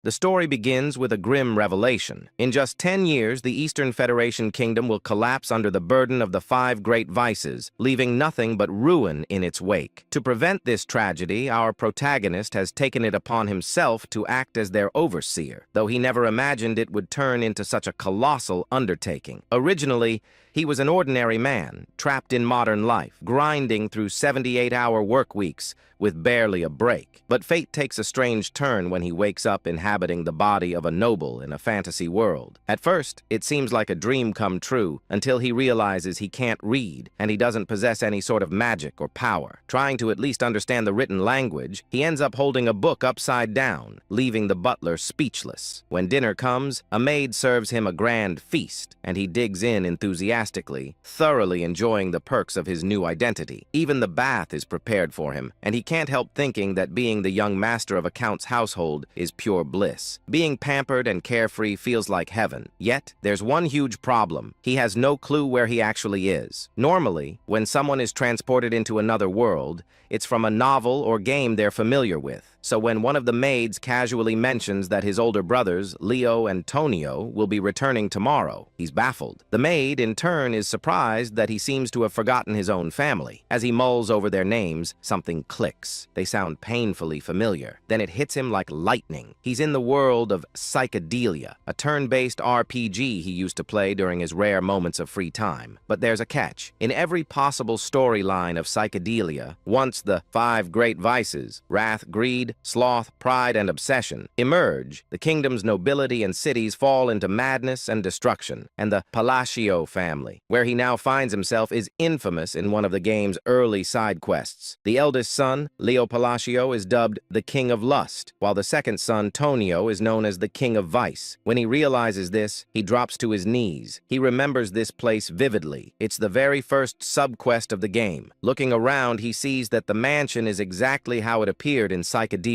The story begins with a grim revelation. In just 10 years, the Eastern Federation Kingdom will collapse under the burden of the 5 great vices, leaving nothing but ruin in its wake. To prevent this tragedy, our protagonist has taken it upon himself to act as their overseer, though he never imagined it would turn into such a colossal undertaking. Originally, he was an ordinary man, trapped in modern life, grinding through 78-hour work weeks with barely a break. But fate takes a strange turn when he wakes up inhabiting the body of a noble in a fantasy world. At first, it seems like a dream come true until he realizes he can't read and he doesn't possess any sort of magic or power. Trying to at least understand the written language, he ends up holding a book upside down, leaving the butler speechless. When dinner comes, a maid serves him a grand feast, and he digs in enthusiastically, thoroughly enjoying the perks of his new identity. Even the bath is prepared for him, and he can't help thinking that being the young master of a count's household is pure bliss. Being pampered and carefree feels like heaven. Yet, there's one huge problem. He has no clue where he actually is. Normally, when someone is transported into another world, it's from a novel or game they're familiar with. So when one of the maids casually mentions that his older brothers, Leo and Tonio, will be returning tomorrow, he's baffled. The maid, in turn, is surprised that he seems to have forgotten his own family. As he mulls over their names, something clicks. They sound painfully familiar. Then it hits him like lightning. He's in the world of Psychedelia, a turn-based RPG he used to play during his rare moments of free time. But there's a catch. In every possible storyline of Psychedelia, once the 5 great vices, wrath, greed, sloth, pride, and obsession, emerge, the kingdom's nobility and cities fall into madness and destruction, and the Palacio family, where he now finds himself, is infamous in one of the game's early side quests. The eldest son, Leo Palacio, is dubbed the King of Lust, while the second son, Tonio, is known as the King of Vice. When he realizes this, he drops to his knees. He remembers this place vividly. It's the very first sub-quest of the game. Looking around, he sees that the mansion is exactly how it appeared in Psychedelia.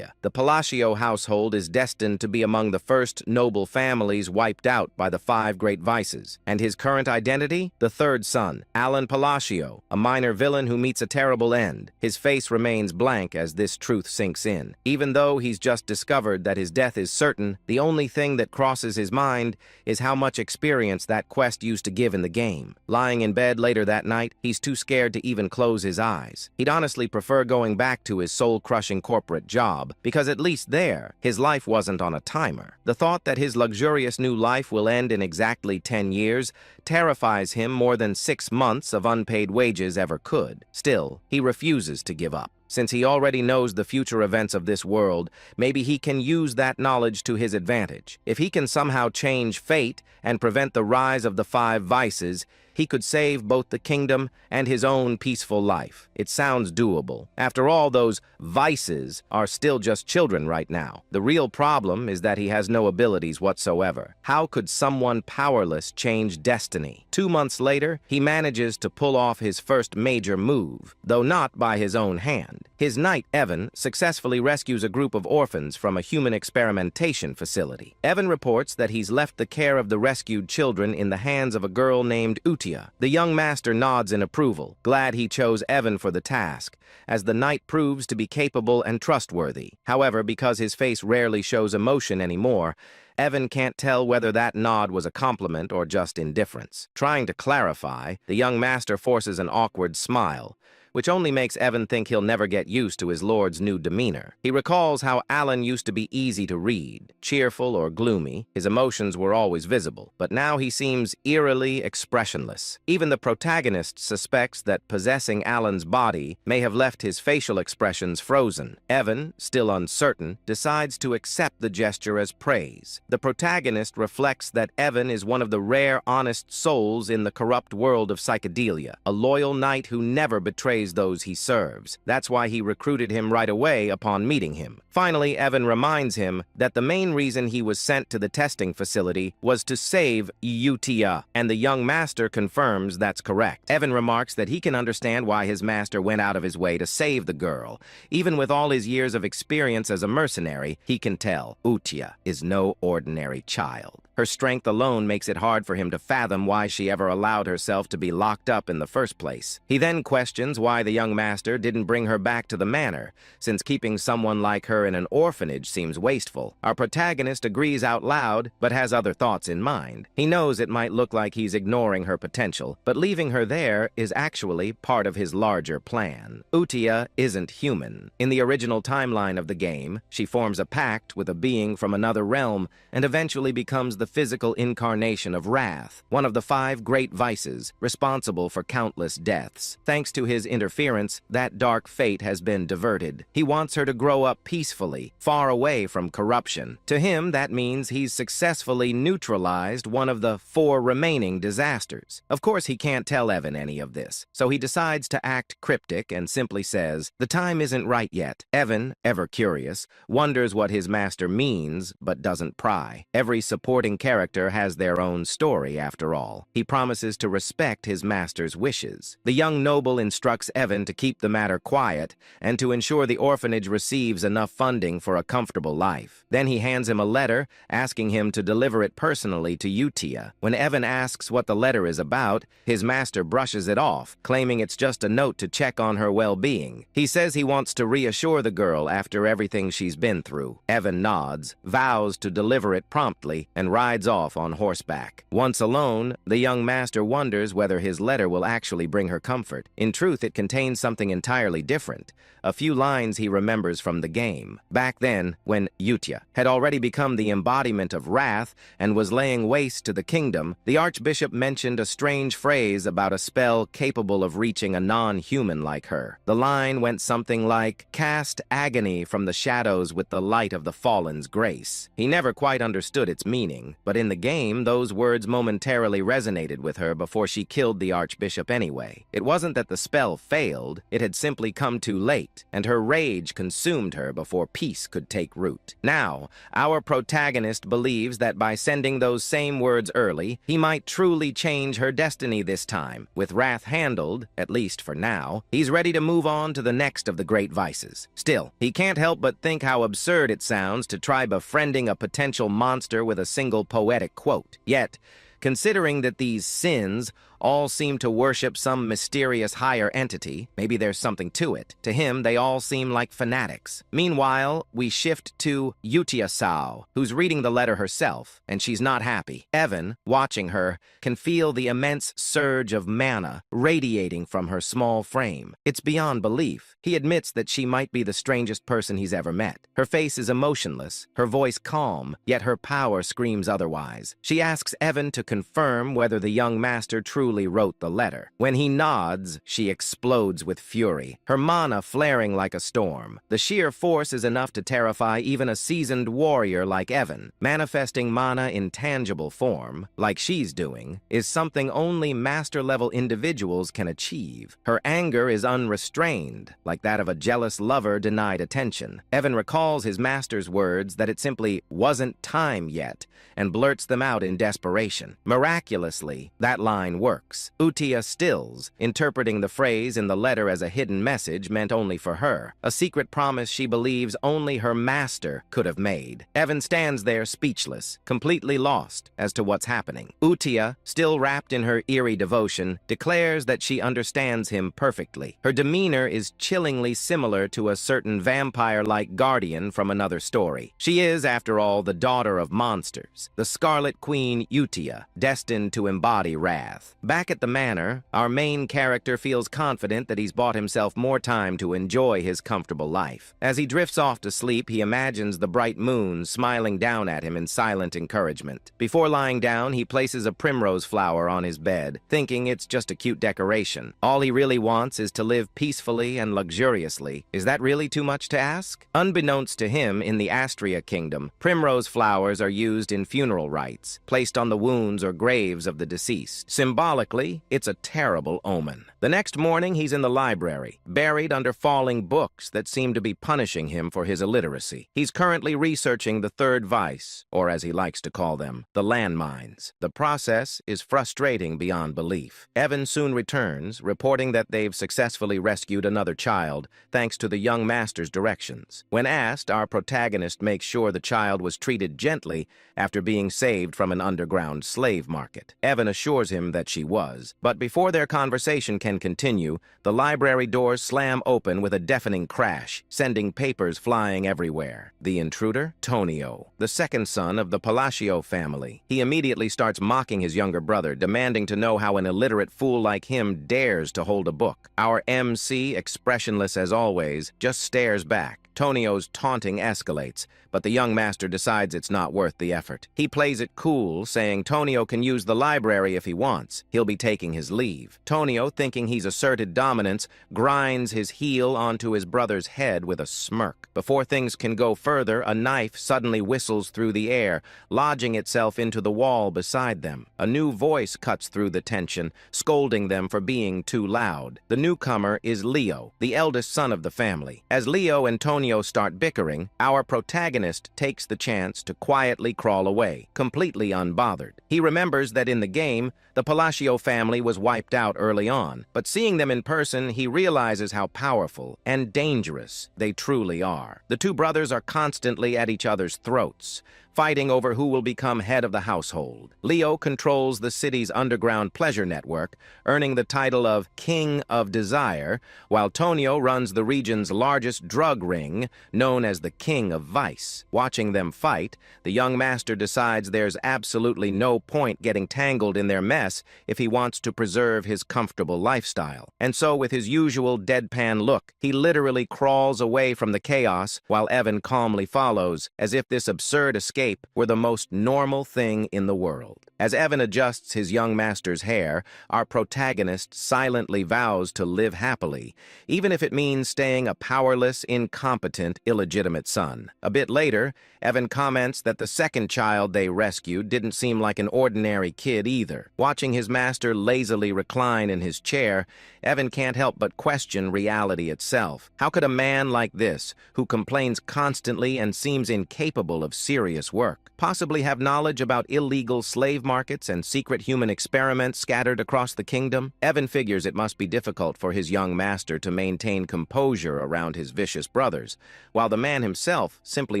The Palacio household is destined to be among the first noble families wiped out by the 5 great vices. And his current identity? The third son, Alan Palacio, a minor villain who meets a terrible end. His face remains blank as this truth sinks in. Even though he's just discovered that his death is certain, the only thing that crosses his mind is how much experience that quest used to give in the game. Lying in bed later that night, he's too scared to even close his eyes. He'd honestly prefer going back to his soul-crushing corporate job, because at least there, his life wasn't on a timer. The thought that his luxurious new life will end in exactly 10 years terrifies him more than 6 months of unpaid wages ever could. Still, he refuses to give up. Since he already knows the future events of this world, maybe he can use that knowledge to his advantage. If he can somehow change fate and prevent the rise of the 5 vices, he could save both the kingdom and his own peaceful life. It sounds doable. After all, those vices are still just children right now. The real problem is that he has no abilities whatsoever. How could someone powerless change destiny? 2 months later, he manages to pull off his first major move, though not by his own hand. His knight, Evan, successfully rescues a group of orphans from a human experimentation facility. Evan reports that he's left the care of the rescued children in the hands of a girl named Utia. The young master nods in approval, glad he chose Evan for the task, as the knight proves to be capable and trustworthy. However, because his face rarely shows emotion anymore, Evan can't tell whether that nod was a compliment or just indifference. Trying to clarify, the young master forces an awkward smile, which only makes Evan think he'll never get used to his lord's new demeanor. He recalls how Alan used to be easy to read, cheerful or gloomy. His emotions were always visible, but now he seems eerily expressionless. Even the protagonist suspects that possessing Alan's body may have left his facial expressions frozen. Evan, still uncertain, decides to accept the gesture as praise. The protagonist reflects that Evan is one of the rare, honest souls in the corrupt world of Psychedelia, a loyal knight who never betrays those he serves. That's why he recruited him right away upon meeting him. Finally, Evan reminds him that the main reason he was sent to the testing facility was to save Utia, and the young master confirms that's correct. Evan remarks that he can understand why his master went out of his way to save the girl. Even with all his years of experience as a mercenary, he can tell Utia is no ordinary child. Her strength alone makes it hard for him to fathom why she ever allowed herself to be locked up in the first place. He then questions why the young master didn't bring her back to the manor, since keeping someone like her in an orphanage seems wasteful. Our protagonist agrees out loud, but has other thoughts in mind. He knows it might look like he's ignoring her potential, but leaving her there is actually part of his larger plan. Utia isn't human. In the original timeline of the game, she forms a pact with a being from another realm and eventually becomes the physical incarnation of wrath, one of the 5 great vices responsible for countless deaths. Thanks to his interference, that dark fate has been diverted. He wants her to grow up peacefully, far away from corruption. To him, that means he's successfully neutralized one of the 4 remaining disasters. Of course, he can't tell Evan any of this, so he decides to act cryptic and simply says, "The time isn't right yet." Evan, ever curious, wonders what his master means, but doesn't pry. Every supporting character has their own story, after all. He promises to respect his master's wishes. The young noble instructs Evan to keep the matter quiet and to ensure the orphanage receives enough funding for a comfortable life. Then he hands him a letter, asking him to deliver it personally to Utia. When Evan asks what the letter is about, his master brushes it off, claiming it's just a note to check on her well-being. He says he wants to reassure the girl after everything she's been through. Evan nods, vows to deliver it promptly, and rides off on horseback. Once alone, the young master wonders whether his letter will actually bring her comfort. In truth, it contains something entirely different. A few lines he remembers from the game. Back then, when Utia had already become the embodiment of wrath and was laying waste to the kingdom, the archbishop mentioned a strange phrase about a spell capable of reaching a non-human like her. The line went something like, "Cast agony from the shadows with the light of the fallen's grace." He never quite understood its meaning, but in the game, those words momentarily resonated with her before she killed the archbishop anyway. It wasn't that the spell failed, it had simply come too late, and her rage consumed her before peace could take root. Now, our protagonist believes that by sending those same words early, he might truly change her destiny this time. With wrath handled, at least for now, he's ready to move on to the next of the great vices. Still, he can't help but think how absurd it sounds to try befriending a potential monster with a single poetic quote. Yet, considering that these sins all seem to worship some mysterious higher entity, maybe there's something to it. To him, they all seem like fanatics. Meanwhile, we shift to Utia Sao, who's reading the letter herself, and she's not happy. Evan, watching her, can feel the immense surge of mana radiating from her small frame. It's beyond belief. He admits that she might be the strangest person he's ever met. Her face is emotionless, her voice calm, yet her power screams otherwise. She asks Evan to confirm whether the young master truly wrote the letter. When he nods, she explodes with fury, her mana flaring like a storm. The sheer force is enough to terrify even a seasoned warrior like Evan. Manifesting mana in tangible form, like she's doing, is something only master-level individuals can achieve. Her anger is unrestrained, like that of a jealous lover denied attention. Evan recalls his master's words that it simply wasn't time yet, and blurts them out in desperation. Miraculously, that line works. Utia stills, interpreting the phrase in the letter as a hidden message meant only for her, a secret promise she believes only her master could have made. Evan stands there speechless, completely lost as to what's happening. Utia, still wrapped in her eerie devotion, declares that she understands him perfectly. Her demeanor is chillingly similar to a certain vampire-like guardian from another story. She is, after all, the daughter of monsters, the Scarlet Queen Utia, destined to embody wrath. Back at the manor, our main character feels confident that he's bought himself more time to enjoy his comfortable life. As he drifts off to sleep, he imagines the bright moon smiling down at him in silent encouragement. Before lying down, he places a primrose flower on his bed, thinking it's just a cute decoration. All he really wants is to live peacefully and luxuriously. Is that really too much to ask? Unbeknownst to him, in the Astria Kingdom, primrose flowers are used in funeral rites, placed on the wounds or graves of the deceased. Symbolically, Symbolically, it's a terrible omen. The next morning, he's in the library, buried under falling books that seem to be punishing him for his illiteracy. He's currently researching the third vice, or as he likes to call them, the landmines. The process is frustrating beyond belief. Evan soon returns, reporting that they've successfully rescued another child, thanks to the young master's directions. When asked, our protagonist makes sure the child was treated gently after being saved from an underground slave market. Evan assures him that she was, but before their conversation can continue, the library doors slam open with a deafening crash, sending papers flying everywhere. The intruder? Tonio, the second son of the Palacio family. He immediately starts mocking his younger brother, demanding to know how an illiterate fool like him dares to hold a book. Our MC, expressionless as always, just stares back. Tonio's taunting escalates, but the young master decides it's not worth the effort. He plays it cool, saying Tonio can use the library if he wants. He'll be taking his leave. Tonio, thinking he's asserted dominance, grinds his heel onto his brother's head with a smirk. Before things can go further, a knife suddenly whistles through the air, lodging itself into the wall beside them. A new voice cuts through the tension, scolding them for being too loud. The newcomer is Leo, the eldest son of the family. As Leo and Tonio start bickering, our protagonist takes the chance to quietly crawl away, completely unbothered. He remembers that in the game, the Palacio family was wiped out early on, but seeing them in person, he realizes how powerful and dangerous they truly are. The two brothers are constantly at each other's throats, fighting over who will become head of the household. Leo controls the city's underground pleasure network, earning the title of King of Desire, while Tonio runs the region's largest drug ring, known as the King of Vice. Watching them fight, the young master decides there's absolutely no point getting tangled in their mess if he wants to preserve his comfortable lifestyle. And so, with his usual deadpan look, he literally crawls away from the chaos while Evan calmly follows, as if this absurd escape were the most normal thing in the world. As Evan adjusts his young master's hair, our protagonist silently vows to live happily, even if it means staying a powerless, incompetent, illegitimate son. A bit later, Evan comments that the second child they rescued didn't seem like an ordinary kid either. Watching his master lazily recline in his chair, Evan can't help but question reality itself. How could a man like this, who complains constantly and seems incapable of serious work, possibly have knowledge about illegal slave markets and secret human experiments scattered across the kingdom? Evan figures it must be difficult for his young master to maintain composure around his vicious brothers, while the man himself simply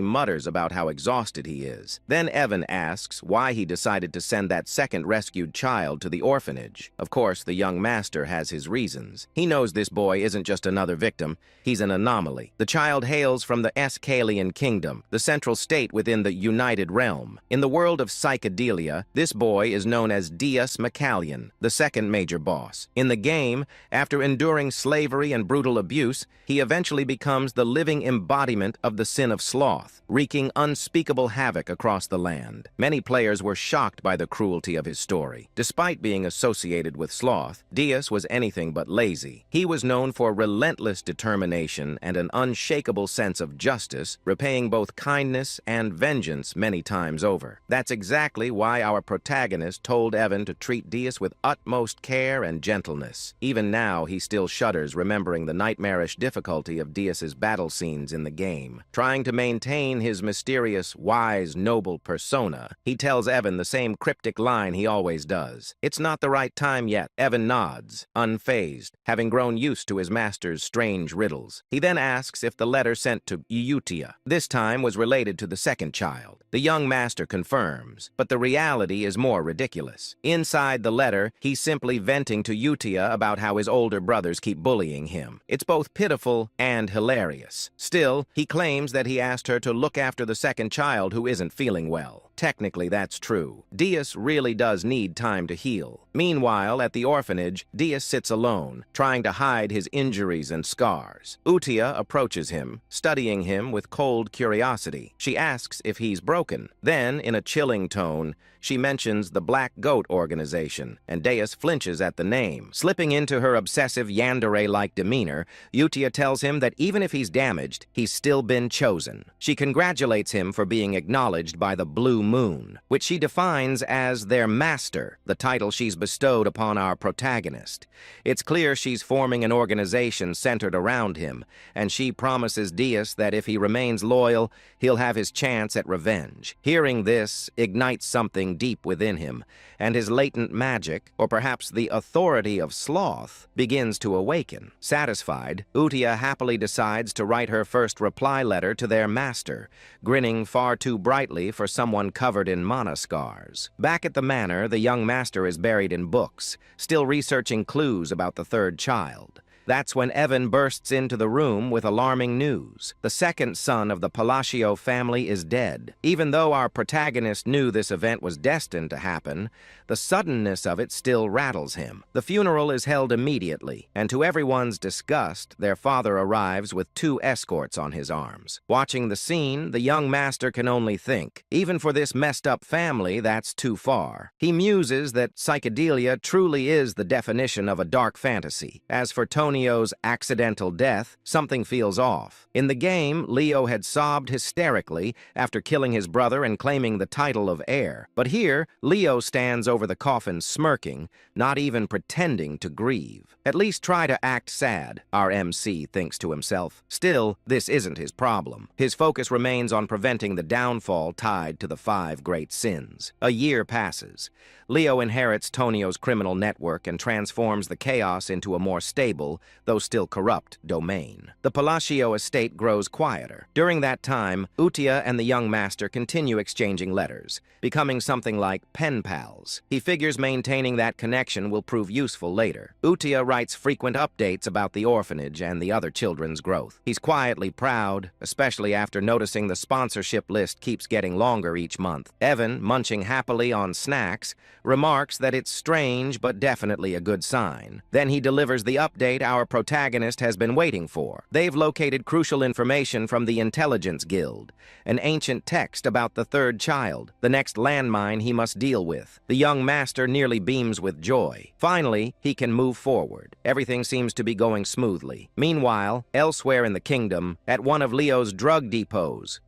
mutters about how exhausted he is. Then Evan asks why he decided to send that second rescued child to the orphanage. Of course, the young master has his reasons. He knows this boy isn't just another victim, he's an anomaly. The child hails from the Escalian kingdom, the central state within the United Realm. In the world of psychedelia, this boy is known as Dias Macallion, the second major boss. In the game, after enduring slavery and brutal abuse, he eventually becomes the living embodiment of the sin of sloth, wreaking unspeakable havoc across the land. Many players were shocked by the cruelty of his story. Despite being associated with sloth, Dias was anything but lazy. He was known for relentless determination and an unshakable sense of justice, repaying both kindness and vengeance many times over. That's exactly why our protagonist told Evan to treat Dias with utmost care and gentleness. Even now, he still shudders remembering the nightmarish difficulty of Dias's battle scenes in the game. Trying to maintain his mysterious, wise, noble persona, he tells Evan the same cryptic line he always does. It's not the right time yet. Evan nods, unfazed, having grown used to his master's strange riddles. He then asks if the letter sent to Eutia this time was related to the second child. The young master confirms, but the reality is more ridiculous. Inside the letter, he's simply venting to Eutia about how his older brothers keep bullying him. It's both pitiful and hilarious. Still, he claims that he asked her to look after the second child who isn't feeling well. Technically, that's true. Dias really does need time to heal. Meanwhile, at the orphanage, Dias sits alone, trying to hide his injuries and scars. Utia approaches him, studying him with cold curiosity. She asks if he's broken. Then, in a chilling tone, she mentions the Black Goat organization, and Deus flinches at the name. Slipping into her obsessive yandere-like demeanor, Utia tells him that even if he's damaged, he's still been chosen. She congratulates him for being acknowledged by the Blue Moon, which she defines as their master, the title she's bestowed upon our protagonist. It's clear she's forming an organization centered around him, and she promises Deus that if he remains loyal, he'll have his chance at revenge. Hearing this ignites something deep within him, and his latent magic, or perhaps the authority of sloth, begins to awaken. Satisfied, Utia happily decides to write her first reply letter to their master, grinning far too brightly for someone covered in mana scars. Back at the manor, the young master is buried in books, still researching clues about the third child. That's when Evan bursts into the room with alarming news. The second son of the Palacio family is dead. Even though our protagonist knew this event was destined to happen, the suddenness of it still rattles him. The funeral is held immediately, and to everyone's disgust, their father arrives with 2 escorts on his arms. Watching the scene, the young master can only think, even for this messed-up family, that's too far. He muses that psychedelia truly is the definition of a dark fantasy. As for Tonio's accidental death, something feels off. In the game, Leo had sobbed hysterically after killing his brother and claiming the title of heir. But here, Leo stands over the coffin smirking, not even pretending to grieve. At least try to act sad, our MC thinks to himself. Still, this isn't his problem. His focus remains on preventing the downfall tied to the 5 great sins. A year passes. Leo inherits Tonio's criminal network and transforms the chaos into a more stable, though still corrupt, domain. The Palacio estate grows quieter. During that time, Utia and the young master continue exchanging letters, becoming something like pen pals. He figures maintaining that connection will prove useful later. Utia writes frequent updates about the orphanage and the other children's growth. He's quietly proud, especially after noticing the sponsorship list keeps getting longer each month. Evan, munching happily on snacks, remarks that it's strange but definitely a good sign. Then he delivers the update our protagonist has been waiting for. They've located crucial information from the Intelligence Guild, an ancient text about the third child, the next landmine he must deal with. The young master nearly beams with joy. Finally, he can move forward. Everything seems to be going smoothly. Meanwhile, elsewhere in the kingdom, at one of Leo's drug depots,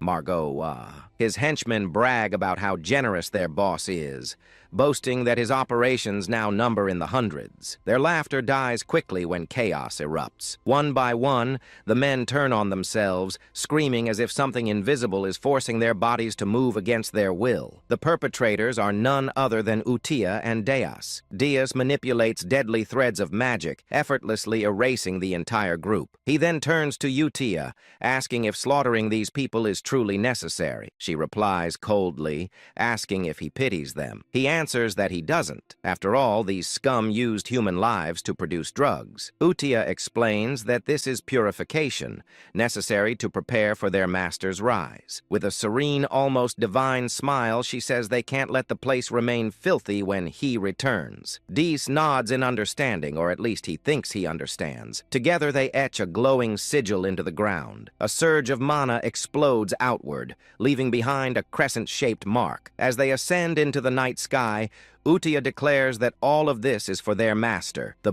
his henchmen brag about how generous their boss is, boasting that his operations now number in the hundreds. Their laughter dies quickly when chaos erupts. One by one, the men turn on themselves, screaming as if something invisible is forcing their bodies to move against their will. The perpetrators are none other than Utia and Deus. Deus manipulates deadly threads of magic, effortlessly erasing the entire group. He then turns to Utia, asking if slaughtering these people is truly necessary. She replies coldly, asking if he pities them. He answers that he doesn't. After all, these scum used human lives to produce drugs. Utia explains that this is purification, necessary to prepare for their master's rise. With a serene, almost divine smile, she says they can't let the place remain filthy when he returns. Dees nods in understanding, or at least he thinks he understands. Together they etch a glowing sigil into the ground. A surge of mana explodes outward, leaving behind a crescent-shaped mark. As they ascend into the night sky, Utia declares that all of this is for their master, the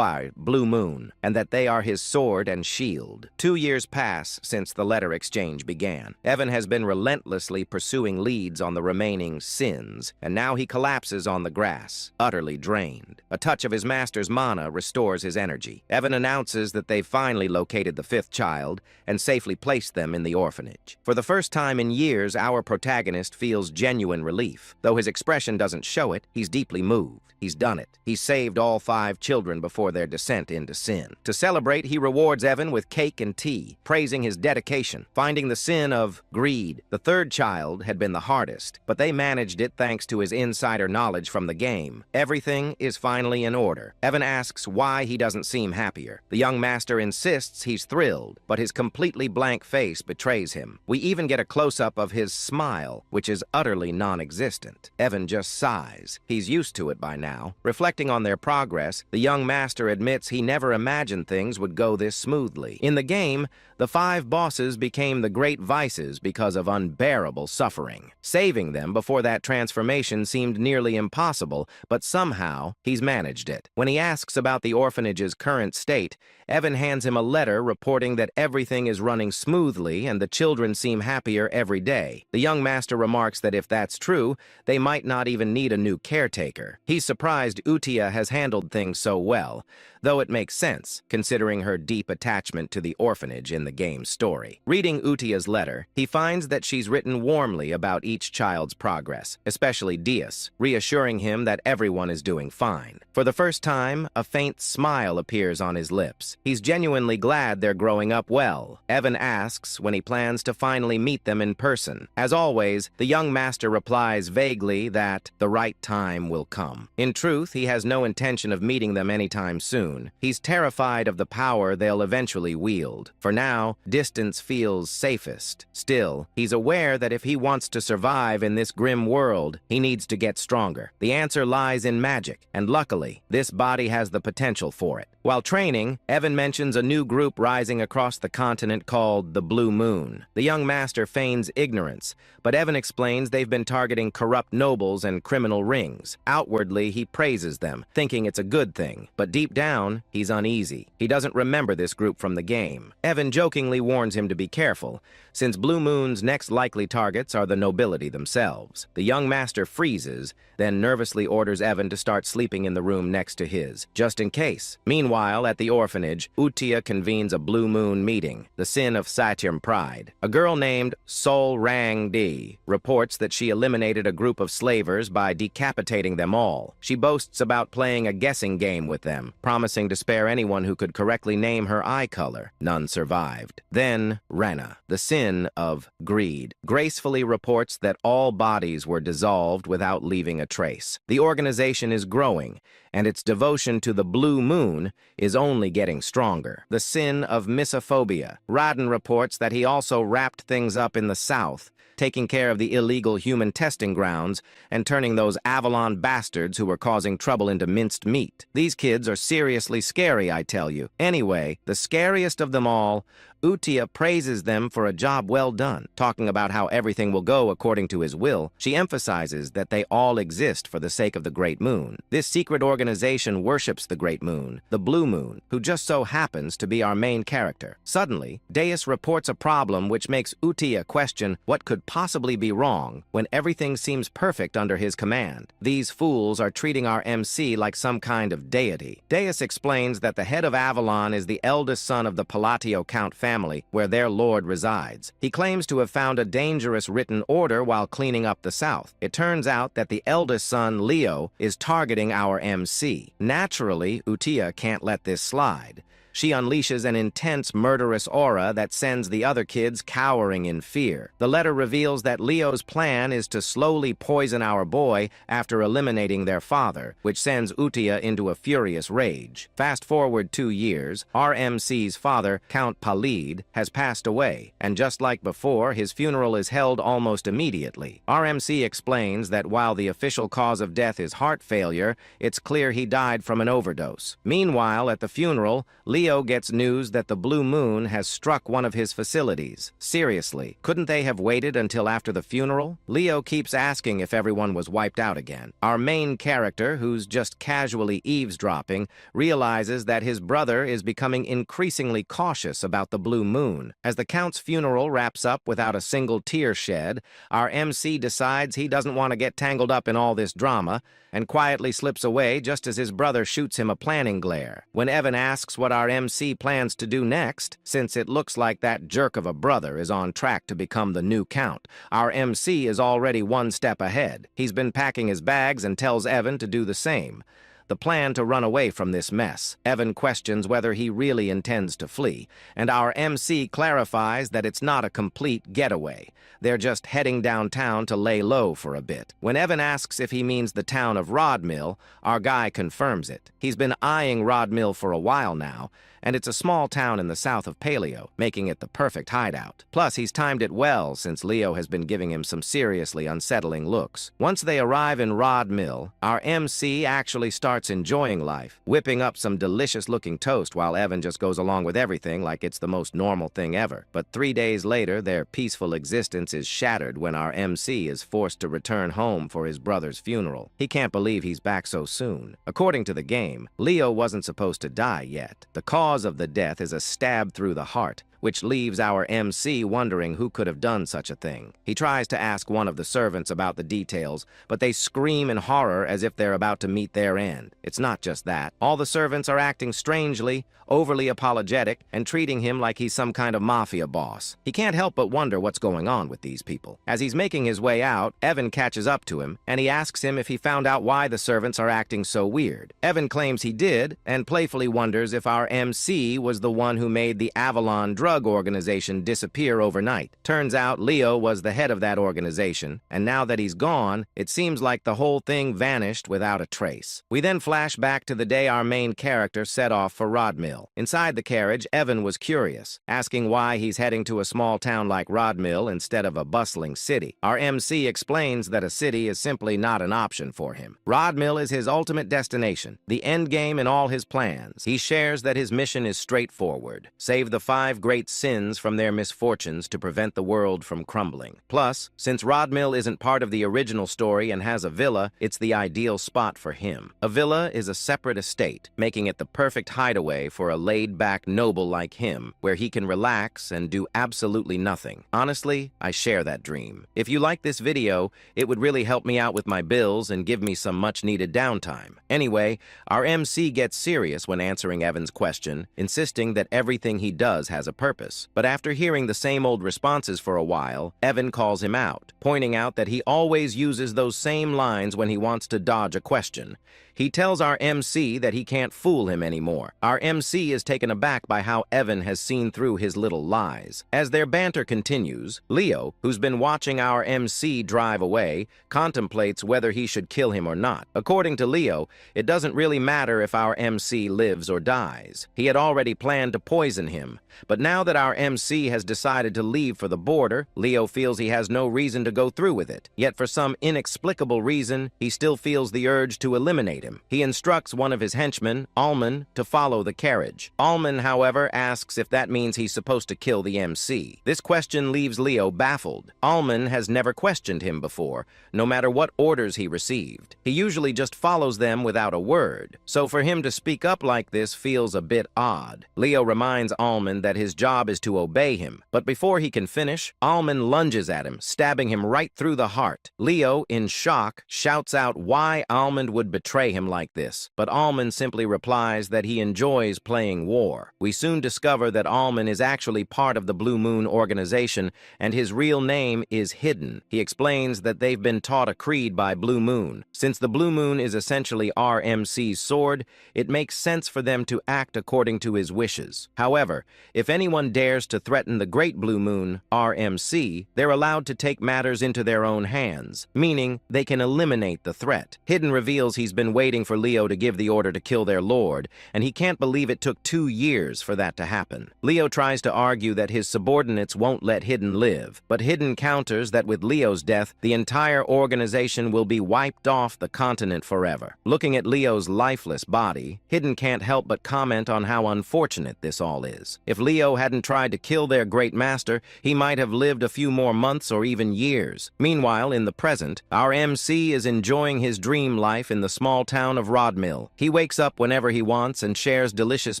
Blue Moon, and that they are his sword and shield. 2 years pass since the letter exchange began. Evan has been relentlessly pursuing leads on the remaining sins, and now he collapses on the grass, utterly drained. A touch of his master's mana restores his energy. Evan announces that they've finally located the 5th child and safely placed them in the orphanage. For the first time in years, our protagonist feels genuine relief. Though his expression doesn't show it, he's deeply moved. He's done it. He's saved all 5 children before their descent into sin. To celebrate, he rewards Evan with cake and tea, praising his dedication, finding the sin of greed. The 3rd child had been the hardest, but they managed it thanks to his insider knowledge from the game. Everything is finally in order. Evan asks why he doesn't seem happier. The young master insists he's thrilled, but his completely blank face betrays him. We even get a close-up of his smile, which is utterly non-existent. Evan just sighs. He's used to it by now. Reflecting on their progress, the young master admits he never imagined things would go this smoothly. In the game, the 5 bosses became the great vices because of unbearable suffering. Saving them before that transformation seemed nearly impossible, but somehow he's managed it. When he asks about the orphanage's current state, Evan hands him a letter reporting that everything is running smoothly and the children seem happier every day. The young master remarks that if that's true, they might not even need a new caretaker. He's surprised Utia has handled things so well, though it makes sense, considering her deep attachment to the orphanage in the game's story. Reading Utia's letter, he finds that she's written warmly about each child's progress, especially Dias, reassuring him that everyone is doing fine. For the first time, a faint smile appears on his lips. He's genuinely glad they're growing up well. Evan asks when he plans to finally meet them in person. As always, the young master replies vaguely that the right time will come. In truth, he has no intention of meeting them anytime soon. He's terrified of the power they'll eventually wield. For now, distance feels safest. Still, he's aware that if he wants to survive in this grim world, he needs to get stronger. The answer lies in magic, and luckily, this body has the potential for it. While training, Evan mentions a new group rising across the continent called the Blue Moon. The young master feigns ignorance, but Evan explains they've been targeting corrupt nobles and criminal rings. Outwardly, he praises them, thinking it's a good thing, but deep down, he's uneasy. He doesn't remember this group from the game. Evan jokingly warns him to be careful, since Blue Moon's next likely targets are the nobility themselves. The young master freezes, then nervously orders Evan to start sleeping in the room next to his, just in case. Meanwhile, at the orphanage, Utia convenes a Blue Moon meeting, the sin of Satyam Pride. A girl named Sol Rang Di reports that she eliminated a group of slavers by decapitating them all. She boasts about playing a guessing game with them, promising to spare anyone who could correctly name her eye color. None survived. Then, Rena, the sin of greed, gracefully reports that all bodies were dissolved without leaving a trace. The organization is growing, and its devotion to the Blue Moon is only getting stronger. The sin of misophobia. Radin reports that he also wrapped things up in the south, taking care of the illegal human testing grounds and turning those Avalon bastards who were causing trouble into minced meat. These kids are seriously scary, I tell you. Anyway, the scariest of them all, Utia praises them for a job well done. Talking about how everything will go according to his will, she emphasizes that they all exist for the sake of the Great Moon. This secret organization worships the Great Moon, the Blue Moon, who just so happens to be our main character. Suddenly, Deus reports a problem which makes Utia question what could possibly be wrong when everything seems perfect under his command. These fools are treating our MC like some kind of deity. Deus explains that the head of Avalon is the eldest son of the Palatio Count family, where their lord resides. He claims to have found a dangerous written order while cleaning up the south. It turns out that the eldest son, Leo, is targeting our MC. Naturally, Utia can't let this slide. She unleashes an intense, murderous aura that sends the other kids cowering in fear. The letter reveals that Leo's plan is to slowly poison our boy after eliminating their father, which sends Utia into a furious rage. Fast forward 2 years, RMC's father, Count Palid, has passed away, and just like before, his funeral is held almost immediately. RMC explains that while the official cause of death is heart failure, it's clear he died from an overdose. Meanwhile, at the funeral, Leo gets news that the Blue Moon has struck one of his facilities. Seriously, couldn't they have waited until after the funeral? Leo keeps asking if everyone was wiped out again. Our main character, who's just casually eavesdropping, realizes that his brother is becoming increasingly cautious about the Blue Moon. As the Count's funeral wraps up without a single tear shed, our MC decides he doesn't want to get tangled up in all this drama and quietly slips away just as his brother shoots him a planning glare. When Evan asks what our MC plans to do next, since it looks like that jerk of a brother is on track to become the new Count, our MC is already 1 step ahead. He's been packing his bags and tells Evan to do the same. The plan to run away from this mess. Evan questions whether he really intends to flee, and our MC clarifies that it's not a complete getaway. They're just heading downtown to lay low for a bit. When Evan asks if he means the town of Rodmill, our guy confirms it. He's been eyeing Rodmill for a while now, and it's a small town in the south of Paleo, making it the perfect hideout. Plus, he's timed it well since Leo has been giving him some seriously unsettling looks. Once they arrive in Rod Mill, our MC actually starts enjoying life, whipping up some delicious-looking toast while Evan just goes along with everything like it's the most normal thing ever. But 3 days later, their peaceful existence is shattered when our MC is forced to return home for his brother's funeral. He can't believe he's back so soon. According to the game, Leo wasn't supposed to die yet. The cause of the death is a stab through the heart, which leaves our MC wondering who could have done such a thing. He tries to ask one of the servants about the details, but they scream in horror as if they're about to meet their end. It's not just that. All the servants are acting strangely, overly apologetic, and treating him like he's some kind of mafia boss. He can't help but wonder what's going on with these people. As he's making his way out, Evan catches up to him, and he asks him if he found out why the servants are acting so weird. Evan claims he did, and playfully wonders if our MC was the one who made the Avalon drug organization disappear overnight. Turns out Leo was the head of that organization, and now that he's gone, it seems like the whole thing vanished without a trace. We then flash back to the day our main character set off for Rodmill. Inside the carriage, Evan was curious, asking why he's heading to a small town like Rodmill instead of a bustling city. Our MC explains that a city is simply not an option for him. Rodmill is his ultimate destination, the end game in all his plans. He shares that his mission is straightforward: save the 5 great sins from their misfortunes to prevent the world from crumbling. Plus, since Rodmill isn't part of the original story and has a villa, it's the ideal spot for him. A villa is a separate estate, making it the perfect hideaway for a laid-back noble like him, where he can relax and do absolutely nothing. Honestly, I share that dream. If you like this video, it would really help me out with my bills and give me some much-needed downtime. Anyway, our MC gets serious when answering Evan's question, insisting that everything he does has a purpose. But after hearing the same old responses for a while, Evan calls him out, pointing out that he always uses those same lines when he wants to dodge a question. He tells our MC that he can't fool him anymore. Our MC is taken aback by how Evan has seen through his little lies. As their banter continues, Leo, who's been watching our MC drive away, contemplates whether he should kill him or not. According to Leo, it doesn't really matter if our MC lives or dies. He had already planned to poison him. But now that our MC has decided to leave for the border, Leo feels he has no reason to go through with it. Yet for some inexplicable reason, he still feels the urge to eliminate him. He instructs one of his henchmen, Alman, to follow the carriage. Alman, however, asks if that means he's supposed to kill the MC. This question leaves Leo baffled. Alman has never questioned him before, no matter what orders he received. He usually just follows them without a word. So for him to speak up like this feels a bit odd. Leo reminds Alman that his job is to obey him. But before he can finish, Alman lunges at him, stabbing him right through the heart. Leo, in shock, shouts out why Alman would betray him like this. But Alman simply replies that he enjoys playing war. We soon discover that Alman is actually part of the Blue Moon organization, and his real name is Hidden. He explains that they've been taught a creed by Blue Moon. Since the Blue Moon is essentially RMC's sword, it makes sense for them to act according to his wishes. However, if anyone dares to threaten the Great Blue Moon, RMC, they're allowed to take matters into their own hands, meaning they can eliminate the threat. Hidden reveals he's been waiting for Leo to give the order to kill their lord, and he can't believe it took 2 years for that to happen. Leo tries to argue that his subordinates won't let Hidden live, but Hidden counters that with Leo's death, the entire organization will be wiped off the continent forever. Looking at Leo's lifeless body, Hidden can't help but comment on how unfortunate this all is. If Leo hadn't tried to kill their great master, he might have lived a few more months or even years. Meanwhile, in the present, our MC is enjoying his dream life in the small town of Rodmill. He wakes up whenever he wants and shares delicious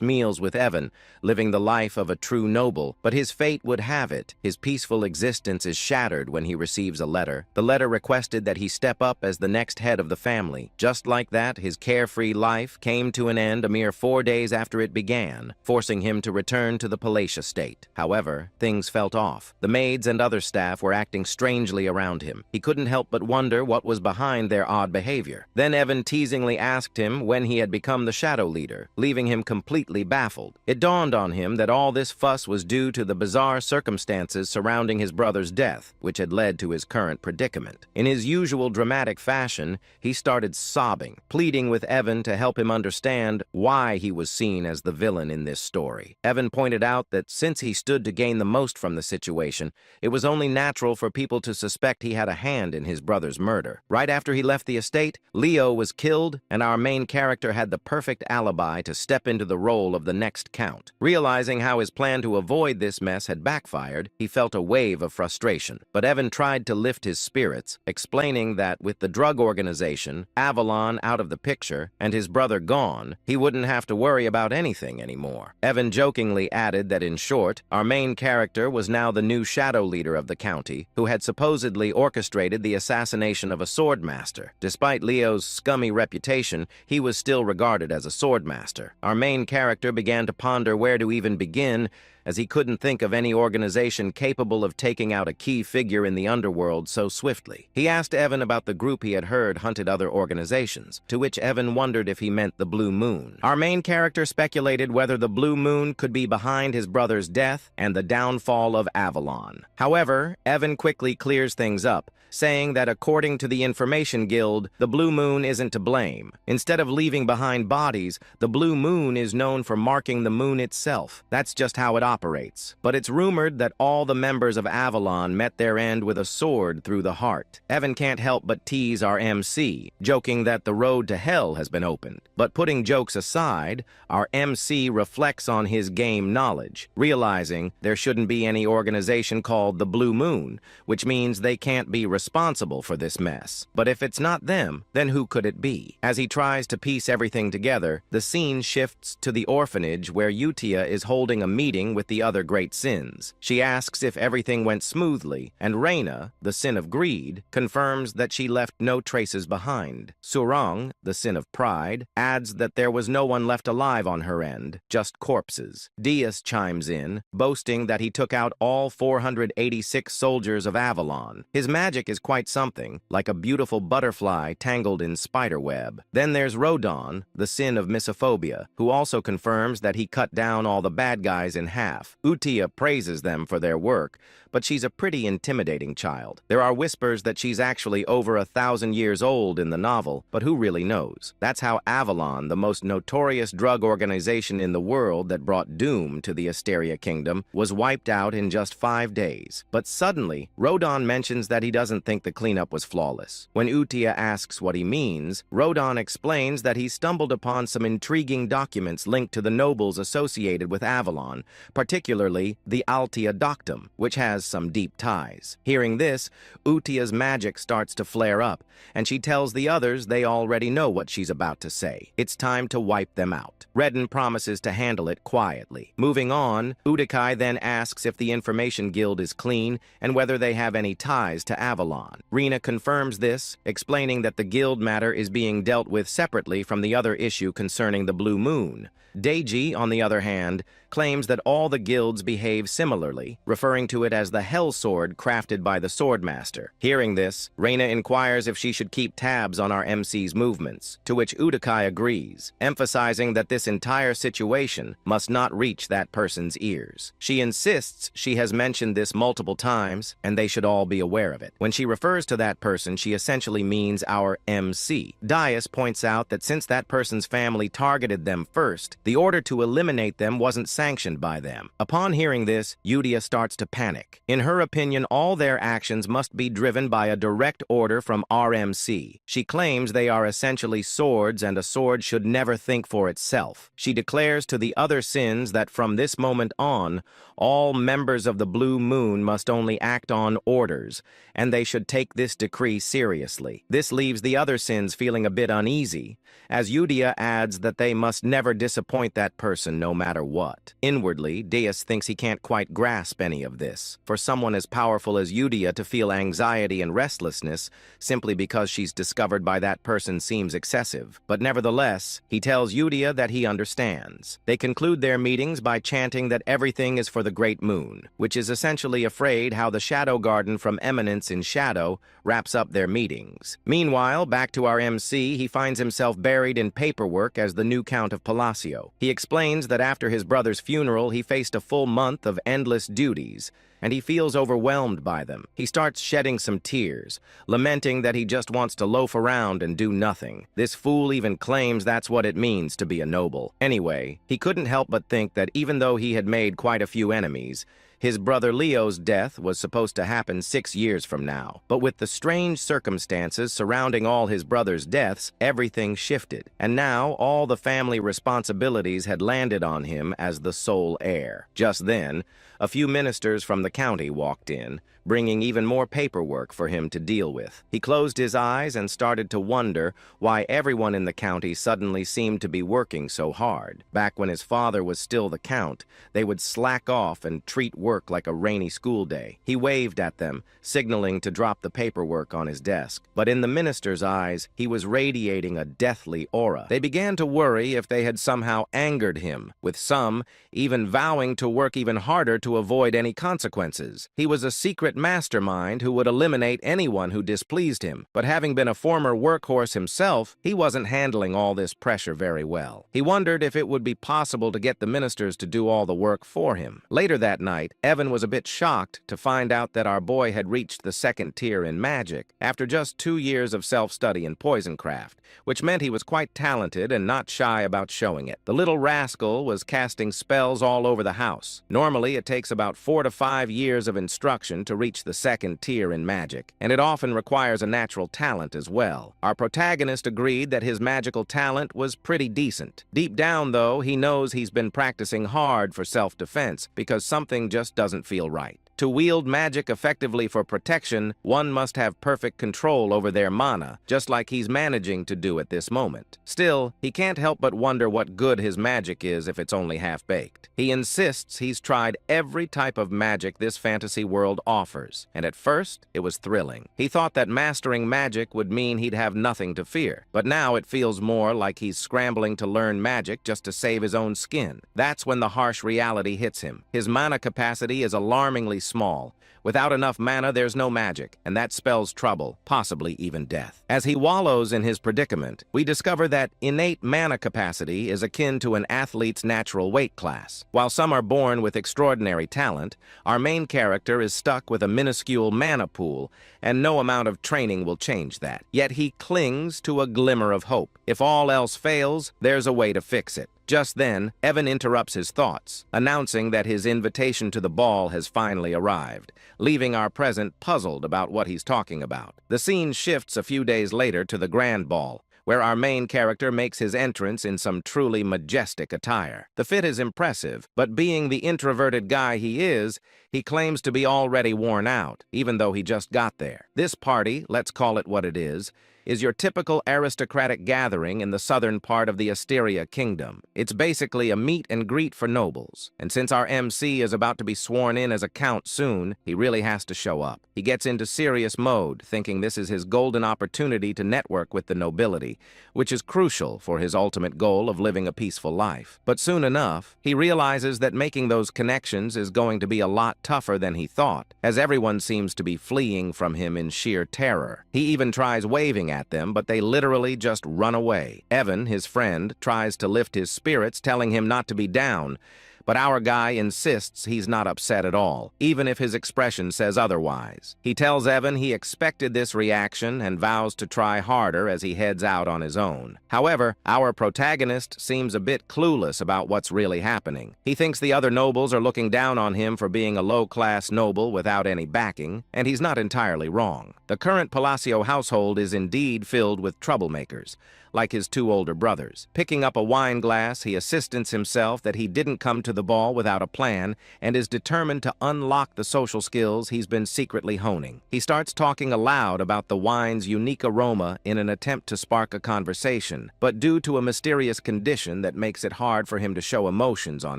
meals with Evan, living the life of a true noble. But his fate would have it. His peaceful existence is shattered when he receives a letter. The letter requested that he step up as the next head of the family. Just like that, his carefree life came to an end a mere 4 days after it began, forcing him to return to the palatial state. However, things felt off. The maids and other staff were acting strangely around him. He couldn't help but wonder what was behind their odd behavior. Then Evan teasingly jokingly asked him when he had become the shadow leader, leaving him completely baffled. It dawned on him that all this fuss was due to the bizarre circumstances surrounding his brother's death, which had led to his current predicament. In his usual dramatic fashion, he started sobbing, pleading with Evan to help him understand why he was seen as the villain in this story. Evan pointed out that since he stood to gain the most from the situation, it was only natural for people to suspect he had a hand in his brother's murder. Right after he left the estate, Leo was killed, and our main character had the perfect alibi to step into the role of the next count. Realizing how his plan to avoid this mess had backfired, he felt a wave of frustration. But Evan tried to lift his spirits, explaining that with the drug organization, Avalon out of the picture, and his brother gone, he wouldn't have to worry about anything anymore. Evan jokingly added that in short, our main character was now the new shadow leader of the county, who had supposedly orchestrated the assassination of a swordmaster. Despite Leo's scummy reputation, he was still regarded as a swordmaster. Our main character began to ponder where to even begin, as he couldn't think of any organization capable of taking out a key figure in the underworld so swiftly. He asked Evan about the group he had heard hunted other organizations, to which Evan wondered if he meant the Blue Moon. Our main character speculated whether the Blue Moon could be behind his brother's death and the downfall of Avalon. However, Evan quickly clears things up, saying that according to the Information Guild, the Blue Moon isn't to blame. Instead of leaving behind bodies, the Blue Moon is known for marking the moon itself. That's just how it operates. But it's rumored that all the members of Avalon met their end with a sword through the heart. Evan can't help but tease our MC, joking that the road to hell has been opened. But putting jokes aside, our MC reflects on his game knowledge, realizing there shouldn't be any organization called the Blue Moon, which means they can't be responsible for this mess. But if it's not them, then who could it be? As he tries to piece everything together, the scene shifts to the orphanage where Utia is holding a meeting with the other great sins. She asks if everything went smoothly, and Reina, the sin of greed, confirms that she left no traces behind. Surang, the sin of pride, adds that there was no one left alive on her end, just corpses. Diaz chimes in, boasting that he took out all 486 soldiers of Avalon. His magic is quite something, like a beautiful butterfly tangled in spiderweb. Then there's Rodon, the sin of misophobia, who also confirms that he cut down all the bad guys in half. Utia praises them for their work, but she's a pretty intimidating child. There are whispers that she's actually over 1,000 years old in the novel, but who really knows? That's how Avalon, the most notorious drug organization in the world that brought doom to the Asteria Kingdom, was wiped out in just 5 days. But suddenly, Rodon mentions that he doesn't think the cleanup was flawless. When Utia asks what he means, Rodon explains that he stumbled upon some intriguing documents linked to the nobles associated with Avalon, particularly the Altia Doctum, which has some deep ties. Hearing this, Utia's magic starts to flare up, and she tells the others they already know what she's about to say. It's time to wipe them out. Redden promises to handle it quietly. Moving on, Udikai then asks if the Information Guild is clean and whether they have any ties to Avalon. Rena confirms this, explaining that the guild matter is being dealt with separately from the other issue concerning the Blue Moon. Deiji, on the other hand, claims that all the guilds behave similarly, referring to it as the Hell Sword crafted by the Swordmaster. Hearing this, Reina inquires if she should keep tabs on our MC's movements, to which Udikai agrees, emphasizing that this entire situation must not reach that person's ears. She insists she has mentioned this multiple times, and they should all be aware of it. When she refers to that person, she essentially means our MC. Dias points out that since that person's family targeted them first, the order to eliminate them wasn't sanctioned by them. Upon hearing this, Udia starts to panic. In her opinion, all their actions must be driven by a direct order from RMC. She claims they are essentially swords, and a sword should never think for itself. She declares to the other sins that from this moment on, all members of the Blue Moon must only act on orders, and they should take this decree seriously. This leaves the other sins feeling a bit uneasy, as Udia adds that they must never disappoint disappoint that person no matter what. Inwardly, Deus thinks he can't quite grasp any of this. For someone as powerful as Yudia to feel anxiety and restlessness simply because she's discovered by that person seems excessive. But nevertheless, he tells Yudia that he understands. They conclude their meetings by chanting that everything is for the great moon, which is essentially afraid how the Shadow Garden from Eminence in Shadow wraps up their meetings. Meanwhile, back to our MC, he finds himself buried in paperwork as the new Count of Palacio. He explains that after his brother's funeral, he faced a full month of endless duties, and he feels overwhelmed by them. He starts shedding some tears, lamenting that he just wants to loaf around and do nothing. This fool even claims that's what it means to be a noble. Anyway, he couldn't help but think that even though he had made quite a few enemies, his brother Leo's death was supposed to happen 6 years from now. But with the strange circumstances surrounding all his brother's deaths, everything shifted. And now all the family responsibilities had landed on him as the sole heir. Just then, a few ministers from the county walked in, bringing even more paperwork for him to deal with. He closed his eyes and started to wonder why everyone in the county suddenly seemed to be working so hard. Back when his father was still the count, they would slack off and treat work like a rainy school day. He waved at them, signaling to drop the paperwork on his desk. But in the minister's eyes, he was radiating a deathly aura. They began to worry if they had somehow angered him, with some even vowing to work even harder to avoid any consequences. He was a secret mastermind who would eliminate anyone who displeased him, but having been a former workhorse himself, he wasn't handling all this pressure very well. He wondered if it would be possible to get the ministers to do all the work for him. Later that night, Evan was a bit shocked to find out that our boy had reached the 2nd tier in magic after just 2 years of self-study in poisoncraft, which meant he was quite talented and not shy about showing it. The little rascal was casting spells all over the house. Normally, it takes about 4 to 5 years of instruction to reach the 2nd tier in magic, and it often requires a natural talent as well. Our protagonist agreed that his magical talent was pretty decent. Deep down, though, he knows he's been practicing hard for self-defense because something just doesn't feel right. To wield magic effectively for protection, one must have perfect control over their mana, just like he's managing to do at this moment. Still, he can't help but wonder what good his magic is if it's only half-baked. He insists he's tried every type of magic this fantasy world offers, and at first, it was thrilling. He thought that mastering magic would mean he'd have nothing to fear, but now it feels more like he's scrambling to learn magic just to save his own skin. That's when the harsh reality hits him. His mana capacity is alarmingly small. Without enough mana, there's no magic, and that spells trouble, possibly even death. As he wallows in his predicament, we discover that innate mana capacity is akin to an athlete's natural weight class. While some are born with extraordinary talent, our main character is stuck with a minuscule mana pool, and no amount of training will change that. Yet he clings to a glimmer of hope. If all else fails, there's a way to fix it. Just then, Evan interrupts his thoughts, announcing that his invitation to the ball has finally arrived, leaving our present puzzled about what he's talking about. The scene shifts a few days later to the grand ball, where our main character makes his entrance in some truly majestic attire. The fit is impressive, but being the introverted guy he is, he claims to be already worn out, even though he just got there. This party, let's call it what it is your typical aristocratic gathering in the southern part of the Asteria Kingdom. It's basically a meet and greet for nobles, and since our MC is about to be sworn in as a count soon, he really has to show up. He gets into serious mode, thinking this is his golden opportunity to network with the nobility, which is crucial for his ultimate goal of living a peaceful life. But soon enough, he realizes that making those connections is going to be a lot tougher than he thought, as everyone seems to be fleeing from him in sheer terror. He even tries waving at them, but they literally just run away. Evan, his friend, tries to lift his spirits, telling him not to be down, but our guy insists he's not upset at all, even if his expression says otherwise. He tells Evan he expected this reaction and vows to try harder as he heads out on his own. However, our protagonist seems a bit clueless about what's really happening. He thinks the other nobles are looking down on him for being a low-class noble without any backing, and he's not entirely wrong. The current Palacio household is indeed filled with troublemakers, like his 2 older brothers. Picking up a wine glass, he assistants himself that he didn't come to the ball without a plan and is determined to unlock the social skills he's been secretly honing. He starts talking aloud about the wine's unique aroma in an attempt to spark a conversation, but due to a mysterious condition that makes it hard for him to show emotions on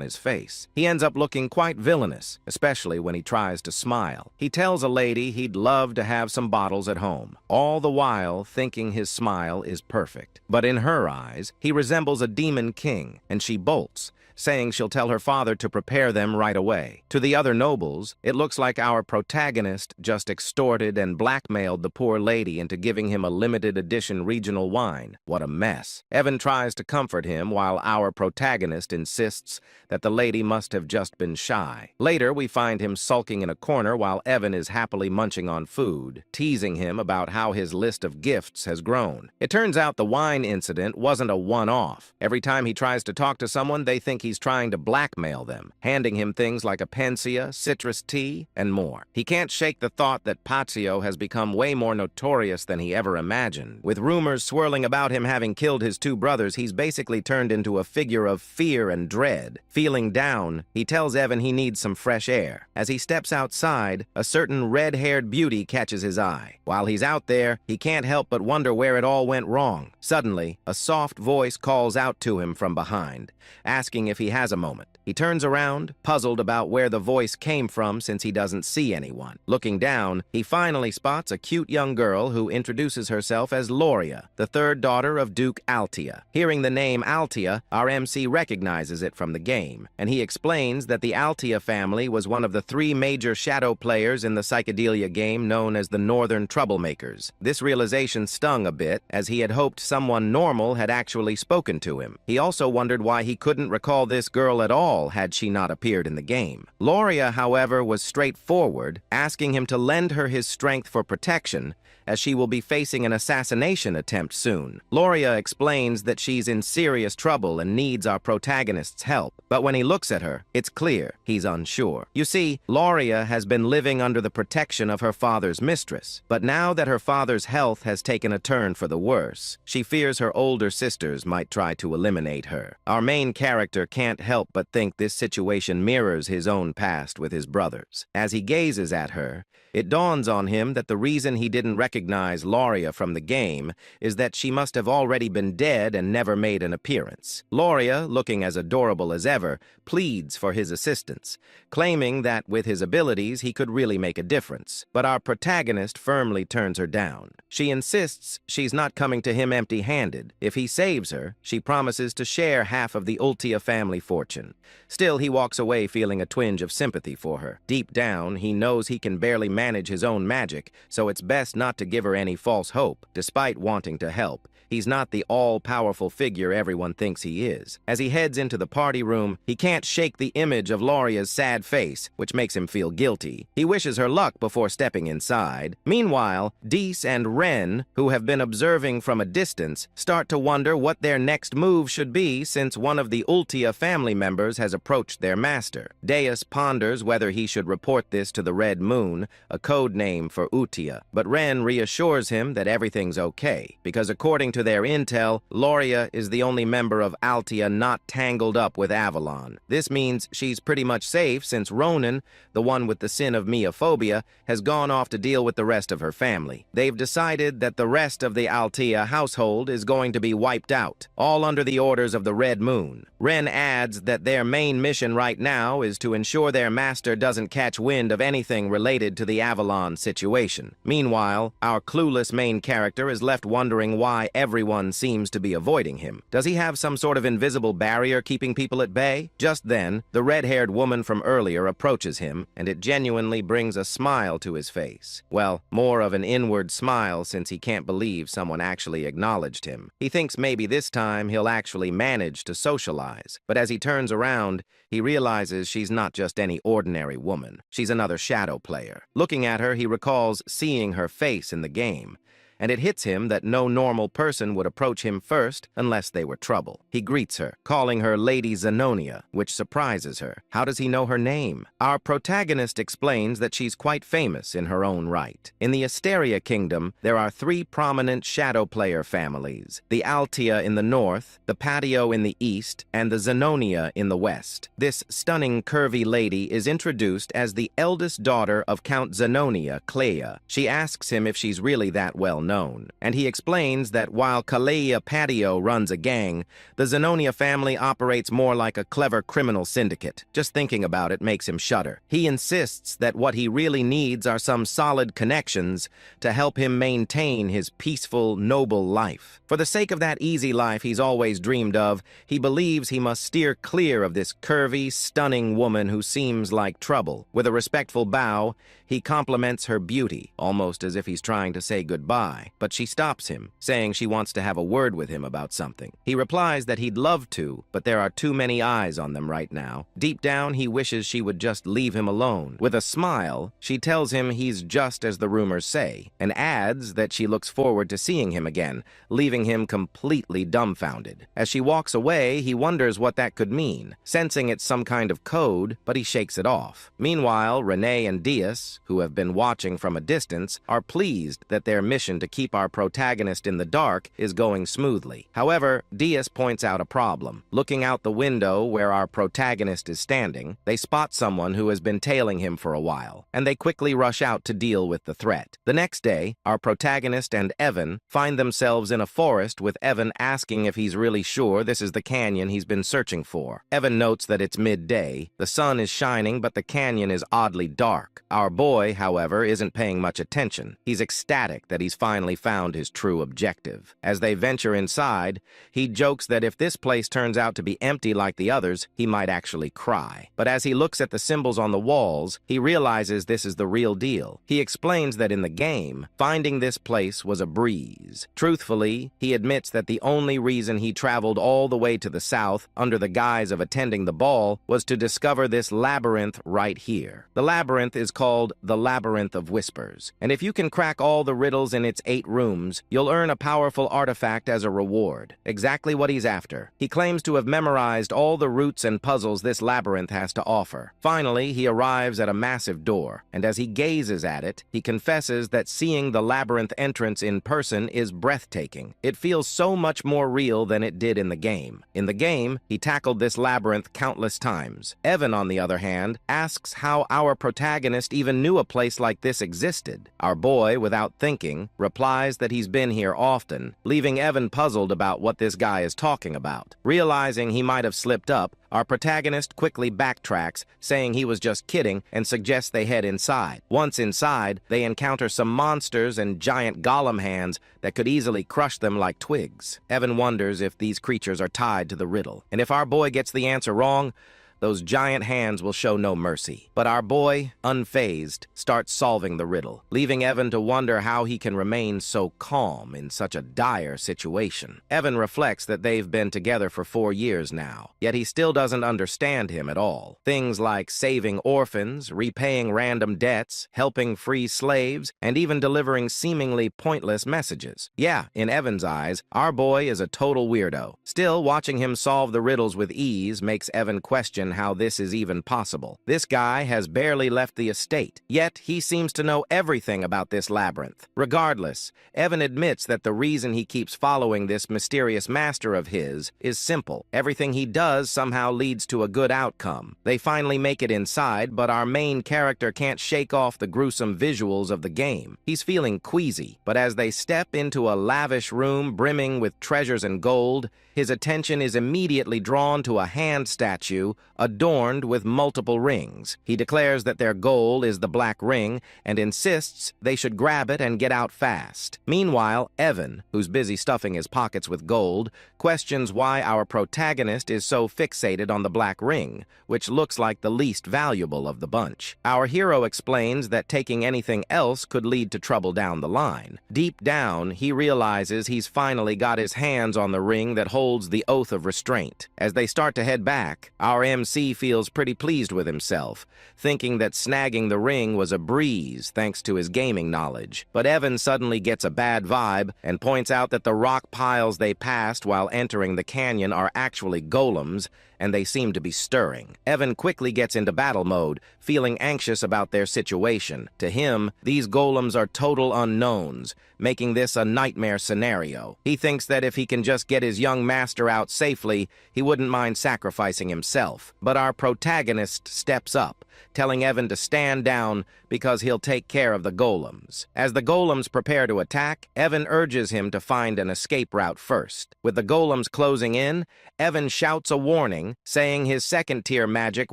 his face, he ends up looking quite villainous, especially when he tries to smile. He tells a lady he'd love to have some bottles at home, all the while thinking his smile is perfect. But in her eyes, he resembles a demon king, and she bolts, saying she'll tell her father to prepare them right away. To the other nobles, it looks like our protagonist just extorted and blackmailed the poor lady into giving him a limited edition regional wine. What a mess. Evan tries to comfort him while our protagonist insists that the lady must have just been shy. Later, we find him sulking in a corner while Evan is happily munching on food, teasing him about how his list of gifts has grown. It turns out the wine incident wasn't a one-off. Every time he tries to talk to someone, they think he's trying to blackmail them, handing him things like a panacea, citrus tea, and more. He can't shake the thought that Pazio has become way more notorious than he ever imagined. With rumors swirling about him having killed his two brothers, he's basically turned into a figure of fear and dread. Feeling down, he tells Evan he needs some fresh air. As he steps outside, a certain red-haired beauty catches his eye. While he's out there, he can't help but wonder where it all went wrong. Suddenly, a soft voice calls out to him from behind, asking if he has a moment. He turns around, puzzled about where the voice came from since he doesn't see anyone. Looking down, he finally spots a cute young girl who introduces herself as Loria, the third daughter of Duke Altia. Hearing the name Altia, our MC recognizes it from the game, and he explains that the Altia family was one of the 3 major shadow players in the psychedelia game known as the Northern Troublemakers. This realization stung a bit, as he had hoped someone normal had actually spoken to him. He also wondered why he couldn't recall this girl at all had she not appeared in the game. Loria, however, was straightforward, asking him to lend her his strength for protection, as she will be facing an assassination attempt soon. Loria explains that she's in serious trouble and needs our protagonist's help, but when he looks at her, it's clear he's unsure. You see, Loria has been living under the protection of her father's mistress, but now that her father's health has taken a turn for the worse, she fears her older sisters might try to eliminate her. Our main character can't help but think this situation mirrors his own past with his brothers. As he gazes at her, it dawns on him that the reason he didn't recognize Loria from the game is that she must have already been dead and never made an appearance. Loria, looking as adorable as ever, pleads for his assistance, claiming that with his abilities he could really make a difference. But our protagonist firmly turns her down. She insists she's not coming to him empty-handed. If he saves her, she promises to share half of the Ultia family fortune. Still, he walks away feeling a twinge of sympathy for her. Deep down, he knows he can barely manage his own magic, so it's best not to give her any false hope. Despite wanting to help, he's not the all-powerful figure everyone thinks he is. As he heads into the party room, he can't shake the image of Loria's sad face, which makes him feel guilty. He wishes her luck before stepping inside. Meanwhile, Dees and Ren, who have been observing from a distance, start to wonder what their next move should be since one of the Ultia family members has approached their master. Deus ponders whether he should report this to the Red Moon, a code name for Utia, but Ren reassures him that everything's okay, because according to their intel, Loria is the only member of Altia not tangled up with Avalon. This means she's pretty much safe since Ronan, the one with the sin of meophobia, has gone off to deal with the rest of her family. They've decided that the rest of the Altia household is going to be wiped out, all under the orders of the Red Moon. Ren adds that their main mission right now is to ensure their master doesn't catch wind of anything related to the Avalon situation. Meanwhile, our clueless main character is left wondering why everyone seems to be avoiding him. Does he have some sort of invisible barrier keeping people at bay? Just then, the red-haired woman from earlier approaches him, and it genuinely brings a smile to his face. Well, more of an inward smile since he can't believe someone actually acknowledged him. He thinks maybe this time he'll actually manage to socialize, but as he turns around, he realizes she's not just any ordinary woman. She's another shadow player. Looking at her, he recalls seeing her face in the game. and it hits him that no normal person would approach him first unless they were trouble. He greets her, calling her Lady Zenonia, which surprises her. How does he know her name? Our protagonist explains that she's quite famous in her own right. In the Asteria Kingdom, there are 3 prominent shadow player families: the Altia in the north, the Patio in the east, and the Zenonia in the west. This stunning, curvy lady is introduced as the eldest daughter of Count Zenonia, Clea. She asks him if she's really that well known, and he explains that while Clea Patio runs a gang, the Zenonia family operates more like a clever criminal syndicate. Just thinking about it makes him shudder. He insists that what he really needs are some solid connections to help him maintain his peaceful, noble life. For the sake of that easy life he's always dreamed of, he believes he must steer clear of this curvy, stunning woman who seems like trouble. With a respectful bow, he compliments her beauty, almost as if he's trying to say goodbye. But she stops him, saying she wants to have a word with him about something. He replies that he'd love to, but there are too many eyes on them right now. Deep down, he wishes she would just leave him alone. With a smile, she tells him he's just as the rumors say, and adds that she looks forward to seeing him again, leaving him completely dumbfounded. As she walks away, he wonders what that could mean, sensing it's some kind of code, but he shakes it off. Meanwhile, Renee and Diaz, who have been watching from a distance, are pleased that their mission to keep our protagonist in the dark is going smoothly. However, Diaz points out a problem. Looking out the window where our protagonist is standing, they spot someone who has been tailing him for a while, and they quickly rush out to deal with the threat. The next day, our protagonist and Evan find themselves in a forest, with Evan asking if he's really sure this is the canyon he's been searching for. Evan notes that it's midday, the sun is shining, but the canyon is oddly dark. Our boy, however, isn't paying much attention. He's ecstatic that he's finally found his true objective. As they venture inside, he jokes that if this place turns out to be empty like the others, he might actually cry. But as he looks at the symbols on the walls, he realizes this is the real deal. He explains that in the game, finding this place was a breeze. Truthfully, he admits that the only reason he traveled all the way to the south under the guise of attending the ball was to discover this labyrinth right here. The labyrinth is called the Labyrinth of Whispers, and if you can crack all the riddles in its 8 rooms, you'll earn a powerful artifact as a reward. Exactly what he's after. He claims to have memorized all the routes and puzzles this labyrinth has to offer. Finally, he arrives at a massive door, and as he gazes at it, he confesses that seeing the labyrinth entrance in person is breathtaking. It feels so much more real than it did in the game. In the game, he tackled this labyrinth countless times. Evan, on the other hand, asks how our protagonist even knew a place like this existed. Our boy, without thinking, replies that he's been here often, leaving Evan puzzled about what this guy is talking about. Realizing he might have slipped up, our protagonist quickly backtracks, saying he was just kidding, and suggests they head inside. Once inside, they encounter some monsters and giant golem hands that could easily crush them like twigs. Evan wonders if these creatures are tied to the riddle, and if our boy gets the answer wrong, those giant hands will show no mercy. But our boy, unfazed, starts solving the riddle, leaving Evan to wonder how he can remain so calm in such a dire situation. Evan reflects that they've been together for 4 years now, yet he still doesn't understand him at all. Things like saving orphans, repaying random debts, helping free slaves, and even delivering seemingly pointless messages. Yeah, in Evan's eyes, our boy is a total weirdo. Still, watching him solve the riddles with ease makes Evan question how this is even possible. This guy has barely left the estate, yet he seems to know everything about this labyrinth. Regardless, Evan admits that the reason he keeps following this mysterious master of his is simple. Everything he does somehow leads to a good outcome. They finally make it inside, but our main character can't shake off the gruesome visuals of the game. He's feeling queasy, but as they step into a lavish room brimming with treasures and gold, his attention is immediately drawn to a hand statue adorned with multiple rings. He declares that their goal is the black ring and insists they should grab it and get out fast. Meanwhile, Evan, who's busy stuffing his pockets with gold, questions why our protagonist is so fixated on the black ring, which looks like the least valuable of the bunch. Our hero explains that taking anything else could lead to trouble down the line. Deep down, he realizes he's finally got his hands on the ring that holds the oath of restraint. As they start to head back, our MC MC feels pretty pleased with himself, thinking that snagging the ring was a breeze thanks to his gaming knowledge. But Evan suddenly gets a bad vibe and points out that the rock piles they passed while entering the canyon are actually golems, and they seem to be stirring. Evan quickly gets into battle mode, feeling anxious about their situation. To him, these golems are total unknowns, making this a nightmare scenario. He thinks that if he can just get his young master out safely, he wouldn't mind sacrificing himself. But our protagonist steps up, telling Evan to stand down because he'll take care of the golems. As the golems prepare to attack, Evan urges him to find an escape route first. With the golems closing in, Evan shouts a warning, saying his second-tier magic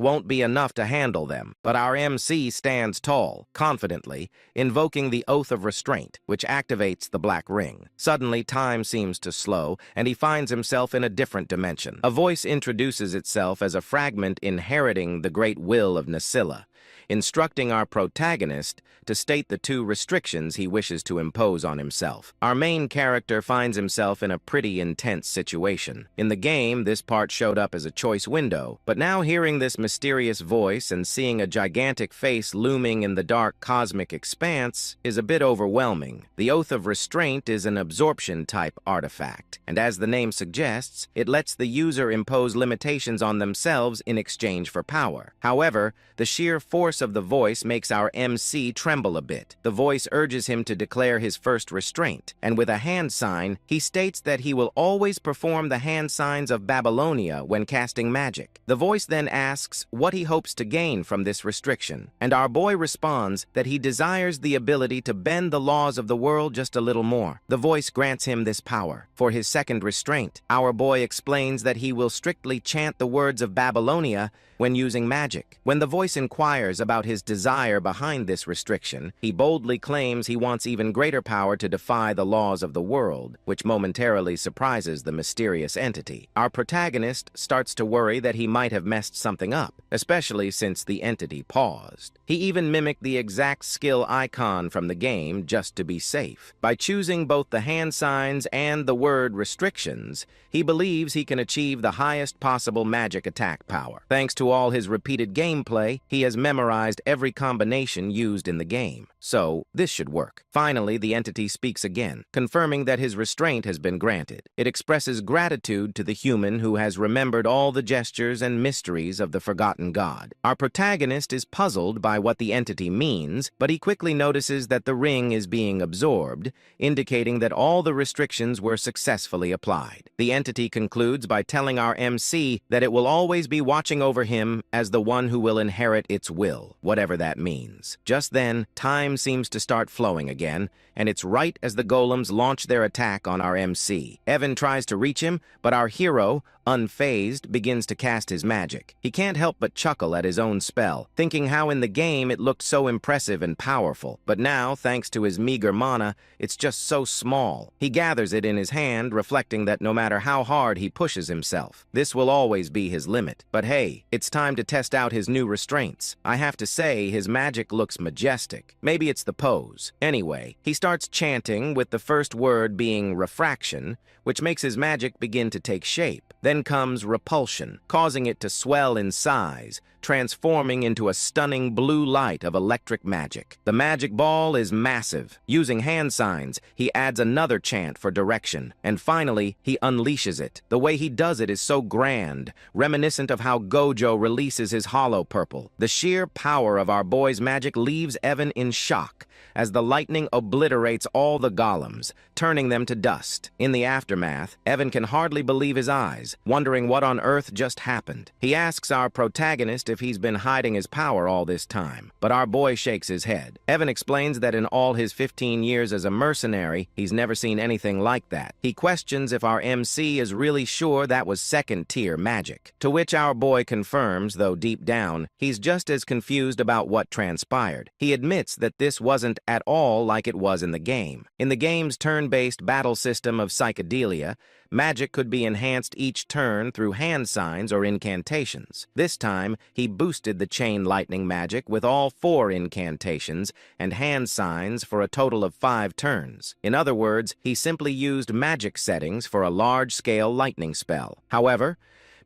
won't be enough to handle them. But our MC stands tall, confidently, invoking the Oath of Restraint, which activates the black ring. Suddenly, time seems to slow, and he finds himself in a different dimension. A voice introduces itself as a fragment inheriting the great will of Nasilla, instructing our protagonist to state the 2 restrictions he wishes to impose on himself. Our main character finds himself in a pretty intense situation. In the game, this part showed up as a choice window, but now hearing this mysterious voice and seeing a gigantic face looming in the dark cosmic expanse is a bit overwhelming. The Oath of Restraint is an absorption-type artifact, and as the name suggests, it lets the user impose limitations on themselves in exchange for power. However, the sheer force of the voice makes our MC tremble a bit. The voice urges him to declare his first restraint, and with a hand sign, he states that he will always perform the hand signs of Babylonia when casting magic. The voice then asks what he hopes to gain from this restriction, and our boy responds that he desires the ability to bend the laws of the world just a little more. The voice grants him this power. For his second restraint, our boy explains that he will strictly chant the words of Babylonia when using magic. When the voice inquires about his desire behind this restriction, he boldly claims he wants even greater power to defy the laws of the world, which momentarily surprises the mysterious entity. Our protagonist starts to worry that he might have messed something up, especially since the entity paused. He even mimicked the exact skill icon from the game just to be safe. By choosing both the hand signs and the word restrictions, he believes he can achieve the highest possible magic attack power. Thanks to all his repeated gameplay, he has memorized every combination used in the game. So, this should work. Finally, the entity speaks again, confirming that his restraint has been granted. It expresses gratitude to the human who has remembered all the gestures and mysteries of the forgotten god. Our protagonist is puzzled by what the entity means, but he quickly notices that the ring is being absorbed, indicating that all the restrictions were successfully applied. The entity concludes by telling our MC that it will always be watching over him as the one who will inherit its will, whatever that means. Just then, time seems to start flowing again, and it's right as the golems launch their attack on our MC. Evan tries to reach him, but our hero, unfazed, begins to cast his magic. He can't help but chuckle at his own spell, thinking how in the game it looked so impressive and powerful. But now, thanks to his meager mana, it's just so small. He gathers it in his hand, reflecting that no matter how hard he pushes himself, this will always be his limit. But hey, it's time to test out his new restraints. I have to say, his magic looks majestic. Maybe it's the pose. Anyway, he starts chanting, with the first word being refraction, which makes his magic begin to take shape. Then comes repulsion, causing it to swell in size, transforming into a stunning blue light of electric magic. The magic ball is massive. Using hand signs, he adds another chant for direction, and finally, he unleashes it. The way he does it is so grand, reminiscent of how Gojo releases his hollow purple. The sheer power of our boy's magic leaves Evan in shock, as the lightning obliterates all the golems, turning them to dust. In the aftermath, Evan can hardly believe his eyes, wondering what on earth just happened. He asks our protagonist if he's been hiding his power all this time, but our boy shakes his head. Evan explains that in all his 15 years as a mercenary, he's never seen anything like that. He questions if our MC is really sure that was second-tier magic, to which our boy confirms, though deep down, he's just as confused about what transpired. He admits that this wasn't at all like it was in the game. In the game's turn-based battle system of psychedelia, magic could be enhanced each turn through hand signs or incantations. This time, he boosted the chain lightning magic with all 4 incantations and hand signs for a total of 5 turns. In other words, he simply used magic settings for a large-scale lightning spell. However,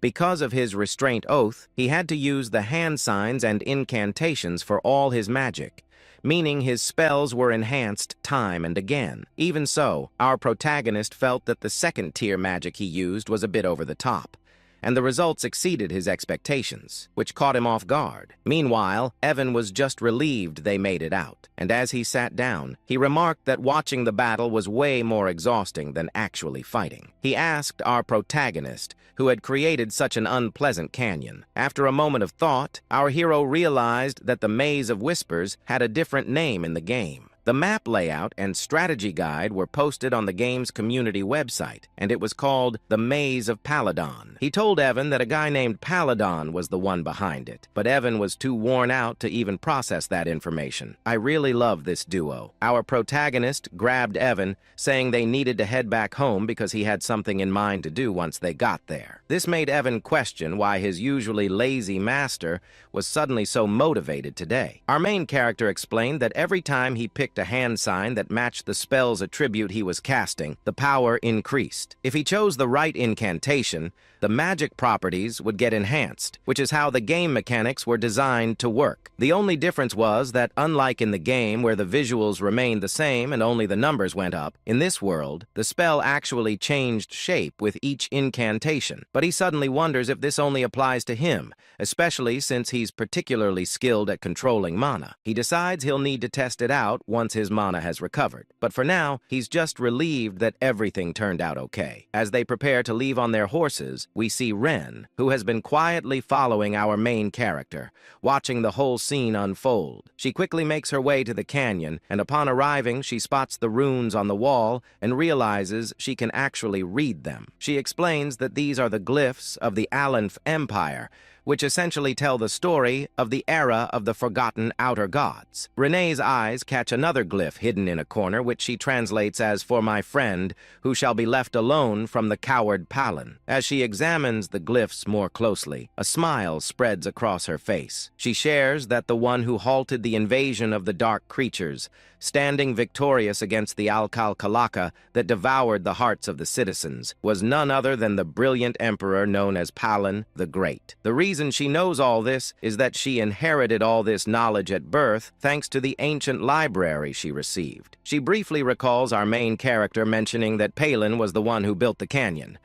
Because of his restraint oath, he had to use the hand signs and incantations for all his magic, meaning his spells were enhanced time and again. Even so, our protagonist felt that the second-tier magic he used was a bit over the top, and the results exceeded his expectations, which caught him off guard. Meanwhile, Evan was just relieved they made it out, and as he sat down, he remarked that watching the battle was way more exhausting than actually fighting. He asked our protagonist, who had created such an unpleasant canyon. After a moment of thought, our hero realized that the Maze of Whispers had a different name in the game. The map layout and strategy guide were posted on the game's community website, and it was called The Maze of Paladon. He told Evan that a guy named Paladon was the one behind it, but Evan was too worn out to even process that information. I really love this duo. Our protagonist grabbed Evan, saying they needed to head back home because he had something in mind to do once they got there. This made Evan question why his usually lazy master was suddenly so motivated today. Our main character explained that every time he picked a hand sign that matched the spell's attribute he was casting, the power increased. If he chose the right incantation, the magic properties would get enhanced, which is how the game mechanics were designed to work. The only difference was that, unlike in the game where the visuals remained the same and only the numbers went up, in this world, the spell actually changed shape with each incantation. But he suddenly wonders if this only applies to him, especially since he's particularly skilled at controlling mana. He decides he'll need to test it out once his mana has recovered. But for now, he's just relieved that everything turned out okay. As they prepare to leave on their horses, we see Ren, who has been quietly following our main character, watching the whole scene unfold. She quickly makes her way to the canyon, and upon arriving, she spots the runes on the wall and realizes she can actually read them. She explains that these are the glyphs of the Aleph Empire, which essentially tell the story of the era of the forgotten outer gods. Renee's eyes catch another glyph hidden in a corner, which she translates as "for my friend, who shall be left alone from the coward Palin." As she examines the glyphs more closely, a smile spreads across her face. She shares that the one who halted the invasion of the dark creatures, standing victorious against the Alcal-Kalaka that devoured the hearts of the citizens, was none other than the brilliant emperor known as Palin the Great. The reason she knows all this is that she inherited all this knowledge at birth thanks to the ancient library she received. She briefly recalls our main character mentioning that Palin was the one who built the canyon.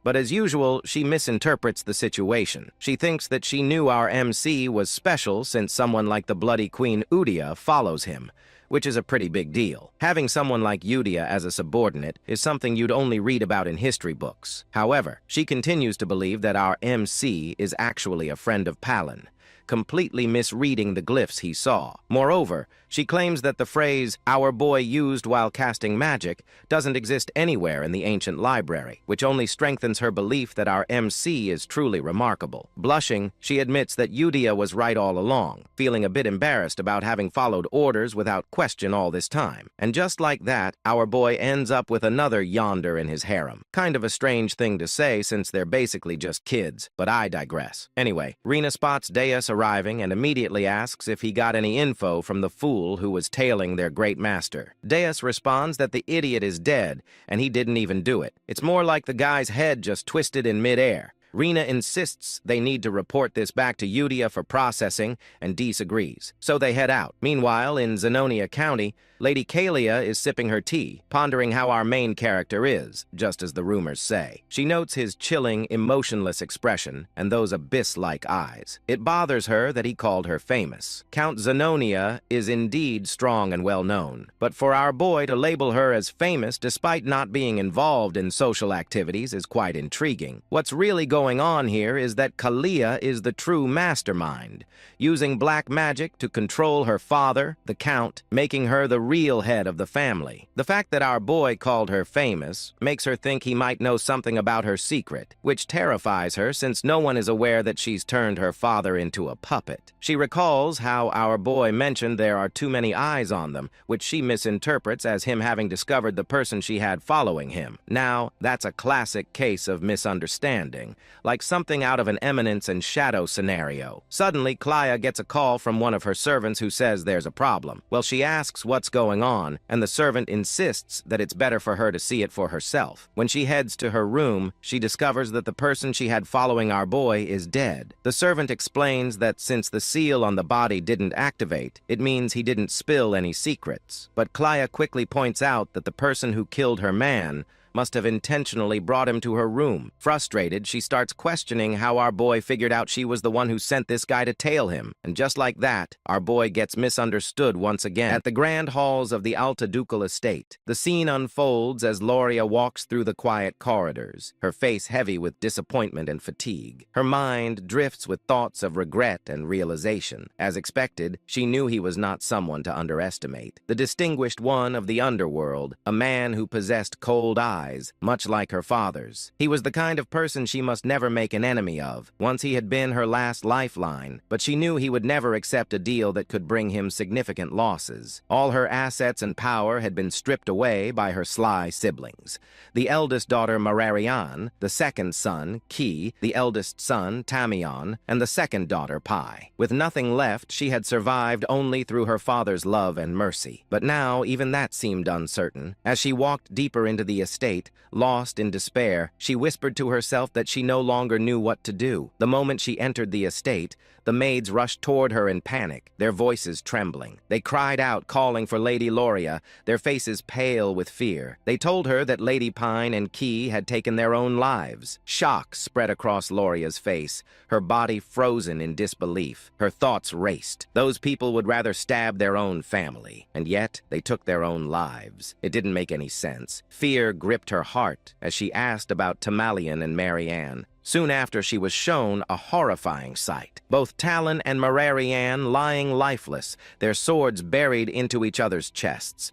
But as usual, she misinterprets the situation. She thinks that she knew our MC was special since someone like the bloody Queen Udia follows him, which is a pretty big deal. Having someone like Udia as a subordinate is something you'd only read about in history books. However, she continues to believe that our MC is actually a friend of Palin, completely misreading the glyphs he saw. Moreover, she claims that the phrase, "our boy used while casting magic," doesn't exist anywhere in the ancient library, which only strengthens her belief that our MC is truly remarkable. Blushing, she admits that Udia was right all along, feeling a bit embarrassed about having followed orders without question all this time. And just like that, our boy ends up with another yonder in his harem. Kind of a strange thing to say since they're basically just kids, but I digress. Anyway, Rena spots Deus arriving and immediately asks if he got any info from the fool who was tailing their great master. Deus responds that the idiot is dead and he didn't even do it. It's more like the guy's head just twisted in midair. Rena insists they need to report this back to Udia for processing, and Dees agrees. So they head out. Meanwhile, in Zenonia County, Lady Kalia is sipping her tea, pondering how our main character is, just as the rumors say. She notes his chilling, emotionless expression and those abyss-like eyes. It bothers her that he called her famous. Count Zenonia is indeed strong and well-known, but for our boy to label her as famous despite not being involved in social activities is quite intriguing. What's really going on here is that Kalia is the true mastermind, using black magic to control her father, the Count, making her the real head of the family. The fact that our boy called her famous makes her think he might know something about her secret, which terrifies her since no one is aware that she's turned her father into a puppet. She recalls how our boy mentioned there are too many eyes on them, which she misinterprets as him having discovered the person she had following him. Now, that's a classic case of misunderstanding, like something out of an Eminence and Shadow scenario. Suddenly, Klaya gets a call from one of her servants who says there's a problem. Well, she asks what's going going on, and the servant insists that it's better for her to see it for herself. When she heads to her room, she discovers that the person she had following our boy is dead. The servant explains that since the seal on the body didn't activate, it means he didn't spill any secrets. But Klaya quickly points out that the person who killed her man must have intentionally brought him to her room. Frustrated, she starts questioning how our boy figured out she was the one who sent this guy to tail him. And just like that, our boy gets misunderstood once again. At the grand halls of the Alta Ducal estate, the scene unfolds as Loria walks through the quiet corridors, her face heavy with disappointment and fatigue. Her mind drifts with thoughts of regret and realization. As expected, she knew he was not someone to underestimate. The distinguished one of the underworld, a man who possessed cold eyes, much like her father's. He was the kind of person she must never make an enemy of. Once he had been her last lifeline, but she knew he would never accept a deal that could bring him significant losses. All her assets and power had been stripped away by her sly siblings. The eldest daughter, Mararian, the second son, Ki, the eldest son, Tamion, and the second daughter, Pai. With nothing left, she had survived only through her father's love and mercy. But now, even that seemed uncertain. As she walked deeper into the estate, lost in despair, she whispered to herself that she no longer knew what to do. The moment she entered the estate, the maids rushed toward her in panic, their voices trembling. They cried out, calling for Lady Loria, their faces pale with fear. They told her that Lady Pine and Key had taken their own lives. Shock spread across Loria's face, her body frozen in disbelief. Her thoughts raced. Those people would rather stab their own family, and yet they took their own lives. It didn't make any sense. Fear gripped her heart as she asked about Tamalian and Marianne. Soon after, she was shown a horrifying sight. Both Talon and Mararian lying lifeless, their swords buried into each other's chests.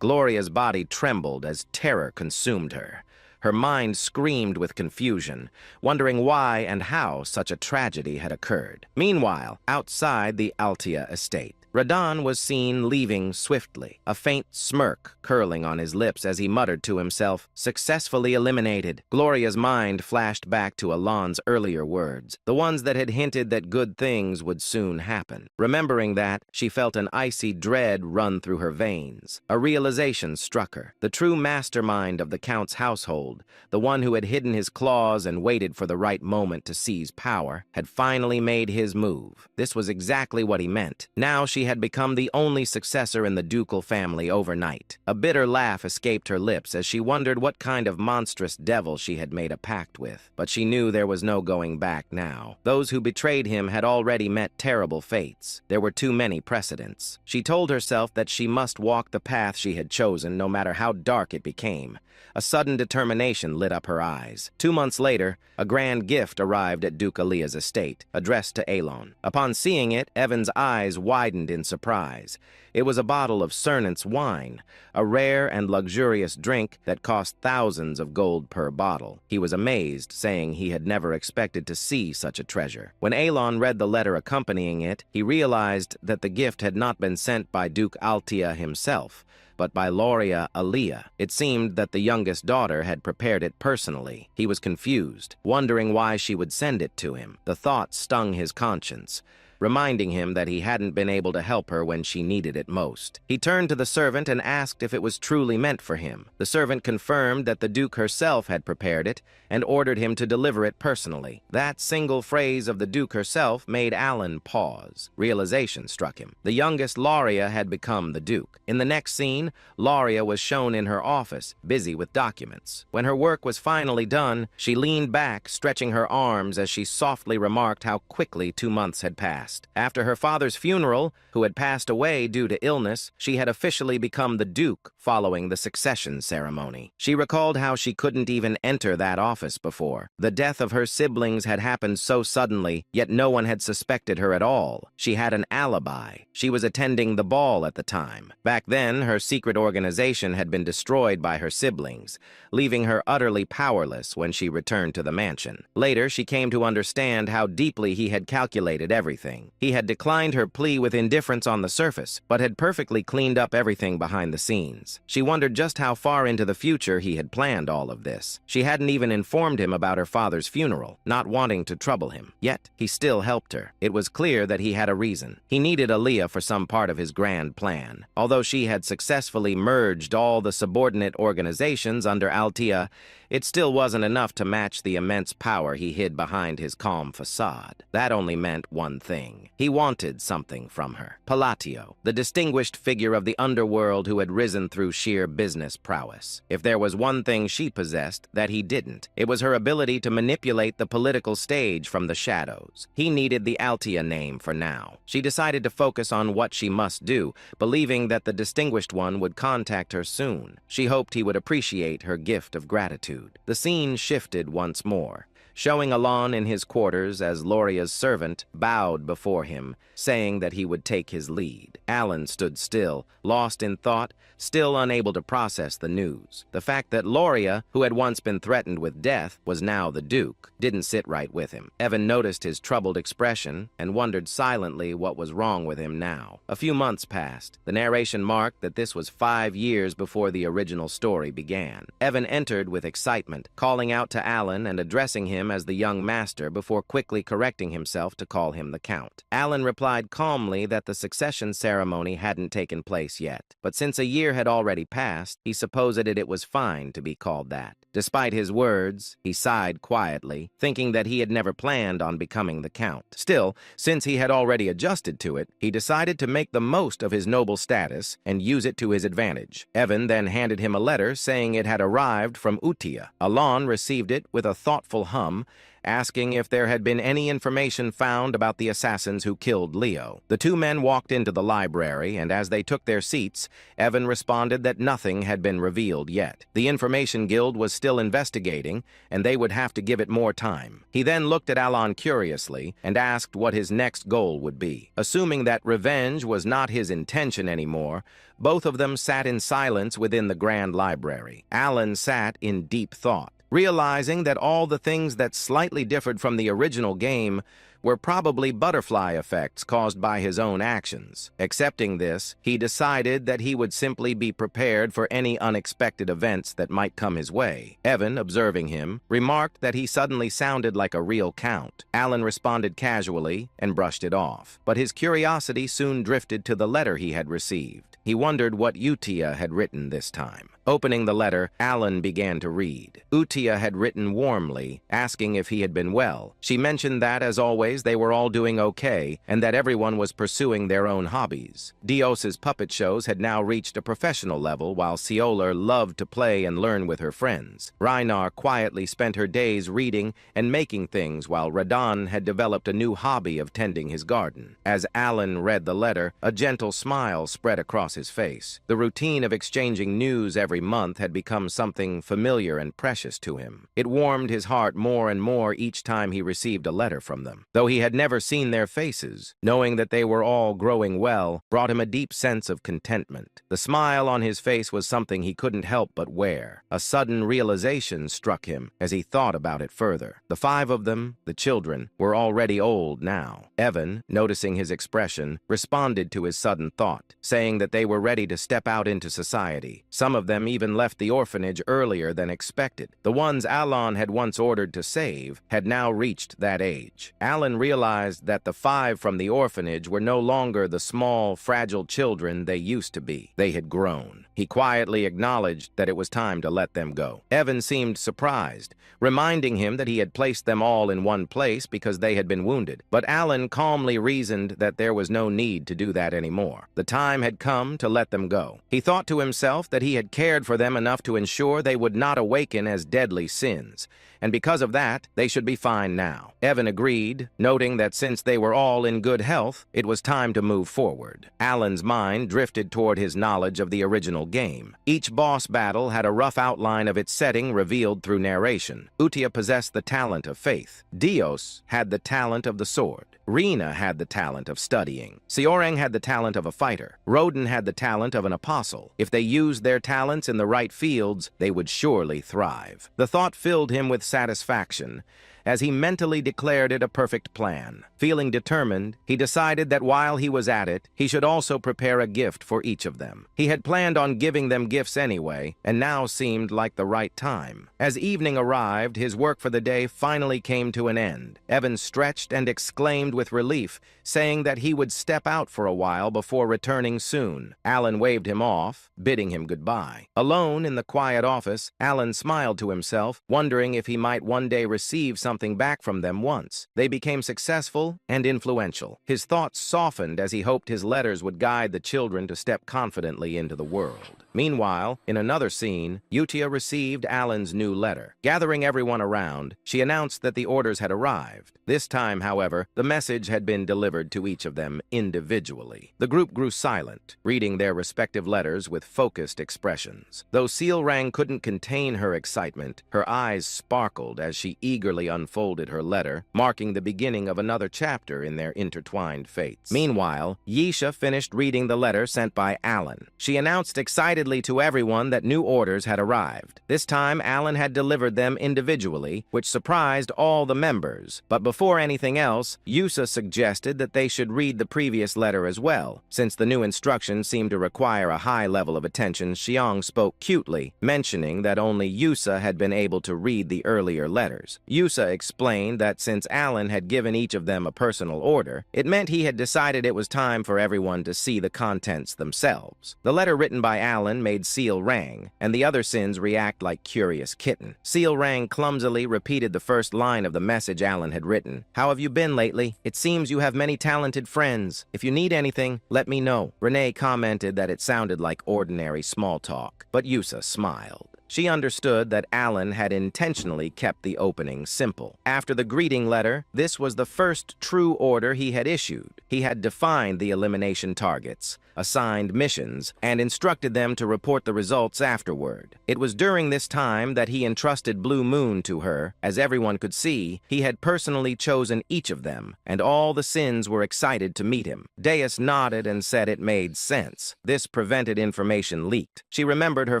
Gloria's body trembled as terror consumed her. Her mind screamed with confusion, wondering why and how such a tragedy had occurred. Meanwhile, outside the Altia estate, Radan was seen leaving swiftly, a faint smirk curling on his lips as he muttered to himself, "Successfully eliminated." Gloria's mind flashed back to Alon's earlier words, the ones that had hinted that good things would soon happen. Remembering that, she felt an icy dread run through her veins. A realization struck her. The true mastermind of the Count's household, the one who had hidden his claws and waited for the right moment to seize power, had finally made his move. This was exactly what he meant. Now she had become the only successor in the ducal family overnight. A bitter laugh escaped her lips as she wondered what kind of monstrous devil she had made a pact with. But she knew there was no going back now. Those who betrayed him had already met terrible fates. There were too many precedents. She told herself that she must walk the path she had chosen, no matter how dark it became. A sudden determination lit up her eyes. 2 months later, a grand gift arrived at Duke Alea's estate, addressed to Elon. Upon seeing it, Evan's eyes widened in surprise. It was a bottle of Cernant's wine, a rare and luxurious drink that cost thousands of gold per bottle. He was amazed, saying he had never expected to see such a treasure. When Elon read the letter accompanying it, he realized that the gift had not been sent by Duke Altia himself, but by Loria Alea. It seemed that the youngest daughter had prepared it personally. He was confused, wondering why she would send it to him. The thought stung his conscience, reminding him that he hadn't been able to help her when she needed it most. He turned to the servant and asked if it was truly meant for him. The servant confirmed that the Duke herself had prepared it and ordered him to deliver it personally. That single phrase of the Duke herself made Alan pause. Realization struck him. The youngest Loria had become the Duke. In the next scene, Loria was shown in her office, busy with documents. When her work was finally done, she leaned back, stretching her arms as she softly remarked how quickly 2 months had passed. After her father's funeral, who had passed away due to illness, she had officially become the Duke following the succession ceremony. She recalled how she couldn't even enter that office before. The death of her siblings had happened so suddenly, yet no one had suspected her at all. She had an alibi. She was attending the ball at the time. Back then, her secret organization had been destroyed by her siblings, leaving her utterly powerless when she returned to the mansion. Later, she came to understand how deeply he had calculated everything. He had declined her plea with indifference on the surface, but had perfectly cleaned up everything behind the scenes. eyes. She wondered just how far into the future he had planned all of this. She hadn't even informed him about her father's funeral, not wanting to trouble him. Yet, he still helped her. It was clear that he had a reason. He needed Aaliyah for some part of his grand plan. Although she had successfully merged all the subordinate organizations under Altia, it still wasn't enough to match the immense power he hid behind his calm facade. That only meant one thing. He wanted something from her. Palatio, the distinguished figure of the underworld who had risen through sheer business prowess. If there was one thing she possessed that he didn't, it was her ability to manipulate the political stage from the shadows. He needed the Altia name for now. She decided to focus on what she must do, believing that the distinguished one would contact her soon. She hoped he would appreciate her gift of gratitude. The scene shifted once more, showing Alon in his quarters as Loria's servant bowed before him, saying that he would take his lead. Alan stood still, lost in thought, still unable to process the news. The fact that Loria, who had once been threatened with death, was now the Duke, didn't sit right with him. Evan noticed his troubled expression and wondered silently what was wrong with him now. A few months passed. The narration marked that this was 5 years before the original story began. Evan entered with excitement, calling out to Alan and addressing him as the young master before quickly correcting himself to call him the Count. Alan replied calmly that the succession ceremony hadn't taken place yet, but since a year had already passed, he supposed it was fine to be called that. Despite his words, he sighed quietly, thinking that he had never planned on becoming the Count. Still, since he had already adjusted to it, he decided to make the most of his noble status and use it to his advantage. Evan then handed him a letter saying it had arrived from Utia. Alon received it with a thoughtful hum, asking if there had been any information found about the assassins who killed Leo. The two men walked into the library, and as they took their seats, Evan responded that nothing had been revealed yet. The Information Guild was still investigating, and they would have to give it more time. He then looked at Alon curiously and asked what his next goal would be. Assuming that revenge was not his intention anymore, both of them sat in silence within the Grand Library. Alan sat in deep thought, realizing that all the things that slightly differed from the original game were probably butterfly effects caused by his own actions. Accepting this, he decided that he would simply be prepared for any unexpected events that might come his way. Evan, observing him, remarked that he suddenly sounded like a real Count. Alan responded casually and brushed it off, but his curiosity soon drifted to the letter he had received. He wondered what Utia had written this time. Opening the letter, Alan began to read. Utia had written warmly, asking if he had been well. She mentioned that, as always, they were all doing okay, and that everyone was pursuing their own hobbies. Dios's puppet shows had now reached a professional level, while Cioler loved to play and learn with her friends. Reinar quietly spent her days reading and making things, while Radan had developed a new hobby of tending his garden. As Alan read the letter, a gentle smile spread across his face. The routine of exchanging news every month had become something familiar and precious to him. It warmed his heart more and more each time he received a letter from them. Though he had never seen their faces, knowing that they were all growing well brought him a deep sense of contentment. The smile on his face was something he couldn't help but wear. A sudden realization struck him as he thought about it further. The 5 of them, the children, were already old now. Evan, noticing his expression, responded to his sudden thought, saying that they were ready to step out into society. Some of them even left the orphanage earlier than expected. The ones Alon had once ordered to save had now reached that age. Alan realized that the 5 from the orphanage were no longer the small, fragile children they used to be. They had grown. He quietly acknowledged that it was time to let them go. Evan seemed surprised, reminding him that he had placed them all in one place because they had been wounded. But Alan calmly reasoned that there was no need to do that anymore. The time had come to let them go. He thought to himself that he had cared for them enough to ensure they would not awaken as deadly sins, and because of that, they should be fine now. Evan agreed, noting that since they were all in good health, it was time to move forward. Alan's mind drifted toward his knowledge of the original game. Each boss battle had a rough outline of its setting revealed through narration. Utia possessed the talent of faith. Dios had the talent of the sword. Rina had the talent of studying. Seorang had the talent of a fighter. Roden had the talent of an apostle. If they used their talents in the right fields, they would surely thrive. The thought filled him with satisfaction, as he mentally declared it a perfect plan. Feeling determined, he decided that while he was at it, he should also prepare a gift for each of them. He had planned on giving them gifts anyway, and now seemed like the right time. As evening arrived, his work for the day finally came to an end. Evan stretched and exclaimed with relief, saying that he would step out for a while before returning soon. Alan waved him off, bidding him goodbye. Alone in the quiet office, Alan smiled to himself, wondering if he might one day receive something back from them once. They became successful and influential. His thoughts softened as he hoped his letters would guide the children to step confidently into the world. Meanwhile, in another scene, Utia received Alan's new letter. Gathering everyone around, she announced that the orders had arrived. This time, however, the message had been delivered to each of them individually. The group grew silent, reading their respective letters with focused expressions. Though Seorang couldn't contain her excitement, her eyes sparkled as she eagerly unfolded her letter, marking the beginning of another chapter in their intertwined fates. Meanwhile, Yisha finished reading the letter sent by Alan. She announced excitedly to everyone that new orders had arrived. This time, Alan had delivered them individually, which surprised all the members. But before anything else, Yusa suggested that they should read the previous letter as well. Since the new instructions seemed to require a high level of attention, Xiang spoke cutely, mentioning that only Yusa had been able to read the earlier letters. Yusa explained that since Alan had given each of them a personal order, it meant he had decided it was time for everyone to see the contents themselves. The letter written by Alan made Seorang and the other sins react like curious kitten. Seorang clumsily repeated the first line of the message Alan had written. "How have you been lately? It seems you have many talented friends. If you need anything, let me know." Renee commented that it sounded like ordinary small talk, but Yusa smiled. She understood that Alan had intentionally kept the opening simple. After the greeting letter, this was the first true order he had issued. He had defined the elimination targets, assigned missions, and instructed them to report the results afterward. It was during this time that he entrusted Blue Moon to her. As everyone could see, he had personally chosen each of them, and all the sins were excited to meet him. Deus nodded and said it made sense. This prevented information leaked. She remembered her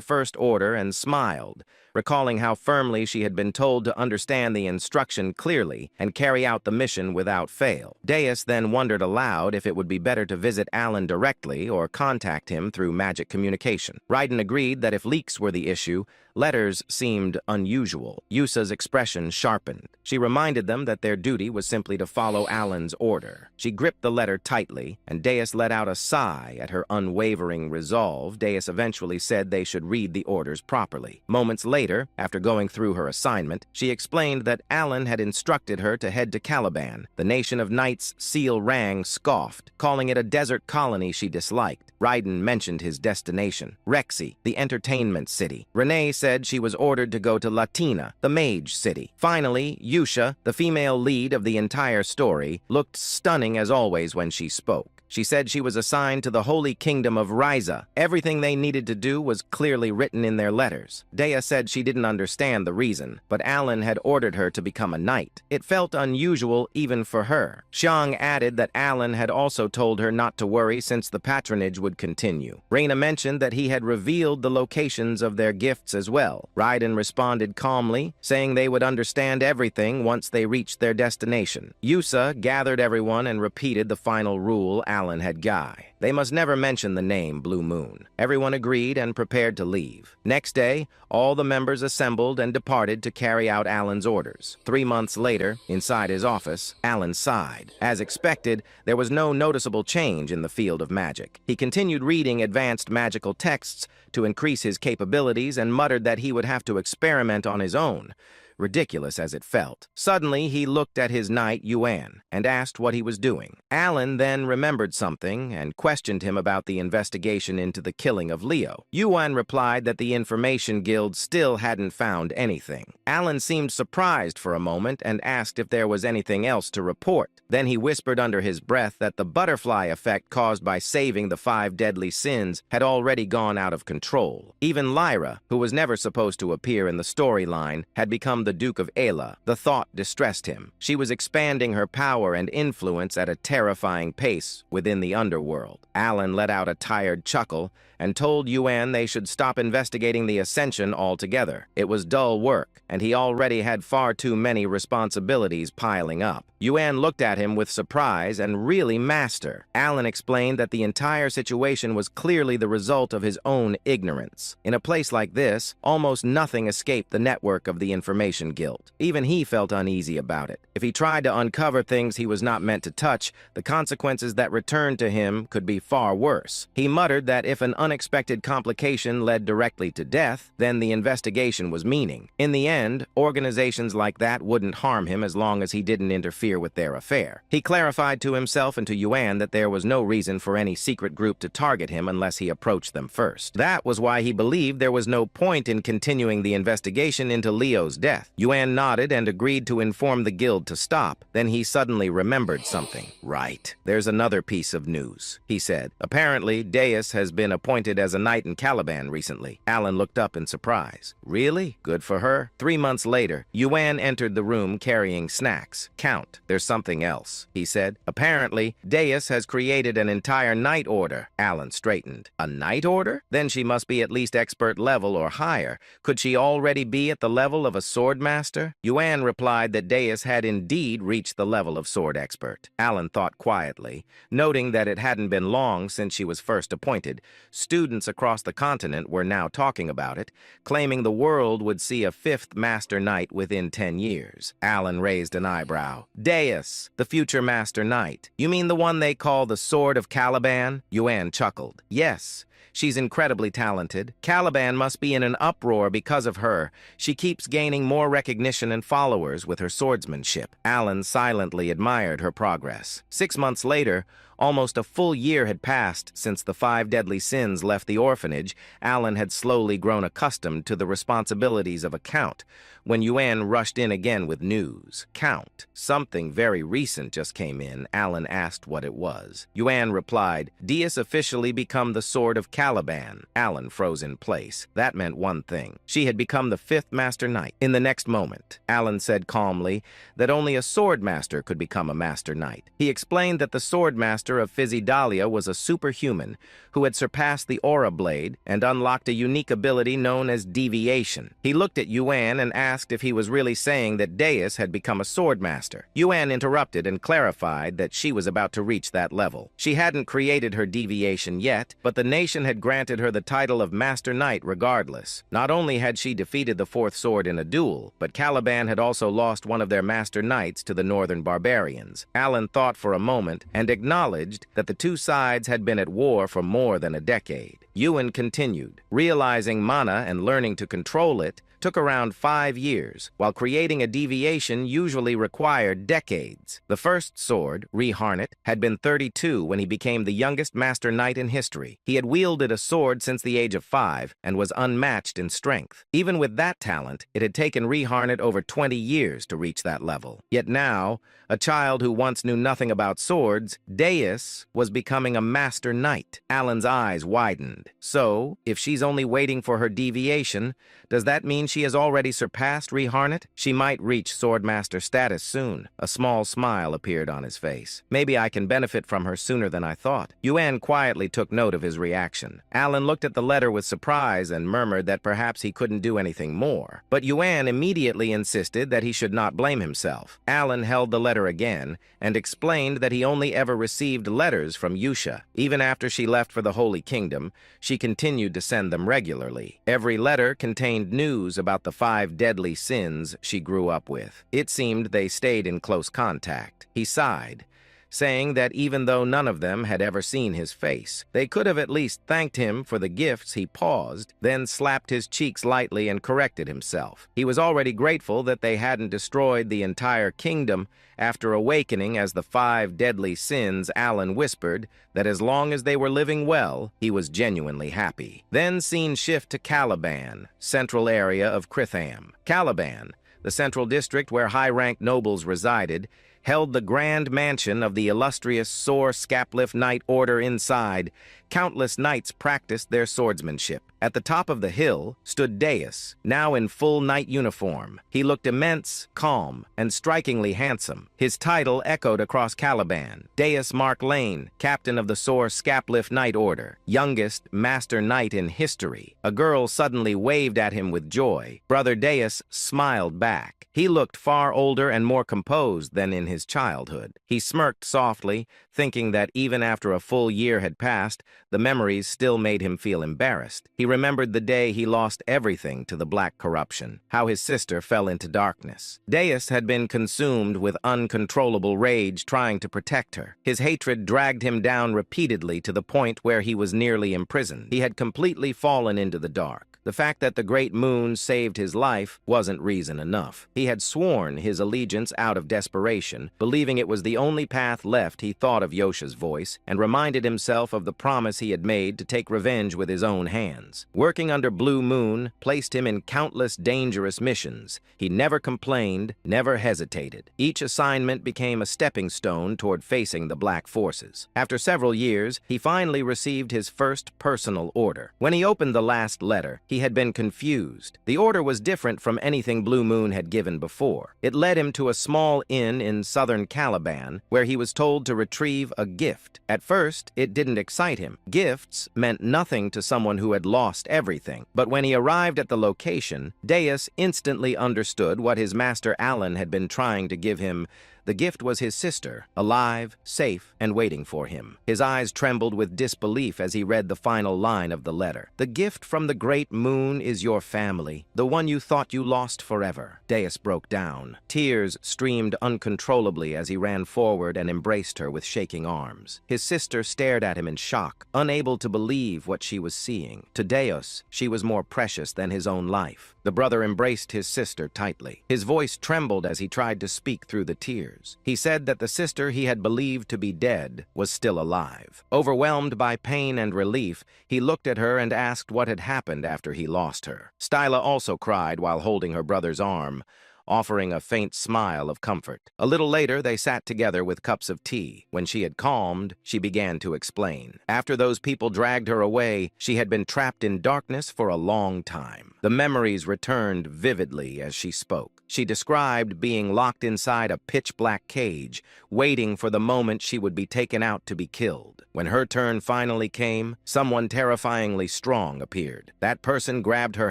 first order and smiled, recalling how firmly she had been told to understand the instruction clearly and carry out the mission without fail. Deus then wondered aloud if it would be better to visit Alan directly or contact him through magic communication. Raiden agreed that if leaks were the issue, letters seemed unusual. Yusa's expression sharpened. She reminded them that their duty was simply to follow Alan's order. She gripped the letter tightly, and Deus let out a sigh at her unwavering resolve. Deus eventually said they should read the orders properly. Moments later, after going through her assignment, she explained that Alan had instructed her to head to Caliban. The nation of knights Seorang scoffed, calling it a desert colony she disliked. Raiden mentioned his destination, Rexy, the entertainment city. Renee said she was ordered to go to Latina, the mage city. Finally, Yusha, the female lead of the entire story, looked stunning as always when she spoke. She said she was assigned to the Holy Kingdom of Ryza. Everything they needed to do was clearly written in their letters. Dea said she didn't understand the reason, but Alan had ordered her to become a knight. It felt unusual even for her. Xiang added that Alan had also told her not to worry since the patronage would continue. Reina mentioned that he had revealed the locations of their gifts as well. Raiden responded calmly, saying they would understand everything once they reached their destination. Yusa gathered everyone and repeated the final rule Alan had Guy. They must never mention the name Blue Moon. Everyone agreed and prepared to leave. Next day, all the members assembled and departed to carry out Alan's orders. 3 months later, inside his office, Alan sighed. As expected, there was no noticeable change in the field of magic. He continued reading advanced magical texts to increase his capabilities and muttered that he would have to experiment on his own, ridiculous as it felt. Suddenly, he looked at his knight, Yuan, and asked what he was doing. Alan then remembered something and questioned him about the investigation into the killing of Leo. Yuan replied that the Information Guild still hadn't found anything. Alan seemed surprised for a moment and asked if there was anything else to report. Then he whispered under his breath that the butterfly effect caused by saving the 5 deadly sins had already gone out of control. Even Lyra, who was never supposed to appear in the storyline, had become the Duke of Ayla. The thought distressed him. She was expanding her power and influence at a terrifying pace within the underworld. Alan let out a tired chuckle and told Yuan they should stop investigating the Ascension altogether. It was dull work, and he already had far too many responsibilities piling up. Yuan looked at him with surprise and really master. Alan explained that the entire situation was clearly the result of his own ignorance. In a place like this, almost nothing escaped the network of the Information Guild. Even he felt uneasy about it. If he tried to uncover things he was not meant to touch, the consequences that returned to him could be far worse. He muttered that if an unexpected complication led directly to death, then the investigation was meaning. In the end, organizations like that wouldn't harm him as long as he didn't interfere with their affair. He clarified to himself and to Yuan that there was no reason for any secret group to target him unless he approached them first. That was why he believed there was no point in continuing the investigation into Leo's death. Yuan nodded and agreed to inform the guild to stop. Then he suddenly remembered something. Right. There's another piece of news, he said. Apparently, Deus has been appointed as a knight in Caliban recently. Alan looked up in surprise. Really? Good for her. 3 months later, Yuan entered the room carrying snacks. Count, there's something else, he said. Apparently, Deus has created an entire knight order. Alan straightened. A knight order? Then she must be at least expert level or higher. Could she already be at the level of a sword master? Yuan replied that Deus had indeed reached the level of sword expert. Alan thought quietly, noting that it hadn't been long since she was first appointed. Students across the continent were now talking about it, claiming the world would see a 5th Master Knight within 10 years. Alan raised an eyebrow. Deus, the future Master Knight. You mean the one they call the Sword of Caliban? Yuan chuckled. Yes. She's incredibly talented. Caliban must be in an uproar because of her. She keeps gaining more recognition and followers with her swordsmanship. Alan silently admired her progress. 6 months later, almost a full year had passed since the 5 deadly sins left the orphanage. Alan had slowly grown accustomed to the responsibilities of a count when Yuan rushed in again with news. Count, something very recent just came in. Alan asked what it was. Yuan replied, Deus officially become the Sword of Caliban. Alan froze in place. That meant one thing. She had become the 5th Master Knight. In the next moment, Alan said calmly that only a sword master could become a Master Knight. He explained that the sword master of Physidalia was a superhuman who had surpassed the Aura Blade and unlocked a unique ability known as deviation. He looked at Yuan and asked if he was really saying that Deus had become a sword master. Yuan interrupted and clarified that she was about to reach that level. She hadn't created her deviation yet, but the nation had granted her the title of Master Knight regardless. Not only had she defeated the 4th sword in a duel, but Caliban had also lost one of their Master Knights to the northern barbarians. Alan thought for a moment and acknowledged that the two sides had been at war for more than a decade. Yuan continued, realizing mana and learning to control it took around 5 years, while creating a deviation usually required decades. The first sword, Reharnet, had been 32 when he became the youngest Master Knight in history. He had wielded a sword since the age of 5 and was unmatched in strength. Even with that talent, it had taken Reharnet over 20 years to reach that level. Yet now, a child who once knew nothing about swords, Deus was becoming a Master Knight. Alan's eyes widened. So, if she's only waiting for her deviation, does that mean she has already surpassed Reharnet? She might reach Swordmaster status soon. A small smile appeared on his face. Maybe I can benefit from her sooner than I thought. Yuan quietly took note of his reaction. Alan looked at the letter with surprise and murmured that perhaps he couldn't do anything more. But Yuan immediately insisted that he should not blame himself. Alan held the letter again and explained that he only ever received letters from Yusha. Even after she left for the Holy Kingdom, she continued to send them regularly. Every letter contained news about the 5 deadly sins she grew up with. It seemed they stayed in close contact. He sighed, saying that even though none of them had ever seen his face, they could have at least thanked him for the gifts. He paused, then slapped his cheeks lightly and corrected himself. He was already grateful that they hadn't destroyed the entire kingdom. After awakening as the 5 deadly sins, Alan whispered that as long as they were living well, he was genuinely happy. Then scene shift to Caliban, central area of Kritham. Caliban, the central district where high-ranked nobles resided, held the grand mansion of the illustrious Sword Scaplift Knight Order inside. Countless knights practiced their swordsmanship. At the top of the hill stood Deus, now in full knight uniform. He looked immense, calm, and strikingly handsome. His title echoed across Caliban. Deus Mark Lane, captain of the Sword Scaplift Knight Order, youngest master knight in history. A girl suddenly waved at him with joy. Brother Deus smiled back. He looked far older and more composed than in his childhood. He smirked softly, thinking that even after a full year had passed, the memories still made him feel embarrassed. He remembered the day he lost everything to the black corruption, how his sister fell into darkness. Deus had been consumed with uncontrollable rage trying to protect her. His hatred dragged him down repeatedly to the point where he was nearly imprisoned. He had completely fallen into the dark. The fact that the great moon saved his life wasn't reason enough. He had sworn his allegiance out of desperation, believing it was the only path left. He thought of Yosha's voice and reminded himself of the promise he had made to take revenge with his own hands. Working under Blue Moon placed him in countless dangerous missions. He never complained, never hesitated. Each assignment became a stepping stone toward facing the black forces. After several years, he finally received his first personal order. When he opened the last letter, he had been confused. The order was different from anything Blue Moon had given before. It led him to a small inn in southern Caliban, where he was told to retrieve a gift. At first, it didn't excite him. Gifts meant nothing to someone who had lost everything. But when he arrived at the location, Deus instantly understood what his master Alan had been trying to give him. The gift was his sister, alive, safe, and waiting for him. His eyes trembled with disbelief as he read the final line of the letter. "The gift from the great moon is your family, the one you thought you lost forever." Deus broke down. Tears streamed uncontrollably as he ran forward and embraced her with shaking arms. His sister stared at him in shock, unable to believe what she was seeing. To Deus, she was more precious than his own life. The brother embraced his sister tightly. His voice trembled as he tried to speak through the tears. He said that the sister he had believed to be dead was still alive. Overwhelmed by pain and relief, he looked at her and asked what had happened after he lost her. Styla also cried while holding her brother's arm, offering a faint smile of comfort. A little later, they sat together with cups of tea. When she had calmed, she began to explain. After those people dragged her away, she had been trapped in darkness for a long time. The memories returned vividly as she spoke. She described being locked inside a pitch-black cage, waiting for the moment she would be taken out to be killed. When her turn finally came, someone terrifyingly strong appeared. That person grabbed her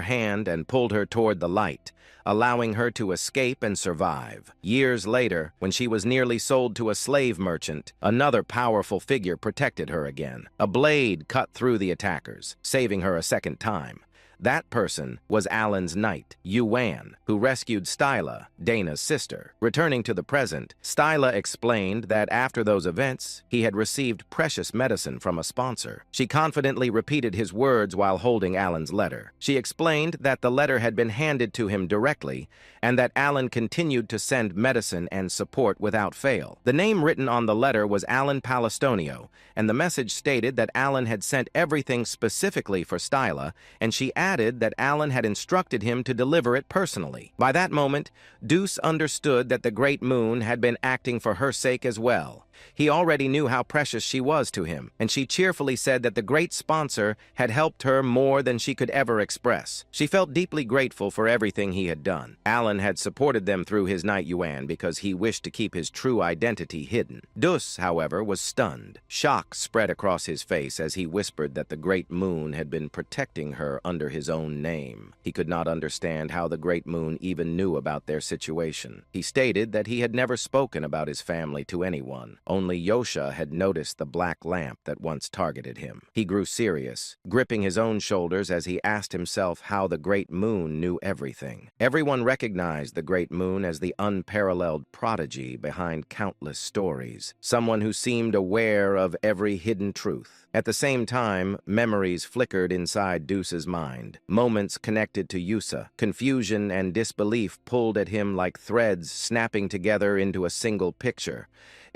hand and pulled her toward the light, allowing her to escape and survive. Years later, when she was nearly sold to a slave merchant, another powerful figure protected her again. A blade cut through the attackers, saving her a second time. That person was Alan's knight, Yuan, who rescued Styla, Dana's sister. Returning to the present, Styla explained that after those events, he had received precious medicine from a sponsor. She confidently repeated his words while holding Alan's letter. She explained that the letter had been handed to him directly, and that Alan continued to send medicine and support without fail. The name written on the letter was Alan Palestonio, and the message stated that Alan had sent everything specifically for Styla, and she added that Alan had instructed him to deliver it personally. By that moment, Deuce understood that the Great Moon had been acting for her sake as well. He already knew how precious she was to him, and she cheerfully said that the great sponsor had helped her more than she could ever express. She felt deeply grateful for everything he had done. Alan had supported them through his knight Yuan because he wished to keep his true identity hidden. Dus, however, was stunned. Shock spread across his face as he whispered that the Great Moon had been protecting her under his own name. He could not understand how the Great Moon even knew about their situation. He stated that he had never spoken about his family to anyone. Only Yosha had noticed the black lamp that once targeted him. He grew serious, gripping his own shoulders as he asked himself how the Great Moon knew everything. Everyone recognized the Great Moon as the unparalleled prodigy behind countless stories, someone who seemed aware of every hidden truth. At the same time, memories flickered inside Deuce's mind. Moments connected to Yusa. Confusion and disbelief pulled at him like threads snapping together into a single picture.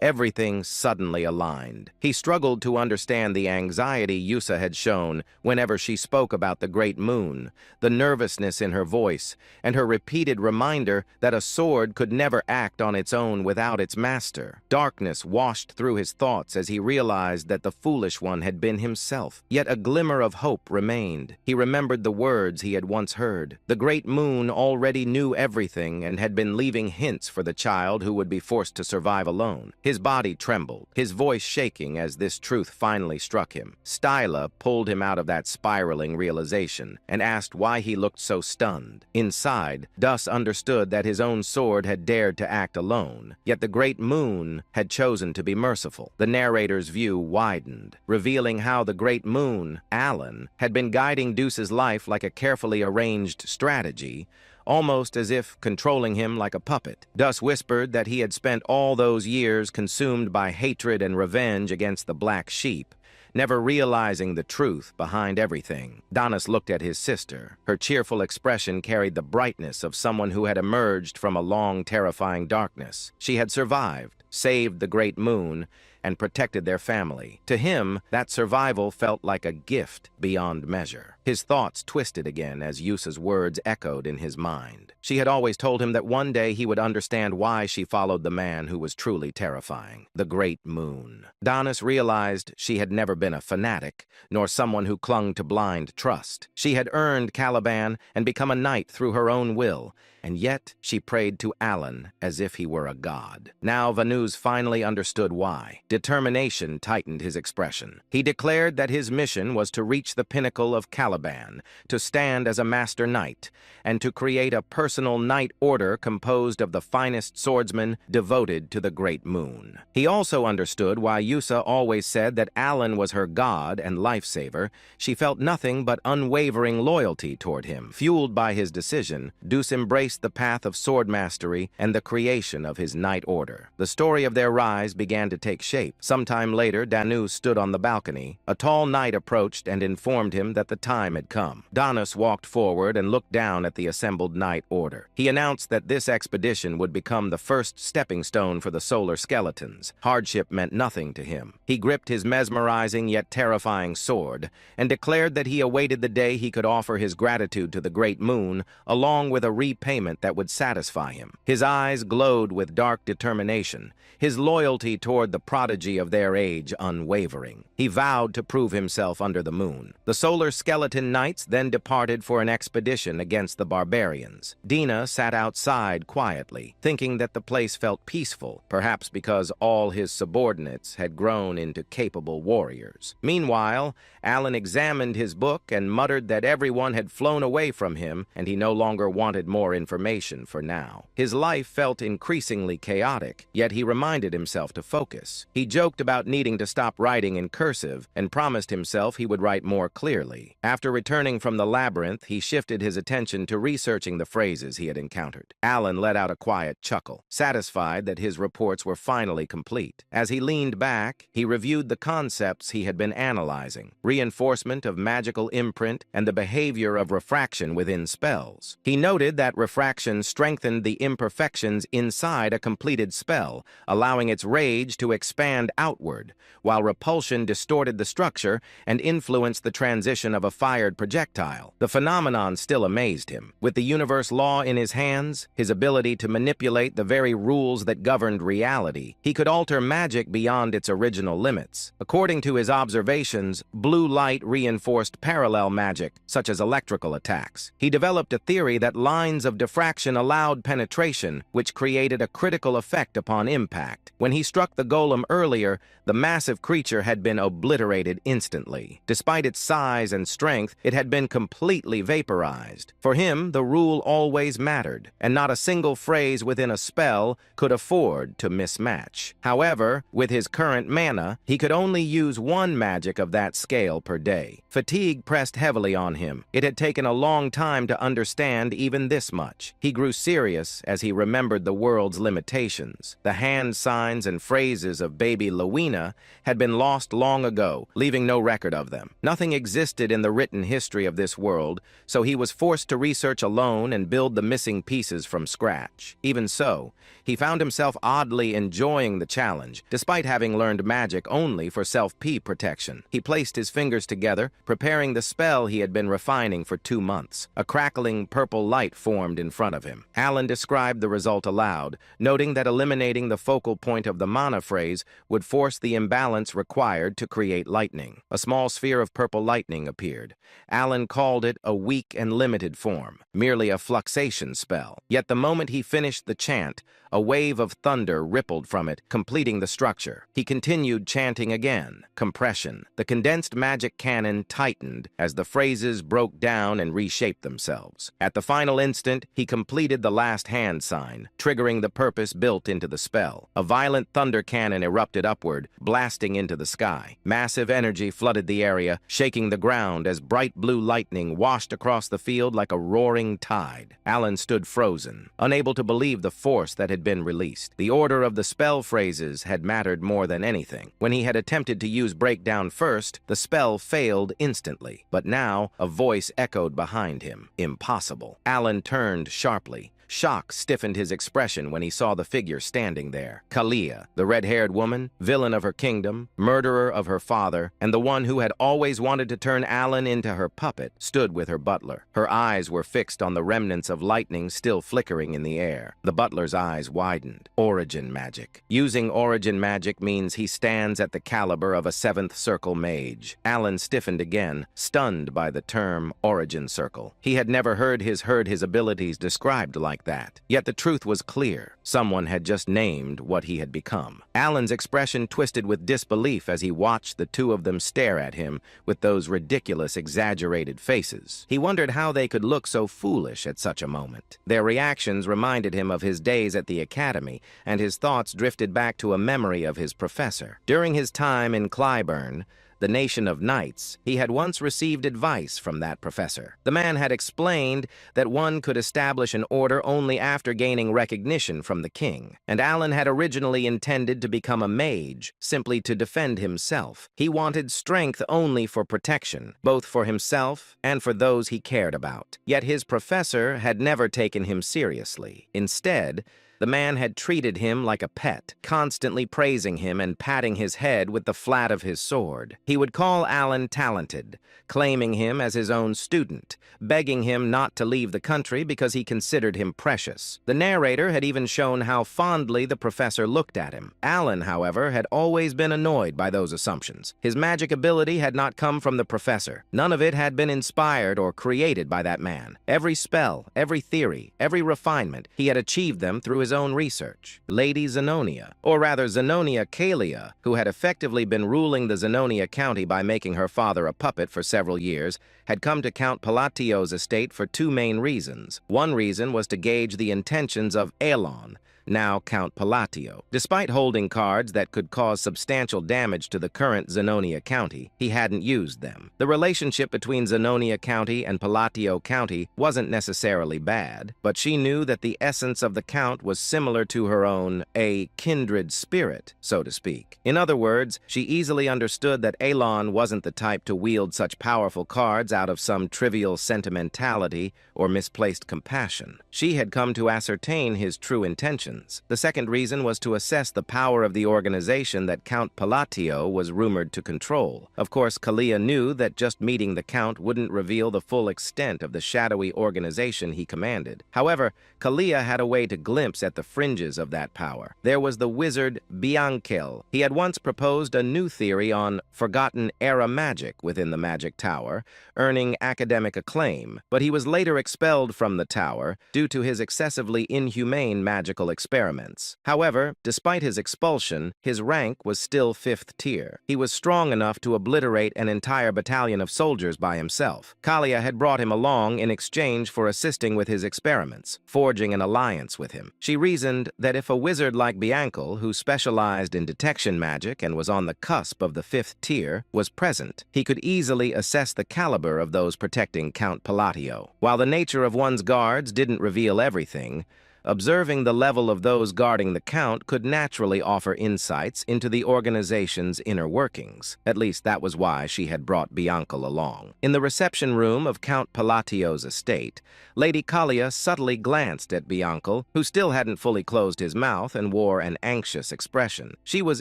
everything suddenly aligned. He struggled to understand the anxiety Yusa had shown whenever she spoke about the great moon, the nervousness in her voice, and her repeated reminder that a sword could never act on its own without its master. Darkness washed through his thoughts as he realized that the foolish one had been himself. Yet a glimmer of hope remained. He remembered the words he had once heard. The great moon already knew everything and had been leaving hints for the child who would be forced to survive alone. His body trembled, his voice shaking as this truth finally struck him. Styla pulled him out of that spiraling realization and asked why he looked so stunned. Inside, Dus understood that his own sword had dared to act alone, yet the great moon had chosen to be merciful. The narrator's view widened, revealing how the great moon, Alan, had been guiding Deuce's life like a carefully arranged strategy, almost as if controlling him like a puppet. Dus whispered that he had spent all those years consumed by hatred and revenge against the black sheep, never realizing the truth behind everything. Donis looked at his sister. Her cheerful expression carried the brightness of someone who had emerged from a long, terrifying darkness. She had survived, saved the great moon, and protected their family. To him, that survival felt like a gift beyond measure. His thoughts twisted again as Yusa's words echoed in his mind. She had always told him that one day he would understand why she followed the man who was truly terrifying, the great moon. Donis realized she had never been a fanatic, nor someone who clung to blind trust. She had earned Caliban and become a knight through her own will, and yet she prayed to Alan as if he were a god. Now Vanuz finally understood why. Determination tightened his expression. He declared that his mission was to reach the pinnacle of Caliban, to stand as a master knight, and to create a personal knight order composed of the finest swordsmen devoted to the great moon. He also understood why Yusa always said that Alan was her god and lifesaver. She felt nothing but unwavering loyalty toward him. Fueled by his decision, Deuce embraced the path of sword mastery and the creation of his knight order. The story of their rise began to take shape. Sometime later, Danu stood on the balcony. A tall knight approached and informed him that the time had come. Donis walked forward and looked down at the assembled knight order. He announced that this expedition would become the first stepping stone for the solar skeletons. Hardship meant nothing to him. He gripped his mesmerizing yet terrifying sword and declared that he awaited the day he could offer his gratitude to the great moon, along with a repayment that would satisfy him. His eyes glowed with dark determination, his loyalty toward the prodigy of their age unwavering. He vowed to prove himself under the moon. The solar skeleton knights then departed for an expedition against the barbarians. Dina sat outside quietly, thinking that the place felt peaceful, perhaps because all his subordinates had grown into capable warriors. Meanwhile, Alan examined his book and muttered that everyone had flown away from him and he no longer wanted more information for now. His life felt increasingly chaotic, yet he reminded himself to focus. He joked about needing to stop writing in cursive and promised himself he would write more clearly. After returning from the labyrinth, he shifted his attention to researching the phrases he had encountered. Alan let out a quiet chuckle, satisfied that his reports were finally complete. As he leaned back, he reviewed the concepts he had been analyzing: reinforcement of magical imprint and the behavior of refraction within spells. He noted that refraction strengthened the imperfections inside a completed spell, allowing its rage to expand outward, while repulsion distorted the structure and influenced the transition of a fired projectile. The phenomenon still amazed him. With the universe law in his hands, his ability to manipulate the very rules that governed reality, he could alter magic beyond its original limits. According to his observations, blue light reinforced parallel magic, such as electrical attacks. He developed a theory that lines of diffraction allowed penetration, which created a critical effect upon impact. When he struck the golem earlier, the massive creature had been obliterated instantly. Despite its size and strength, it had been completely vaporized. For him, the rule always mattered, and not a single phrase within a spell could afford to mismatch. However, with his current mana, he could only use one magic of that scale per day. Fatigue pressed heavily on him. It had taken a long time to understand even this much. He grew serious as he remembered the world's limitations. The hand signs and phrases of baby Lowena had been lost long ago, leaving no record of them. Nothing existed in the written history of this world, so he was forced to research alone and build the missing pieces from scratch. Even so, he found himself oddly enjoying the challenge, despite having learned magic only for self-P protection. He placed his fingers together, preparing the spell he had been refining for 2 months. A crackling purple light formed in front of him. Alan described the result aloud, noting that eliminating the focal point of the mana phrase would force the imbalance required to create lightning. A small sphere of purple lightning appeared. Alan called it a weak and limited form, merely a fluxation spell. Yet the moment he finished the chant, a wave of thunder rippled from it, completing the structure. He continued chanting again. Compression. The condensed magic cannon tightened as the phrases broke down and reshaped themselves. At the final instant, he completed the last hand sign, triggering the purpose built into the spell. A violent thunder cannon erupted upward, blasting into the sky. Massive energy flooded the area, shaking the ground as bright blue lightning washed across the field like a roaring tide. Alan stood frozen, unable to believe the force that had been released. The order of the spell phrases had mattered more than anything. When he had attempted to use breakdown first, the spell failed instantly. But now, a voice echoed behind him. Impossible. Alan turned sharply. Shock stiffened his expression when he saw the figure standing there. Kalia, the red-haired woman, villain of her kingdom, murderer of her father, and the one who had always wanted to turn Alan into her puppet, stood with her butler. Her eyes were fixed on the remnants of lightning still flickering in the air. The butler's eyes widened. Origin magic. Using origin magic means he stands at the caliber of a 7th circle mage. Alan stiffened again, stunned by the term origin circle. He had never heard his abilities described like that. Yet the truth was clear. Someone had just named what he had become. Alan's expression twisted with disbelief as he watched the two of them stare at him with those ridiculous, exaggerated faces. He wondered how they could look so foolish at such a moment. Their reactions reminded him of his days at the academy, and his thoughts drifted back to a memory of his professor. During his time in Clyburn, the nation of knights, he had once received advice from that professor. The man had explained that one could establish an order only after gaining recognition from the king, and Alan had originally intended to become a mage, simply to defend himself. He wanted strength only for protection, both for himself and for those he cared about. Yet his professor had never taken him seriously. Instead, the man had treated him like a pet, constantly praising him and patting his head with the flat of his sword. He would call Alan talented, claiming him as his own student, begging him not to leave the country because he considered him precious. The narrator had even shown how fondly the professor looked at him. Alan, however, had always been annoyed by those assumptions. His magic ability had not come from the professor. None of it had been inspired or created by that man. Every spell, every theory, every refinement, he had achieved them through his own research. Lady Zenonia, or rather Zenonia Kalia, who had effectively been ruling the Zenonia County by making her father a puppet for several years, had come to Count Palatio's estate for 2 main reasons. One reason was to gauge the intentions of Elon, now Count Palatio. Despite holding cards that could cause substantial damage to the current Zenonia County, he hadn't used them. The relationship between Zenonia County and Palatio County wasn't necessarily bad, but she knew that the essence of the Count was similar to her own, a kindred spirit, so to speak. In other words, she easily understood that Elon wasn't the type to wield such powerful cards out of some trivial sentimentality or misplaced compassion. She had come to ascertain his true intentions. The second reason was to assess the power of the organization that Count Palatio was rumored to control. Of course, Kalia knew that just meeting the Count wouldn't reveal the full extent of the shadowy organization he commanded. However, Kalia had a way to glimpse at the fringes of that power. There was the wizard Biankel. He had once proposed a new theory on forgotten era magic within the Magic Tower, earning academic acclaim, but he was later expelled from the tower due to his excessively inhumane magical experiments. However, despite his expulsion, his rank was still 5th tier. He was strong enough to obliterate an entire battalion of soldiers by himself. Kalia had brought him along in exchange for assisting with his experiments, forging an alliance with him. She reasoned that if a wizard like Bianca, who specialized in detection magic and was on the cusp of the 5th tier, was present, he could easily assess the caliber of those protecting Count Palatio. While the nature of one's guards didn't reveal everything, observing the level of those guarding the Count could naturally offer insights into the organization's inner workings. At least that was why she had brought Bianca along. In the reception room of Count Palatio's estate, Lady Kalia subtly glanced at Bianca, who still hadn't fully closed his mouth and wore an anxious expression. She was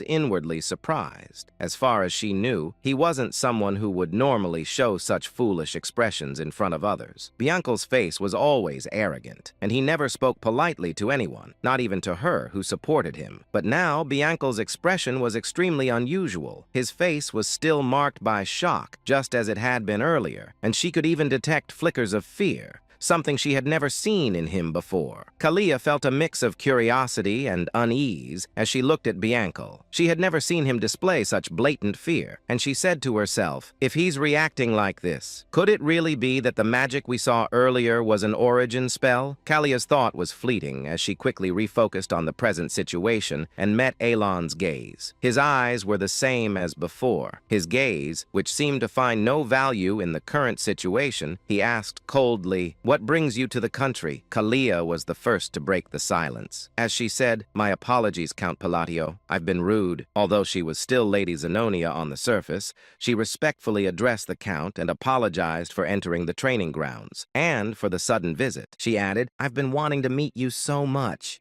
inwardly surprised. As far as she knew, he wasn't someone who would normally show such foolish expressions in front of others. Bianca's face was always arrogant, and he never spoke politely to anyone, not even to her who supported him. But now, Bianca's expression was extremely unusual. His face was still marked by shock, just as it had been earlier, and she could even detect flickers of fear, something she had never seen in him before. Kalia felt a mix of curiosity and unease as she looked at Bianca. She had never seen him display such blatant fear, and she said to herself, if he's reacting like this, could it really be that the magic we saw earlier was an origin spell? Kalia's thought was fleeting as she quickly refocused on the present situation and met Elon's gaze. His eyes were the same as before. His gaze, which seemed to find no value in the current situation, he asked coldly, "What brings you to the country?" Kalia was the first to break the silence. As she said, "My apologies, Count Palatio. I've been rude." Although she was still Lady Zenonia on the surface, she respectfully addressed the Count and apologized for entering the training grounds, and for the sudden visit. She added, "I've been wanting to meet you so much.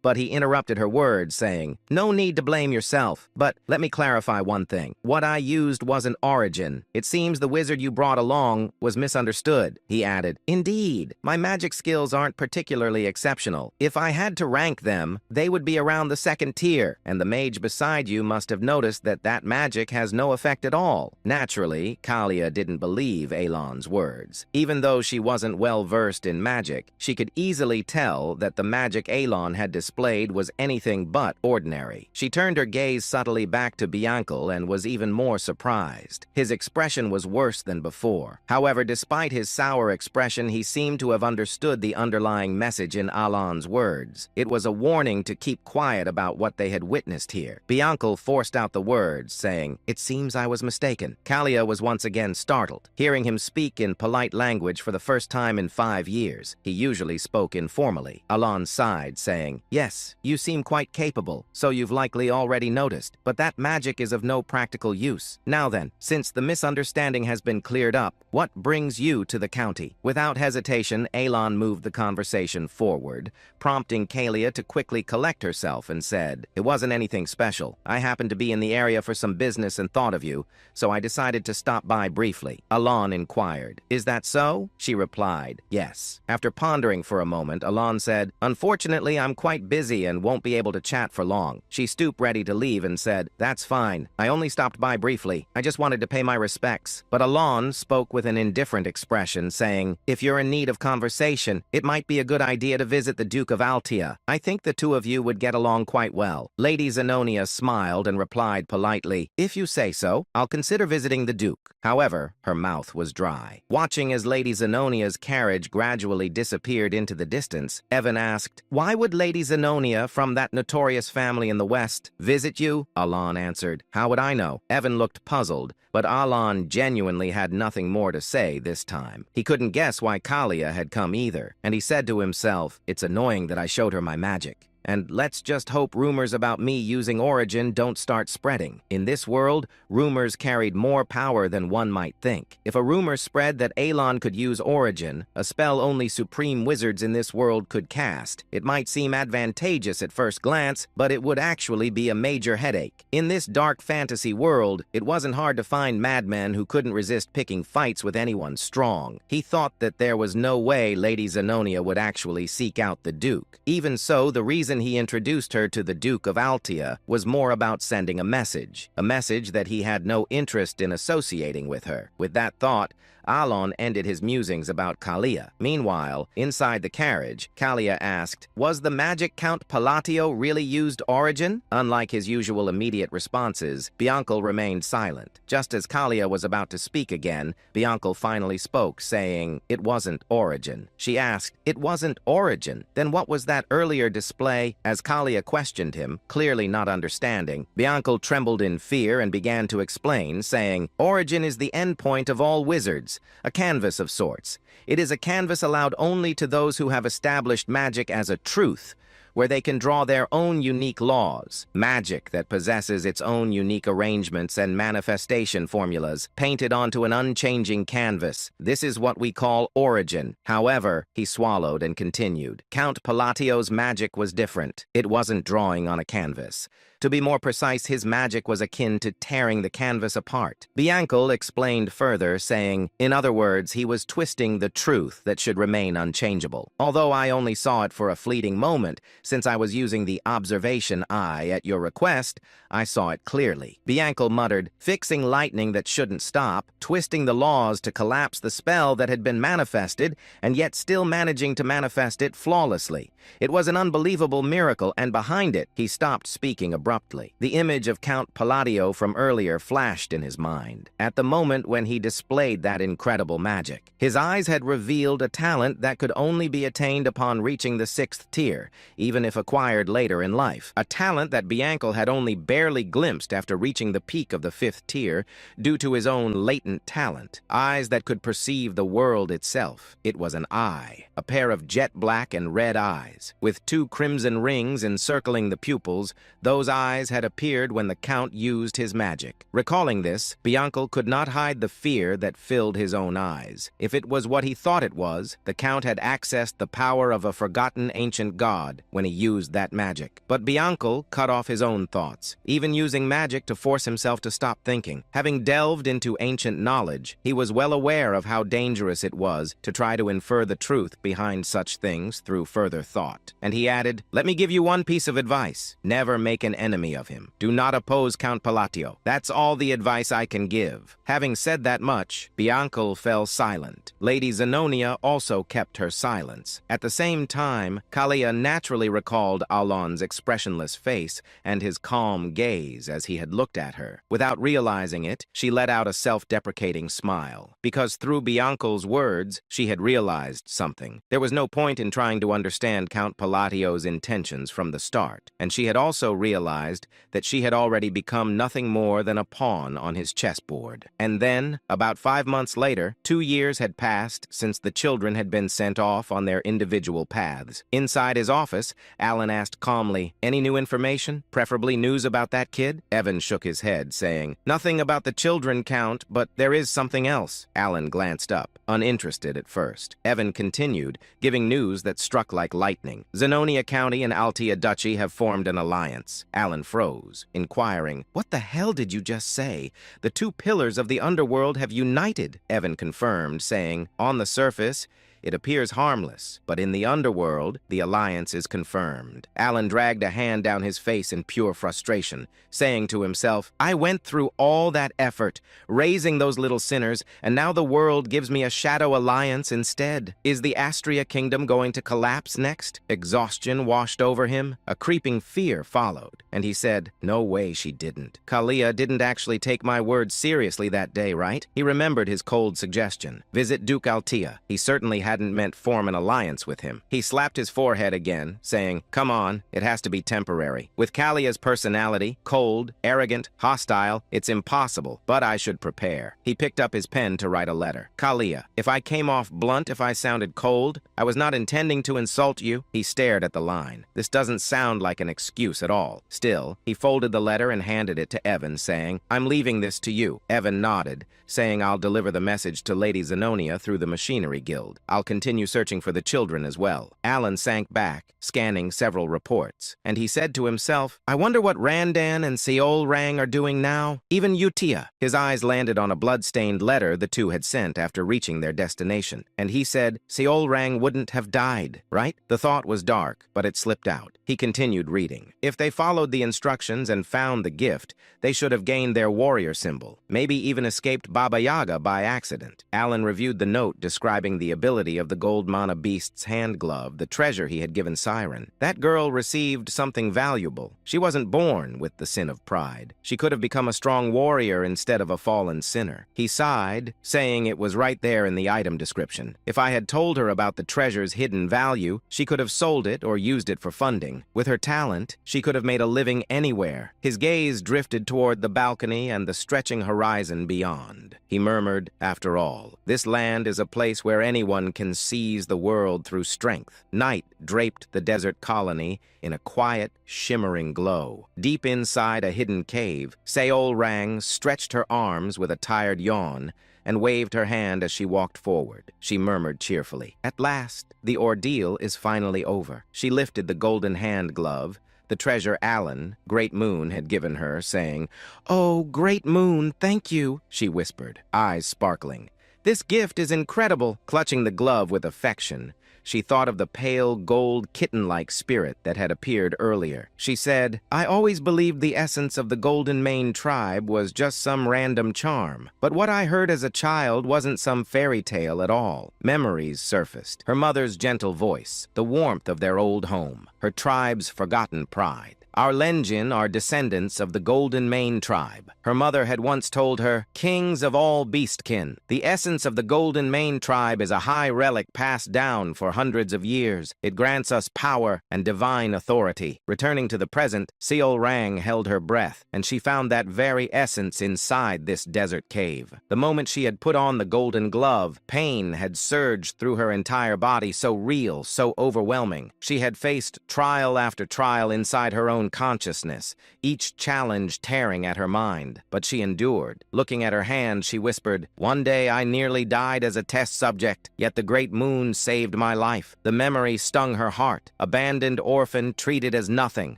But he interrupted her words, saying, "No need to blame yourself, but let me clarify one thing. What I used wasn't origin. It seems the wizard you brought along was misunderstood." He added, "Indeed, my magic skills aren't particularly exceptional. If I had to rank them, they would be around the 2nd tier, and the mage beside you must have noticed that magic has no effect at all." Naturally, Kalia didn't believe Elon's words. Even though she wasn't well versed in magic, she could easily tell that the magic Elon had displayed was anything but ordinary. She turned her gaze subtly back to Bianca and was even more surprised. His expression was worse than before. However, despite his sour expression, he seemed to have understood the underlying message in Alon's words. It was a warning to keep quiet about what they had witnessed here. Bianca forced out the words, saying, "It seems I was mistaken." Kalia was once again startled, hearing him speak in polite language for the first time in 5 years. He usually spoke informally. Alon sighed, saying, "Yes, you seem quite capable, so you've likely already noticed, but that magic is of no practical use. Now then, since the misunderstanding has been cleared up, what brings you to the county?" Without hesitation, Elon moved the conversation forward, prompting Kalia to quickly collect herself and said, "It wasn't anything special. I happened to be in the area for some business and thought of you, so I decided to stop by briefly." Alon inquired, "Is that so?" She replied, "Yes." After pondering for a moment, Alon said, "Unfortunately, I'm quite busy and won't be able to chat for long." She stooped ready to leave and said, "That's fine. I only stopped by briefly. I just wanted to pay my respects." But Alon spoke with an indifferent expression, saying, "If you're in need of conversation, it might be a good idea to visit the Duke of Altia. I think the two of you would get along quite well." Lady Zenonia smiled and replied politely, "If you say so, I'll consider visiting the Duke." However, her mouth was dry. Watching as Lady Zenonia's carriage gradually disappeared into the distance, Evan asked, "Why would Lady Zenonia from that notorious family in the West visit you?" Alon answered, "How would I know?" Evan looked puzzled, but Alon genuinely had nothing more to say this time. He couldn't guess why Kalia had come either, and he said to himself, "It's annoying that I showed her my magic. And let's just hope rumors about me using origin don't start spreading. In this world, rumors carried more power than one might think. If a rumor spread that Elon could use origin, a spell only supreme wizards in this world could cast, it might seem advantageous at first glance, but it would actually be a major headache. In this dark fantasy world, it wasn't hard to find madmen who couldn't resist picking fights with anyone strong. He thought that there was no way Lady Zenonia would actually seek out the Duke. Even so, the reason he introduced her to the Duke of Altia was more about sending a message that he had no interest in associating with her. With that thought, Alon ended his musings about Kalia. Meanwhile, inside the carriage, Kalia asked, "Was the magic Count Palatio really used origin?" Unlike his usual immediate responses, Bianca remained silent. Just as Kalia was about to speak again, Bianca finally spoke, saying, "It wasn't origin." She asked, "It wasn't origin? Then what was that earlier display?" As Kalia questioned him, clearly not understanding, Bianca trembled in fear and began to explain, saying, "Origin is the endpoint of all wizards, a canvas of sorts. It is a canvas allowed only to those who have established magic as a truth, where they can draw their own unique laws. Magic that possesses its own unique arrangements and manifestation formulas, painted onto an unchanging canvas. This is what we call origin. However," he swallowed and continued, "Count Palatio's magic was different. It wasn't drawing on a canvas. To be more precise, his magic was akin to tearing the canvas apart." Bianca explained further, saying, "In other words, he was twisting the truth that should remain unchangeable. Although I only saw it for a fleeting moment, since I was using the observation eye at your request, I saw it clearly." Bianca muttered, "Fixing lightning that shouldn't stop, twisting the laws to collapse the spell that had been manifested, and yet still managing to manifest it flawlessly. It was an unbelievable miracle, and behind it," he stopped speaking abruptly. The image of Count Palladio from earlier flashed in his mind. At the moment when he displayed that incredible magic, his eyes had revealed a talent that could only be attained upon reaching the 6th tier, even if acquired later in life. A talent that Bianca had only barely glimpsed after reaching the peak of the 5th tier due to his own latent talent. Eyes that could perceive the world itself. It was an eye, a pair of jet black and red eyes, with 2 crimson rings encircling the pupils. Those eyes had appeared when the Count used his magic. Recalling this, Bianca could not hide the fear that filled his own eyes. If it was what he thought it was, the Count had accessed the power of a forgotten ancient god when he used that magic. But Bianca cut off his own thoughts, even using magic to force himself to stop thinking. Having delved into ancient knowledge, he was well aware of how dangerous it was to try to infer the truth behind such things through further thought. And he added, "Let me give you one piece of advice. Never make an enemy of him. Do not oppose Count Palatio. That's all the advice I can give." Having said that much, Bianca fell silent. Lady Zenonia also kept her silence. At the same time, Kalia naturally recalled Alon's expressionless face and his calm gaze as he had looked at her. Without realizing it, she let out a self-deprecating smile, because through Bianca's words, she had realized something. There was no point in trying to understand Count Palatio's intentions from the start, and she had also realized that she had already become nothing more than a pawn on his chessboard. And then, about 5 months later, 2 years had passed since the children had been sent off on their individual paths. Inside his office, Alan asked calmly, "Any new information? Preferably news about that kid?" Evan shook his head, saying, "Nothing about the children, Count, but there is something else." Alan glanced up, uninterested at first. Evan continued, giving news that struck like lightning. "Zenonia County and Altea Duchy have formed an alliance." Alan froze, inquiring, "What the hell did you just say? The 2 pillars of the underworld have united." Evan confirmed, saying, "On the surface, it appears harmless, but in the underworld, the alliance is confirmed." Alan dragged a hand down his face in pure frustration, saying to himself, "I went through all that effort, raising those little sinners, and now the world gives me a shadow alliance instead. Is the Astria kingdom going to collapse next?" Exhaustion washed over him. A creeping fear followed, and he said, "No way she didn't. Kalia didn't actually take my words seriously that day, right?" He remembered his cold suggestion. Visit Duke Altea. He certainly hadn't meant form an alliance with him. He slapped his forehead again, saying, "Come on, it has to be temporary. With Kalia's personality, cold, arrogant, hostile, it's impossible, but I should prepare." He picked up his pen to write a letter. "Kalia, if I came off blunt, if I sounded cold, I was not intending to insult you." He stared at the line. This doesn't sound like an excuse at all. Still, he folded the letter and handed it to Evan, saying, "I'm leaving this to you." Evan nodded, saying, "I'll deliver the message to Lady Zenonia through the Machinery Guild. I'll I'll continue searching for the children as well. Alan sank back, scanning several reports, and he said to himself, I wonder what Randan and Seol Rang are doing now? Even Utia. His eyes landed on a blood-stained letter the two had sent after reaching their destination, and he said, Seol Rang wouldn't have died, right? The thought was dark, but it slipped out. He continued reading. If they followed the instructions and found the gift, they should have gained their warrior symbol, maybe even escaped Baba Yaga by accident. Alan reviewed the note describing the ability of the gold mana beast's hand glove, the treasure he had given Siren. That girl received something valuable. She wasn't born with the sin of pride. She could have become a strong warrior instead of a fallen sinner. He sighed, saying it was right there in the item description. If I had told her about the treasure's hidden value, she could have sold it or used it for funding. With her talent, she could have made a living anywhere. His gaze drifted toward the balcony and the stretching horizon beyond. He murmured, after all, this land is a place where anyone can seize the world through strength. Night draped the desert colony in a quiet, shimmering glow. Deep inside a hidden cave, Seol Rang stretched her arms with a tired yawn and waved her hand as she walked forward. She murmured cheerfully, At last, the ordeal is finally over. She lifted the golden hand glove, the treasure Alan, Great Moon, had given her, saying, Oh, Great Moon, thank you, she whispered, eyes sparkling. This gift is incredible. Clutching the glove with affection, she thought of the pale, gold, kitten-like spirit that had appeared earlier. She said, I always believed the essence of the Golden Mane tribe was just some random charm. But what I heard as a child wasn't some fairy tale at all. Memories surfaced. Her mother's gentle voice, the warmth of their old home, her tribe's forgotten pride. Our Lenjin are descendants of the Golden Mane tribe. Her mother had once told her, Kings of all beastkin. The essence of the Golden Mane tribe is a high relic passed down for hundreds of years. It grants us power and divine authority. Returning to the present, Seol Rang held her breath, and she found that very essence inside this desert cave. The moment she had put on the golden glove, pain had surged through her entire body, so real, so overwhelming. She had faced trial after trial inside her own consciousness, each challenge tearing at her mind. But she endured. Looking at her hand, she whispered, One day I nearly died as a test subject, yet the Great Moon saved my life. The memory stung her heart. Abandoned orphan, treated as nothing.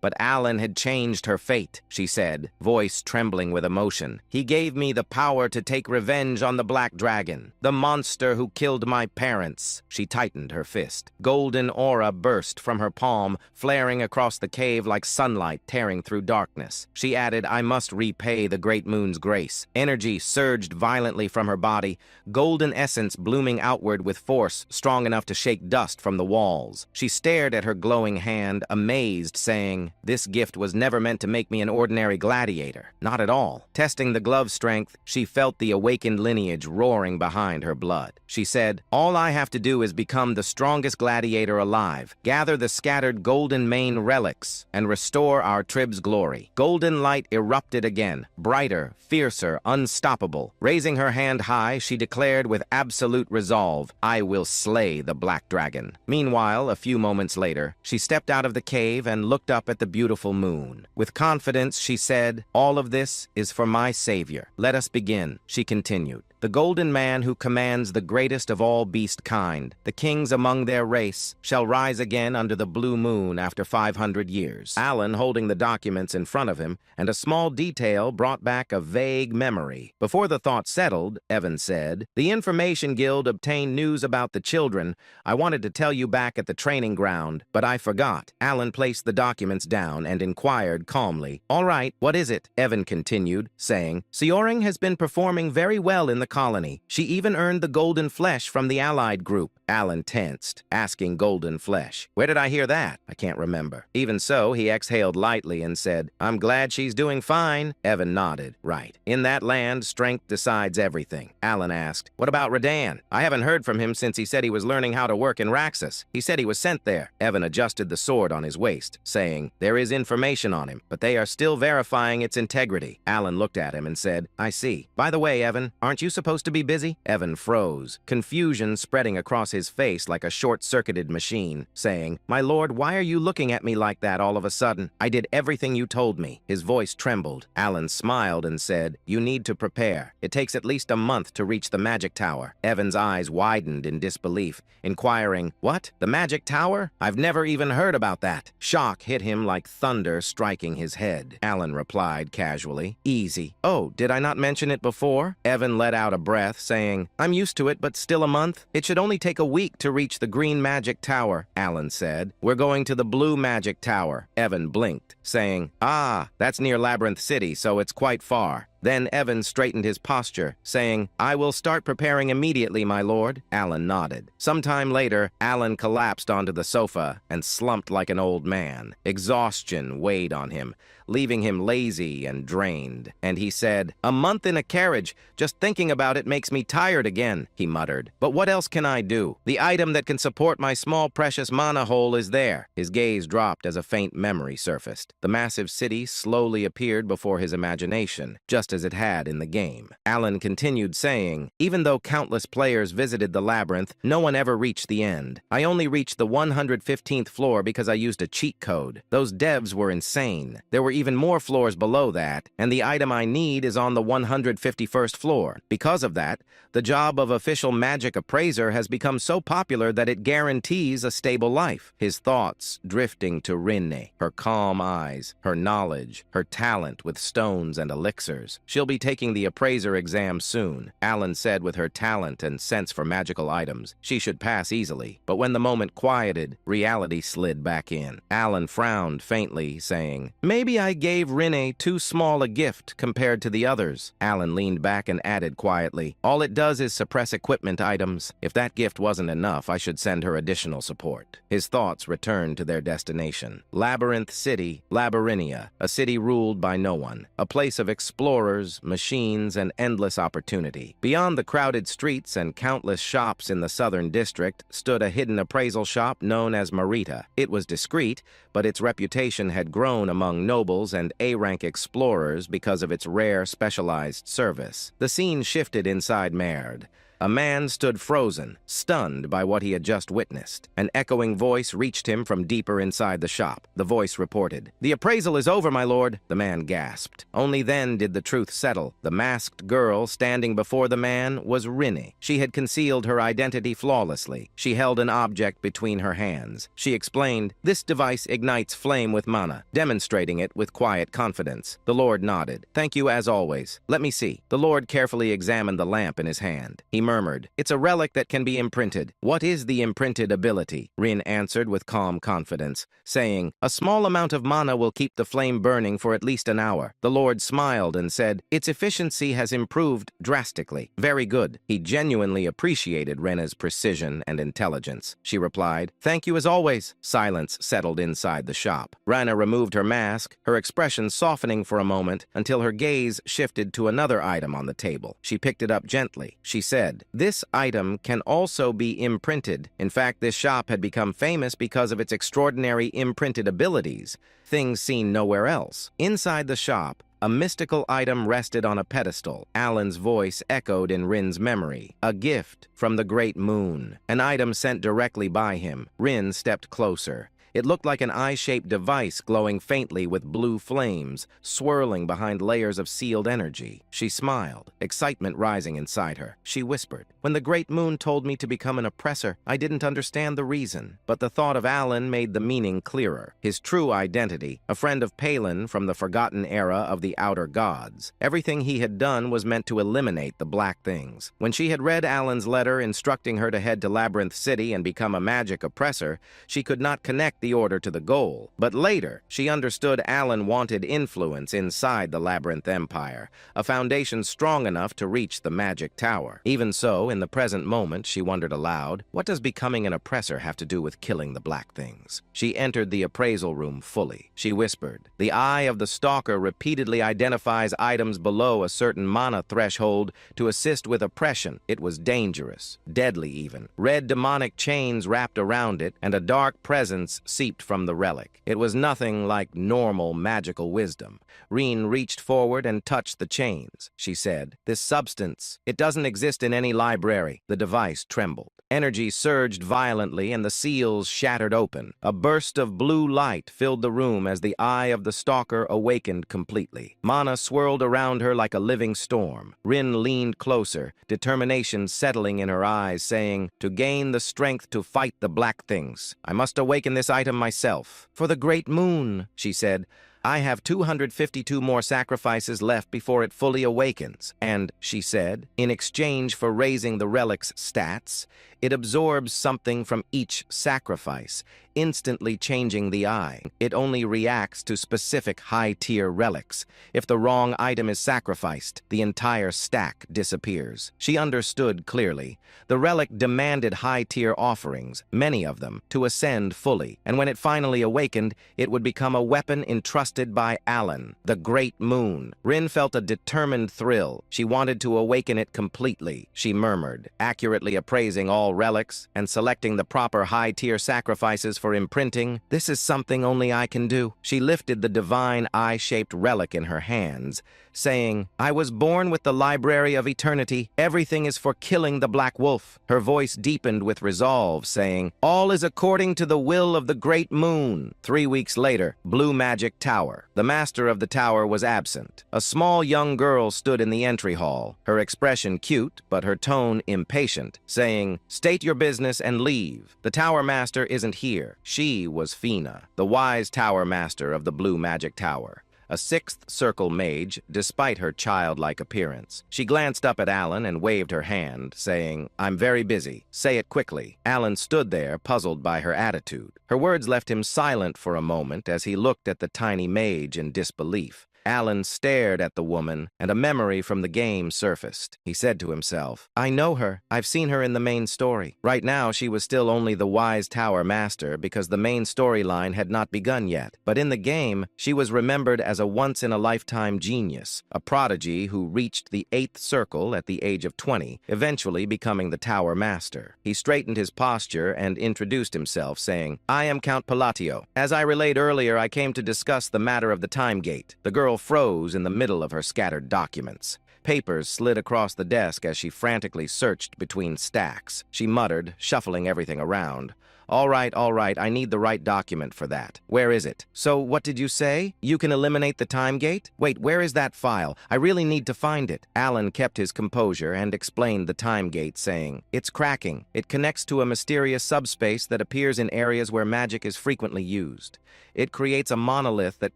But Alan had changed her fate, she said, voice trembling with emotion. He gave me the power to take revenge on the Black Dragon, the monster who killed my parents. She tightened her fist. Golden aura burst from her palm, flaring across the cave like sunlight tearing through darkness. She added, I must repay the Great Moon's grace. Energy surged violently from her body, golden essence blooming outward with force strong enough to shake dust from the walls. She stared at her glowing hand, amazed, saying, This gift was never meant to make me an ordinary gladiator. Not at all. Testing the glove's strength, she felt the awakened lineage roaring behind her blood. She said, All I have to do is become the strongest gladiator alive, gather the scattered Golden Mane relics, and restore our trib's glory. Golden light erupted again, brighter, fiercer, unstoppable. Raising her hand high, she declared with absolute resolve, I will slay the Black Dragon. Meanwhile, a few moments later, she stepped out of the cave and looked up at the beautiful moon. With confidence, she said, All of this is for my savior. Let us begin, she continued. The golden man who commands the greatest of all beast kind, the kings among their race, shall rise again under the blue moon after 500 years. Alan, holding the documents in front of him, and a small detail brought back a vague memory. Before the thought settled, Evan said, The Information Guild obtained news about the children. I wanted to tell you back at the training ground, but I forgot. Alan placed the documents down and inquired calmly, All right, what is it? Evan continued, saying, Seoring has been performing very well in the colony. She even earned the golden flesh from the allied group. Alan tensed, asking golden flesh. Where did I hear that? I can't remember. Even so, he exhaled lightly and said, I'm glad she's doing fine. Evan nodded. Right. In that land, strength decides everything. Alan asked, What about Radan? I haven't heard from him since he said he was learning how to work in Raxus. He said he was sent there. Evan adjusted the sword on his waist, saying, There is information on him, but they are still verifying its integrity. Alan looked at him and said, I see. By the way, Evan, aren't you supposed supposed to be busy? Evan froze, confusion spreading across his face like a short-circuited machine, saying, "My lord, why are you looking at me like that all of a sudden? I did everything you told me." His voice trembled. Alan smiled and said, "You need to prepare. It takes at least a month to reach the magic tower." Evan's eyes widened in disbelief, inquiring, "What? The magic tower? I've never even heard about that." Shock hit him like thunder striking his head. Alan replied casually, "Easy." "Oh, did I not mention it before?" Evan let out a breath, saying, "I'm used to it, but still a month? It should only take a week to reach the green magic tower," Alan said. "We're going to the blue magic tower." Evan blinked, saying, "Ah, that's near Labyrinth City, so it's quite far." Then Evan straightened his posture, saying, "I will start preparing immediately, my lord." Alan nodded. Sometime later, Alan collapsed onto the sofa and slumped like an old man. Exhaustion weighed on him, leaving him lazy and drained. And he said, "A month in a carriage, just thinking about it makes me tired again," he muttered. "But what else can I do? The item that can support my small precious mana hole is there." His gaze dropped as a faint memory surfaced. The massive city slowly appeared before his imagination, just as it had in the game. Alan continued saying, "Even though countless players visited the labyrinth, no one ever reached the end. I only reached the 115th floor because I used a cheat code. Those devs were insane. There were even more floors below that, and the item I need is on the 151st floor. Because of that, the job of official magic appraiser has become so popular that it guarantees a stable life." His thoughts drifting to Rinne, her calm eyes, her knowledge, her talent with stones and elixirs. "She'll be taking the appraiser exam soon," Alan said with her talent and sense for magical items. She should pass easily. But when the moment quieted, reality slid back in. Alan frowned faintly, saying, "Maybe I gave Rinne too small a gift compared to the others." Alan leaned back and added quietly, "All it does is suppress equipment items. If that gift wasn't enough, I should send her additional support." His thoughts returned to their destination. Labyrinth City, Labyrinthia, a city ruled by no one, a place of explorers, machines, and endless opportunity. Beyond the crowded streets and countless shops in the southern district stood a hidden appraisal shop known as Marita. It was discreet, but its reputation had grown among nobles and A-rank explorers because of its rare specialized service. The scene shifted inside Merd. A man stood frozen, stunned by what he had just witnessed. An echoing voice reached him from deeper inside the shop. The voice reported, "The appraisal is over, my lord." The man gasped. Only then did the truth settle. The masked girl standing before the man was Rinne. She had concealed her identity flawlessly. She held an object between her hands. She explained, "This device ignites flame with mana," demonstrating it with quiet confidence. The lord nodded. "Thank you as always. Let me see." The lord carefully examined the lamp in his hand. He murmured, "It's a relic that can be imprinted." "What is the imprinted ability?" Rin answered with calm confidence, saying, "A small amount of mana will keep the flame burning for at least an hour." The lord smiled and said, "Its efficiency has improved drastically." "Very good." He genuinely appreciated Rena's precision and intelligence. She replied, "Thank you as always." Silence settled inside the shop. Rana removed her mask, her expression softening for a moment until her gaze shifted to another item on the table. She picked it up gently. She said, "This item can also be imprinted." In fact, this shop had become famous because of its extraordinary imprinted abilities, things seen nowhere else. Inside the shop, a mystical item rested on a pedestal. Alan's voice echoed in Rin's memory. A gift from the Great Moon. An item sent directly by him. Rin stepped closer. It looked like an eye-shaped device glowing faintly with blue flames, swirling behind layers of sealed energy. She smiled, excitement rising inside her. She whispered, "When the Great Moon told me to become an oppressor, I didn't understand the reason. But the thought of Alan made the meaning clearer. His true identity, a friend of Palin from the forgotten era of the Outer Gods. Everything he had done was meant to eliminate the black things." When she had read Alan's letter instructing her to head to Labyrinth City and become a magic oppressor, she could not connect the order to the goal. But later, she understood Alan wanted influence inside the Labyrinth Empire, a foundation strong enough to reach the magic tower. Even so, in the present moment, she wondered aloud, what does becoming an oppressor have to do with killing the black things? She entered the appraisal room fully. She whispered, "The eye of the stalker repeatedly identifies items below a certain mana threshold to assist with oppression. It was dangerous, deadly even. Red demonic chains wrapped around it, and a dark presence seeped from the relic. It was nothing like normal magical wisdom. Reen reached forward and touched the chains. She said, "This substance, it doesn't exist in any library." The device trembled. Energy surged violently and the seals shattered open. A burst of blue light filled the room as the eye of the stalker awakened completely. Mana swirled around her like a living storm. Rin leaned closer, determination settling in her eyes, saying, "To gain the strength to fight the black things, I must awaken this item myself." "For the great moon," she said. "I have 252 more sacrifices left before it fully awakens." And, she said, in exchange for raising the relic's stats, it absorbs something from each sacrifice, instantly changing the eye. It only reacts to specific high-tier relics. If the wrong item is sacrificed, the entire stack disappears. She understood clearly. The relic demanded high-tier offerings, many of them, to ascend fully, and when it finally awakened, it would become a weapon entrusted by Alan, the Great Moon. Rin felt a determined thrill. She wanted to awaken it completely, she murmured, accurately appraising all relics and selecting the proper high-tier sacrifices for imprinting. "This is something only I can do." She lifted the divine eye-shaped relic in her hands, saying, "I was born with the Library of Eternity. Everything is for killing the Black Wolf." Her voice deepened with resolve, saying, "All is according to the will of the Great Moon." 3 weeks later, Blue Magic Tower. The master of the tower was absent. A small young girl stood in the entry hall, her expression cute, but her tone impatient, saying, "State your business and leave. The tower master isn't here." She was Fina, the wise tower master of the Blue Magic Tower, a sixth circle mage, despite her childlike appearance. She glanced up at Alan and waved her hand, saying, "I'm very busy. Say it quickly." Alan stood there, puzzled by her attitude. Her words left him silent for a moment as he looked at the tiny mage in disbelief. Alan stared at the woman, and a memory from the game surfaced. He said to himself, "I know her. I've seen her in the main story." Right now, she was still only the wise tower master because the main storyline had not begun yet. But in the game, she was remembered as a once-in-a-lifetime genius, a prodigy who reached the 8th circle at the age of 20, eventually becoming the tower master. He straightened his posture and introduced himself, saying, "I am Count Palatio. As I relayed earlier, I came to discuss the matter of the time gate." The girl froze in the middle of her scattered documents. Papers slid across the desk as she frantically searched between stacks. She muttered, shuffling everything around, all right, I need the right document for that. Where is it?" "So, what did you say? You can eliminate the time gate? Wait, where is that file? I really need to find it." Alan kept his composure and explained the time gate, saying, "It's cracking. It connects to a mysterious subspace that appears in areas where magic is frequently used. It creates a monolith that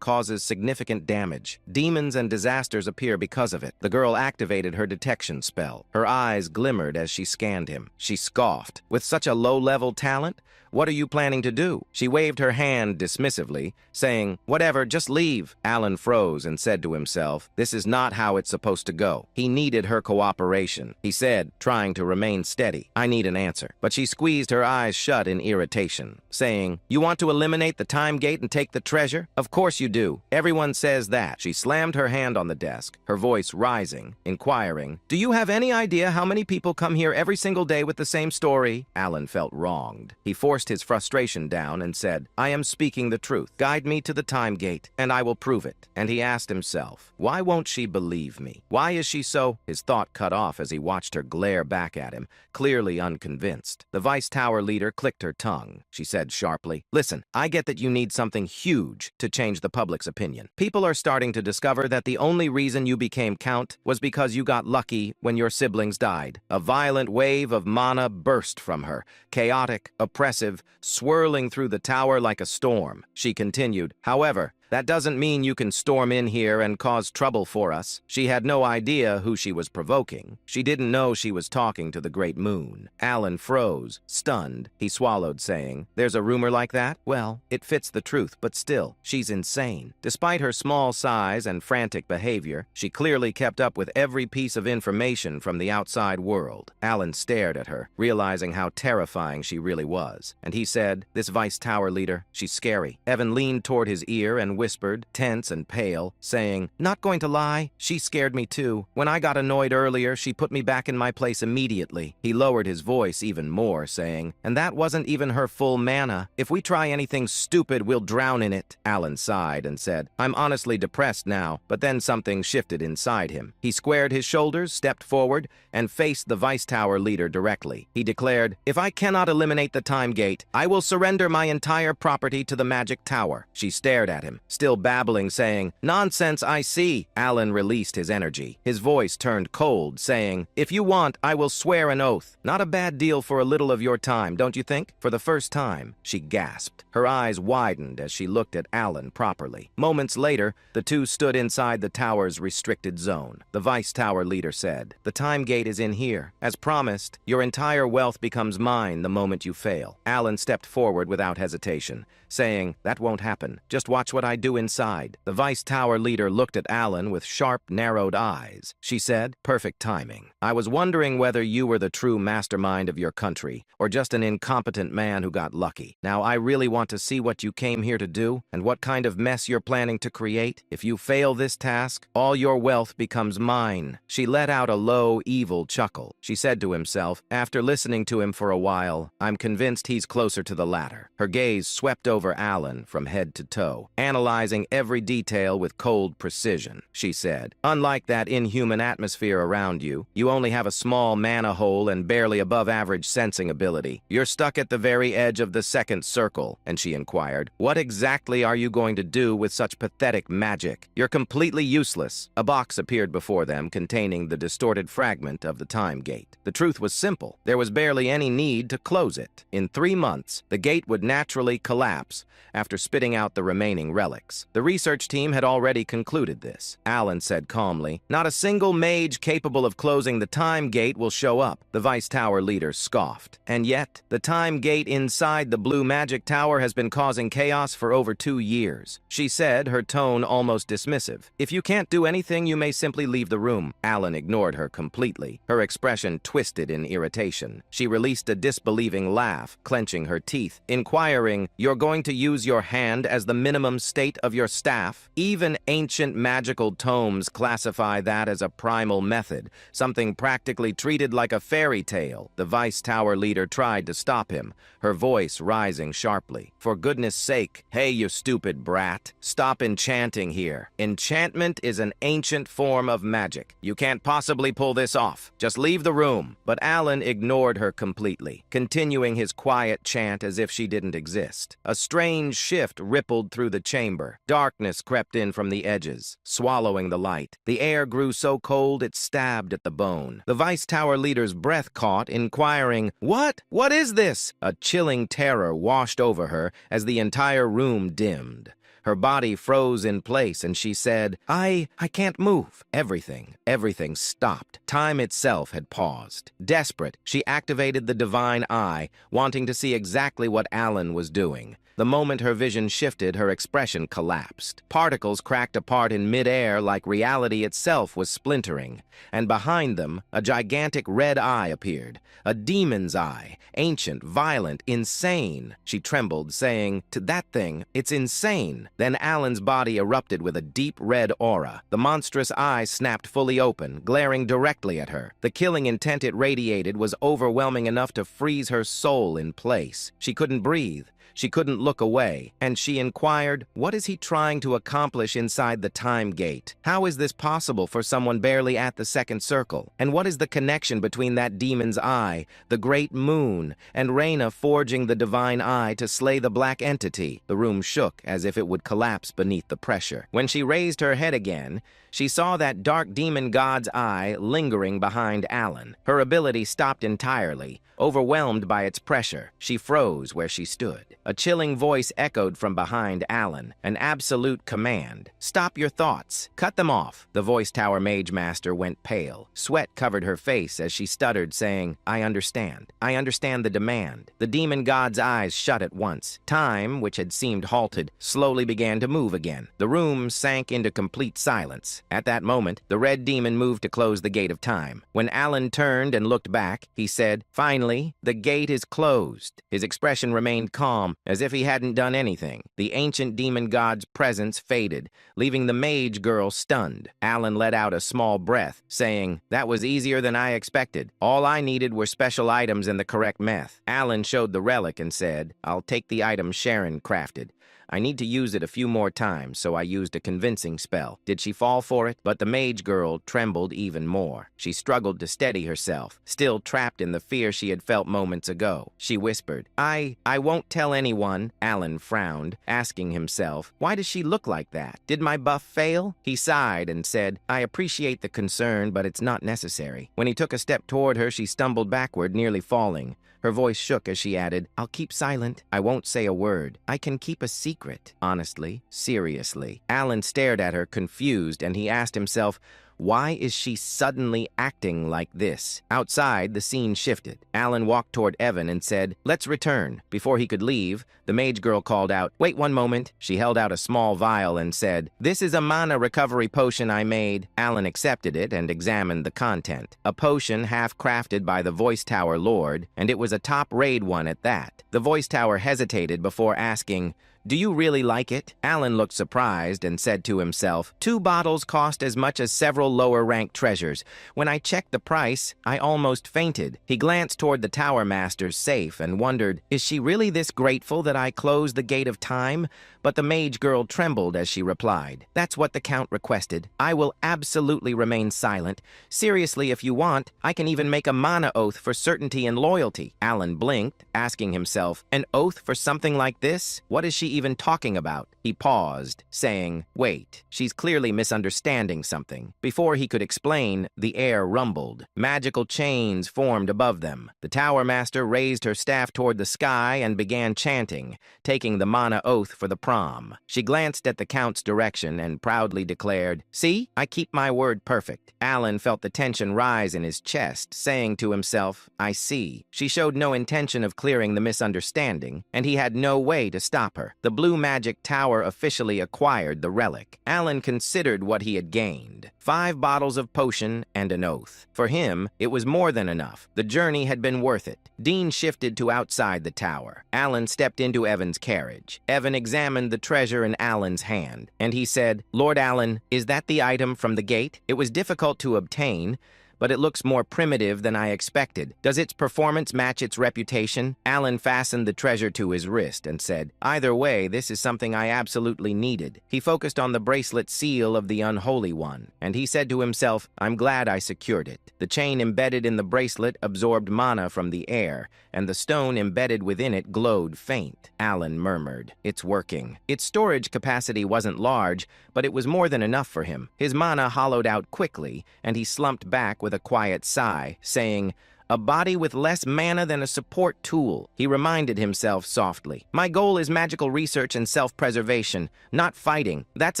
causes significant damage. Demons and disasters appear because of it." The girl activated her detection spell. Her eyes glimmered as she scanned him. She scoffed. "With such a low-level talent? What are you planning to do?" She waved her hand dismissively, saying, "Whatever, just leave." Alan froze and said to himself, "This is not how it's supposed to go." He needed her cooperation. He said, trying to remain steady, "I need an answer." But she squeezed her eyes shut in irritation, saying, "You want to eliminate the time gate and take the treasure? Of course you do. Everyone says that." She slammed her hand on the desk, her voice rising, inquiring, "Do you have any idea how many people come here every single day with the same story?" Alan felt wronged. He forced his frustration down and said, "I am speaking the truth. Guide me to the time gate, and I will prove it." And he asked himself, why won't she believe me? Why is she so? His thought cut off as he watched her glare back at him, clearly unconvinced. The Vice Tower leader clicked her tongue. She said sharply, "Listen, I get that you need something huge to change the public's opinion. People are starting to discover that the only reason you became Count was because you got lucky when your siblings died." A violent wave of mana burst from her, chaotic, oppressive, swirling through the tower like a storm. She continued, "However, that doesn't mean you can storm in here and cause trouble for us." She had no idea who she was provoking. She didn't know she was talking to the Great Moon. Alan froze, stunned. He swallowed, saying, "There's a rumor like that? Well, it fits the truth, but still, she's insane." Despite her small size and frantic behavior, she clearly kept up with every piece of information from the outside world. Alan stared at her, realizing how terrifying she really was. And he said, "This Vice Tower leader, she's scary." Evan leaned toward his ear and whispered, tense and pale, saying, "Not going to lie, she scared me too. When I got annoyed earlier, she put me back in my place immediately." He lowered his voice even more, saying, "And that wasn't even her full mana. If we try anything stupid, we'll drown in it." Alan sighed and said, "I'm honestly depressed now," but then something shifted inside him. He squared his shoulders, stepped forward, and faced the Vice Tower leader directly. He declared, "If I cannot eliminate the time gate, I will surrender my entire property to the Magic Tower." She stared at him, still babbling, saying, "Nonsense, I see." Alan released his energy. His voice turned cold, saying, "If you want, I will swear an oath. Not a bad deal for a little of your time, don't you think?" For the first time, she gasped. Her eyes widened as she looked at Alan properly. Moments later, the two stood inside the tower's restricted zone. The Vice Tower leader said, "The time gate is in here. As promised, your entire wealth becomes mine the moment you fail." Alan stepped forward without hesitation, saying, "That won't happen. Just watch what I do inside." The Vice Tower leader looked at Alan with sharp, narrowed eyes. She said, "Perfect timing. I was wondering whether you were the true mastermind of your country, or just an incompetent man who got lucky. Now I really want to see what you came here to do, and what kind of mess you're planning to create. If you fail this task, all your wealth becomes mine." She let out a low, evil chuckle. She said to himself, after listening to him for a while, "I'm convinced he's closer to the latter." Her gaze swept over Alan from head to toe, analyzing every detail with cold precision. She said, "Unlike that inhuman atmosphere around you, you only have a small mana hole and barely above-average sensing ability. You're stuck at the very edge of the second circle." And she inquired, "What exactly are you going to do with such pathetic magic? You're completely useless." A box appeared before them containing the distorted fragment of the time gate. The truth was simple. There was barely any need to close it. In 3 months, the gate would naturally collapse after spitting out the remaining relics. The research team had already concluded this. Alan said calmly, "Not a single mage capable of closing the time gate will show up." The Vice Tower leader scoffed. "And yet, the time gate inside the Blue Magic Tower has been causing chaos for over 2 years." She said, her tone almost dismissive. "If you can't do anything, you may simply leave the room." Alan ignored her completely. Her expression twisted in irritation. She released a disbelieving laugh, clenching her teeth, inquiring, "You're going to use your hand as the minimum state of your staff? Even ancient magical tomes classify that as a primal method, something practically treated like a fairy tale." The Vice Tower leader tried to stop him, her voice rising sharply. "For goodness sake, hey, you stupid brat, stop enchanting here. Enchantment is an ancient form of magic. You can't possibly pull this off. Just leave the room." But Alan ignored her completely, continuing his quiet chant as if she didn't exist. A strange shift rippled through the chamber. Darkness crept in from the edges, swallowing the light. The air grew so cold it stabbed at the bone. The Vice Tower leader's breath caught, inquiring, "What? What is this?" A chilling terror washed over her as the entire room dimmed. Her body froze in place, and she said, I can't move." Everything stopped. Time itself had paused. Desperate, she activated the divine eye, wanting to see exactly what Alan was doing. The moment her vision shifted, her expression collapsed. Particles cracked apart in midair like reality itself was splintering, and behind them, a gigantic red eye appeared. A demon's eye, ancient, violent, insane. She trembled, saying, "To that thing, it's insane." Then Alan's body erupted with a deep red aura. The monstrous eye snapped fully open, glaring directly at her. The killing intent it radiated was overwhelming enough to freeze her soul in place. She couldn't breathe. She couldn't look away, and she inquired, "What is he trying to accomplish inside the time gate? How is this possible for someone barely at the second circle? And what is the connection between that demon's eye, the great moon, and Reyna forging the divine eye to slay the black entity?" The room shook as if it would collapse beneath the pressure. When she raised her head again, she saw that dark demon god's eye lingering behind Alan. Her ability stopped entirely. Overwhelmed by its pressure, she froze where she stood. A chilling voice echoed from behind Alan, an absolute command. "Stop your thoughts. Cut them off." The Voice Tower Mage Master went pale. Sweat covered her face as she stuttered, saying, I understand. I understand the demand." The demon god's eyes shut at once. Time, which had seemed halted, slowly began to move again. The room sank into complete silence. At that moment, the red demon moved to close the gate of time. When Alan turned and looked back, he said, "Finally, the gate is closed." His expression remained calm, as if he hadn't done anything. The ancient demon god's presence faded, leaving the mage girl stunned. Alan let out a small breath, saying, "That was easier than I expected. All I needed were special items and the correct meth." Alan showed the relic and said, "I'll take the item Sharon crafted. I need to use it a few more times, so I used a convincing spell." Did she fall for it? But the mage girl trembled even more. She struggled to steady herself, still trapped in the fear she had felt moments ago. She whispered, I won't tell anyone." Alan frowned, asking himself, why does she look like that? Did my buff fail? He sighed and said, "I appreciate the concern, but it's not necessary." When he took a step toward her, she stumbled backward, nearly falling. Her voice shook as she added, "I'll keep silent. I won't say a word. I can keep a secret." Honestly, seriously. Alan stared at her, confused, and he asked himself, why is she suddenly acting like this? Outside, the scene shifted. Alan walked toward Evan and said, "Let's return." Before he could leave, the mage girl called out, "Wait one moment." She held out a small vial and said, "This is a mana recovery potion I made." Alan accepted it and examined the content. A potion half-crafted by the Voice Tower Lord, and it was a top-raid one at that. The Voice Tower hesitated before asking, "Do you really like it?" Alan looked surprised and said to himself, "2 bottles cost as much as several lower-ranked treasures. When I checked the price, I almost fainted." He glanced toward the Tower Master's safe and wondered, is she really this grateful that I closed the gate of time? But the mage girl trembled as she replied, "That's what the Count requested. I will absolutely remain silent. Seriously, if you want, I can even make a mana oath for certainty and loyalty." Alan blinked, asking himself, an oath for something like this? What is she even talking about? He paused, saying, "Wait, she's clearly misunderstanding something." Before he could explain, the air rumbled. Magical chains formed above them. The Tower Master raised her staff toward the sky and began chanting, taking the mana oath for the prom. She glanced at the Count's direction and proudly declared, "See, I keep my word perfect." Alan felt the tension rise in his chest, saying to himself, "I see." She showed no intention of clearing the misunderstanding, and he had no way to stop her. The Blue Magic Tower officially acquired the relic. Alan considered what he had gained. 5 bottles of potion and an oath. For him, it was more than enough. The journey had been worth it. Dean shifted to outside the tower. Alan stepped into Evan's carriage. Evan examined the treasure in Alan's hand, and he said, "Lord Alan, is that the item from the gate? It was difficult to obtain, but it looks more primitive than I expected. Does its performance match its reputation?" Alan fastened the treasure to his wrist and said, "Either way, this is something I absolutely needed." He focused on the bracelet seal of the Unholy One, and he said to himself, "I'm glad I secured it." The chain embedded in the bracelet absorbed mana from the air, and the stone embedded within it glowed faint. Alan murmured, "It's working." Its storage capacity wasn't large, but it was more than enough for him. His mana hollowed out quickly, and he slumped back with a quiet sigh, saying, "A body with less mana than a support tool." He reminded himself softly, "My goal is magical research and self-preservation, not fighting. That's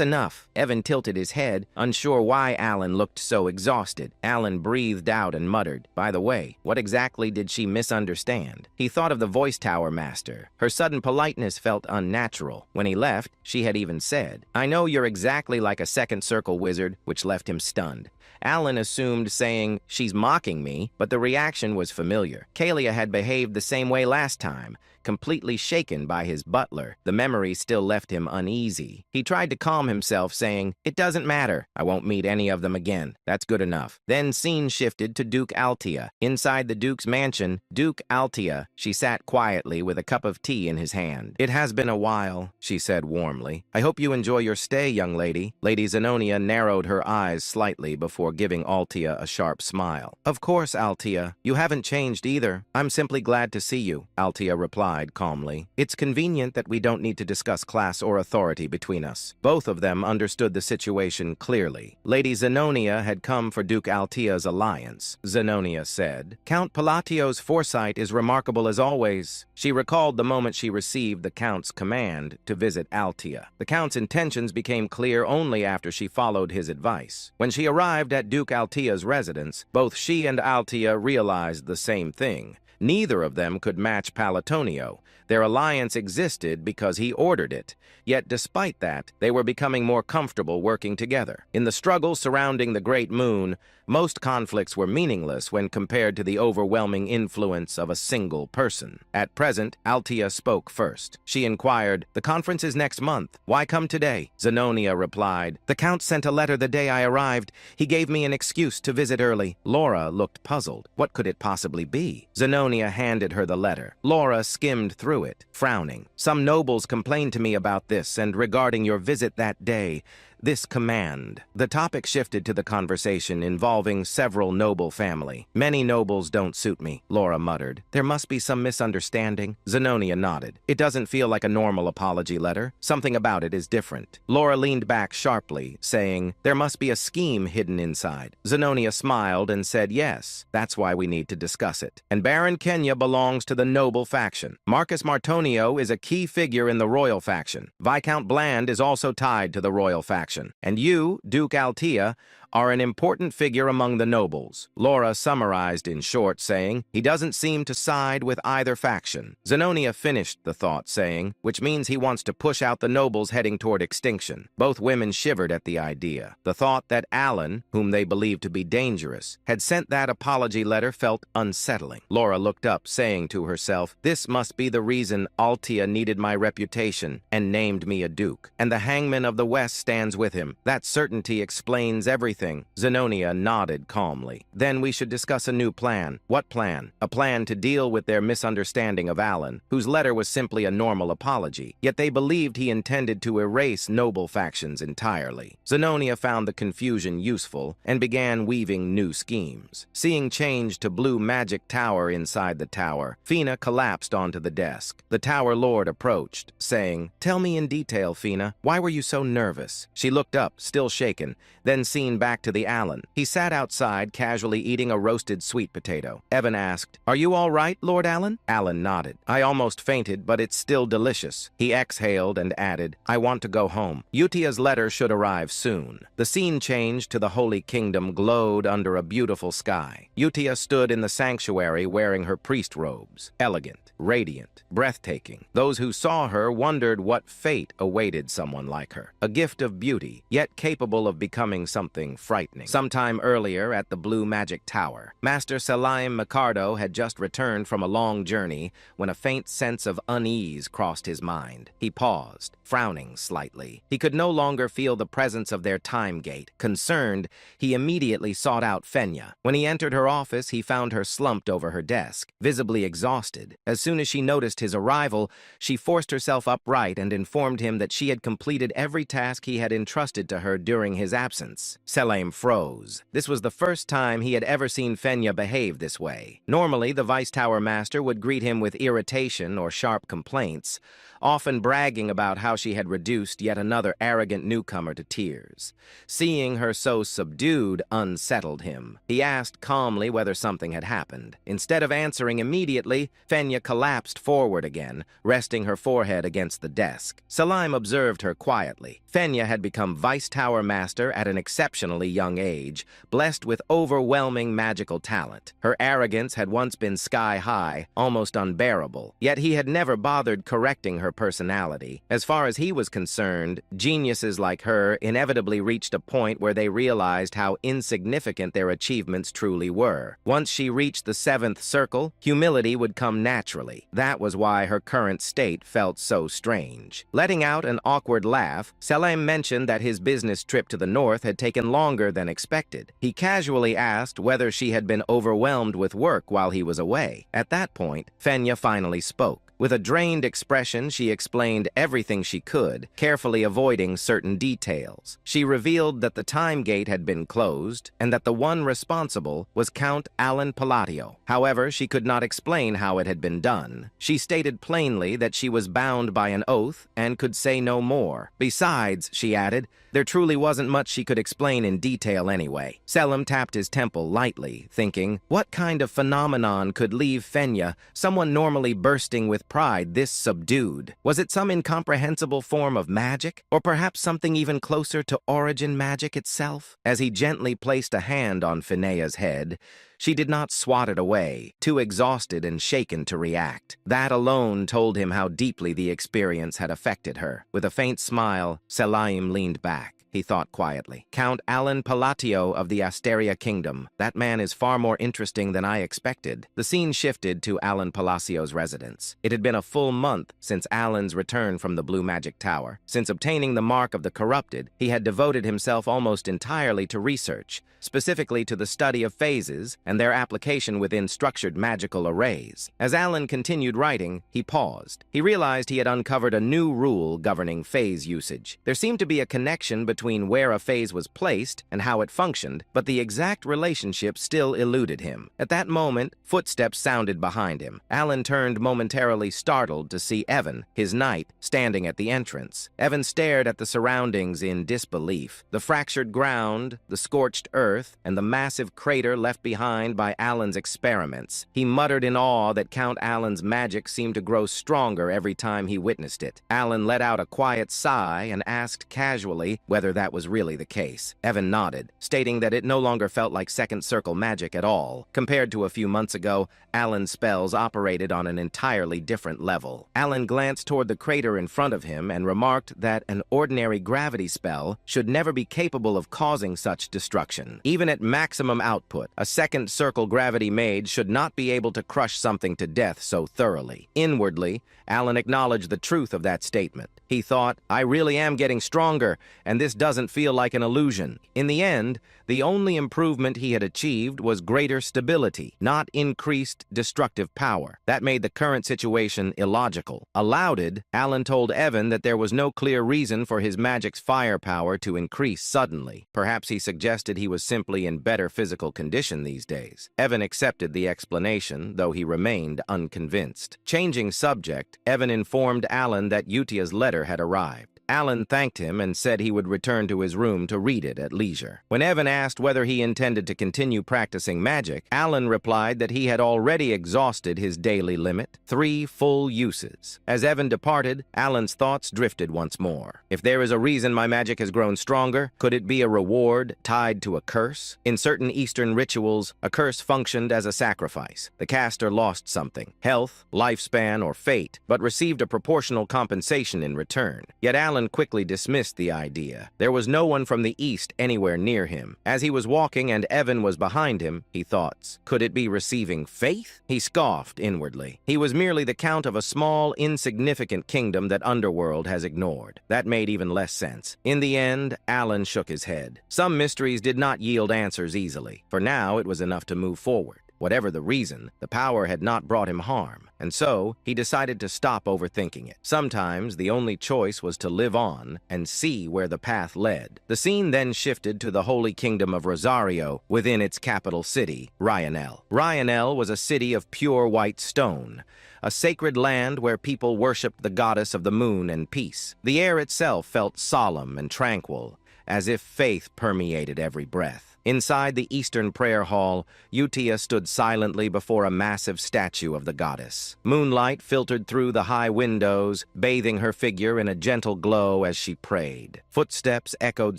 enough." Evan tilted his head, unsure why Alan looked so exhausted. Alan breathed out and muttered, "By the way, what exactly did she misunderstand?" He thought of the Voice Tower Master. Her sudden politeness felt unnatural. When he left, she had even said, "I know you're exactly like a second circle wizard," which left him stunned. Alan assumed saying, "She's mocking me," but the reaction was familiar. Kalia had behaved the same way last time, completely shaken by his butler. The memory still left him uneasy. He tried to calm himself, saying, "It doesn't matter. I won't meet any of them again. That's good enough." Then scene shifted to Duke Altia. Inside the Duke's mansion, Duke Altia, she sat quietly with a cup of tea in his hand. "It has been a while," she said warmly. "I hope you enjoy your stay, young lady." Lady Zenonia narrowed her eyes slightly before giving Altia a sharp smile. "Of course, Altia. You haven't changed either. I'm simply glad to see you," Altia replied calmly. "It's convenient that we don't need to discuss class or authority between us." Both of them understood the situation clearly. Lady Zenonia had come for Duke Altia's alliance. Zenonia said, "Count Palatio's foresight is remarkable as always." She recalled the moment she received the Count's command to visit Altia. The Count's intentions became clear only after she followed his advice. When she arrived at Duke Altia's residence, both she and Altia realized the same thing. Neither of them could match Palatonio. Their alliance existed because he ordered it. Yet despite that, they were becoming more comfortable working together. In the struggle surrounding the Great Moon, most conflicts were meaningless when compared to the overwhelming influence of a single person. At present, Altia spoke first. She inquired, "The conference is next month. Why come today?" Zenonia replied, "The Count sent a letter the day I arrived. He gave me an excuse to visit early." Laura looked puzzled. What could it possibly be? Zenonia handed her the letter. Laura skimmed through it, frowning. "Some nobles complained to me about this, and regarding your visit that day, this command." The topic shifted to the conversation involving several noble family. "Many nobles don't suit me," Laura muttered. "There must be some misunderstanding." Zenonia nodded. "It doesn't feel like a normal apology letter. Something about it is different." Laura leaned back sharply, saying, "There must be a scheme hidden inside." Zenonia smiled and said, "Yes, that's why we need to discuss it. And Baron Kenya belongs to the noble faction. Marcus Martonio is a key figure in the royal faction. Viscount Bland is also tied to the royal faction. And you, Duke Altia, are an important figure among the nobles." Laura summarized in short, saying, "He doesn't seem to side with either faction." Zenonia finished the thought, saying, "Which means he wants to push out the nobles heading toward extinction." Both women shivered at the idea. The thought that Alan, whom they believed to be dangerous, had sent that apology letter felt unsettling. Laura looked up, saying to herself, "This must be the reason Altia needed my reputation and named me a duke. And the hangman of the West stands with him. That certainty explains everything." Zenonia nodded calmly. "Then we should discuss a new plan." "What plan?" "A plan to deal with their misunderstanding of Alan, whose letter was simply a normal apology. Yet they believed he intended to erase noble factions entirely." Zenonia found the confusion useful and began weaving new schemes. Seeing change to blue magic tower inside the tower, Fina collapsed onto the desk. The tower lord approached, saying, "Tell me in detail, Fina. Why were you so nervous?" She looked up, still shaken, then seen back to the Alan. He sat outside, casually eating a roasted sweet potato. Evan asked, "Are you all right, Lord Alan?" Alan nodded. "I almost fainted, but it's still delicious." He exhaled and added, "I want to go home. Utia's letter should arrive soon." The scene changed to the Holy Kingdom glowed under a beautiful sky. Utia stood in the sanctuary wearing her priest robes, elegant, radiant, breathtaking. Those who saw her wondered what fate awaited someone like her. A gift of beauty, yet capable of becoming something frightening. Sometime earlier at the Blue Magic Tower, Master Salim Micardo had just returned from a long journey when a faint sense of unease crossed his mind. He paused, frowning slightly. He could no longer feel the presence of their time gate. Concerned, he immediately sought out Fenya. When he entered her office, he found her slumped over her desk, visibly exhausted. As soon as she noticed his arrival, she forced herself upright and informed him that she had completed every task he had entrusted to her during his absence. Selim froze. This was the first time he had ever seen Fenya behave this way. Normally, the Vice Tower Master would greet him with irritation or sharp complaints, often bragging about how she had reduced yet another arrogant newcomer to tears. Seeing her so subdued unsettled him. He asked calmly whether something had happened. Instead of answering immediately, Fenya collapsed forward again, resting her forehead against the desk. Salim observed her quietly. Fenya had become Vice Tower Master at an exceptionally young age, blessed with overwhelming magical talent. Her arrogance had once been sky-high, almost unbearable, yet he had never bothered correcting her personality. As far as he was concerned, geniuses like her inevitably reached a point where they realized how insignificant their achievements truly were. Once she reached the seventh circle, humility would come naturally. That was why her current state felt so strange. Letting out an awkward laugh, Selim mentioned that his business trip to the north had taken longer than expected. He casually asked whether she had been overwhelmed with work while he was away. At that point, Fenya finally spoke. With a drained expression, she explained everything she could, carefully avoiding certain details. She revealed that the time gate had been closed, and that the one responsible was Count Alan Palladio. However, she could not explain how it had been done. She stated plainly that she was bound by an oath and could say no more. Besides, she added, there truly wasn't much she could explain in detail anyway. Selim tapped his temple lightly, thinking, what kind of phenomenon could leave Fenya, someone normally bursting with pride, this subdued? Was it some incomprehensible form of magic? Or perhaps something even closer to origin magic itself? As he gently placed a hand on Fenea's head, She did not swat it away, too exhausted and shaken to react. That alone told him how deeply the experience had affected her. With a faint smile, Selim leaned back. He thought quietly. Count Alan Palatio of the Asteria Kingdom. That man is far more interesting than I expected. The scene shifted to Alan Palacio's residence. It had been a full month since Alan's return from the Blue Magic Tower. Since obtaining the Mark of the Corrupted, he had devoted himself almost entirely to research, specifically to the study of phases and their application within structured magical arrays. As Alan continued writing, he paused. He realized he had uncovered a new rule governing phase usage. There seemed to be a connection between where a phase was placed and how it functioned, but the exact relationship still eluded him. At that moment, footsteps sounded behind him. Alan turned momentarily startled to see Evan, his knight, standing at the entrance. Evan stared at the surroundings in disbelief. The fractured ground, the scorched earth, and the massive crater left behind by Alan's experiments. He muttered in awe that Count Alan's magic seemed to grow stronger every time he witnessed it. Alan let out a quiet sigh and asked casually whether that was really the case. Evan nodded, stating that it no longer felt like second circle magic at all. Compared to a few months ago, Alan's spells operated on an entirely different level. Alan glanced toward the crater in front of him and remarked that an ordinary gravity spell should never be capable of causing such destruction. Even at maximum output, a second circle gravity mage should not be able to crush something to death so thoroughly. Inwardly, Alan acknowledged the truth of that statement. He thought, I really am getting stronger, and this doesn't feel like an illusion. In the end, the only improvement he had achieved was greater stability, not increased destructive power. That made the current situation illogical. Aloud, Alan told Evan that there was no clear reason for his magic's firepower to increase suddenly. Perhaps he suggested he was simply in better physical condition these days. Evan accepted the explanation, though he remained unconvinced. Changing subject, Evan informed Alan that Utia's letter had arrived. Alan thanked him and said he would return to his room to read it at leisure. When Evan asked whether he intended to continue practicing magic, Alan replied that he had already exhausted his daily limit, 3 full uses. As Evan departed, Alan's thoughts drifted once more. If there is a reason my magic has grown stronger, could it be a reward tied to a curse? In certain Eastern rituals, a curse functioned as a sacrifice. The caster lost something, health, lifespan, or fate, but received a proportional compensation in return. Yet Alan quickly dismissed the idea. There was no one from the east anywhere near him. As he was walking and Evan was behind him, he thought, could it be receiving faith? He scoffed inwardly. He was merely the count of a small, insignificant kingdom that Underworld has ignored. That made even less sense. In the end, Alan shook his head. Some mysteries did not yield answers easily. For now, it was enough to move forward. Whatever the reason, the power had not brought him harm, and so he decided to stop overthinking it. Sometimes the only choice was to live on and see where the path led. The scene then shifted to the Holy Kingdom of Rosario within its capital city, Ryanel. Ryanel was a city of pure white stone, a sacred land where people worshipped the goddess of the moon and peace. The air itself felt solemn and tranquil, as if faith permeated every breath. Inside the Eastern Prayer Hall, Utia stood silently before a massive statue of the goddess. Moonlight filtered through the high windows, bathing her figure in a gentle glow as she prayed. Footsteps echoed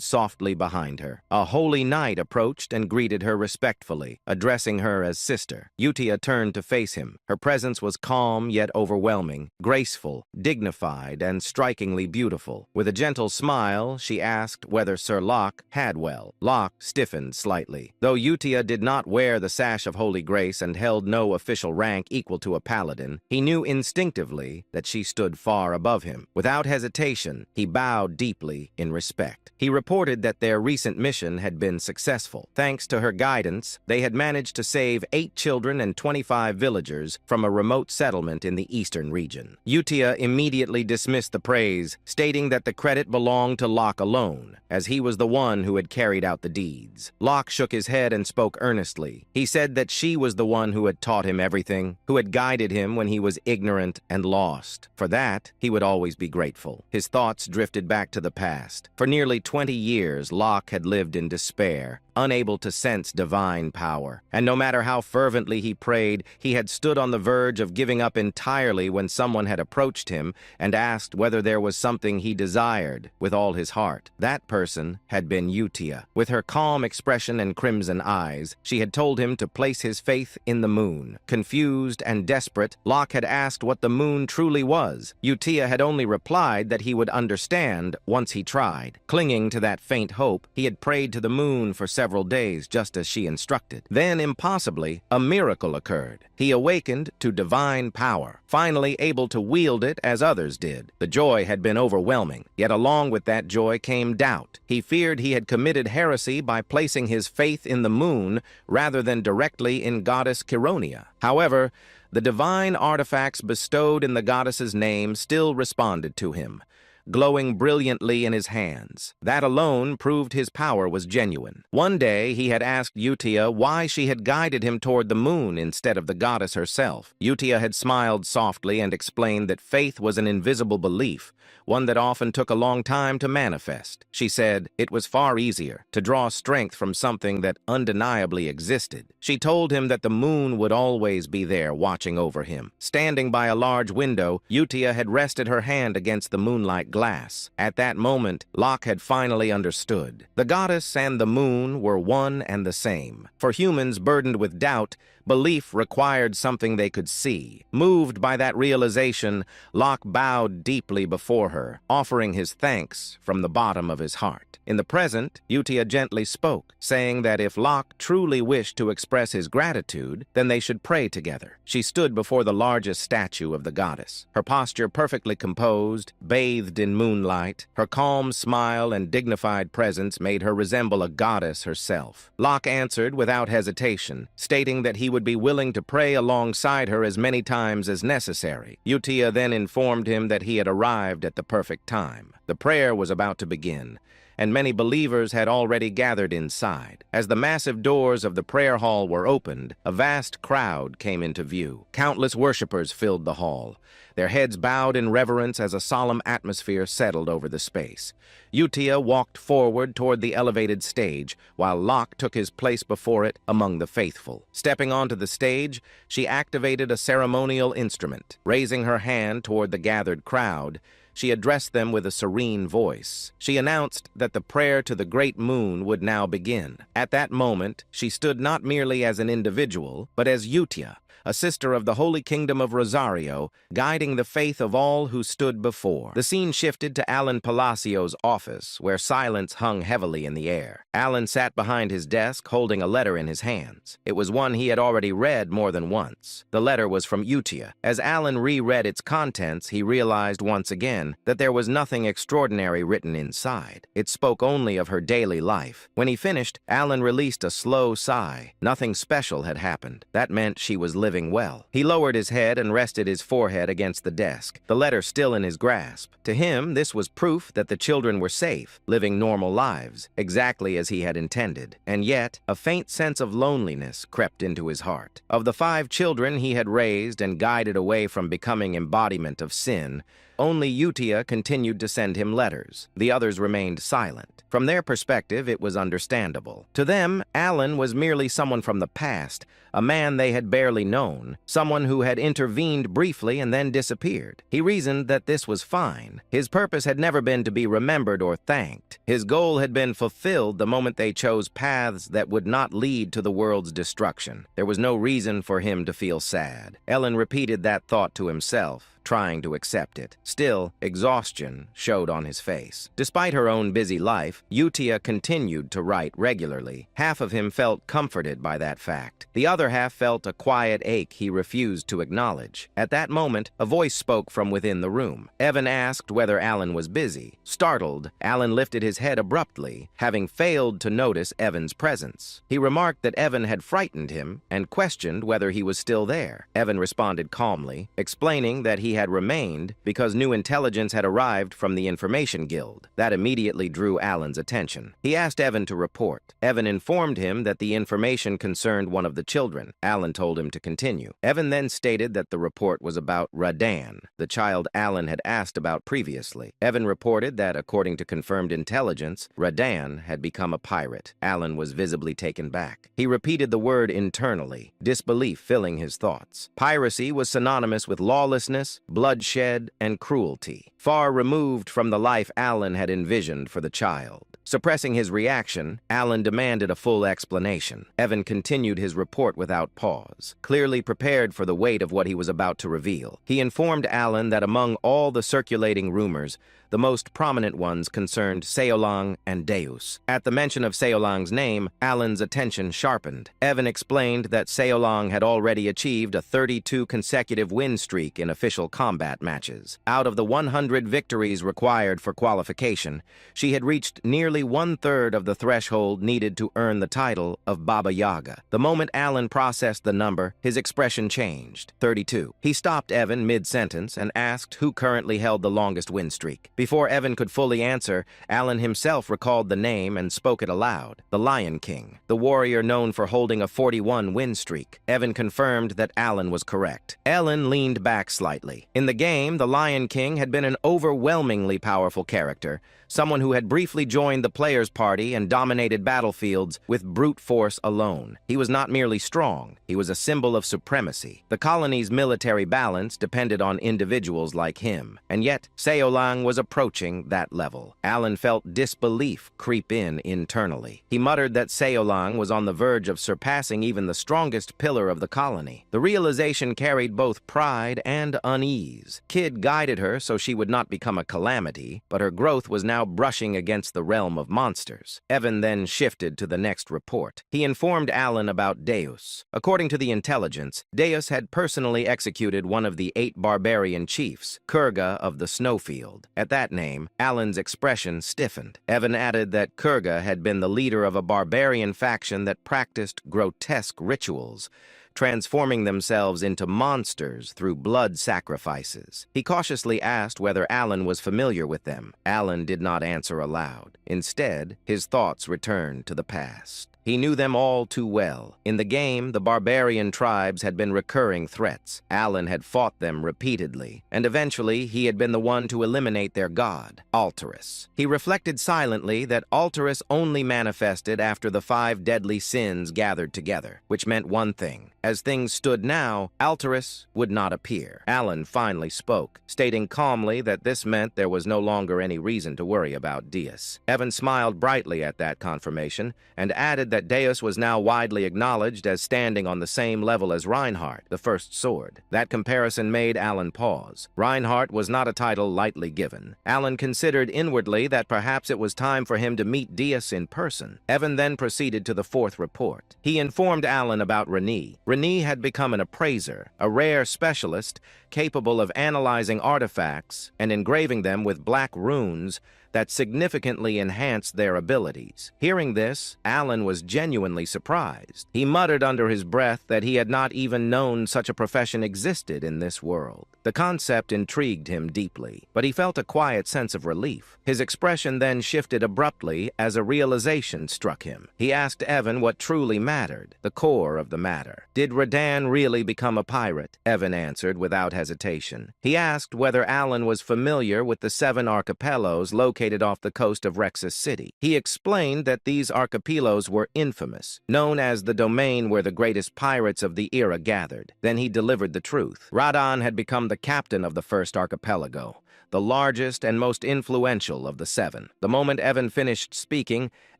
softly behind her. A holy knight approached and greeted her respectfully, addressing her as sister. Utia turned to face him. Her presence was calm yet overwhelming, graceful, dignified, and strikingly beautiful. With a gentle smile, she asked whether Sir Locke had well. Locke stiffened slightly. Though Utia did not wear the sash of holy grace and held no official rank equal to a paladin, he knew instinctively that she stood far above him. Without hesitation, he bowed deeply in respect. He reported that their recent mission had been successful. Thanks to her guidance, they had managed to save 8 children and 25 villagers from a remote settlement in the eastern region. Utia immediately dismissed the praise, stating that the credit belonged to Locke alone, as he was the one who had carried out the deeds. Locke shook his head and spoke earnestly. He said that she was the one who had taught him everything, who had guided him when he was ignorant and lost. For that, he would always be grateful. His thoughts drifted back to the past. For nearly 20 years, Locke had lived in despair, unable to sense divine power. And no matter how fervently he prayed, he had stood on the verge of giving up entirely when someone had approached him and asked whether there was something he desired with all his heart. That person had been Utia. With her calm expression and crimson eyes, she had told him to place his faith in the moon. Confused and desperate, Locke had asked what the moon truly was. Utia had only replied that he would understand once he tried. Clinging to that faint hope, he had prayed to the moon for several days, just as she instructed. Then, impossibly, a miracle occurred. He awakened to divine power, finally able to wield it as others did. The joy had been overwhelming, yet along with that joy came doubt. He feared he had committed heresy by placing his faith in the moon rather than directly in goddess Chironia. However, the divine artifacts bestowed in the goddess's name still responded to him, glowing brilliantly in his hands. That alone proved his power was genuine. One day, he had asked Utia why she had guided him toward the moon instead of the goddess herself. Utia had smiled softly and explained that faith was an invisible belief, one that often took a long time to manifest. She said it was far easier to draw strength from something that undeniably existed. She told him that the moon would always be there watching over him. Standing by a large window, Utia had rested her hand against the moonlight glass. At that moment, Locke had finally understood. The goddess and the moon were one and the same. For humans burdened with doubt, belief required something they could see. Moved by that realization, Locke bowed deeply before her, offering his thanks from the bottom of his heart. In the present, Utia gently spoke, saying that if Locke truly wished to express his gratitude, then they should pray together. She stood before the largest statue of the goddess, her posture perfectly composed, bathed in moonlight. Her calm smile and dignified presence made her resemble a goddess herself. Locke answered without hesitation, stating that he would be willing to pray alongside her as many times as necessary. Utia then informed him that he had arrived at the perfect time. The prayer was about to begin, and many believers had already gathered inside. As the massive doors of the prayer hall were opened, a vast crowd came into view. Countless worshippers filled the hall, their heads bowed in reverence as a solemn atmosphere settled over the space. Utia walked forward toward the elevated stage, while Locke took his place before it among the faithful. Stepping onto the stage, she activated a ceremonial instrument. Raising her hand toward the gathered crowd, she addressed them with a serene voice. She announced that the prayer to the great moon would now begin. At that moment, she stood not merely as an individual, but as Utia, a sister of the Holy Kingdom of Rosario, guiding the faith of all who stood before. The scene shifted to Alan Palacio's office, where silence hung heavily in the air. Alan sat behind his desk, holding a letter in his hands. It was one he had already read more than once. The letter was from Utia. As Alan reread its contents, he realized once again that there was nothing extraordinary written inside. It spoke only of her daily life. When he finished, Alan released a slow sigh. Nothing special had happened. That meant she was living well. He lowered his head and rested his forehead against the desk, the letter still in his grasp. To him, this was proof that the children were safe, living normal lives, exactly as he had intended. And yet, a faint sense of loneliness crept into his heart. Of the 5 children he had raised and guided away from becoming embodiment of sin, only Utia continued to send him letters. The others remained silent. From their perspective, it was understandable. To them, Alan was merely someone from the past, a man they had barely known, someone who had intervened briefly and then disappeared. He reasoned that this was fine. His purpose had never been to be remembered or thanked. His goal had been fulfilled the moment they chose paths that would not lead to the world's destruction. There was no reason for him to feel sad. Ellen repeated that thought to himself, trying to accept it. Still, exhaustion showed on his face. Despite her own busy life, Utia continued to write regularly. Half of him felt comforted by that fact. The other half felt a quiet ache he refused to acknowledge. At that moment, a voice spoke from within the room. Evan asked whether Alan was busy. Startled, Alan lifted his head abruptly, having failed to notice Evan's presence. He remarked that Evan had frightened him and questioned whether he was still there. Evan responded calmly, explaining that he he had remained because new intelligence had arrived from the Information Guild. That immediately drew Alan's attention. He asked Evan to report. Evan informed him that the information concerned one of the children. Alan told him to continue. Evan then stated that the report was about Radan, the child Alan had asked about previously. Evan reported that, according to confirmed intelligence, Radan had become a pirate. Alan was visibly taken back. He repeated the word internally, disbelief filling his thoughts. Piracy was synonymous with lawlessness, bloodshed, and cruelty, far removed from the life Alan had envisioned for the child. Suppressing his reaction, Alan demanded a full explanation. Evan continued his report without pause, clearly prepared for the weight of what he was about to reveal. He informed Alan that among all the circulating rumors, the most prominent ones concerned Seolang and Deus. At the mention of Seolang's name, Alan's attention sharpened. Evan explained that Seolang had already achieved a 32 consecutive win streak in official combat matches. Out of the 100 victories required for qualification, she had reached nearly one-third of the threshold needed to earn the title of Baba Yaga. The moment Alan processed the number, his expression changed. 32. He stopped Evan mid-sentence and asked who currently held the longest win streak. Before Evan could fully answer, Alan himself recalled the name and spoke it aloud. The Lion King, the warrior known for holding a 41 win streak. Evan confirmed that Alan was correct. Alan leaned back slightly. In the game, the Lion King had been an overwhelmingly powerful character, someone who had briefly joined the player's party and dominated battlefields with brute force alone. He was not merely strong, he was a symbol of supremacy. The colony's military balance depended on individuals like him, and yet Seolang was approaching that level. Alan felt disbelief creep in internally. He muttered that Seolang was on the verge of surpassing even the strongest pillar of the colony. The realization carried both pride and unease. Kid guided her so she would not become a calamity, but her growth was now brushing against the realm of monsters. Evan then shifted to the next report. He informed Alan about Deus. According to the intelligence, Deus had personally executed one of the 8 barbarian chiefs, Kurga of the Snowfield. At that name, Alan's expression stiffened. Evan added that Kurga had been the leader of a barbarian faction that practiced grotesque rituals, transforming themselves into monsters through blood sacrifices. He cautiously asked whether Alan was familiar with them. Alan did not answer aloud. Instead, his thoughts returned to the past. He knew them all too well. In the game, the barbarian tribes had been recurring threats. Alan had fought them repeatedly, and eventually he had been the one to eliminate their god, Alterus. He reflected silently that Alterus only manifested after the 5 deadly sins gathered together, which meant one thing. As things stood now, Alterus would not appear. Alan finally spoke, stating calmly that this meant there was no longer any reason to worry about Deus. Evan smiled brightly at that confirmation, and added that Deus was now widely acknowledged as standing on the same level as Reinhardt, the First Sword. That comparison made Alan pause. Reinhardt was not a title lightly given. Alan considered inwardly that perhaps it was time for him to meet Deus in person. Evan then proceeded to the 4th report. He informed Alan about Rene. Rene had become an appraiser, a rare specialist capable of analyzing artifacts and engraving them with black runes that significantly enhanced their abilities. Hearing this, Alan was genuinely surprised. He muttered under his breath that he had not even known such a profession existed in this world. The concept intrigued him deeply, but he felt a quiet sense of relief. His expression then shifted abruptly as a realization struck him. He asked Evan what truly mattered, the core of the matter. Did Radan really become a pirate? Evan answered without hesitation. He asked whether Alan was familiar with the 7 archipelagos located off the coast of Rexus City. He explained that these archipelagos were infamous, known as the domain where the greatest pirates of the era gathered. Then he delivered the truth. Radan had become the captain of the first archipelago, the largest and most influential of the 7. The moment Evan finished speaking,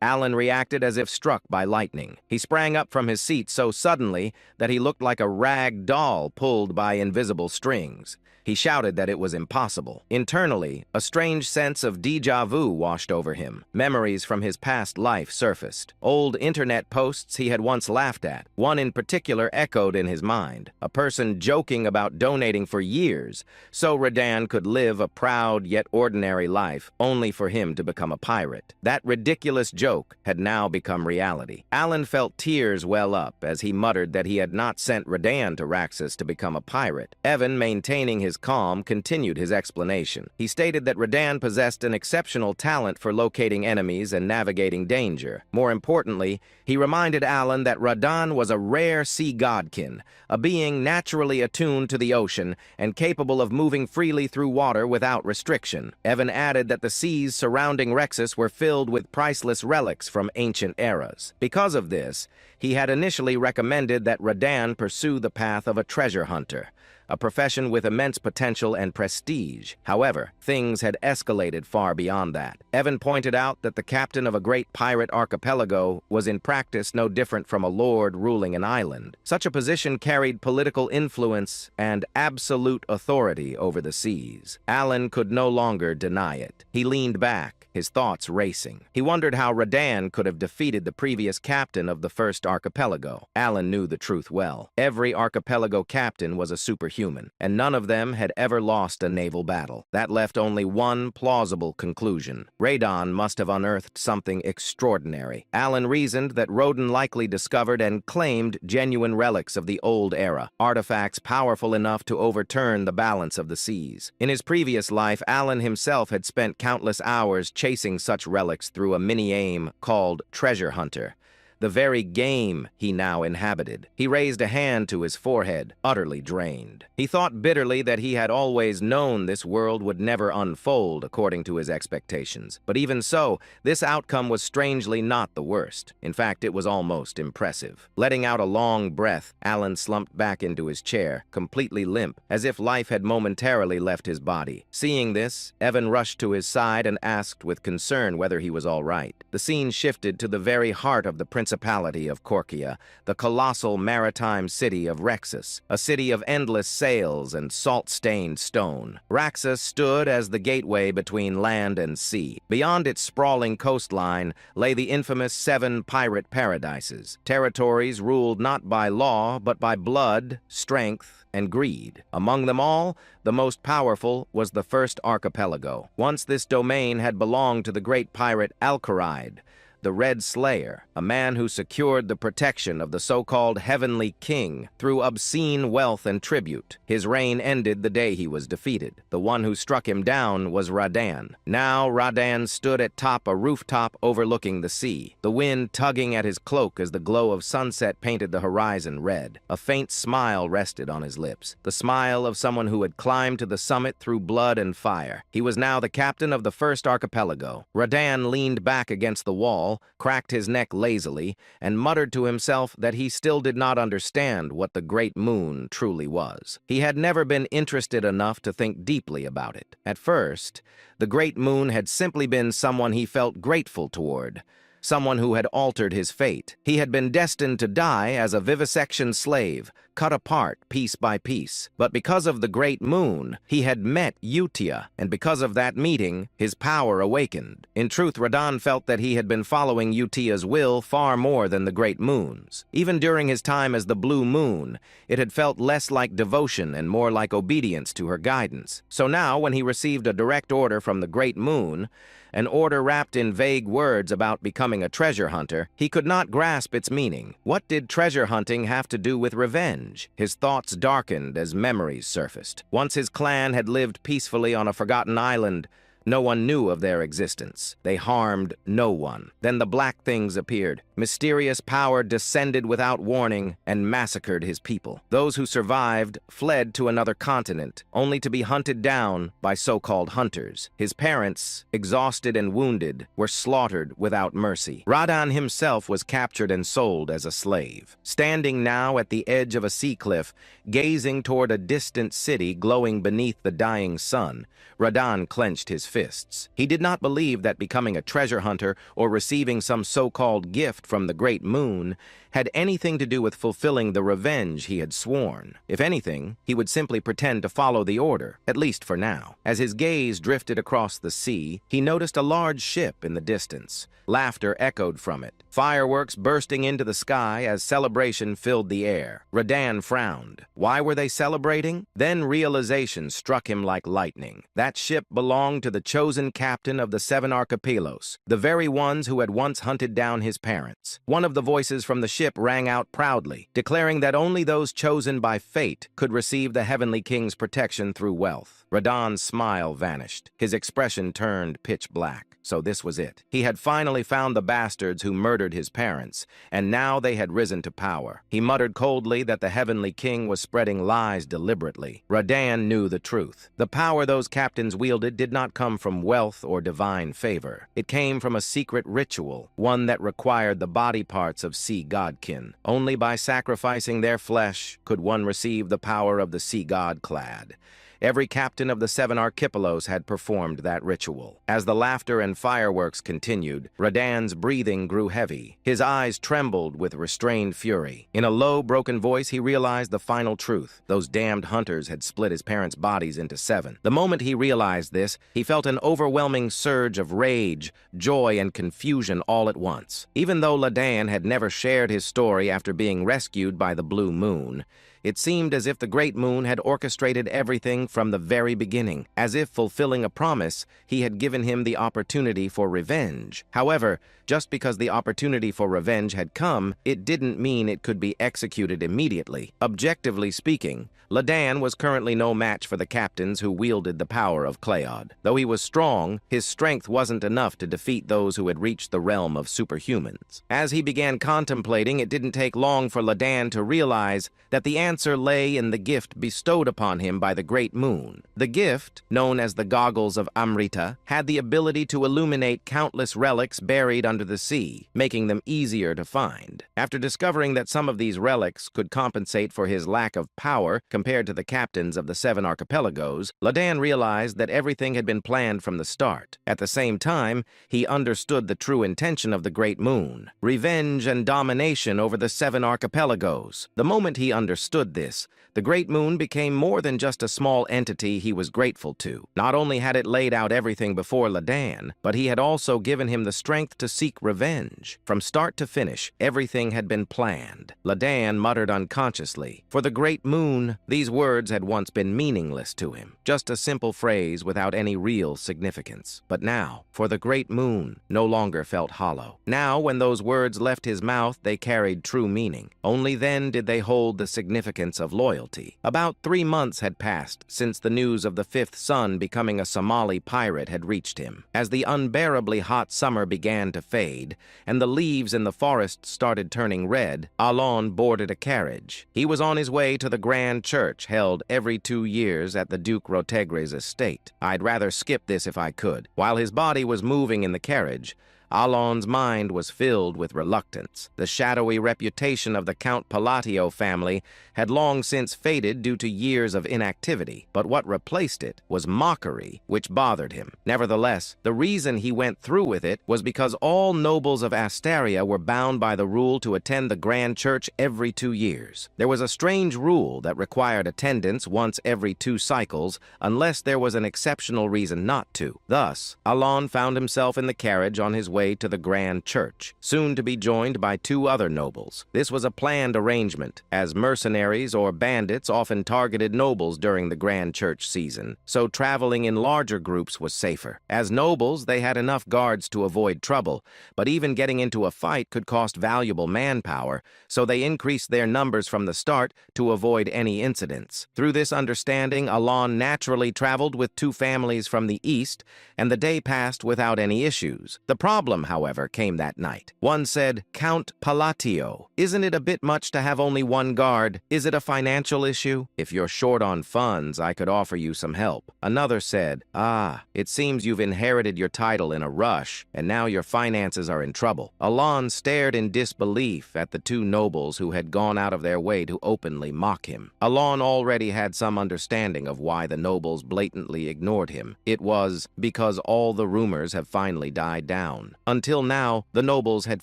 Alan reacted as if struck by lightning. He sprang up from his seat so suddenly that he looked like a rag doll pulled by invisible strings. He shouted that it was impossible. Internally, a strange sense of déjà vu washed over him. Memories from his past life surfaced. Old internet posts he had once laughed at. One in particular echoed in his mind. A person joking about donating for years so Radan could live a proud yet ordinary life, only for him to become a pirate. That ridiculous joke had now become reality. Alan felt tears well up as he muttered that he had not sent Radan to Raxus to become a pirate. Evan, maintaining his calm, continued his explanation. He stated that Radan possessed an exceptional talent for locating enemies and navigating danger. More importantly, he reminded Alan that Radan was a rare sea godkin, a being naturally attuned to the ocean and capable of moving freely through water without restriction. Evan added that the seas surrounding Rexus were filled with priceless relics from ancient eras. Because of this, he had initially recommended that Radan pursue the path of a treasure hunter, a profession with immense potential and prestige. However, things had escalated far beyond that. Evan pointed out that the captain of a great pirate archipelago was in practice no different from a lord ruling an island. Such a position carried political influence and absolute authority over the seas. Alan could no longer deny it. He leaned back, his thoughts racing. He wondered how Radan could have defeated the previous captain of the first archipelago. Alan knew the truth well. Every archipelago captain was a superhuman, and none of them had ever lost a naval battle. That left only one plausible conclusion. Radan must have unearthed something extraordinary. Alan reasoned that Rodan likely discovered and claimed genuine relics of the old era, artifacts powerful enough to overturn the balance of the seas. In his previous life, Alan himself had spent countless hours chasing such relics through a mini-game called Treasure Hunter, the very game he now inhabited. He raised a hand to his forehead, utterly drained. He thought bitterly that he had always known this world would never unfold according to his expectations. But even so, this outcome was strangely not the worst. In fact, it was almost impressive. Letting out a long breath, Alan slumped back into his chair, completely limp, as if life had momentarily left his body. Seeing this, Evan rushed to his side and asked with concern whether he was all right. The scene shifted to the very heart of the Principality of Korkia, the colossal maritime city of Rexus, a city of endless sails and salt-stained stone. Raxus stood as the gateway between land and sea. Beyond its sprawling coastline lay the infamous 7 pirate paradises, territories ruled not by law but by blood, strength, and greed. Among them all, the most powerful was the first archipelago. Once this domain had belonged to the great pirate Alcaride, the Red Slayer, a man who secured the protection of the so-called Heavenly King through obscene wealth and tribute. His reign ended the day he was defeated. The one who struck him down was Radan. Now Radan stood atop a rooftop overlooking the sea, the wind tugging at his cloak as the glow of sunset painted the horizon red. A faint smile rested on his lips, the smile of someone who had climbed to the summit through blood and fire. He was now the captain of the first archipelago. Radan leaned back against the wall, cracked his neck lazily, and muttered to himself that he still did not understand what the Great Moon truly was. He had never been interested enough to think deeply about it. At first, the Great Moon had simply been someone he felt grateful toward, someone who had altered his fate. He had been destined to die as a vivisection slave, cut apart piece by piece. But because of the Great Moon, he had met Utia, and because of that meeting, his power awakened. In truth, Radan felt that he had been following Utia's will far more than the Great Moon's. Even during his time as the Blue Moon, it had felt less like devotion and more like obedience to her guidance. So now, when he received a direct order from the Great Moon, an order wrapped in vague words about becoming a treasure hunter, he could not grasp its meaning. What did treasure hunting have to do with revenge? His thoughts darkened as memories surfaced. Once his clan had lived peacefully on a forgotten island, no one knew of their existence. They harmed no one. Then the Black Things appeared. Mysterious power descended without warning and massacred his people. Those who survived fled to another continent, only to be hunted down by so-called hunters. His parents, exhausted and wounded, were slaughtered without mercy. Radan himself was captured and sold as a slave. Standing now at the edge of a sea cliff, gazing toward a distant city glowing beneath the dying sun, Radan clenched his fists. He did not believe that becoming a treasure hunter or receiving some so-called gift from the Great Moon had anything to do with fulfilling the revenge he had sworn. If anything, he would simply pretend to follow the order, at least for now. As his gaze drifted across the sea, he noticed a large ship in the distance, Laughter echoed from it, fireworks bursting into the sky as celebration filled the air. Radan frowned. Why were they celebrating? Then realization struck him like lightning. That ship belonged to the chosen captain of the 7 archipelagos, the very ones who had once hunted down his parents. One of the voices from the ship rang out proudly, declaring that only those chosen by fate could receive the heavenly king's protection through wealth. Radan's smile vanished. His expression turned pitch black. So this was it. He had finally found the bastards who murdered his parents, and now they had risen to power. He muttered coldly that the heavenly king was spreading lies deliberately. Radan knew the truth. The power those captains wielded did not come from wealth or divine favor. It came from a secret ritual, one that required the body parts of sea godkin. Only by sacrificing their flesh could one receive the power of the sea god clad. Every captain of the 7 archipelagos had performed that ritual. As the laughter and fireworks continued, Radan's breathing grew heavy. His eyes trembled with restrained fury. In a low, broken voice, he realized the final truth. Those damned hunters had split his parents' bodies into 7. The moment he realized this, he felt an overwhelming surge of rage, joy, and confusion all at once. Even though Radan had never shared his story after being rescued by the Blue Moon, it seemed as if the Great Moon had orchestrated everything from the very beginning. As if fulfilling a promise, he had given him the opportunity for revenge. However, just because the opportunity for revenge had come, it didn't mean it could be executed immediately. Objectively speaking, Radan was currently no match for the captains who wielded the power of Cleod. Though he was strong, his strength wasn't enough to defeat those who had reached the realm of superhumans. As he began contemplating, it didn't take long for Radan to realize that the answer lay in the gift bestowed upon him by the Great Moon. The gift, known as the Goggles of Amrita, had the ability to illuminate countless relics buried under the sea, making them easier to find. After discovering that some of these relics could compensate for his lack of power compared to the captains of the 7 archipelagos, Radan realized that everything had been planned from the start. At the same time, he understood the true intention of the Great Moon: revenge and domination over the 7 archipelagos. The moment he understood this, the Great Moon became more than just a small entity he was grateful to. Not only had it laid out everything before Radan, but he had also given him the strength to seek revenge. From start to finish, everything had been planned. Radan muttered unconsciously, "For the Great Moon." These words had once been meaningless to him, just a simple phrase without any real significance. But now, "For the Great Moon," no longer felt hollow. Now, when those words left his mouth, they carried true meaning. Only then did they hold the significance of loyalty. About 3 months had passed since the news of the 5th son becoming a Somali pirate had reached him. As the unbearably hot summer began to fade, and the leaves in the forest started turning red, Alon boarded a carriage. He was on his way to the grand church held every 2 years at the Duke Rotegre's estate. I'd rather skip this if I could. While his body was moving in the carriage, Alon's mind was filled with reluctance. The shadowy reputation of the Count Palatio family had long since faded due to years of inactivity, but what replaced it was mockery, which bothered him. Nevertheless, the reason he went through with it was because all nobles of Astaria were bound by the rule to attend the grand church every 2 years. There was a strange rule that required attendance once every 2 cycles, unless there was an exceptional reason not to. Thus, Alon found himself in the carriage on his way to the grand church, soon to be joined by 2 other nobles. This was a planned arrangement, as mercenaries or bandits often targeted nobles during the grand church season, so traveling in larger groups was safer. As nobles, they had enough guards to avoid trouble, but even getting into a fight could cost valuable manpower, so they increased their numbers from the start to avoid any incidents. Through this understanding, Alon naturally traveled with 2 families from the east, and the day passed without any issues. The problem, however, came that night. One said, "Count Palatio, isn't it a bit much to have only 1 guard? Is it a financial issue? If you're short on funds, I could offer you some help." Another said, "Ah, it seems you've inherited your title in a rush, and now your finances are in trouble." Alon stared in disbelief at the 2 nobles who had gone out of their way to openly mock him. Alon already had some understanding of why the nobles blatantly ignored him. It was because all the rumors have finally died down. Until now, the nobles had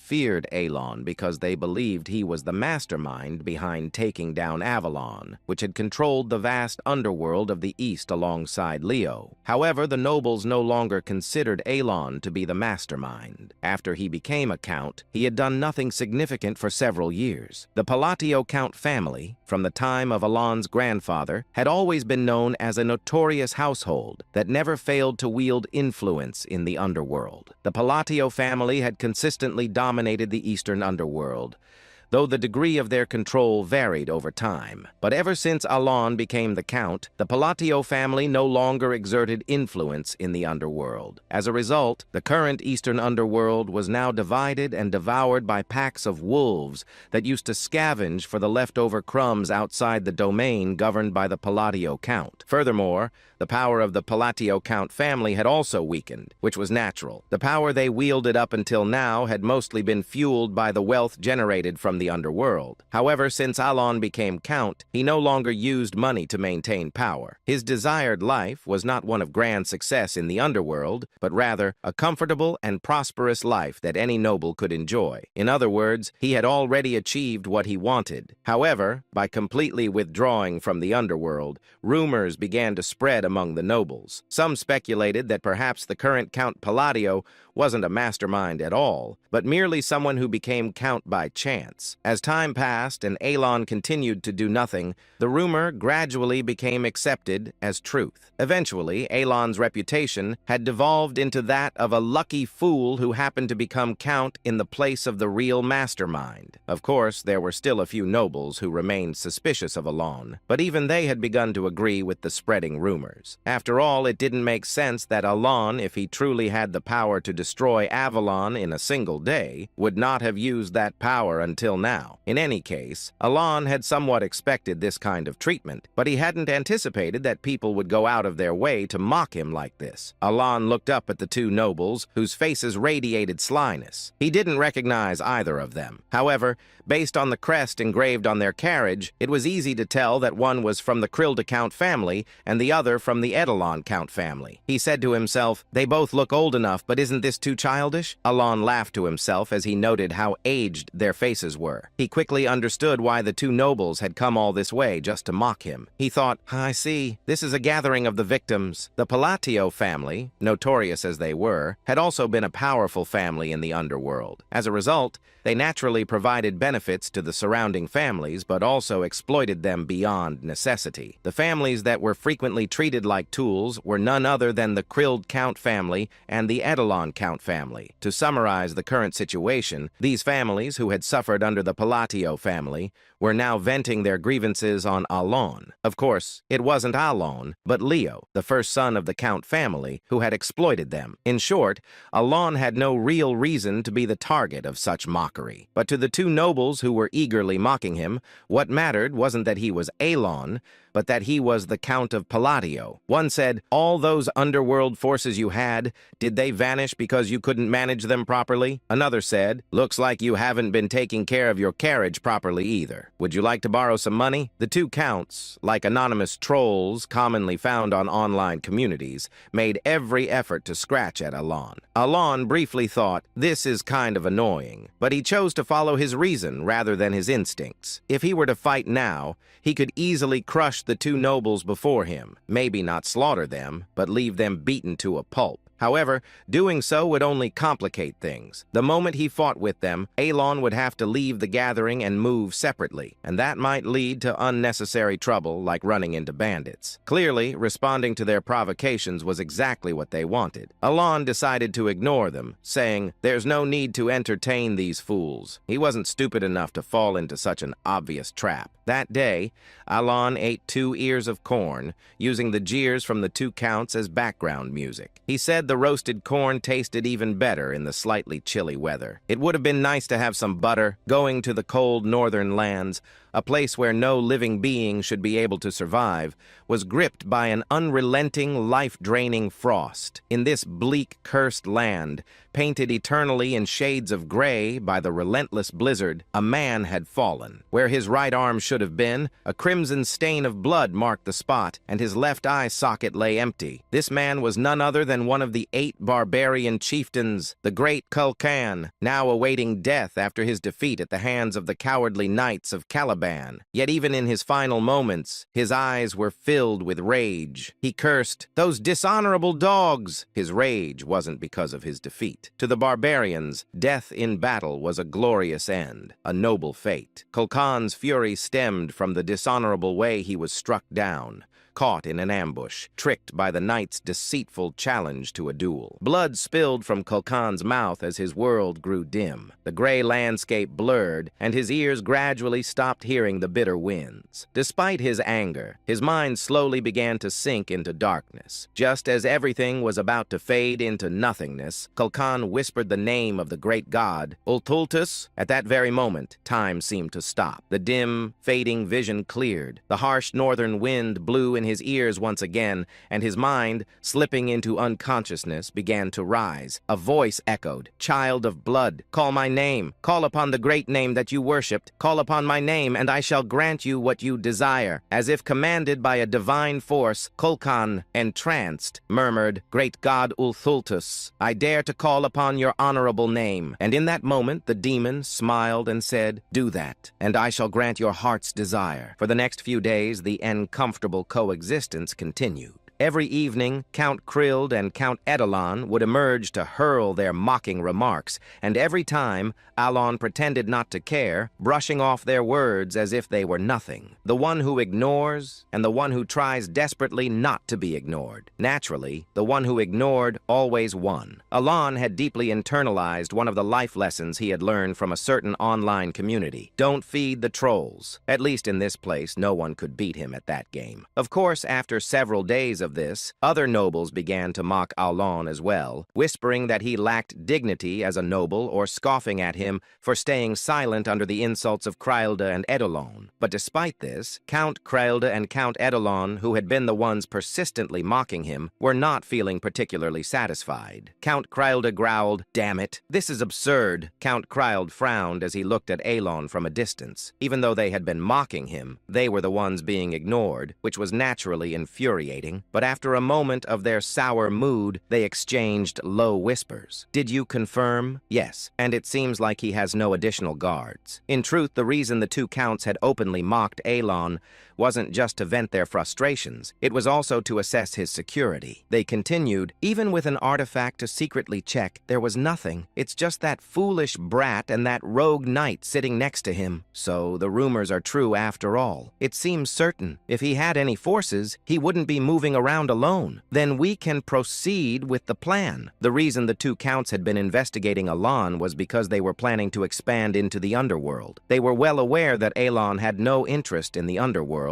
feared Alon because they believed he was the mastermind behind taking down Avalon, which had controlled the vast underworld of the East alongside Leo. However, the nobles no longer considered Alon to be the mastermind. After he became a count, he had done nothing significant for several years. The Palatio Count family, from the time of Alon's grandfather, had always been known as a notorious household that never failed to wield influence in the underworld. The Palatio family had consistently dominated the Eastern underworld, though the degree of their control varied over time. But ever since Alon became the count, the Palatio family no longer exerted influence in the underworld. As a result, the current Eastern underworld was now divided and devoured by packs of wolves that used to scavenge for the leftover crumbs outside the domain governed by the Palatio count. Furthermore, the power of the Palatio count family had also weakened, which was natural. The power they wielded up until now had mostly been fueled by the wealth generated from the underworld. However, since Alon became count, he no longer used money to maintain power. His desired life was not one of grand success in the underworld, but rather a comfortable and prosperous life that any noble could enjoy. In other words, he had already achieved what he wanted. However, by completely withdrawing from the underworld, rumors began to spread among the nobles. Some speculated that perhaps the current Count Palladio wasn't a mastermind at all, but merely someone who became count by chance. As time passed and Alon continued to do nothing, the rumor gradually became accepted as truth. Eventually, Alon's reputation had devolved into that of a lucky fool who happened to become count in the place of the real mastermind. Of course, there were still a few nobles who remained suspicious of Alon, but even they had begun to agree with the spreading rumors. After all, it didn't make sense that Alon, if he truly had the power to destroy Avalon in a single day, would not have used that power until now. In any case, Alon had somewhat expected this kind of treatment, but he hadn't anticipated that people would go out of their way to mock him like this. Alon looked up at the two nobles, whose faces radiated slyness. He didn't recognize either of them. However, based on the crest engraved on their carriage, it was easy to tell that one was from the Krilda Count family and the other from the Edelon Count family. He said to himself, "They both look old enough, but isn't this too childish?" Alon laughed to himself as he noted how aged their faces were. He quickly understood why the two nobles had come all this way just to mock him. He thought, "I see. This is a gathering of the victims." The Palatio family, notorious as they were, had also been a powerful family in the underworld. As a result, they naturally provided benefits to the surrounding families, but also exploited them beyond necessity. The families that were frequently treated like tools were none other than the Krild Count family and the Edelon Count family. To summarize the current situation, these families, who had suffered under the Palatio family, were now venting their grievances on Alon. Of course, it wasn't Alon, but Leo, the first son of the Count family, who had exploited them. In short, Alon had no real reason to be the target of such mockery. But to the two nobles who were eagerly mocking him, what mattered wasn't that he was Alon, but that he was the Count of Palatio. One said, "All those underworld forces you had, did they vanish because you couldn't manage them properly?" Another said, "Looks like you haven't been taking care of your carriage properly either. Would you like to borrow some money?" The two counts, like anonymous trolls commonly found on online communities, made every effort to scratch at Alon. Alon briefly thought, "This is kind of annoying," but he chose to follow his reason rather than his instincts. If he were to fight now, he could easily crush the two nobles before him, maybe not slaughter them, but leave them beaten to a pulp. However, doing so would only complicate things. The moment he fought with them, Alon would have to leave the gathering and move separately, and that might lead to unnecessary trouble like running into bandits. Clearly, responding to their provocations was exactly what they wanted. Alon decided to ignore them, saying, "There's no need to entertain these fools." He wasn't stupid enough to fall into such an obvious trap. That day, Alon ate 2 ears of corn, using the jeers from the two counts as background music. He said the roasted corn tasted even better in the slightly chilly weather. It would have been nice to have some butter. Going to the cold northern lands, a place where no living being should be able to survive, was gripped by an unrelenting, life-draining frost. In this bleak, cursed land, painted eternally in shades of gray by the relentless blizzard, a man had fallen. Where his right arm should have been, a crimson stain of blood marked the spot, and his left eye socket lay empty. This man was none other than one of the 8 barbarian chieftains, the great Kulkan, now awaiting death after his defeat at the hands of the cowardly knights of Caliban. Yet even in his final moments, his eyes were filled with rage. He cursed, "Those dishonorable dogs!" His rage wasn't because of his defeat. To the barbarians, death in battle was a glorious end, a noble fate. Kulkan's fury stemmed from the dishonorable way he was struck down, caught in an ambush, tricked by the knight's deceitful challenge to a duel. Blood spilled from Kulkan's mouth as his world grew dim. The gray landscape blurred, and his ears gradually stopped hearing the bitter winds. Despite his anger, his mind slowly began to sink into darkness. Just as everything was about to fade into nothingness, Kulkan whispered the name of the great god, Ultultus. At that very moment, time seemed to stop. The dim, fading vision cleared. The harsh northern wind blew in his ears once again, and his mind, slipping into unconsciousness, began to rise. A voice echoed, "Child of blood, call my name. Call upon the great name that you worshipped. Call upon my name, and I shall grant you what you desire." As if commanded by a divine force, Kulkan, entranced, murmured, "Great god Ulthultus, I dare to call upon your honorable name." And in that moment, the demon smiled and said, "Do that, and I shall grant your heart's desire." For the next few days, the uncomfortable coexistence continued. Every evening, Count Krild and Count Edelon would emerge to hurl their mocking remarks, and every time, Alon pretended not to care, brushing off their words as if they were nothing. The one who ignores, and the one who tries desperately not to be ignored. Naturally, the one who ignored always won. Alon had deeply internalized one of the life lessons he had learned from a certain online community. Don't feed the trolls. At least in this place, no one could beat him at that game. Of course, after several days of this, other nobles began to mock Alon as well, whispering that he lacked dignity as a noble or scoffing at him for staying silent under the insults of Krild and Edelon. But despite this, Count Krild and Count Edelon, who had been the ones persistently mocking him, were not feeling particularly satisfied. Count Krild growled, "Damn it, this is absurd." Count Krild frowned as he looked at Alon from a distance. Even though they had been mocking him, they were the ones being ignored, which was naturally infuriating. But after a moment of their sour mood, they exchanged low whispers. "Did you confirm?" "Yes, and it seems like he has no additional guards." In truth, the reason the two counts had openly mocked Alon wasn't just to vent their frustrations, it was also to assess his security. They continued, "Even with an artifact to secretly check, there was nothing. It's just that foolish brat and that rogue knight sitting next to him. So the rumors are true after all. It seems certain. If he had any forces, he wouldn't be moving around alone. Then we can proceed with the plan." The reason the two counts had been investigating Alon was because they were planning to expand into the underworld. They were well aware that Alon had no interest in the underworld,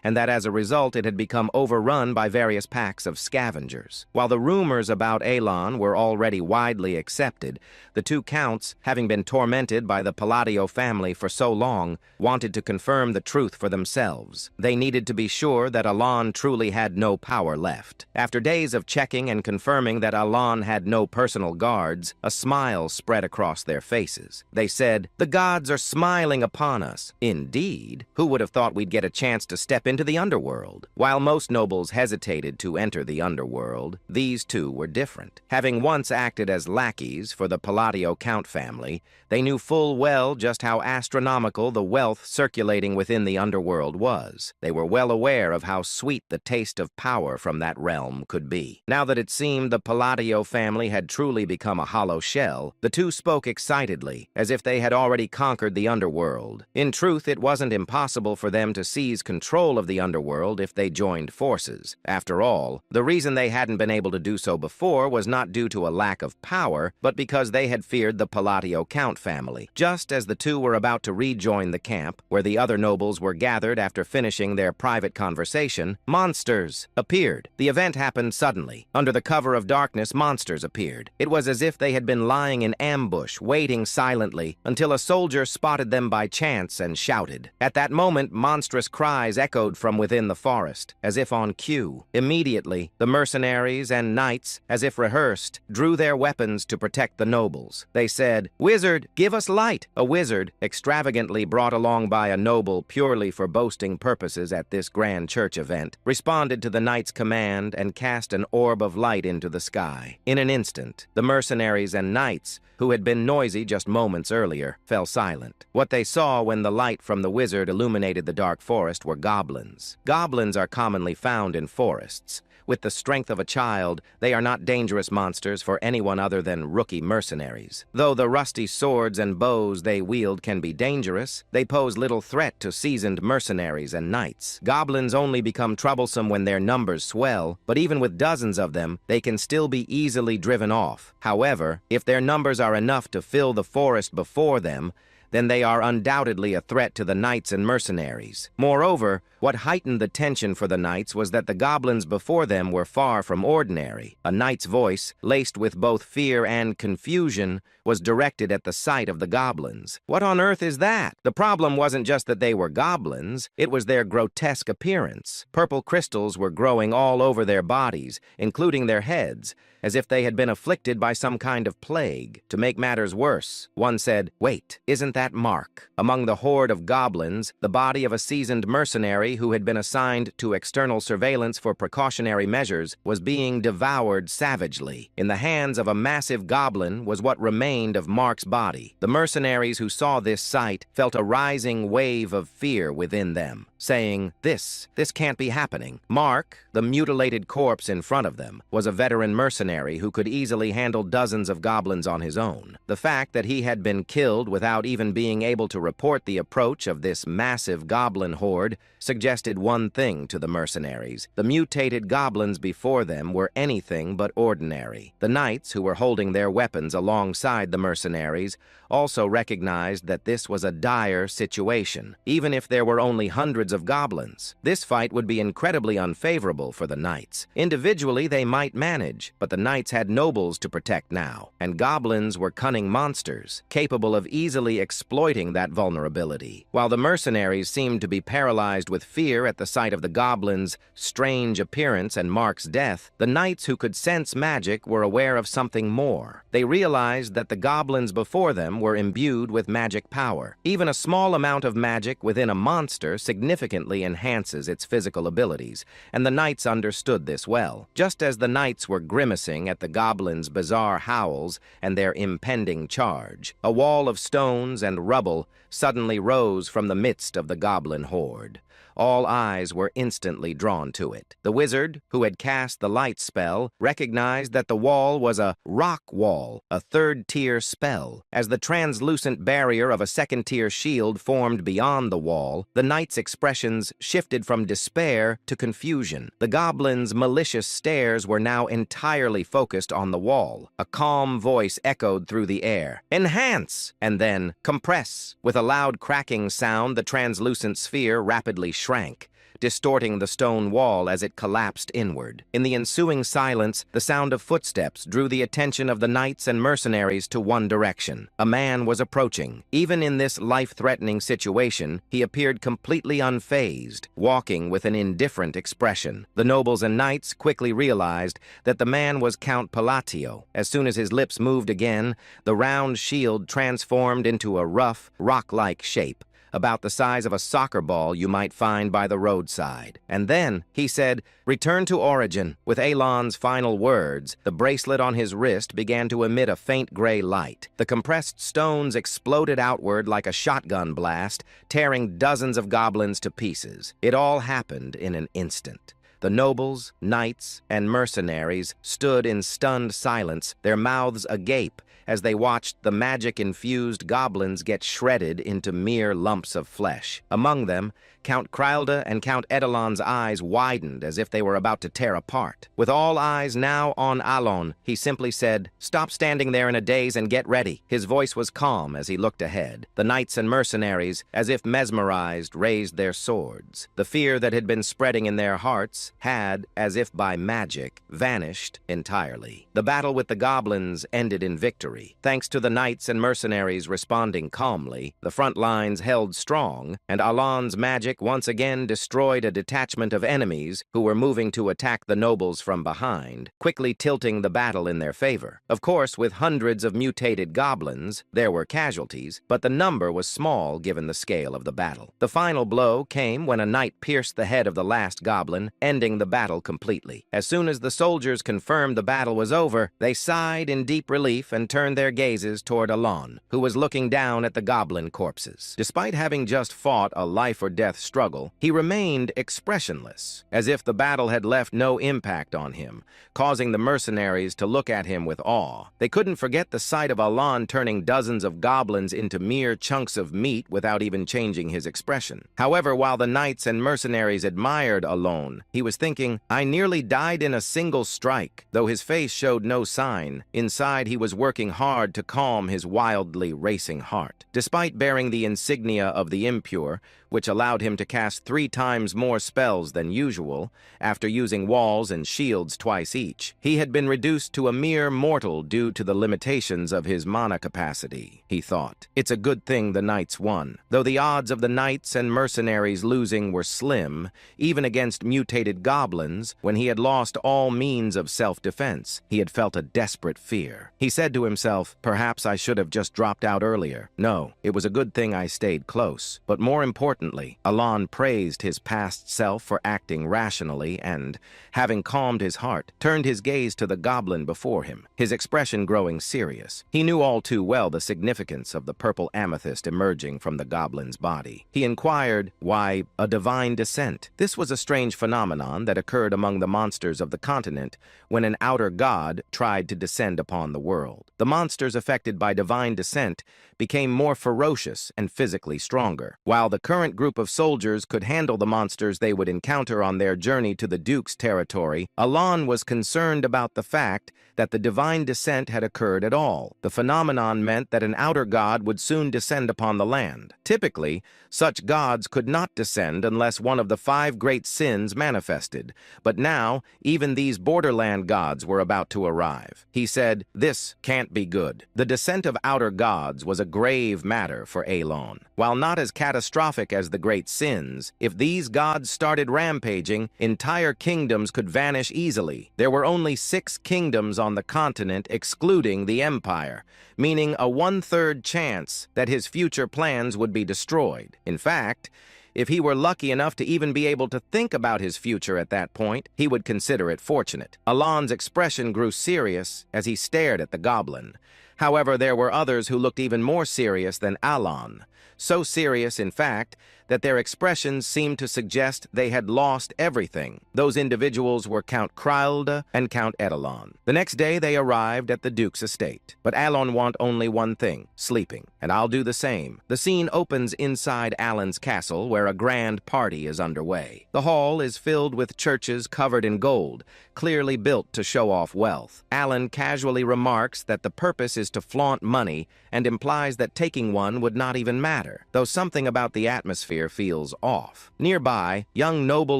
and that as a result it had become overrun by various packs of scavengers. While the rumors about Alon were already widely accepted, the two counts, having been tormented by the Palladio family for so long, wanted to confirm the truth for themselves. They needed to be sure that Alon truly had no power left. After days of checking and confirming that Alon had no personal guards, a smile spread across their faces. They said, "The gods are smiling upon us." Indeed, who would have thought we'd get a chance to step into the underworld? While most nobles hesitated to enter the underworld, these two were different. Having once acted as lackeys for the Palladio Count family, they knew full well just how astronomical the wealth circulating within the underworld was. They were well aware of how sweet the taste of power from that realm could be. Now that it seemed the Palladio family had truly become a hollow shell, the two spoke excitedly, as if they had already conquered the underworld. In truth, it wasn't impossible for them to seize control of the underworld if they joined forces. After all, the reason they hadn't been able to do so before was not due to a lack of power, but because they had feared the Palladio Count family. Just as the two were about to rejoin the camp, where the other nobles were gathered after finishing their private conversation, monsters appeared Weird. The event happened suddenly. Under the cover of darkness, monsters appeared. It was as if they had been lying in ambush, waiting silently, until a soldier spotted them by chance and shouted. At that moment, monstrous cries echoed from within the forest, as if on cue. Immediately, the mercenaries and knights, as if rehearsed, drew their weapons to protect the nobles. They said, "Wizard, give us light!" A wizard, extravagantly brought along by a noble purely for boasting purposes at this grand church event, responded to the knight's command and cast an orb of light into the sky. In an instant, the mercenaries and knights, who had been noisy just moments earlier, fell silent. What they saw when the light from the wizard illuminated the dark forest were goblins. Goblins are commonly found in forests. With the strength of a child, they are not dangerous monsters for anyone other than rookie mercenaries. Though the rusty swords and bows they wield can be dangerous, they pose little threat to seasoned mercenaries and knights. Goblins only become troublesome when their numbers swell, but even with dozens of them, they can still be easily driven off. However, if their numbers are enough to fill the forest before them, then they are undoubtedly a threat to the knights and mercenaries. Moreover, what heightened the tension for the knights was that the goblins before them were far from ordinary. A knight's voice, laced with both fear and confusion, was directed at the sight of the goblins. What on earth is that? The problem wasn't just that they were goblins, it was their grotesque appearance. Purple crystals were growing all over their bodies, including their heads, as if they had been afflicted by some kind of plague. To make matters worse, one said, "Wait, isn't that Mark?" Among the horde of goblins, the body of a seasoned mercenary who had been assigned to external surveillance for precautionary measures was being devoured savagely. In the hands of a massive goblin was what remained of Mark's body. The mercenaries who saw this sight felt a rising wave of fear within them, saying, This can't be happening." Mark, the mutilated corpse in front of them, was a veteran mercenary who could easily handle dozens of goblins on his own. The fact that he had been killed without even being able to report the approach of this massive goblin horde suggested one thing to the mercenaries. The mutated goblins before them were anything but ordinary. The knights, who were holding their weapons alongside the mercenaries, also recognized that this was a dire situation, even if there were only hundreds of goblins. This fight would be incredibly unfavorable for the knights. Individually, they might manage, but the knights had nobles to protect now, and goblins were cunning monsters, capable of easily exploiting that vulnerability. While the mercenaries seemed to be paralyzed with fear at the sight of the goblins' strange appearance and Mark's death, the knights who could sense magic were aware of something more. They realized that the goblins before them were imbued with magic power. Even a small amount of magic within a monster significantly enhances its physical abilities, and the knights understood this well. Just as the knights were grimacing at the goblins' bizarre howls and their impending charge, a wall of stones and rubble suddenly rose from the midst of the goblin horde. All eyes were instantly drawn to it. The wizard, who had cast the light spell, recognized that the wall was a rock wall, a third-tier spell. As the translucent barrier of a second-tier shield formed beyond the wall, the knight's expressions shifted from despair to confusion. The goblins' malicious stares were now entirely focused on the wall. A calm voice echoed through the air, "Enhance!" and then, "Compress!" With a loud cracking sound, the translucent sphere rapidly shrank, distorting the stone wall as it collapsed inward. In the ensuing silence, the sound of footsteps drew the attention of the knights and mercenaries to one direction. A man was approaching. Even in this life-threatening situation, he appeared completely unfazed, walking with an indifferent expression. The nobles and knights quickly realized that the man was Count Palatio. As soon as his lips moved again, the round shield transformed into a rough, rock-like shape, about the size of a soccer ball you might find by the roadside. And then, he said, "Return to origin." With Elon's final words, the bracelet on his wrist began to emit a faint gray light. The compressed stones exploded outward like a shotgun blast, tearing dozens of goblins to pieces. It all happened in an instant. The nobles, knights, and mercenaries stood in stunned silence, their mouths agape, as they watched the magic-infused goblins get shredded into mere lumps of flesh. Among them, Count Krylda and Count Edelon's eyes widened as if they were about to tear apart. With all eyes now on Alon, he simply said, "Stop standing there in a daze and get ready." His voice was calm as he looked ahead. The knights and mercenaries, as if mesmerized, raised their swords. The fear that had been spreading in their hearts had, as if by magic, vanished entirely. The battle with the goblins ended in victory. Thanks to the knights and mercenaries responding calmly, the front lines held strong, and Alon's magic once again destroyed a detachment of enemies who were moving to attack the nobles from behind, quickly tilting the battle in their favor. Of course, with hundreds of mutated goblins, there were casualties, but the number was small given the scale of the battle. The final blow came when a knight pierced the head of the last goblin, ending the battle completely. As soon as the soldiers confirmed the battle was over, they sighed in deep relief and turned their gazes toward Alon, who was looking down at the goblin corpses. Despite having just fought a life-or-death struggle, he remained expressionless, as if the battle had left no impact on him, causing the mercenaries to look at him with awe. They couldn't forget the sight of Alon turning dozens of goblins into mere chunks of meat without even changing his expression. However, while the knights and mercenaries admired Alon, he was thinking, "I nearly died in a single strike." Though his face showed no sign, inside he was working hard to calm his wildly racing heart. Despite bearing the insignia of the impure, which allowed him to cast 3 times more spells than usual, after using walls and shields twice each, he had been reduced to a mere mortal due to the limitations of his mana capacity, he thought. It's a good thing the knights won. Though the odds of the knights and mercenaries losing were slim, even against mutated goblins, when he had lost all means of self-defense, he had felt a desperate fear. He said to himself, "Perhaps I should have just dropped out earlier. No, it was a good thing I stayed close." But more importantly, Alon praised his past self for acting rationally and, having calmed his heart, turned his gaze to the goblin before him, his expression growing serious. He knew all too well the significance of the purple amethyst emerging from the goblin's body. He inquired, "Why, a divine descent?" This was a strange phenomenon that occurred among the monsters of the continent when an outer god tried to descend upon the world. The monsters affected by divine descent became more ferocious and physically stronger. While the current group of soldiers could handle the monsters they would encounter on their journey to the Duke's territory, Alon was concerned about the fact that the divine descent had occurred at all. The phenomenon meant that an outer god would soon descend upon the land. Typically, such gods could not descend unless one of the 5 great sins manifested, but now even these borderland gods were about to arrive. He said, "This can't be good." The descent of outer gods was a grave matter for Alon. While not as catastrophic as the great sins, if these gods started rampaging, entire kingdoms could vanish easily. There were only 6 kingdoms on the continent excluding the Empire, meaning a 1/3 chance that his future plans would be destroyed. In fact, if he were lucky enough to even be able to think about his future at that point, he would consider it fortunate. Alon's expression grew serious as he stared at the goblin. However, there were others who looked even more serious than Alon. So serious, in fact, that their expressions seemed to suggest they had lost everything. Those individuals were Count Krylda and Count Edelon. The next day they arrived at the Duke's estate. But Alon want only one thing, sleeping. And I'll do the same. The scene opens inside Alon's castle, where a grand party is underway. The hall is filled with churches covered in gold, clearly built to show off wealth. Alon casually remarks that the purpose is to flaunt money and implies that taking one would not even matter, though something about the atmosphere feels off. Nearby, young noble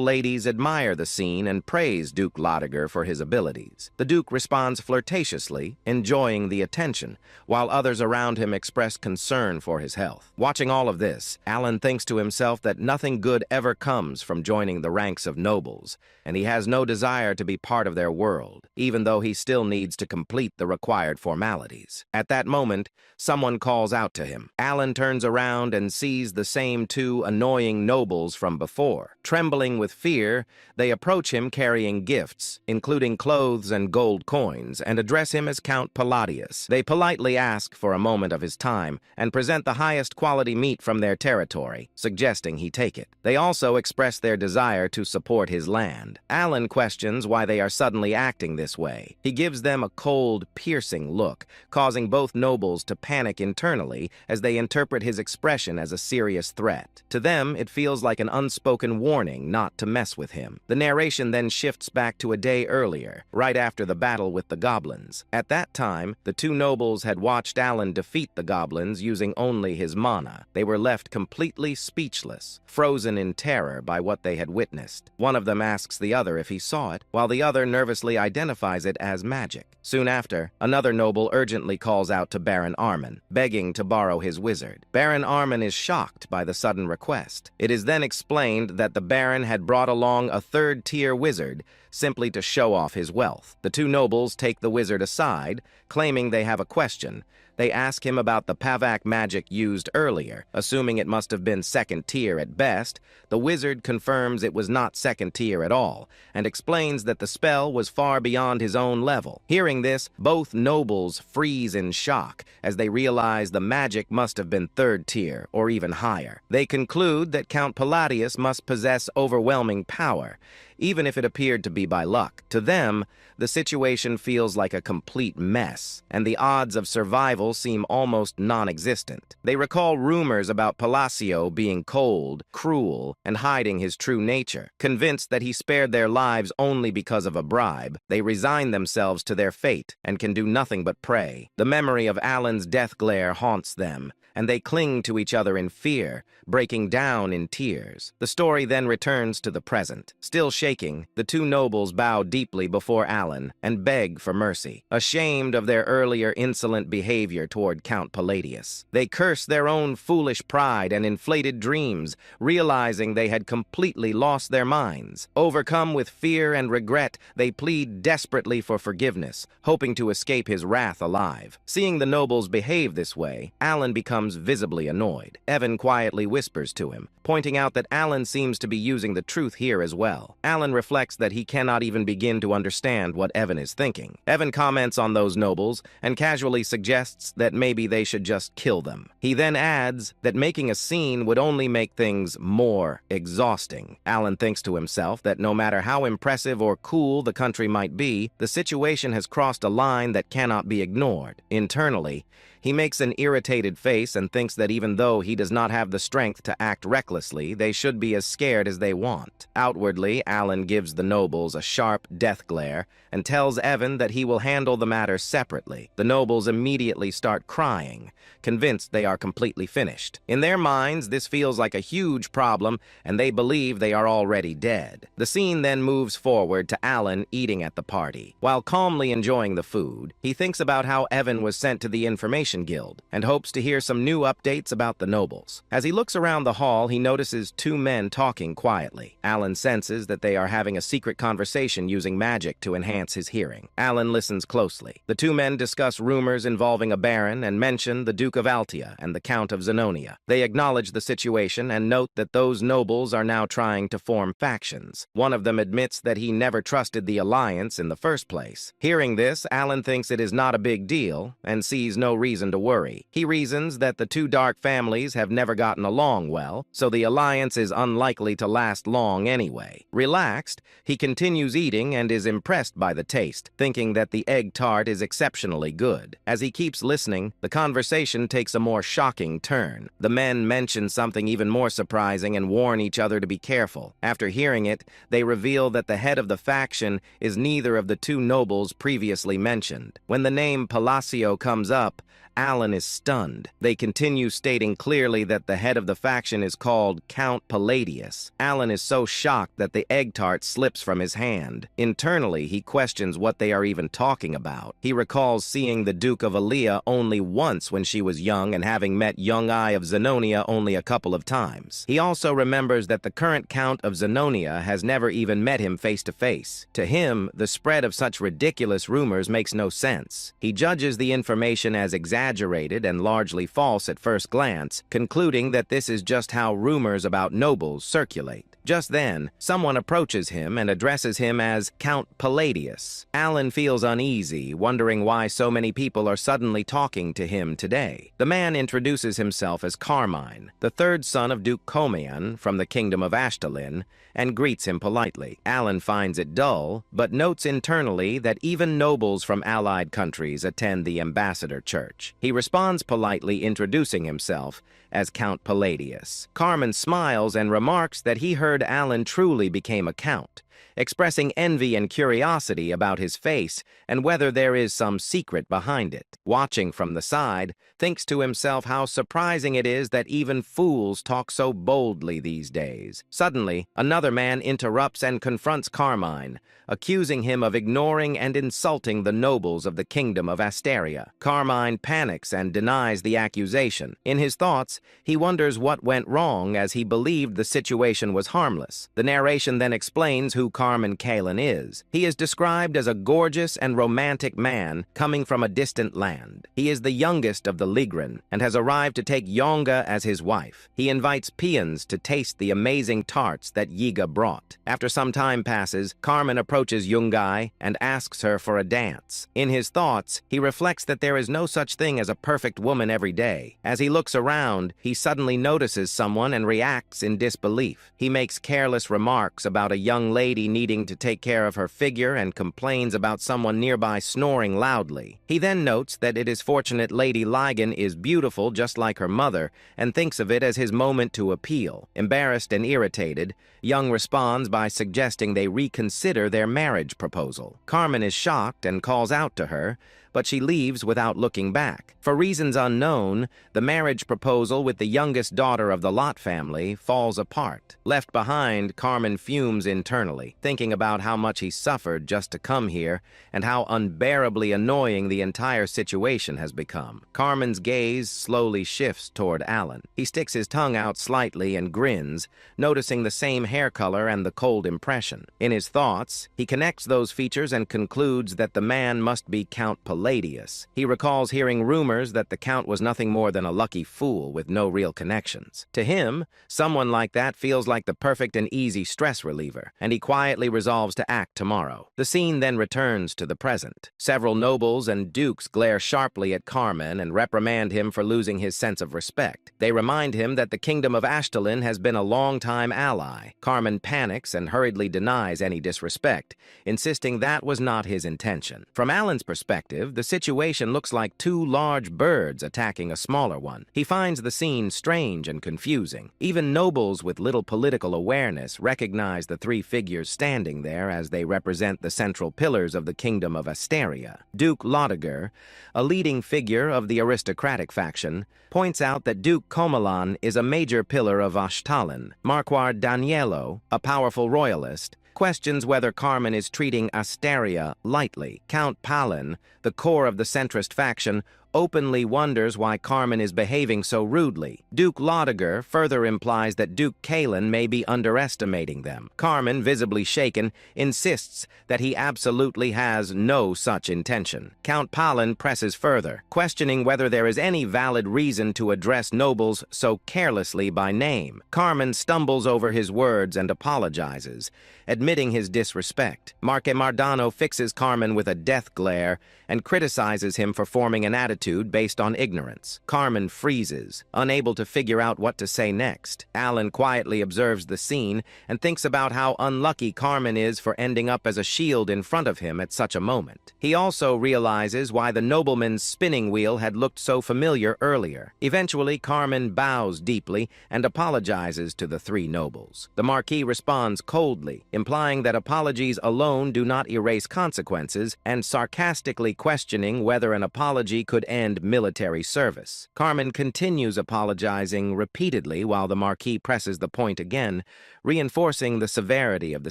ladies admire the scene and praise Duke Lodiger for his abilities. The Duke responds flirtatiously, enjoying the attention, while others around him express concern for his health. Watching all of this, Alon thinks to himself that nothing good ever comes from joining the ranks of nobles, and he has no desire to be part of their world, even though he still needs to complete the required formalities. At that moment, someone calls out to him. Alon turns around and sees the same 2 annoying nobles from before. Trembling with fear, they approach him carrying gifts, including clothes and gold coins, and address him as Count Palladius. They politely ask for a moment of his time and present the highest quality meat from their territory, suggesting he take it. They also express their desire to support his land. Alon questions why they are suddenly acting this way. He gives them a cold, piercing look, causing causing both nobles to panic internally as they interpret his expression as a serious threat. To them, it feels like an unspoken warning not to mess with him. The narration then shifts back to a day earlier, right after the battle with the goblins. At that time, the two nobles had watched Alan defeat the goblins using only his mana. They were left completely speechless, frozen in terror by what they had witnessed. One of them asks the other if he saw it, while the other nervously identifies it as magic. Soon after, another noble urgently calls out to Baron Armin, begging to borrow his wizard. Baron Armin is shocked by the sudden request. It is then explained that the Baron had brought along a third-tier wizard simply to show off his wealth. The two nobles take the wizard aside, claiming they have a question. They ask him about the Pavak magic used earlier, assuming it must have been second tier at best. The wizard confirms it was not second tier at all, and explains that the spell was far beyond his own level. Hearing this, both nobles freeze in shock as they realize the magic must have been third tier or even higher. They conclude that Count Palladius must possess overwhelming power, even if it appeared to be by luck. To them, the situation feels like a complete mess, and the odds of survival seem almost non-existent. They recall rumors about Palacio being cold, cruel, and hiding his true nature. Convinced that he spared their lives only because of a bribe, they resign themselves to their fate and can do nothing but pray. The memory of Alan's death glare haunts them, and they cling to each other in fear, breaking down in tears. The story then returns to the present. Still shaking, the two nobles bow deeply before Alan and beg for mercy, ashamed of their earlier insolent behavior toward Count Palladius. They curse their own foolish pride and inflated dreams, realizing they had completely lost their minds. Overcome with fear and regret, they plead desperately for forgiveness, hoping to escape his wrath alive. Seeing the nobles behave this way, Alan becomes visibly annoyed. Evan quietly whispers to him, pointing out that Alan seems to be using the truth here as well. Alan reflects that he cannot even begin to understand what Evan is thinking. Evan comments on those nobles and casually suggests that maybe they should just kill them. He then adds that making a scene would only make things more exhausting. Alan thinks to himself that no matter how impressive or cool the country might be, the situation has crossed a line that cannot be ignored. Internally, he makes an irritated face and thinks that even though he does not have the strength to act recklessly, they should be as scared as they want. Outwardly, Alan gives the nobles a sharp death glare and tells Evan that he will handle the matter separately. The nobles immediately start crying, convinced they are completely finished. In their minds, this feels like a huge problem, and they believe they are already dead. The scene then moves forward to Alan eating at the party. While calmly enjoying the food, he thinks about how Evan was sent to the information guild and hopes to hear some new updates about the nobles. As he looks around the hall, he notices two men talking quietly. Alan senses that they are having a secret conversation using magic to enhance his hearing. Alan listens closely. The two men discuss rumors involving a baron and mention the Duke of Altia and the Count of Zenonia. They acknowledge the situation and note that those nobles are now trying to form factions. One of them admits that he never trusted the alliance in the first place. Hearing this, Alan thinks it is not a big deal and sees no reason to worry. He reasons that the two dark families have never gotten along well, so the alliance is unlikely to last long anyway. Relaxed, he continues eating and is impressed by the taste, thinking that the egg tart is exceptionally good. As he keeps listening, the conversation takes a more shocking turn. The men mention something even more surprising and warn each other to be careful. After hearing it, they reveal that the head of the faction is neither of the two nobles previously mentioned. When the name Palacio comes up, Alan is stunned. They continue stating clearly that the head of the faction is called Count Palladius. Alan is so shocked that the egg tart slips from his hand. Internally, he questions what they are even talking about. He recalls seeing the Duke of Alia only once when she was young and having met young Eye of Zenonia only a couple of times. He also remembers that the current Count of Zenonia has never even met him face to face. To him, the spread of such ridiculous rumors makes no sense. He judges the information as exaggerated exaggerated and largely false at first glance, concluding that this is just how rumors about nobles circulate. Just then, someone approaches him and addresses him as Count Palladius. Alan feels uneasy, wondering why so many people are suddenly talking to him today. The man introduces himself as Carmine, the third son of Duke Comian from the kingdom of Ashtalin, and greets him politely. Alan finds it dull, but notes internally that even nobles from allied countries attend the ambassador church. He responds politely, introducing himself as Count Palladius. Carmine smiles and remarks that he heard Alan truly became a count, expressing envy and curiosity about his face and whether there is some secret behind it. Watching from the side, thinks to himself how surprising it is that even fools talk so boldly these days. Suddenly, another man interrupts and confronts Carmine, accusing him of ignoring and insulting the nobles of the kingdom of Asteria. Carmine panics and denies the accusation. In his thoughts, he wonders what went wrong as he believed the situation was harmless. The narration then explains who Carmine Kalin is. He is described as a gorgeous and romantic man coming from a distant land. He is the youngest of the Ligren and has arrived to take Yonga as his wife. He invites peons to taste the amazing tarts that Yiga brought. After some time passes, Carmine approaches Yungai and asks her for a dance. In his thoughts, he reflects that there is no such thing as a perfect woman every day. As he looks around, he suddenly notices someone and reacts in disbelief. He makes careless remarks about a young lady needing to take care of her figure and complains about someone nearby snoring loudly. He then notes that it is fortunate Lady Ligon is beautiful just like her mother and thinks of it as his moment to appeal. Embarrassed and irritated, Young responds by suggesting they reconsider their marriage proposal. Carmine is shocked and calls out to her, but she leaves without looking back. For reasons unknown, the marriage proposal with the youngest daughter of the Lot family falls apart. Left behind, Carmine fumes internally, thinking about how much he suffered just to come here and how unbearably annoying the entire situation has become. Carmine's gaze slowly shifts toward Alan. He sticks his tongue out slightly and grins, noticing the same hair color and the cold impression. In his thoughts, he connects those features and concludes that the man must be Count Palladius. He recalls hearing rumors that the Count was nothing more than a lucky fool with no real connections. To him, someone like that feels like the perfect and easy stress reliever, and he quietly resolves to act tomorrow. The scene then returns to the present. Several nobles and dukes glare sharply at Carmine and reprimand him for losing his sense of respect. They remind him that the kingdom of Ashtalin has been a long-time ally. Carmine panics and hurriedly denies any disrespect, insisting that was not his intention. From Alan's perspective, the situation looks like two large birds attacking a smaller one. He finds the scene strange and confusing. Even nobles with little political awareness recognize the three figures standing there as they represent the central pillars of the kingdom of Asteria. Duke Lotiger, a leading figure of the aristocratic faction, points out that Duke Comilan is a major pillar of Ashtalin. Marquard Danielo, a powerful royalist, questions whether Carmine is treating Asteria lightly. Count Palin, the core of the centrist faction, openly wonders why Carmine is behaving so rudely. Duke Lotiger further implies that Duke Kalin may be underestimating them. Carmine, visibly shaken, insists that he absolutely has no such intention. Count Palin presses further, questioning whether there is any valid reason to address nobles so carelessly by name. Carmine stumbles over his words and apologizes, admitting his disrespect. Marque Mardano fixes Carmine with a death glare and criticizes him for forming an attitude based on ignorance. Carmine freezes, unable to figure out what to say next. Alan quietly observes the scene and thinks about how unlucky Carmine is for ending up as a shield in front of him at such a moment. He also realizes why the nobleman's spinning wheel had looked so familiar earlier. Eventually, Carmine bows deeply and apologizes to the three nobles. The Marquis responds coldly, implying that apologies alone do not erase consequences, and sarcastically questioning whether an apology could end military service. Carmine continues apologizing repeatedly while the Marquis presses the point again, reinforcing the severity of the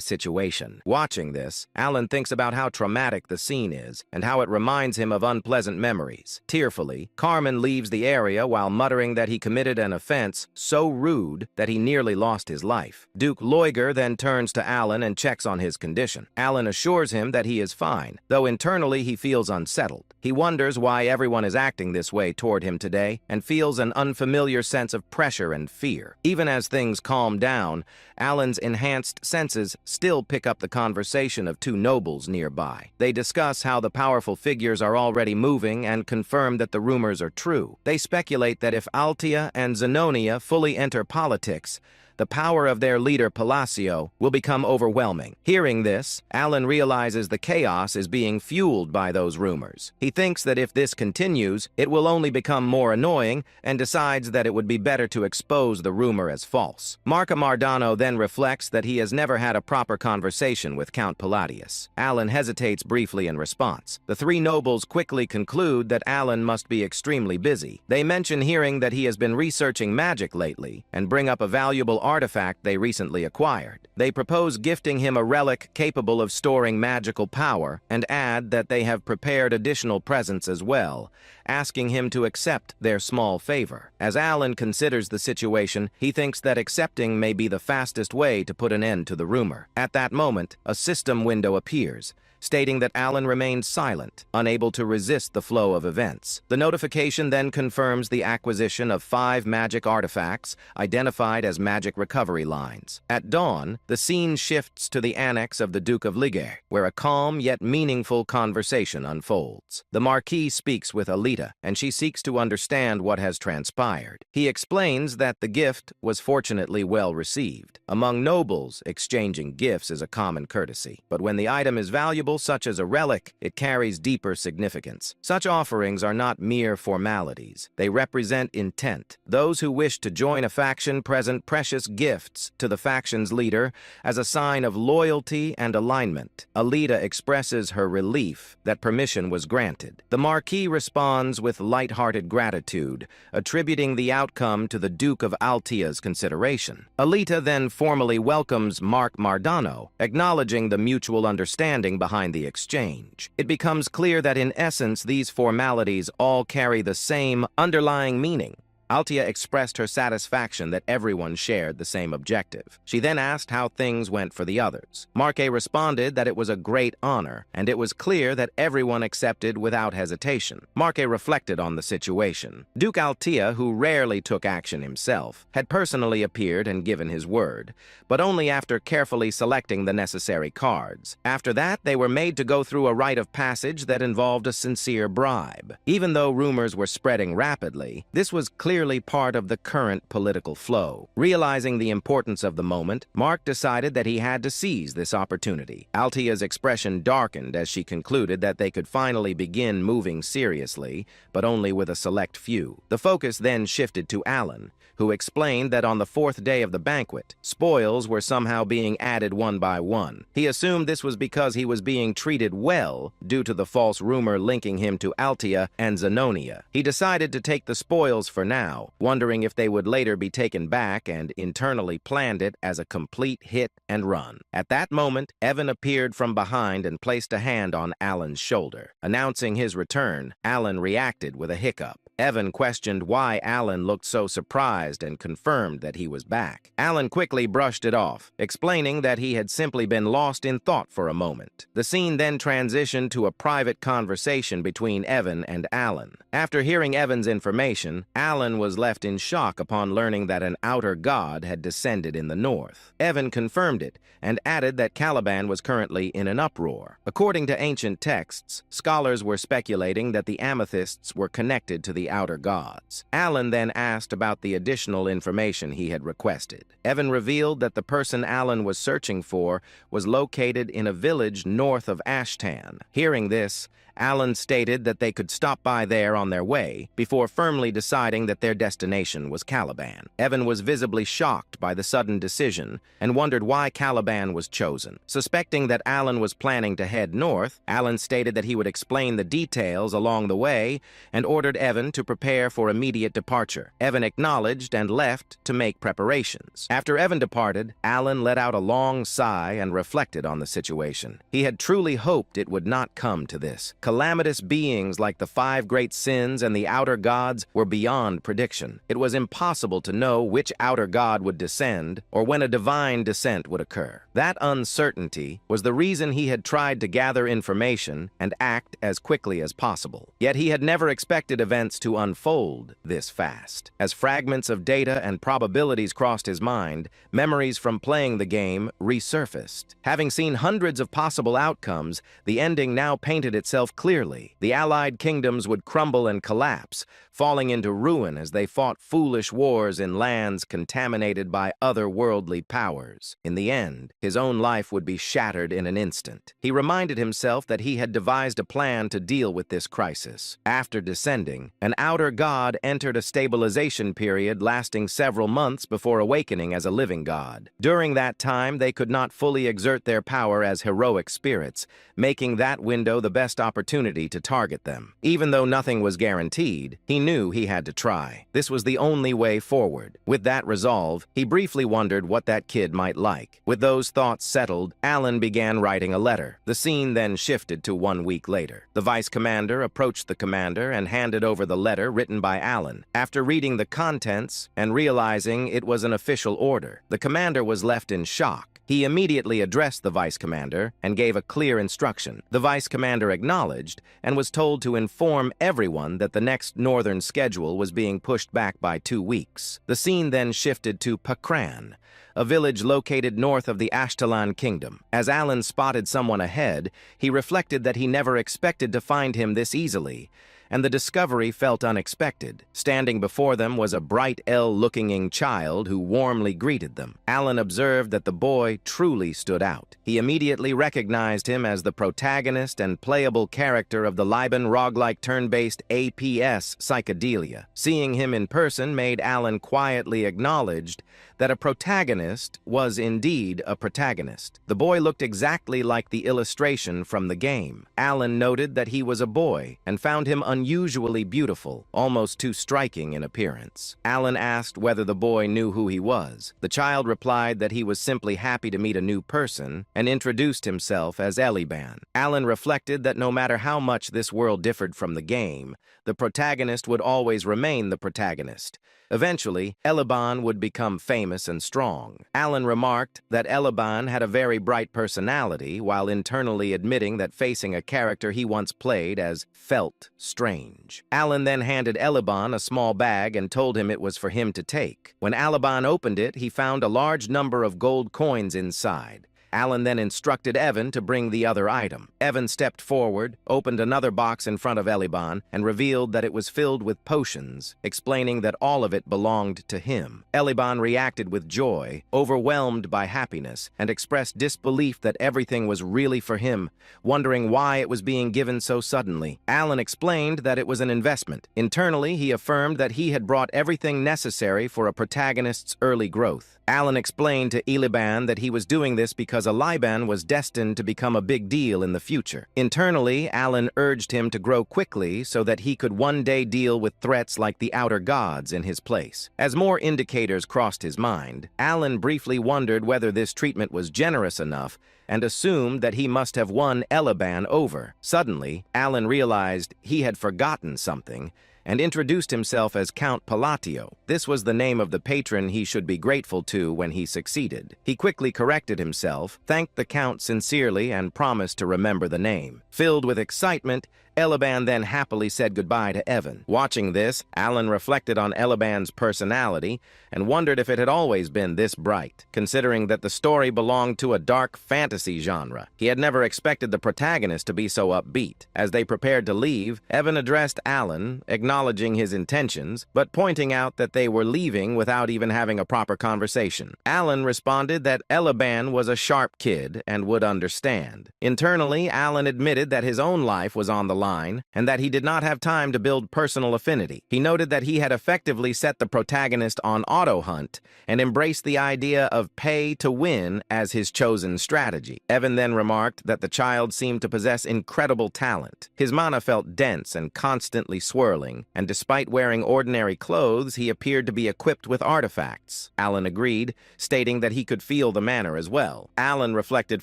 situation. Watching this, Alan thinks about how traumatic the scene is and how it reminds him of unpleasant memories. Tearfully, Carmine leaves the area while muttering that he committed an offense so rude that he nearly lost his life. Duke Loiger then turns to Alan and checks on his condition. Alan assures him that he is fine, though internally he feels unsettled. He wonders why everyone is is acting this way toward him today and feels an unfamiliar sense of pressure and fear. Even as things calm down, Alan's enhanced senses still pick up the conversation of two nobles nearby. They discuss how the powerful figures are already moving and confirm that the rumors are true. They speculate that if Altia and Zenonia fully enter politics, the power of their leader Palacio will become overwhelming. Hearing this, Alan realizes the chaos is being fueled by those rumors. He thinks that if this continues, it will only become more annoying and decides that it would be better to expose the rumor as false. Marca Mardano then reflects that he has never had a proper conversation with Count Palladius. Alan hesitates briefly in response. The three nobles quickly conclude that Alan must be extremely busy. They mention hearing that he has been researching magic lately and bring up a valuable artifact they recently acquired. They propose gifting him a relic capable of storing magical power and add that they have prepared additional presents as well, asking him to accept their small favor. As Alan considers the situation, he thinks that accepting may be the fastest way to put an end to the rumor. At that moment, a system window appears, stating that Alan remained silent, unable to resist the flow of events. The notification then confirms the acquisition of 5 magic artifacts identified as magic recovery lines. At dawn, the scene shifts to the annex of the Duke of Liger, where a calm yet meaningful conversation unfolds. The Marquis speaks with Alita, and she seeks to understand what has transpired. He explains that the gift was fortunately well received. Among nobles, exchanging gifts is a common courtesy, but when the item is valuable, such as a relic, it carries deeper significance. Such offerings are not mere formalities. They represent intent. Those who wish to join a faction present precious gifts to the faction's leader as a sign of loyalty and alignment. Alita expresses her relief that permission was granted. The Marquis responds with light-hearted gratitude, attributing the outcome to the Duke of Altia's consideration. Alita then formally welcomes Mark Mardano, acknowledging the mutual understanding behind the exchange. It becomes clear that in essence these formalities all carry the same underlying meaning. Altia expressed her satisfaction that everyone shared the same objective. She then asked how things went for the others. Marque responded that it was a great honor, and it was clear that everyone accepted without hesitation. Marque reflected on the situation. Duke Altia, who rarely took action himself, had personally appeared and given his word, but only after carefully selecting the necessary cards. After that, they were made to go through a rite of passage that involved a sincere bribe. Even though rumors were spreading rapidly, this was clearly part of the current political flow. Realizing the importance of the moment, Mark decided that he had to seize this opportunity. Altia's expression darkened as she concluded that they could finally begin moving seriously, but only with a select few. The focus then shifted to Alan, who explained that on the 4th day of the banquet, spoils were somehow being added one by one. He assumed this was because he was being treated well due to the false rumor linking him to Altia and Zenonia. He decided to take the spoils for now, wondering if they would later be taken back, and internally planned it as a complete hit and run. At that moment, Evan appeared from behind and placed a hand on Alan's shoulder. Announcing his return, Alan reacted with a hiccup. Evan questioned why Alan looked so surprised and confirmed that he was back. Alan quickly brushed it off, explaining that he had simply been lost in thought for a moment. The scene then transitioned to a private conversation between Evan and Alan. After hearing Evan's information, Alan was left in shock upon learning that an outer god had descended in the north. Evan confirmed it and added that Caliban was currently in an uproar. According to ancient texts, scholars were speculating that the amethysts were connected to the outer gods. Alan then asked about the additional information he had requested. Evan revealed that the person Alan was searching for was located in a village north of Ashtan. Hearing this, Alan stated that they could stop by there on their way before firmly deciding that their destination was Caliban. Evan was visibly shocked by the sudden decision and wondered why Caliban was chosen. Suspecting that Alan was planning to head north, Alan stated that he would explain the details along the way and ordered Evan to prepare for immediate departure. Evan acknowledged and left to make preparations. After Evan departed, Alan let out a long sigh and reflected on the situation. He had truly hoped it would not come to this. Calamitous beings like the five great sins and the outer gods were beyond prediction. It was impossible to know which outer god would descend or when a divine descent would occur. That uncertainty was the reason he had tried to gather information and act as quickly as possible. Yet he had never expected events to unfold this fast. As fragments of data and probabilities crossed his mind, memories from playing the game resurfaced. Having seen hundreds of possible outcomes, the ending now painted itself clearly. The allied kingdoms would crumble and collapse, falling into ruin as they fought foolish wars in lands contaminated by otherworldly powers. In the end, his own life would be shattered in an instant. He reminded himself that he had devised a plan to deal with this crisis. After descending, an outer god entered a stabilization period lasting several months before awakening as a living god. During that time, they could not fully exert their power as heroic spirits, making that window the best opportunity to target them. Even though nothing was guaranteed, he knew he had to try. This was the only way forward. With that resolve, he briefly wondered what that kid might like. With those thoughts settled, Alan began writing a letter. The scene then shifted to 1 week later. The vice commander approached the commander and handed over the letter written by Alan. After reading the contents and realizing it was an official order, the commander was left in shock. He immediately addressed the vice commander and gave a clear instruction. The vice commander acknowledged and was told to inform everyone that the next northern schedule was being pushed back by 2 weeks. The scene then shifted to Patron, a village located north of the Ashtalan kingdom. As Alan spotted someone ahead, he reflected that he never expected to find him this easily, and the discovery felt unexpected. Standing before them was a bright, ill-looking child who warmly greeted them. Alan observed that the boy truly stood out. He immediately recognized him as the protagonist and playable character of the Liban roguelike turn-based APS Psychedelia. Seeing him in person made Alan quietly acknowledged that a protagonist was indeed a protagonist. The boy looked exactly like the illustration from the game. Alan noted that he was a boy and found him unusually beautiful, almost too striking in appearance. Alan asked whether the boy knew who he was. The child replied that he was simply happy to meet a new person and introduced himself as Eliban. Alan reflected that no matter how much this world differed from the game, the protagonist would always remain the protagonist. Eventually, Eliban would become famous and strong. Alan remarked that Eliban had a very bright personality, while internally admitting that facing a character he once played as felt strange. Alan then handed Eliban a small bag and told him it was for him to take. When Eliban opened it, he found a large number of gold coins inside. Alan then instructed Evan to bring the other item. Evan stepped forward, opened another box in front of Eliban, and revealed that it was filled with potions, explaining that all of it belonged to him. Eliban reacted with joy, overwhelmed by happiness, and expressed disbelief that everything was really for him, wondering why it was being given so suddenly. Alan explained that it was an investment. Internally, he affirmed that he had brought everything necessary for a protagonist's early growth. Alan explained to Eliban that he was doing this because Eliban was destined to become a big deal in the future. Internally, Alan urged him to grow quickly so that he could one day deal with threats like the outer gods in his place. As more indicators crossed his mind, Alan briefly wondered whether this treatment was generous enough and assumed that he must have won Eliban over. Suddenly, Alan realized he had forgotten something and introduced himself as Count Palatio. This was the name of the patron he should be grateful to when he succeeded. He quickly corrected himself, thanked the Count sincerely, and promised to remember the name. Filled with excitement, Eliban then happily said goodbye to Evan. Watching this, Alan reflected on Eliban's personality and wondered if it had always been this bright, considering that the story belonged to a dark fantasy genre. He had never expected the protagonist to be so upbeat. As they prepared to leave, Evan addressed Alan, acknowledging his intentions, but pointing out that they were leaving without even having a proper conversation. Alan responded that Eliban was a sharp kid and would understand. Internally, Alan admitted that his own life was on the line and that he did not have time to build personal affinity. He noted that he had effectively set the protagonist on auto hunt and embraced the idea of pay to win as his chosen strategy. Evan then remarked that the child seemed to possess incredible talent. His mana felt dense and constantly swirling, and despite wearing ordinary clothes, he appeared to be equipped with artifacts. Alan agreed, stating that he could feel the manner as well. Alan reflected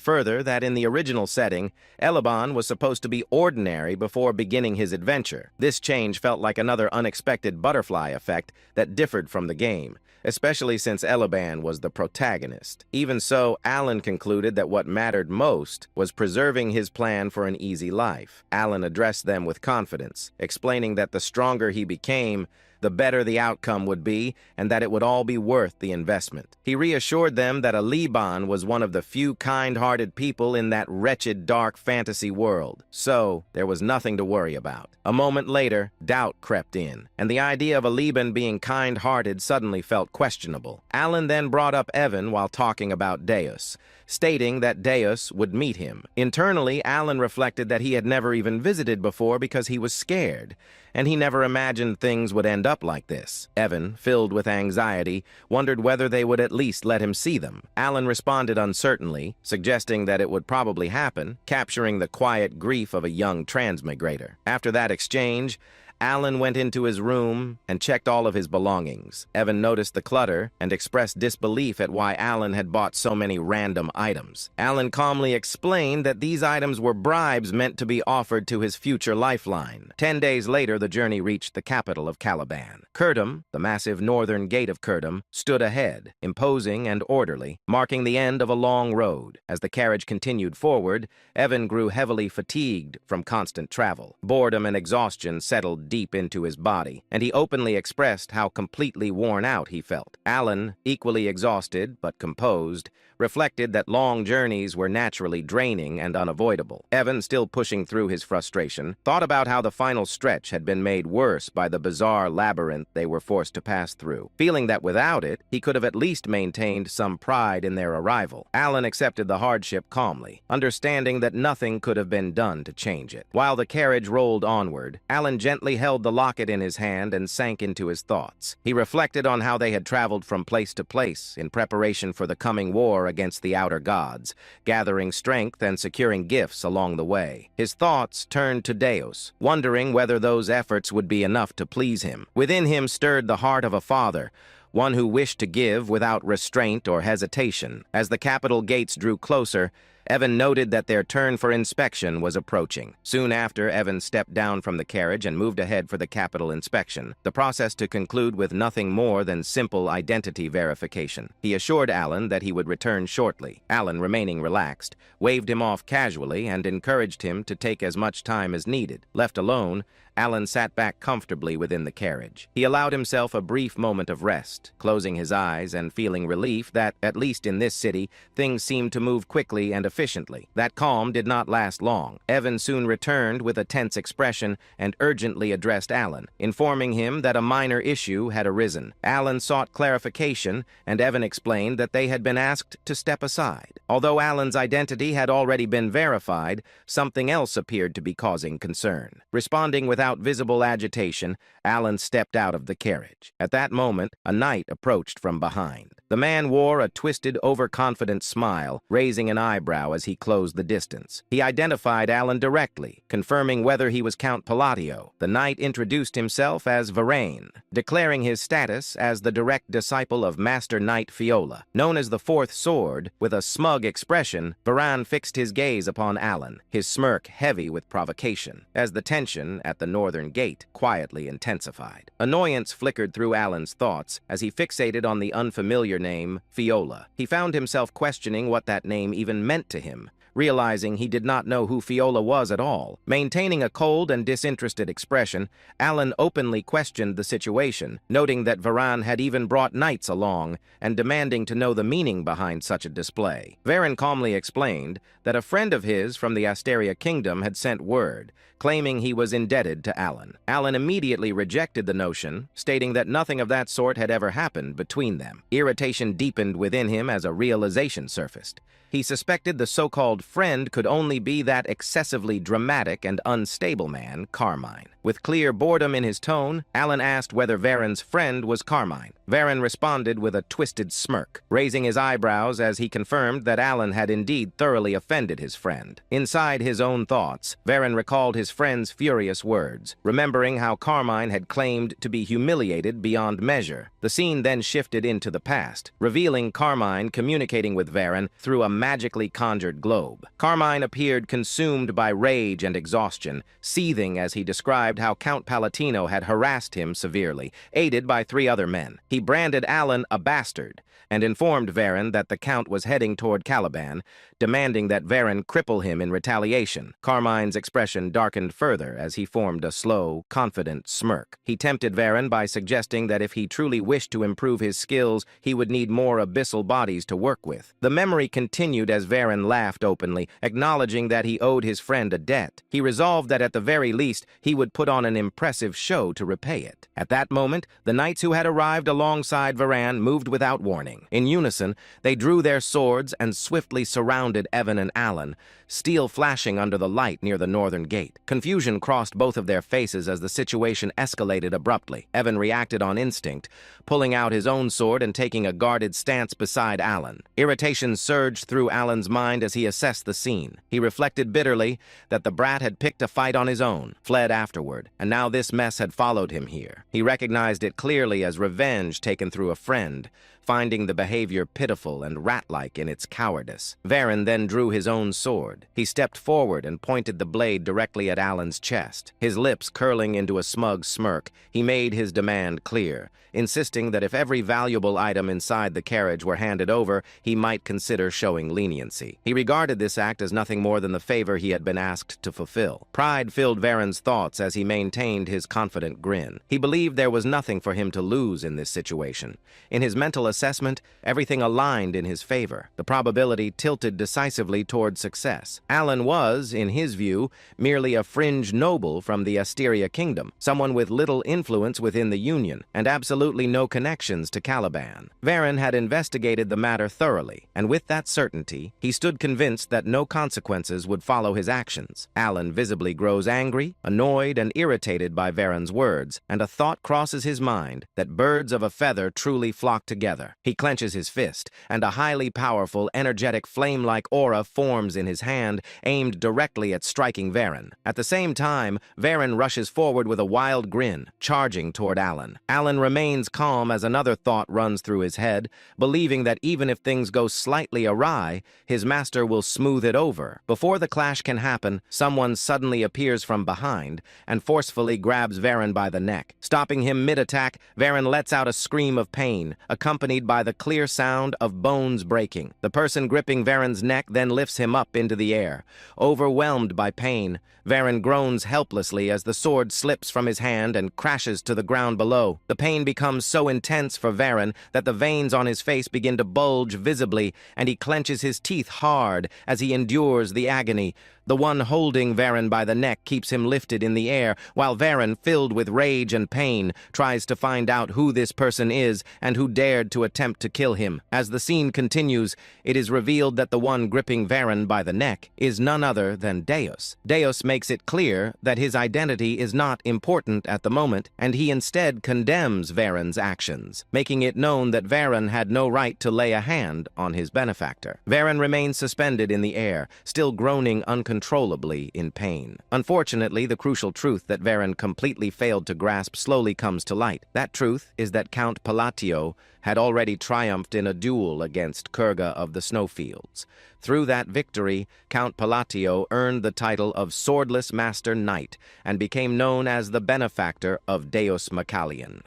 further that in the original setting, Eliban was supposed to be ordinary before beginning his adventure. This change felt like another unexpected butterfly effect that differed from the game, especially since Elaban was the protagonist. Even so, Alan concluded that what mattered most was preserving his plan for an easy life. Alan addressed them with confidence, explaining that the stronger he became, the better the outcome would be, and that it would all be worth the investment. He reassured them that Aliban was one of the few kind-hearted people in that wretched, dark fantasy world, so there was nothing to worry about. A moment later, doubt crept in, and the idea of Aliban being kind-hearted suddenly felt questionable. Alan then brought up Evan while talking about Deus, stating that Deus would meet him. Internally, Alan reflected that he had never even visited before because he was scared, and he never imagined things would end up like this. Evan, filled with anxiety, wondered whether they would at least let him see them. Alan responded uncertainly, suggesting that it would probably happen, capturing the quiet grief of a young transmigrator. After that exchange, Alan went into his room and checked all of his belongings. Evan noticed the clutter and expressed disbelief at why Alan had bought so many random items. Alan calmly explained that these items were bribes meant to be offered to his future lifeline. 10 days later, the journey reached the capital of Caliban. Kurdum, the massive northern gate of Kurdum, stood ahead, imposing and orderly, marking the end of a long road. As the carriage continued forward, Evan grew heavily fatigued from constant travel. Boredom and exhaustion settled deep into his body, and he openly expressed how completely worn out he felt. Alan, equally exhausted but composed, reflected that long journeys were naturally draining and unavoidable. Evan, still pushing through his frustration, thought about how the final stretch had been made worse by the bizarre labyrinth they were forced to pass through. Feeling that without it, he could have at least maintained some pride in their arrival. Alan accepted the hardship calmly, understanding that nothing could have been done to change it. While the carriage rolled onward, Alan gently held the locket in his hand and sank into his thoughts. He reflected on how they had traveled from place to place in preparation for the coming war against the outer gods, gathering strength and securing gifts along the way. His thoughts turned to Deus, wondering whether those efforts would be enough to please him. Within him stirred the heart of a father, one who wished to give without restraint or hesitation. As the capital gates drew closer, Evan noted that their turn for inspection was approaching. Soon after, Evan stepped down from the carriage and moved ahead for the capital inspection, the process to conclude with nothing more than simple identity verification. He assured Alan that he would return shortly. Alan, remaining relaxed, waved him off casually and encouraged him to take as much time as needed. Left alone, Alan sat back comfortably within the carriage. He allowed himself a brief moment of rest, closing his eyes and feeling relief that, at least in this city, things seemed to move quickly and efficiently. That calm did not last long. Evan soon returned with a tense expression and urgently addressed Alan, informing him that a minor issue had arisen. Alan sought clarification, and Evan explained that they had been asked to step aside. Although Alan's identity had already been verified, something else appeared to be causing concern. Responding without visible agitation, Alan stepped out of the carriage. At that moment, a knight approached from behind. The man wore a twisted, overconfident smile, raising an eyebrow as he closed the distance. He identified Alan directly, confirming whether he was Count Palladio. The knight introduced himself as Varain, declaring his status as the direct disciple of Master Knight Fiola. Known as the Fourth Sword, with a smug expression, Varain fixed his gaze upon Alan, his smirk heavy with provocation, as the tension at the northern gate quietly intensified. Annoyance flickered through Alan's thoughts as he fixated on the unfamiliar name, Fiola. He found himself questioning what that name even meant to him, realizing he did not know who Fiola was at all. Maintaining a cold and disinterested expression, Alan openly questioned the situation, noting that Varan had even brought knights along and demanding to know the meaning behind such a display. Varan calmly explained that a friend of his from the Asteria Kingdom had sent word, claiming he was indebted to Alan. Alan immediately rejected the notion, stating that nothing of that sort had ever happened between them. Irritation deepened within him as a realization surfaced. He suspected the so-called friend could only be that excessively dramatic and unstable man, Carmine. With clear boredom in his tone, Alan asked whether Varan's friend was Carmine. Varan responded with a twisted smirk, raising his eyebrows as he confirmed that Alan had indeed thoroughly offended his friend. Inside his own thoughts, Varan recalled his friend's furious words, remembering how Carmine had claimed to be humiliated beyond measure. The scene then shifted into the past, revealing Carmine communicating with Varan through a magically conjured globe. globe. Carmine appeared consumed by rage and exhaustion, seething as he described how Count Palatino had harassed him severely, aided by 3 other men. He branded Alan a bastard and informed Varen that the Count was heading toward Caliban, demanding that Varen cripple him in retaliation. Carmine's expression darkened further as he formed a slow, confident smirk. He tempted Varen by suggesting that if he truly wished to improve his skills, he would need more abyssal bodies to work with. The memory continued as Varen laughed openly, acknowledging that he owed his friend a debt. He resolved that at the very least, he would put on an impressive show to repay it. At that moment, the knights who had arrived alongside Varan moved without warning. In unison, they drew their swords and swiftly surrounded Evan and Alan, steel flashing under the light near the northern gate. Confusion crossed both of their faces as the situation escalated abruptly. Evan reacted on instinct, pulling out his own sword and taking a guarded stance beside Alan. Irritation surged through Alan's mind as he assessed the scene. He reflected bitterly that the brat had picked a fight on his own, fled afterward, and now this mess had followed him here. He recognized it clearly as revenge taken through a friend, finding the behavior pitiful and rat-like in its cowardice. Varen then drew his own sword. He stepped forward and pointed the blade directly at Alan's chest. His lips curling into a smug smirk, he made his demand clear, insisting that if every valuable item inside the carriage were handed over, he might consider showing leniency. He regarded this act as nothing more than the favor he had been asked to fulfill. Pride filled Varen's thoughts as he maintained his confident grin. He believed there was nothing for him to lose in this situation. In his mental assessment, everything aligned in his favor. The probability tilted decisively toward success. Alan was, in his view, merely a fringe noble from the Asteria kingdom, someone with little influence within the Union, and absolutely no connections to Caliban. Varen had investigated the matter thoroughly, and with that certainty, he stood convinced that no consequences would follow his actions. Alan visibly grows angry, annoyed, and irritated by Varen's words, and a thought crosses his mind that birds of a feather truly flock together. He clenches his fist, and a highly powerful, energetic, flame-like aura forms in his hand, aimed directly at striking Varen. At the same time, Varen rushes forward with a wild grin, charging toward Alan. Alan remains calm as another thought runs through his head, believing that even if things go slightly awry, his master will smooth it over. Before the clash can happen, someone suddenly appears from behind and forcefully grabs Varen by the neck. Stopping him mid-attack, Varen lets out a scream of pain, accompanied by the clear sound of bones breaking. The person gripping Varen's neck then lifts him up into the air. Overwhelmed by pain, Varen groans helplessly as the sword slips from his hand and crashes to the ground below. The pain becomes so intense for Varen that the veins on his face begin to bulge visibly, and he clenches his teeth hard as he endures the agony. The one holding Varen by the neck keeps him lifted in the air, while Varen, filled with rage and pain, tries to find out who this person is and who dared to attempt to kill him. As the scene continues, it is revealed that the one gripping Varen by the neck is none other than Deus. Deus makes it clear that his identity is not important at the moment, and he instead condemns Varen's actions, making it known that Varen had no right to lay a hand on his benefactor. Varen remains suspended in the air, still groaning uncontrollably in pain. Unfortunately, the crucial truth that Varen completely failed to grasp slowly comes to light. That truth is that Count Palatio had already triumphed in a duel against Kurga of the Snowfields. Through that victory, Count Palatio earned the title of Swordless Master Knight and became known as the benefactor of Deus Macalian.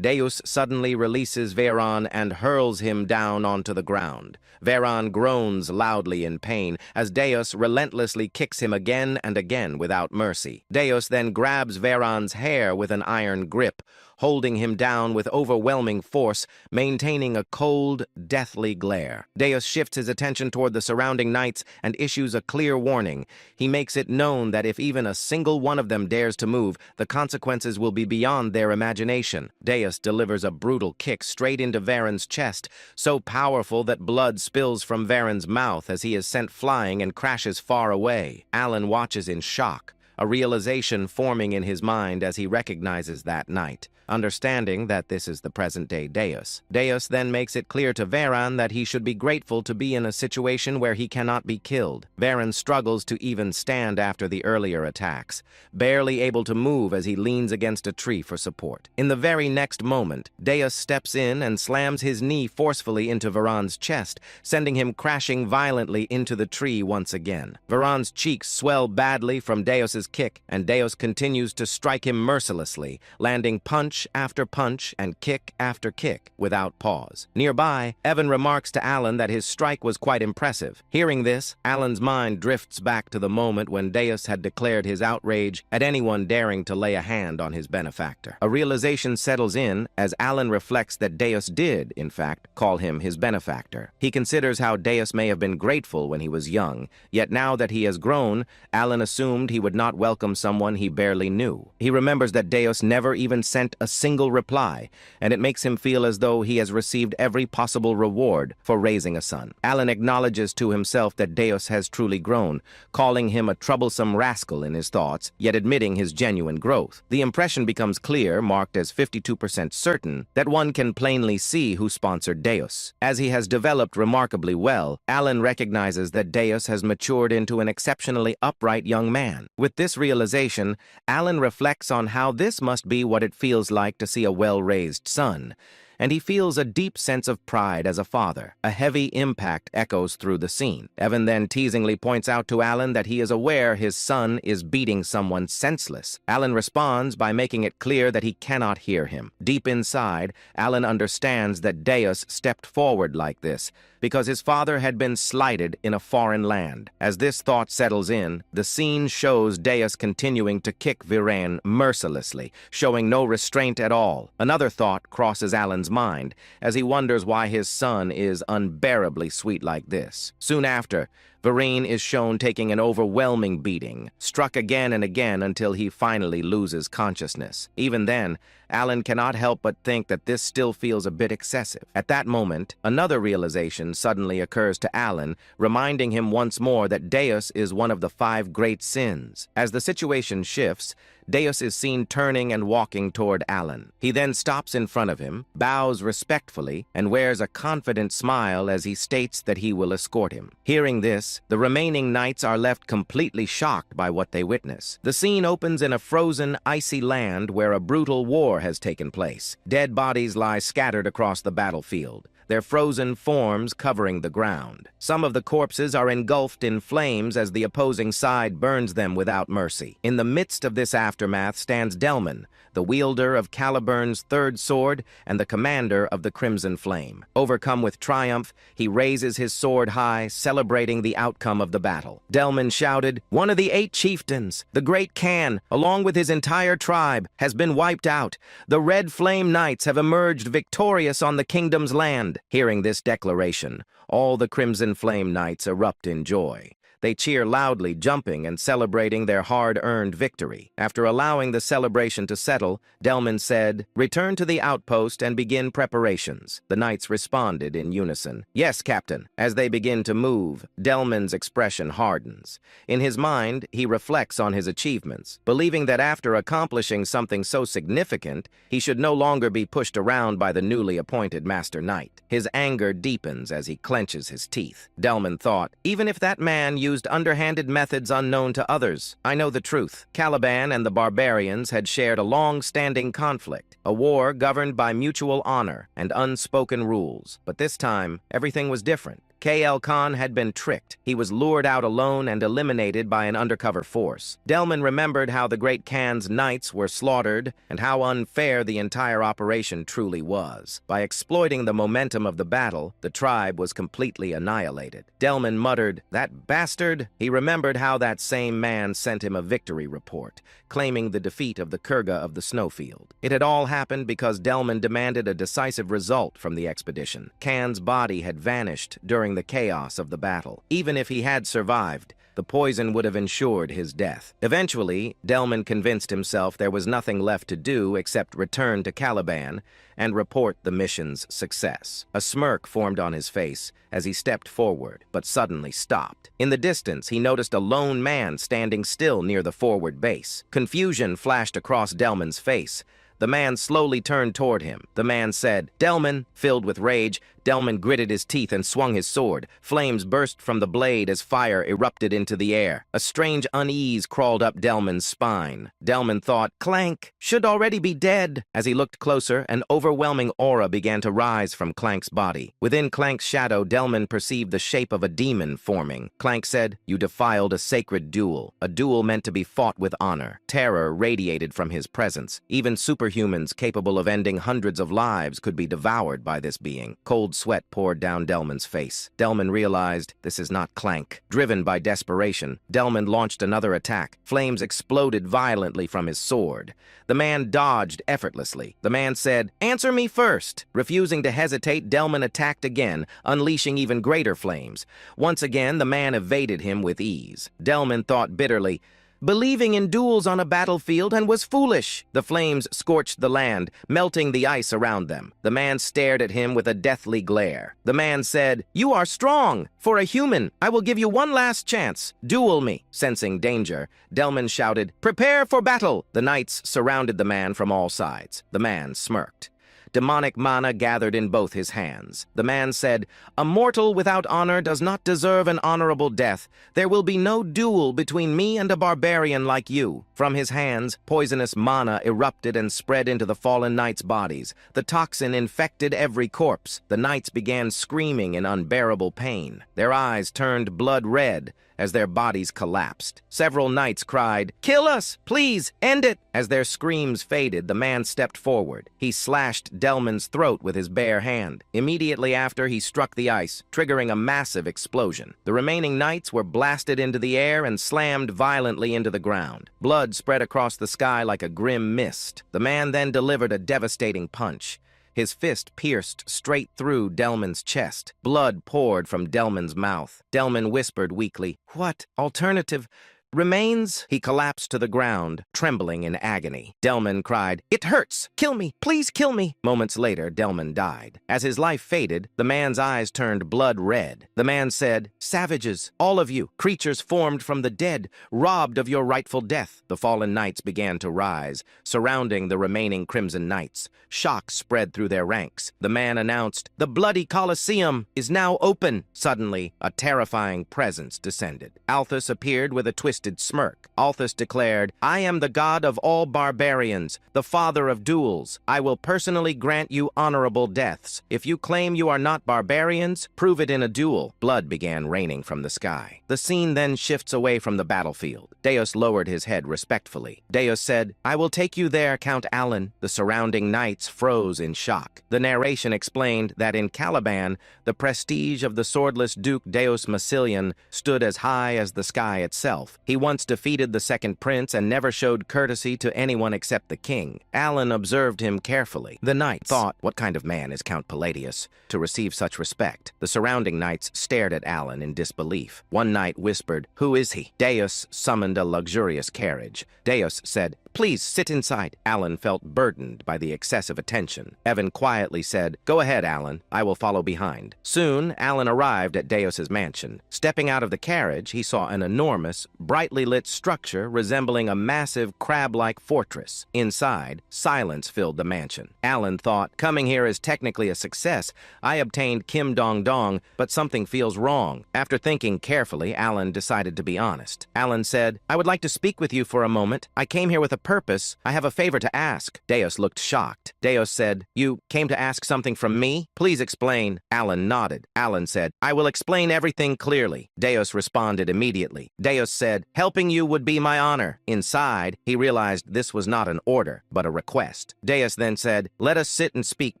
Deus suddenly releases Varan and hurls him down onto the ground. Varan groans loudly in pain as Deus relentlessly kicks him again and again without mercy. Deus then grabs Varan's hair with an iron grip, holding him down with overwhelming force, maintaining a cold, deathly glare. Deus shifts his attention toward the surrounding knights and issues a clear warning. He makes it known that if even a single one of them dares to move, the consequences will be beyond their imagination. Deus delivers a brutal kick straight into Varan's chest, so powerful that blood spills from Varan's mouth as he is sent flying and crashes far away. Alan watches in shock, a realization forming in his mind as he recognizes that knight. understanding that this is the present-day Deus. Deus then makes it clear to Varan that he should be grateful to be in a situation where he cannot be killed. Varan struggles to even stand after the earlier attacks, barely able to move as he leans against a tree for support. In the very next moment, Deus steps in and slams his knee forcefully into Varan's chest, sending him crashing violently into the tree once again. Varan's cheeks swell badly from Deus's kick, and Deus continues to strike him mercilessly, landing punch after punch and kick after kick without pause. Nearby, Evan remarks to Alan that his strike was quite impressive. Hearing this, Alan's mind drifts back to the moment when Deus had declared his outrage at anyone daring to lay a hand on his benefactor. A realization settles in as Alan reflects that Deus did, in fact, call him his benefactor. He considers how Deus may have been grateful when he was young, yet now that he has grown, Alan assumed he would not welcome someone he barely knew. He remembers that Deus never even sent a single reply, and it makes him feel as though he has received every possible reward for raising a son. Alan acknowledges to himself that Deus has truly grown, calling him a troublesome rascal in his thoughts, yet admitting his genuine growth. The impression becomes clear, marked as 52% certain, that one can plainly see who sponsored Deus. As he has developed remarkably well, Alan recognizes that Deus has matured into an exceptionally upright young man. With this realization, Alan reflects on how this must be what it feels like to see a well-raised son, and he feels a deep sense of pride as a father. A heavy impact echoes through the scene. Evan then teasingly points out to Alan that he is aware his son is beating someone senseless. Alan responds by making it clear that he cannot hear him. Deep inside, Alan understands that Deus stepped forward like this because his father had been slighted in a foreign land. As this thought settles in, the scene shows Deus continuing to kick Viren mercilessly, showing no restraint at all. Another thought crosses Alan's mind as he wonders why his son is unbearably sweet like this. Soon after, Viren is shown taking an overwhelming beating, struck again and again until he finally loses consciousness. Even then, Alan cannot help but think that this still feels a bit excessive. At that moment, another realization suddenly occurs to Alan, reminding him once more that Deus is one of the 5 great sins. As the situation shifts, Deus is seen turning and walking toward Alan. He then stops in front of him, bows respectfully, and wears a confident smile as he states that he will escort him. Hearing this, the remaining knights are left completely shocked by what they witness. The scene opens in a frozen, icy land where a brutal war has taken place. Dead bodies lie scattered across the battlefield, their frozen forms covering the ground. Some of the corpses are engulfed in flames as the opposing side burns them without mercy. In the midst of this aftermath stands Delman, the wielder of Caliburn's 3rd sword and the commander of the Crimson Flame. Overcome with triumph, he raises his sword high, celebrating the outcome of the battle. Delman shouted, "One of the 8 chieftains, the Great Khan, along with his entire tribe, has been wiped out. The Red Flame Knights have emerged victorious on the kingdom's land." Hearing this declaration, all the Crimson Flame Knights erupt in joy. They cheer loudly, jumping and celebrating their hard-earned victory. After allowing the celebration to settle, Delman said, "Return to the outpost and begin preparations." The knights responded in unison, "Yes, Captain." As they begin to move, Delman's expression hardens. In his mind, he reflects on his achievements, believing that after accomplishing something so significant, he should no longer be pushed around by the newly appointed Master Knight. His anger deepens as he clenches his teeth. Delman thought, "Even if that man used underhanded methods unknown to others, I know the truth." Caliban and the barbarians had shared a long-standing conflict, a war governed by mutual honor and unspoken rules. But this time, everything was different. K.L. Khan had been tricked. He was lured out alone and eliminated by an undercover force. Delman remembered how the Great Khan's knights were slaughtered and how unfair the entire operation truly was. By exploiting the momentum of the battle, the tribe was completely annihilated. Delman muttered, "That bastard!" He remembered how that same man sent him a victory report, claiming the defeat of the Kurga of the Snowfield. It had all happened because Delman demanded a decisive result from the expedition. Khan's body had vanished during the chaos of the battle. Even if he had survived, the poison would have ensured his death. Eventually, Delman convinced himself there was nothing left to do except return to Caliban and report the mission's success. A smirk formed on his face as he stepped forward, but suddenly stopped. In the distance, he noticed a lone man standing still near the forward base. Confusion flashed across Delman's face. The man slowly turned toward him. The man said, "Delman." Filled with rage, Delman gritted his teeth and swung his sword. Flames burst from the blade as fire erupted into the air. A strange unease crawled up Delman's spine. Delman thought, Clank should already be dead. As he looked closer, an overwhelming aura began to rise from Clank's body. Within Clank's shadow, Delman perceived the shape of a demon forming. Clank said, "You defiled a sacred duel, a duel meant to be fought with honor." Terror radiated from his presence. Even superhumans capable of ending hundreds of lives could be devoured by this being. Cold sweat poured down Delman's face. Delman realized this is not Clank. Driven by desperation, Delman launched another attack. Flames exploded violently from his sword. The man dodged effortlessly. The man said, "Answer me first." Refusing to hesitate, Delman attacked again, unleashing even greater flames. Once again, the man evaded him with ease. Delman thought bitterly, believing in duels on a battlefield, and was foolish. The flames scorched the land, melting the ice around them. The man stared at him with a deathly glare. The man said, "You are strong. For a human, I will give you one last chance. Duel me." Sensing danger, Delman shouted, "Prepare for battle." The knights surrounded the man from all sides. The man smirked. Demonic mana gathered in both his hands. The man said, "A mortal without honor does not deserve an honorable death. There will be no duel between me and a barbarian like you." From his hands, poisonous mana erupted and spread into the fallen knights' bodies. The toxin infected every corpse. The knights began screaming in unbearable pain. Their eyes turned blood red as their bodies collapsed. Several knights cried, "Kill us! Please, end it!" As their screams faded, the man stepped forward. He slashed Delman's throat with his bare hand. Immediately after, he struck the ice, triggering a massive explosion. The remaining knights were blasted into the air and slammed violently into the ground. Blood spread across the sky like a grim mist. The man then delivered a devastating punch. His fist pierced straight through Delman's chest. Blood poured from Delman's mouth. Delman whispered weakly, "What alternative remains?" He collapsed to the ground, trembling in agony. Delman cried, "It hurts! Kill me! Please kill me!" Moments later, Delman died. As his life faded, the man's eyes turned blood red. The man said, "Savages, all of you, creatures formed from the dead, robbed of your rightful death." The fallen knights began to rise, surrounding the remaining Crimson Knights. Shock spread through their ranks. The man announced, "The bloody Colosseum is now open." Suddenly, a terrifying presence descended. Althus appeared with a twisted smirk. Althus declared, "I am the god of all barbarians, the father of duels. I will personally grant you honorable deaths. If you claim you are not barbarians, prove it in a duel." Blood began raining from the sky. The scene then shifts away from the battlefield. Deus lowered his head respectfully. Deus said, "I will take you there, Count Alan." The surrounding knights froze in shock. The narration explained that in Caliban, the prestige of the swordless Duke Deus Massilian stood as high as the sky itself. He once defeated the second prince and never showed courtesy to anyone except the king. Alan observed him carefully. The knights thought, what kind of man is Count Palladius to receive such respect? The surrounding knights stared at Alan in disbelief. One knight whispered, "Who is he?" Deus summoned a luxurious carriage. Deus said, "Please sit inside." Alan felt burdened by the excessive attention. Evan quietly said, "Go ahead, Alan. I will follow behind." Soon, Alan arrived at Deus's mansion. Stepping out of the carriage, he saw an enormous, brightly lit structure resembling a massive crab-like fortress. Inside, silence filled the mansion. Alan thought, "Coming here is technically a success. I obtained Kim Dong Dong, but something feels wrong." After thinking carefully, Alan decided to be honest. Alan said, "I would like to speak with you for a moment. I came here with a purpose. I have a favor to ask." Deus looked shocked. Deus said, "You came to ask something from me? Please explain." Alan nodded. Alan said, "I will explain everything clearly." Deus responded immediately. Deus said, "Helping you would be my honor." Inside, he realized this was not an order, but a request. Deus then said, "Let us sit and speak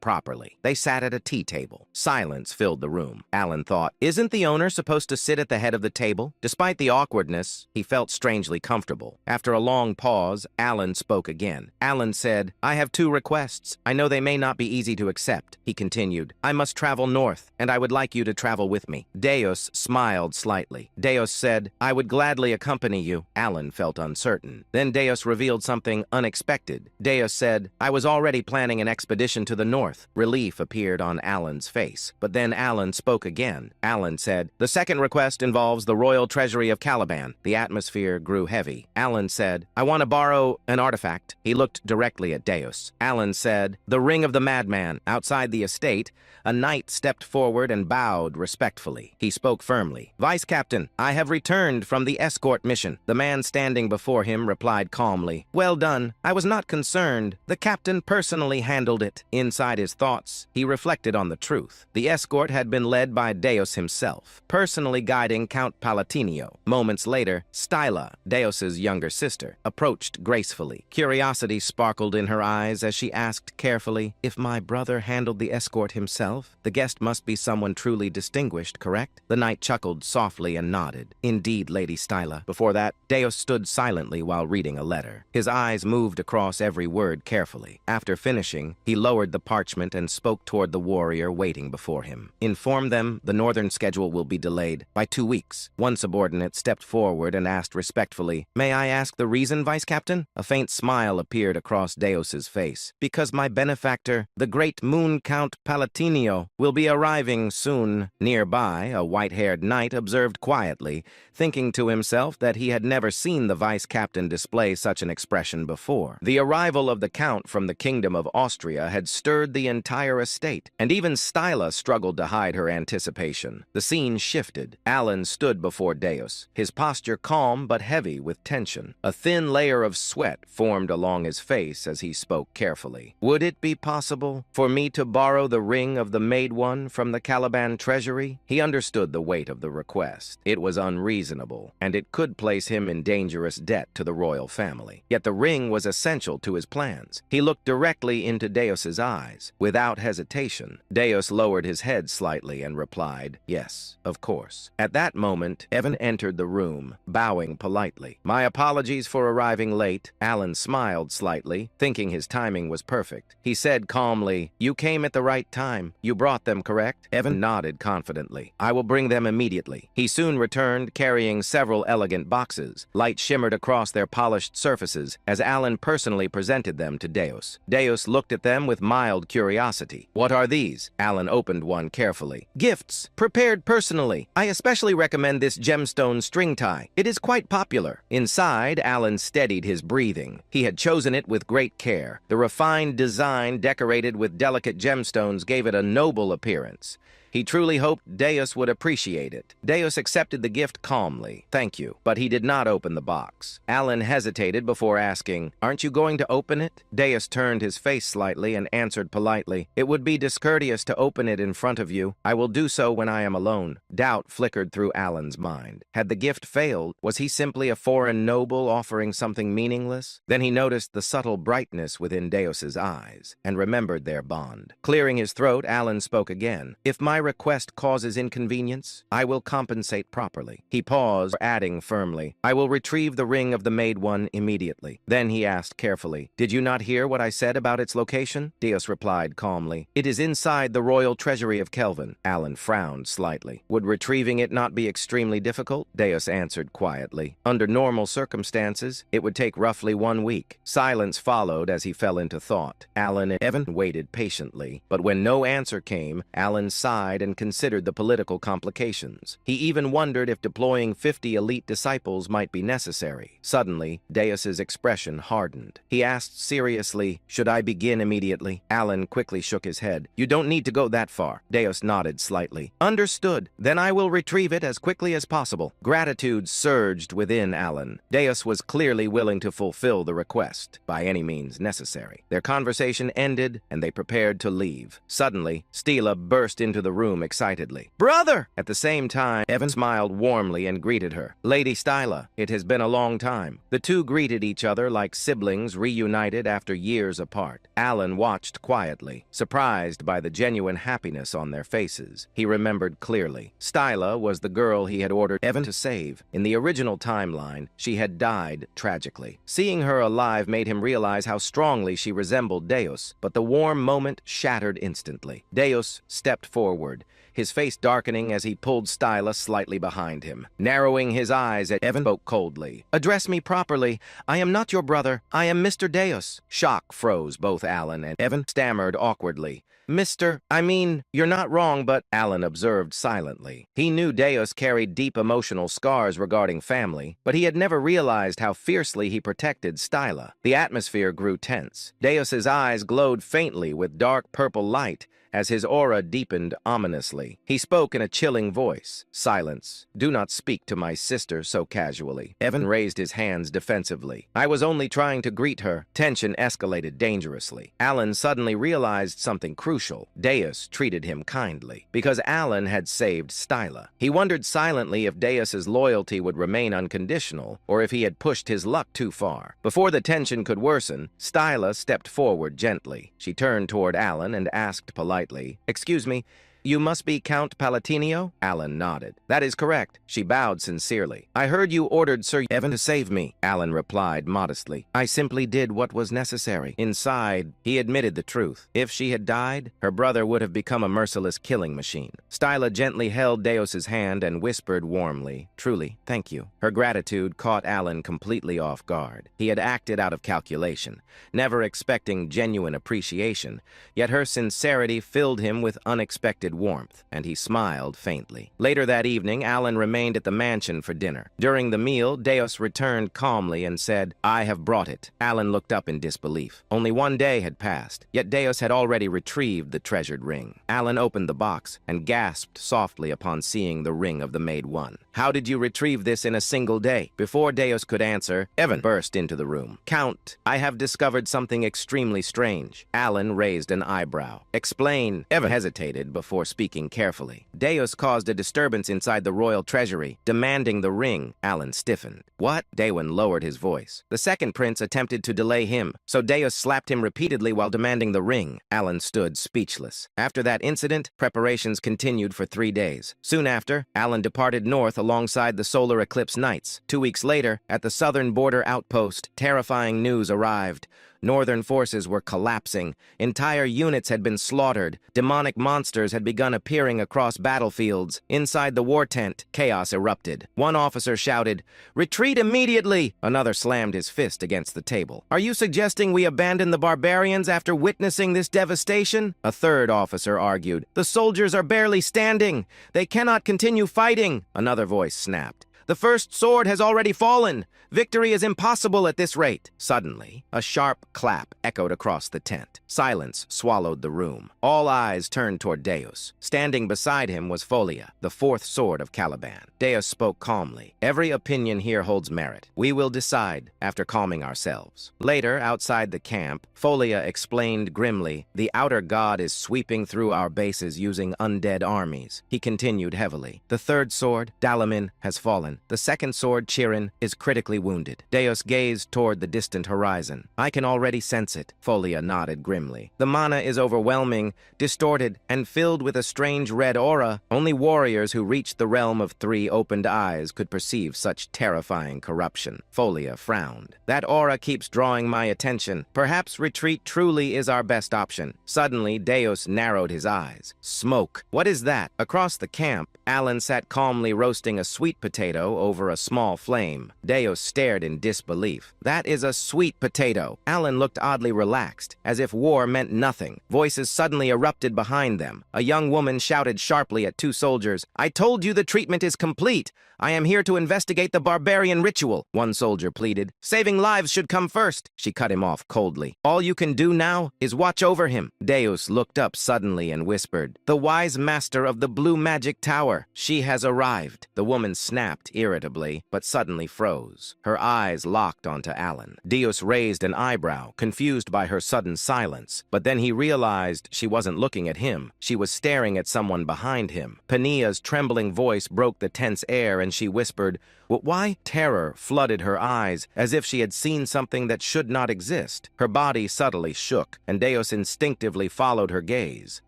properly." They sat at a tea table. Silence filled the room. Alan thought, "Isn't the owner supposed to sit at the head of the table?" Despite the awkwardness, he felt strangely comfortable. After a long pause, Alan spoke again. Alan said, "I have two requests. I know they may not be easy to accept." He continued, "I must travel north, and I would like you to travel with me." Deus smiled slightly. Deus said, "I would gladly accompany you." Alan felt uncertain. Then Deus revealed something unexpected. Deus said, "I was already planning an expedition to the north." Relief appeared on Alan's face. But then Alan spoke again. Alan said, "The second request involves the royal treasury of Caliban." The atmosphere grew heavy. Alan said, "I want to borrow an artifact. He looked directly at Deus. Alan said, "The ring of the madman." Outside the estate, a knight stepped forward and bowed respectfully. He spoke firmly. "Vice Captain, I have returned from the escort mission." The man standing before him replied calmly, "Well done. I was not concerned. The captain personally handled it." Inside his thoughts, he reflected on the truth. The escort had been led by Deus himself, personally guiding Count Palatinio. Moments later, Styla, Deus's younger sister, approached gracefully. Curiosity sparkled in her eyes as she asked carefully, "If my brother handled the escort himself, the guest must be someone truly distinguished, correct?" The knight chuckled softly and nodded. "Indeed, Lady Styla." Before that, Deus stood silently while reading a letter. His eyes moved across every word carefully. After finishing, he lowered the parchment and spoke toward the warrior waiting before him. "Inform them the northern schedule will be delayed by 2 weeks. One subordinate stepped forward and asked respectfully, "May I ask the reason, Vice Captain?" A faint smile appeared across Deus's face. "Because my benefactor, the great Moon Count Palatinio, will be arriving soon." Nearby, a white-haired knight observed quietly, thinking to himself that he had never seen the vice captain display such an expression before. The arrival of the count from the Kingdom of Austria had stirred the entire estate, and even Styla struggled to hide her anticipation. The scene shifted. Alan stood before Deus, his posture calm but heavy with tension. A thin layer of sweat formed along his face as he spoke carefully. "Would it be possible for me to borrow the ring of the Maid One from the Caliban treasury?" He understood the weight of the request. It was unreasonable, and it could place him in dangerous debt to the royal family. Yet the ring was essential to his plans. He looked directly into Deus's eyes. Without hesitation, Deus lowered his head slightly and replied, "Yes, of course." At that moment, Evan entered the room, bowing politely. "My apologies for arriving late." Alan smiled slightly, thinking his timing was perfect. He said calmly, "You came at the right time. You brought them, correct?" Evan nodded confidently. "I will bring them immediately." He soon returned, carrying several elegant boxes. Light shimmered across their polished surfaces as Alan personally presented them to Deus. Deus looked at them with mild curiosity. "What are these?" Alan opened one carefully. "Gifts, prepared personally. I especially recommend this gemstone string tie. It is quite popular." Inside, Alan steadied his breathing. He had chosen it with great care. The refined design, decorated with delicate gemstones, gave it a noble appearance. He truly hoped Deus would appreciate it. Deus accepted the gift calmly. "Thank you." But he did not open the box. Alan hesitated before asking, "Aren't you going to open it?" Deus turned his face slightly and answered politely, "It would be discourteous to open it in front of you. I will do so when I am alone." Doubt flickered through Alan's mind. Had the gift failed? Was he simply a foreign noble offering something meaningless? Then he noticed the subtle brightness within Deus's eyes and remembered their bond. Clearing his throat, Alan spoke again. "If my request causes inconvenience, I will compensate properly." He paused, adding firmly, "I will retrieve the ring of the Maid One immediately." Then he asked carefully, "Did you not hear what I said about its location?" Deus replied calmly, "It is inside the royal treasury of Kelvin." Alan frowned slightly. "Would retrieving it not be extremely difficult?" Deus answered quietly, "Under normal circumstances, it would take roughly 1 week." Silence followed as he fell into thought. Alan and Evan waited patiently, but when no answer came, Alan sighed and considered the political complications. He even wondered if deploying 50 elite disciples might be necessary. Suddenly, Deus's expression hardened. He asked seriously, "Should I begin immediately?" Alan quickly shook his head. "You don't need to go that far." Deus nodded slightly. "Understood. Then I will retrieve it as quickly as possible." Gratitude surged within Alan. Deus was clearly willing to fulfill the request, by any means necessary. Their conversation ended, and they prepared to leave. Suddenly, Stila burst into the room excitedly. "Brother!" At the same time, Evan smiled warmly and greeted her. "Lady Styla, it has been a long time." The two greeted each other like siblings reunited after years apart. Alan watched quietly, surprised by the genuine happiness on their faces. He remembered clearly. Styla was the girl he had ordered Evan to save. In the original timeline, she had died tragically. Seeing her alive made him realize how strongly she resembled Deus, but the warm moment shattered instantly. Deus stepped forward, his face darkening as he pulled Styla slightly behind him. Narrowing his eyes at Evan, spoke coldly. "Address me properly. I am not your brother. I am Mr. Deus." Shock froze both Alan and Evan stammered awkwardly. You're not wrong, but Alan observed silently. He knew Deus carried deep emotional scars regarding family, but he had never realized how fiercely he protected Styla. The atmosphere grew tense. Deus's eyes glowed faintly with dark purple light as his aura deepened ominously. He spoke in a chilling voice. Silence. Do not speak to my sister so casually. Evan raised his hands defensively. I was only trying to greet her. Tension escalated dangerously. Alan suddenly realized something crucial. Deus treated him kindly because Alan had saved Styla. He wondered silently if Deus's loyalty would remain unconditional or if he had pushed his luck too far. Before the tension could worsen, Styla stepped forward gently. She turned toward Alan and asked politely, "Excuse me, you must be Count Palatinio?" Alan nodded. "That is correct." She bowed sincerely. "I heard you ordered Sir Evan to save me," Alan replied modestly. "I simply did what was necessary." Inside, he admitted the truth. If she had died, her brother would have become a merciless killing machine. Styla gently held Deus's hand and whispered warmly, "Truly, thank you." Her gratitude caught Alan completely off guard. He had acted out of calculation, never expecting genuine appreciation, yet her sincerity filled him with unexpected warmth, and he smiled faintly. Later that evening, Alan remained at the mansion for dinner. During the meal, Deus returned calmly and said, "I have brought it." Alan looked up in disbelief. Only one day had passed, yet Deus had already retrieved the treasured ring. Alan opened the box and gasped softly upon seeing the ring of the Maid One. "How did you retrieve this in a single day?" Before Deus could answer, Evan burst into the room. "Count, I have discovered something extremely strange." Alan raised an eyebrow. "Explain." Evan hesitated before speaking carefully. "Deus caused a disturbance inside the royal treasury, demanding the ring." Alan stiffened. "What?" Daewon lowered his voice. "The second prince attempted to delay him, so Deus slapped him repeatedly while demanding the ring." Alan stood speechless. After that incident, preparations continued for 3 days. Soon after, Alan departed north alongside the solar eclipse knights. 2 weeks later, at the southern border outpost, terrifying news arrived. Northern forces were collapsing. Entire units had been slaughtered. Demonic monsters had begun appearing across battlefields. Inside the war tent, chaos erupted. One officer shouted, "Retreat immediately!" Another slammed his fist against the table. "Are you suggesting we abandon the barbarians after witnessing this devastation?" A third officer argued, "The soldiers are barely standing. They cannot continue fighting." Another voice snapped, "The first sword has already fallen. Victory is impossible at this rate." Suddenly, a sharp clap echoed across the tent. Silence swallowed the room. All eyes turned toward Deus. Standing beside him was Folia, the fourth sword of Caliban. Deus spoke calmly. "Every opinion here holds merit. We will decide after calming ourselves." Later, outside the camp, Folia explained grimly, "The outer god is sweeping through our bases using undead armies." He continued heavily. "The third sword, Dalamin, has fallen. The second sword, Chirin, is critically wounded." Deus gazed toward the distant horizon. "I can already sense it." Folia nodded grimly. "The mana is overwhelming, distorted, and filled with a strange red aura. Only warriors who reached the realm of 3 opened eyes could perceive such terrifying corruption." Folia frowned. "That aura keeps drawing my attention. Perhaps retreat truly is our best option." Suddenly, Deus narrowed his eyes. "Smoke. What is that?" Across the camp, Alan sat calmly roasting a sweet potato over a small flame. Deus stared in disbelief. "That is a sweet potato." Alan looked oddly relaxed, as if war meant nothing. Voices suddenly erupted behind them. A young woman shouted sharply at 2 soldiers, "I told you the treatment is complete. I am here to investigate the barbarian ritual." One soldier pleaded, "Saving lives should come first." She cut him off coldly. "All you can do now is watch over him." Deus looked up suddenly and whispered, "The wise master of the blue magic tower. She has arrived." The woman snapped irritably, but suddenly froze. Her eyes locked onto Alan. Deus raised an eyebrow, confused by her sudden silence, but then he realized she wasn't looking at him. She was staring at someone behind him. Pania's trembling voice broke the tense air, and she whispered, "Why?" Terror flooded her eyes, as if she had seen something that should not exist. Her body subtly shook, and Deus instinctively followed her gaze.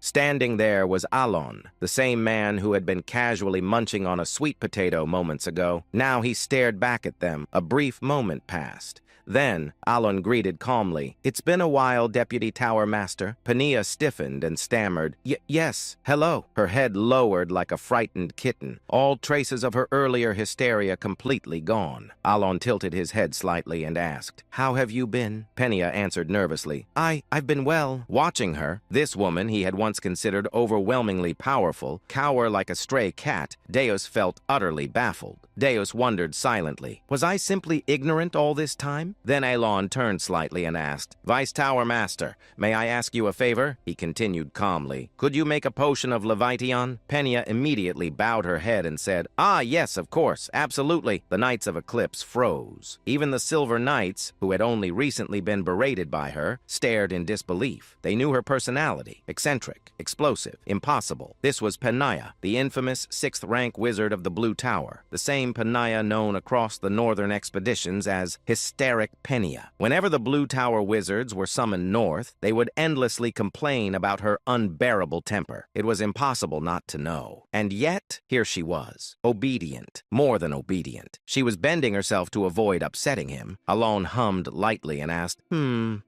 Standing there was Alon, the same man who had been casually munching on a sweet potato moments ago. Now he stared back at them. A brief moment passed. Then, Alon greeted calmly. "It's been a while, Deputy Tower Master." Pania stiffened and stammered, Yes, hello." Her head lowered like a frightened kitten, all traces of her earlier hysteria completely gone. Alon tilted his head slightly and asked, "How have you been?" Penia answered nervously, I've been well." Watching her, this woman he had once considered overwhelmingly powerful, cower like a stray cat, Deus felt utterly baffled. Deus wondered silently, was I simply ignorant all this time? Then Alon turned slightly and asked, "Vice Tower Master, may I ask you a favor?" He continued calmly, "Could you make a potion of Leviathan?" Penia immediately bowed her head and said, "Ah, yes, of course, absolutely." The Knights of Eclipse froze. Even the Silver Knights, who had only recently been berated by her, stared in disbelief. They knew her personality: eccentric, explosive, impossible. This was Penia, the infamous 6th-rank wizard of the Blue Tower, the same Penia known across the northern expeditions as Hysteric Penia. Whenever the Blue Tower wizards were summoned north, they would endlessly complain about her unbearable temper. It was impossible not to know. And yet, here she was, obedient, more than obedient. She was bending herself to avoid upsetting him. Alon hummed lightly and asked,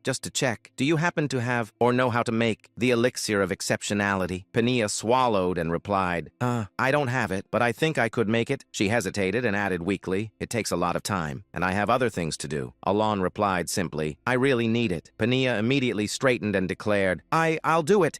just to check, do you happen to have or know how to make the elixir of exceptionality?" Penia swallowed and replied, I don't have it, but I think I could make it." She hesitated and added weakly, "It takes a lot of time, and I have other things to do." Alon replied simply, "I really need it." Penia immediately straightened and declared, I'll do it.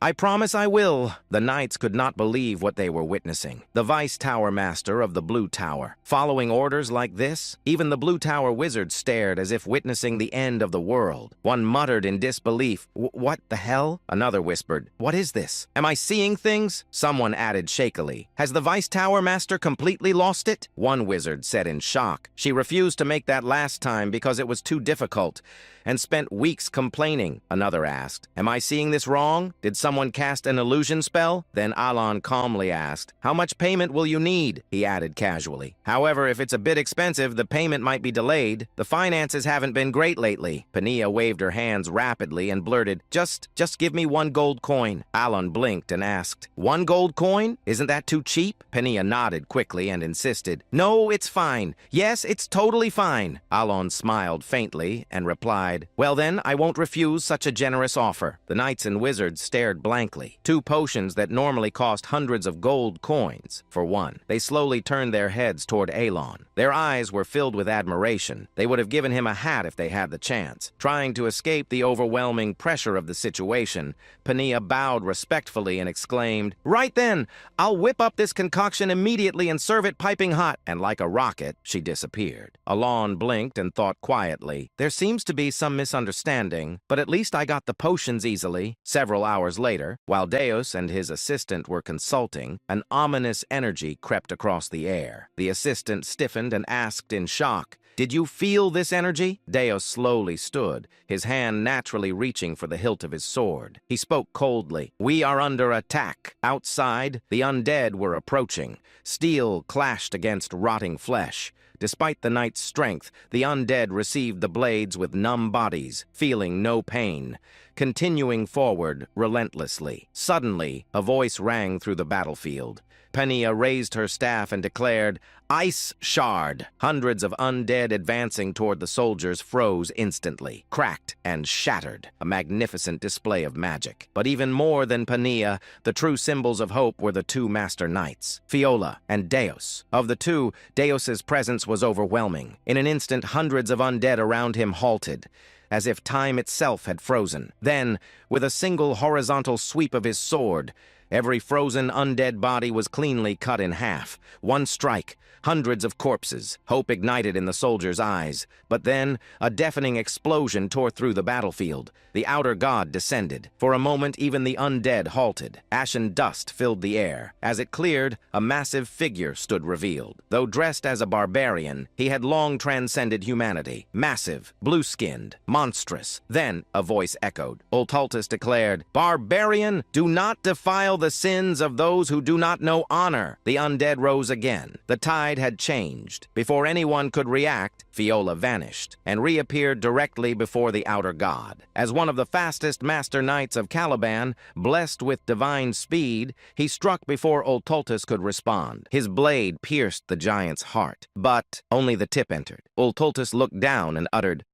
"I promise I will." The knights could not believe what they were witnessing. The Vice Tower Master of the Blue Tower, following orders like this? Even the Blue Tower wizards stared as if witnessing the end of the world. One muttered in disbelief, "What the hell?" Another whispered, "What is this? Am I seeing things?" Someone added shakily, "Has the Vice Tower Master completely lost it?" One wizard said in shock, "She refused to make that last time because it was too difficult, and spent weeks complaining." Another asked, "Am I seeing this wrong? Did someone cast an illusion spell?" Then Alon calmly asked, "How much payment will you need?" He added casually, "However, if it's a bit expensive, the payment might be delayed. The finances haven't been great lately." Penia waved her hands rapidly and blurted, Just give me 1 gold coin." Alon blinked and asked, "1 gold coin? Isn't that too cheap?" Penia nodded quickly and insisted, "No, it's fine. Yes, it's totally fine." Alon smiled faintly and replied, "Well then, I won't refuse such a generous offer." The knights and wizards stared blankly. 2 potions that normally cost hundreds of gold coins. For one, they slowly turned their heads toward Alon. Their eyes were filled with admiration. They would have given him a hat if they had the chance. Trying to escape the overwhelming pressure of the situation, Penia bowed respectfully and exclaimed, "Right then, I'll whip up this concoction immediately and serve it piping hot." And like a rocket, she disappeared. Alon blinked and thought quietly, "There seems to be some misunderstanding, but at least I got the potions easily." Several hours later, while Deus and his assistant were consulting, an ominous energy crept across the air. The assistant stiffened and asked in shock, "Did you feel this energy?" Deus slowly stood, his hand naturally reaching for the hilt of his sword. He spoke coldly, "We are under attack." Outside, the undead were approaching. Steel clashed against rotting flesh. Despite the knight's strength, the undead received the blades with numb bodies, feeling no pain, continuing forward relentlessly. Suddenly, a voice rang through the battlefield. Penia raised her staff and declared, "Ice Shard!" Hundreds of undead advancing toward the soldiers froze instantly, cracked and shattered, a magnificent display of magic. But even more than Penia, the true symbols of hope were the 2 master knights, Fiola and Deus. Of the 2, Deus's presence was overwhelming. In an instant, hundreds of undead around him halted, as if time itself had frozen. Then, with a single horizontal sweep of his sword, every frozen undead body was cleanly cut in half. One strike, hundreds of corpses, hope ignited in the soldiers' eyes. But then, a deafening explosion tore through the battlefield. The outer god descended. For a moment, even the undead halted. Ashen dust filled the air. As it cleared, a massive figure stood revealed. Though dressed as a barbarian, he had long transcended humanity. Massive, blue-skinned, monstrous. Then, a voice echoed. Ultaltus declared, "Barbarian, do not defile the sins of those who do not know honor." The undead rose again. The tide had changed. Before anyone could react, Fiola vanished and reappeared directly before the outer god. As one of the fastest master knights of Caliban, blessed with divine speed, he struck before Ultultus could respond. His blade pierced the giant's heart, but only the tip entered. Ultultus looked down and uttered,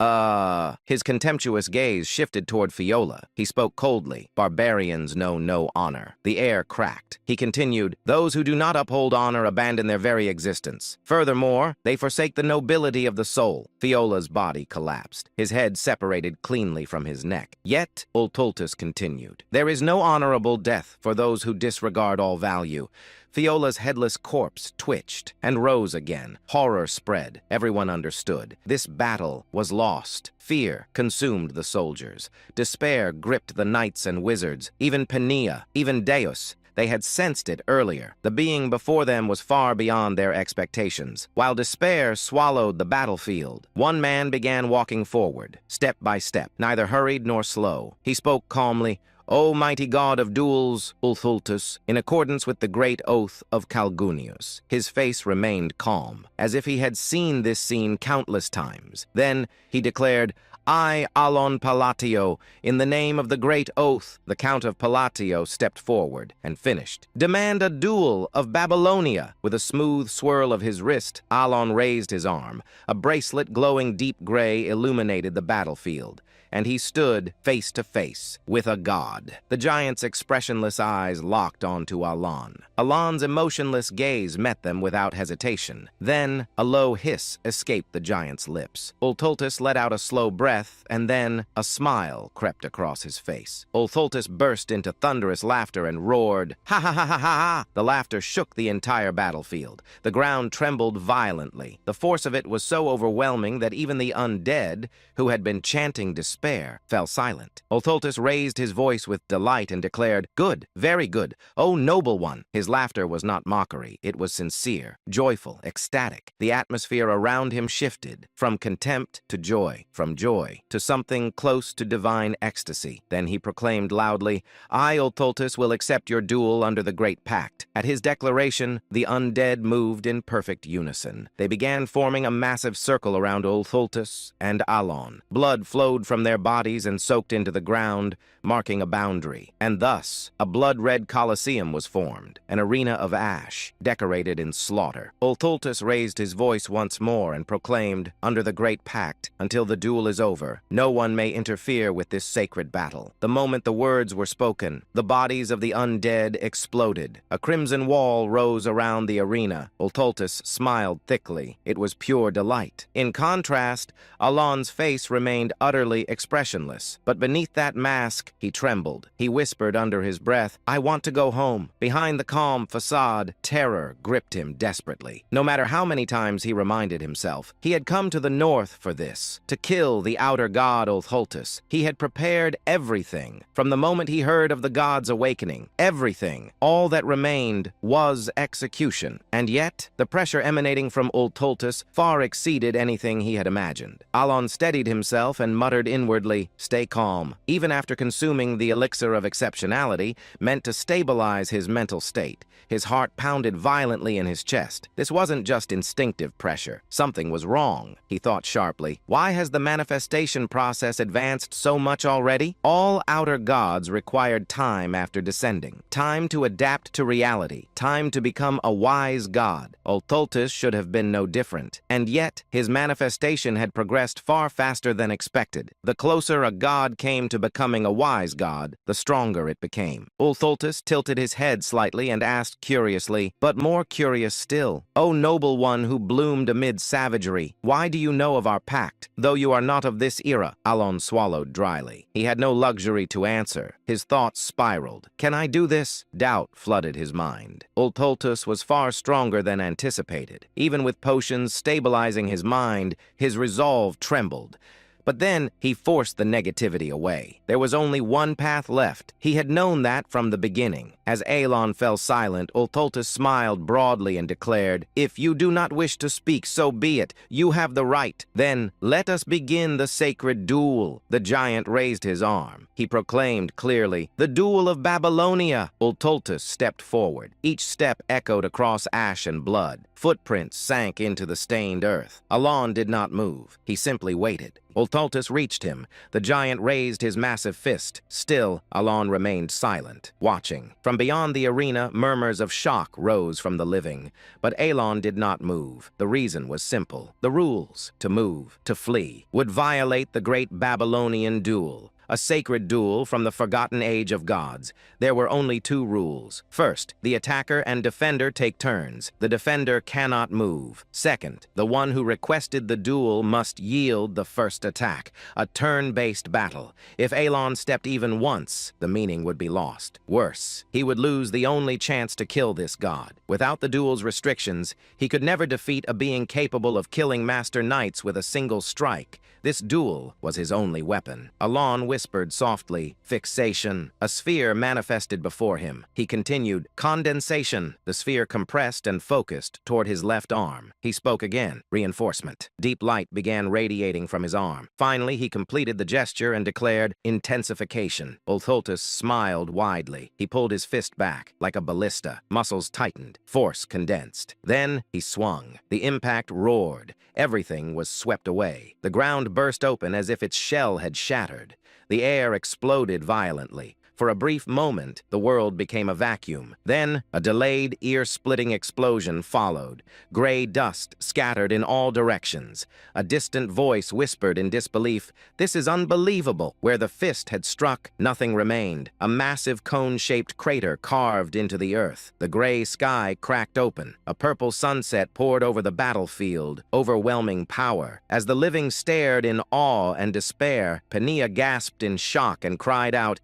His contemptuous gaze shifted toward Fiola. He spoke coldly, "Barbarians know no honor." The air cracked. He continued, "Those who do not uphold honor abandon their very existence. Furthermore, they forsake the nobility of the soul." Fiola's body collapsed. His head separated cleanly from his neck. Yet, Ultultus continued, "There is no honorable death for those who disregard all value." Fiola's headless corpse twitched and rose again. Horror spread. Everyone understood. This battle was lost. Fear consumed the soldiers. Despair gripped the knights and wizards, even Penia, even Deus. They had sensed it earlier. The being before them was far beyond their expectations. While despair swallowed the battlefield, one man began walking forward, step by step, neither hurried nor slow. He spoke calmly, "O mighty god of duels, Ultultus," in accordance with the great oath of Calgunius. His face remained calm, as if he had seen this scene countless times. Then he declared, "I, Alon Palatio, in the name of the great oath." The Count of Palatio stepped forward and finished. "Demand a duel of Babylonia." With a smooth swirl of his wrist, Alon raised his arm. A bracelet glowing deep gray illuminated the battlefield, and he stood face to face with a god. The giant's expressionless eyes locked onto Alon. Alon's emotionless gaze met them without hesitation. Then a low hiss escaped the giant's lips. Ultultus let out a slow breath, and then a smile crept across his face. Ultultus burst into thunderous laughter and roared, "Ha ha ha ha ha ha!" The laughter shook the entire battlefield. The ground trembled violently. The force of it was so overwhelming that even the undead, who had been chanting despair, fell silent. Ultultus raised his voice with delight and declared, "Good, very good, O noble one." His laughter was not mockery. It was sincere, joyful, ecstatic. The atmosphere around him shifted, from contempt to joy, from joy to something close to divine ecstasy. Then he proclaimed loudly, "I, Ultultus, will accept your duel under the Great Pact." At his declaration, the undead moved in perfect unison. They began forming a massive circle around Ultultus and Alon. Blood flowed from their bodies and soaked into the ground, marking a boundary. And thus, a blood-red Colosseum was formed, an arena of ash, decorated in slaughter. Ultultus raised his voice once more and proclaimed, "Under the Great Pact, until the duel is over, no one may interfere with this sacred battle." The moment the words were spoken, the bodies of the undead exploded. A crimson wall rose around the arena. Ultultus smiled thickly. It was pure delight. In contrast, Alon's face remained utterly expressionless, but beneath that mask, he trembled. He whispered under his breath, "I want to go home." Behind the calm facade, terror gripped him desperately. No matter how many times he reminded himself, he had come to the north for this, to kill the outer god Ultultus. He had prepared everything. From the moment he heard of the god's awakening, everything, all that remained was execution. And yet, the pressure emanating from Ultultus far exceeded anything he had imagined. Alon steadied himself and muttered inwardly, "Stay calm." Even after consuming the elixir of exceptionality, meant to stabilize his mental state, his heart pounded violently in his chest. This wasn't just instinctive pressure. Something was wrong, he thought sharply. Why has the manifestation process advanced so much already? All outer gods required time after descending, time to adapt to reality, time to become a wise god. Ultultus should have been no different, and yet his manifestation had progressed far faster than expected. The closer a god came to becoming a wise god, the stronger it became. Ultultus tilted his head slightly and asked curiously, but more curious still, "O noble one who bloomed amid savagery, why do you know of our pact, though you are not of this era?" Alon swallowed dryly. He had no luxury to answer. His thoughts spiraled. "Can I do this?" Doubt flooded his mind. Ultultus was far stronger than anticipated. Even with potions stabilizing his mind, his resolve trembled. But then he forced the negativity away. There was only one path left. He had known that from the beginning. As Elon fell silent, Ultultus smiled broadly and declared, "If you do not wish to speak, so be it. You have the right. Then let us begin the sacred duel." The giant raised his arm. He proclaimed clearly, "The duel of Babylonia." Ultultus stepped forward. Each step echoed across ash and blood. Footprints sank into the stained earth. Elon did not move. He simply waited. Ultultus reached him. The giant raised his massive fist. Still, Elon remained silent, watching. From beyond the arena, murmurs of shock rose from the living. But Elon did not move. The reason was simple. The rules, to move, to flee, would violate the great Babylonian duel. A sacred duel from the forgotten age of gods. There were only two rules. First, the attacker and defender take turns. The defender cannot move. Second, the one who requested the duel must yield the first attack. A turn-based battle. If Elon stepped even once, the meaning would be lost. Worse, he would lose the only chance to kill this god. Without the duel's restrictions, he could never defeat a being capable of killing master knights with a single strike. This duel was his only weapon. Elon whispered softly, "Fixation." A sphere manifested before him. He continued, "Condensation." The sphere compressed and focused toward his left arm. He spoke again, "Reinforcement." Deep light began radiating from his arm. Finally, he completed the gesture and declared, "Intensification." Ultultus smiled widely. He pulled his fist back, like a ballista. Muscles tightened. Force condensed. Then he swung. The impact roared. Everything was swept away. The ground burst open as if its shell had shattered. The air exploded violently. For a brief moment, the world became a vacuum. Then, a delayed, ear-splitting explosion followed. Gray dust scattered in all directions. A distant voice whispered in disbelief, "This is unbelievable." Where the fist had struck, nothing remained. A massive cone-shaped crater carved into the earth. The gray sky cracked open. A purple sunset poured over the battlefield, overwhelming power. As the living stared in awe and despair, Pania gasped in shock and cried out,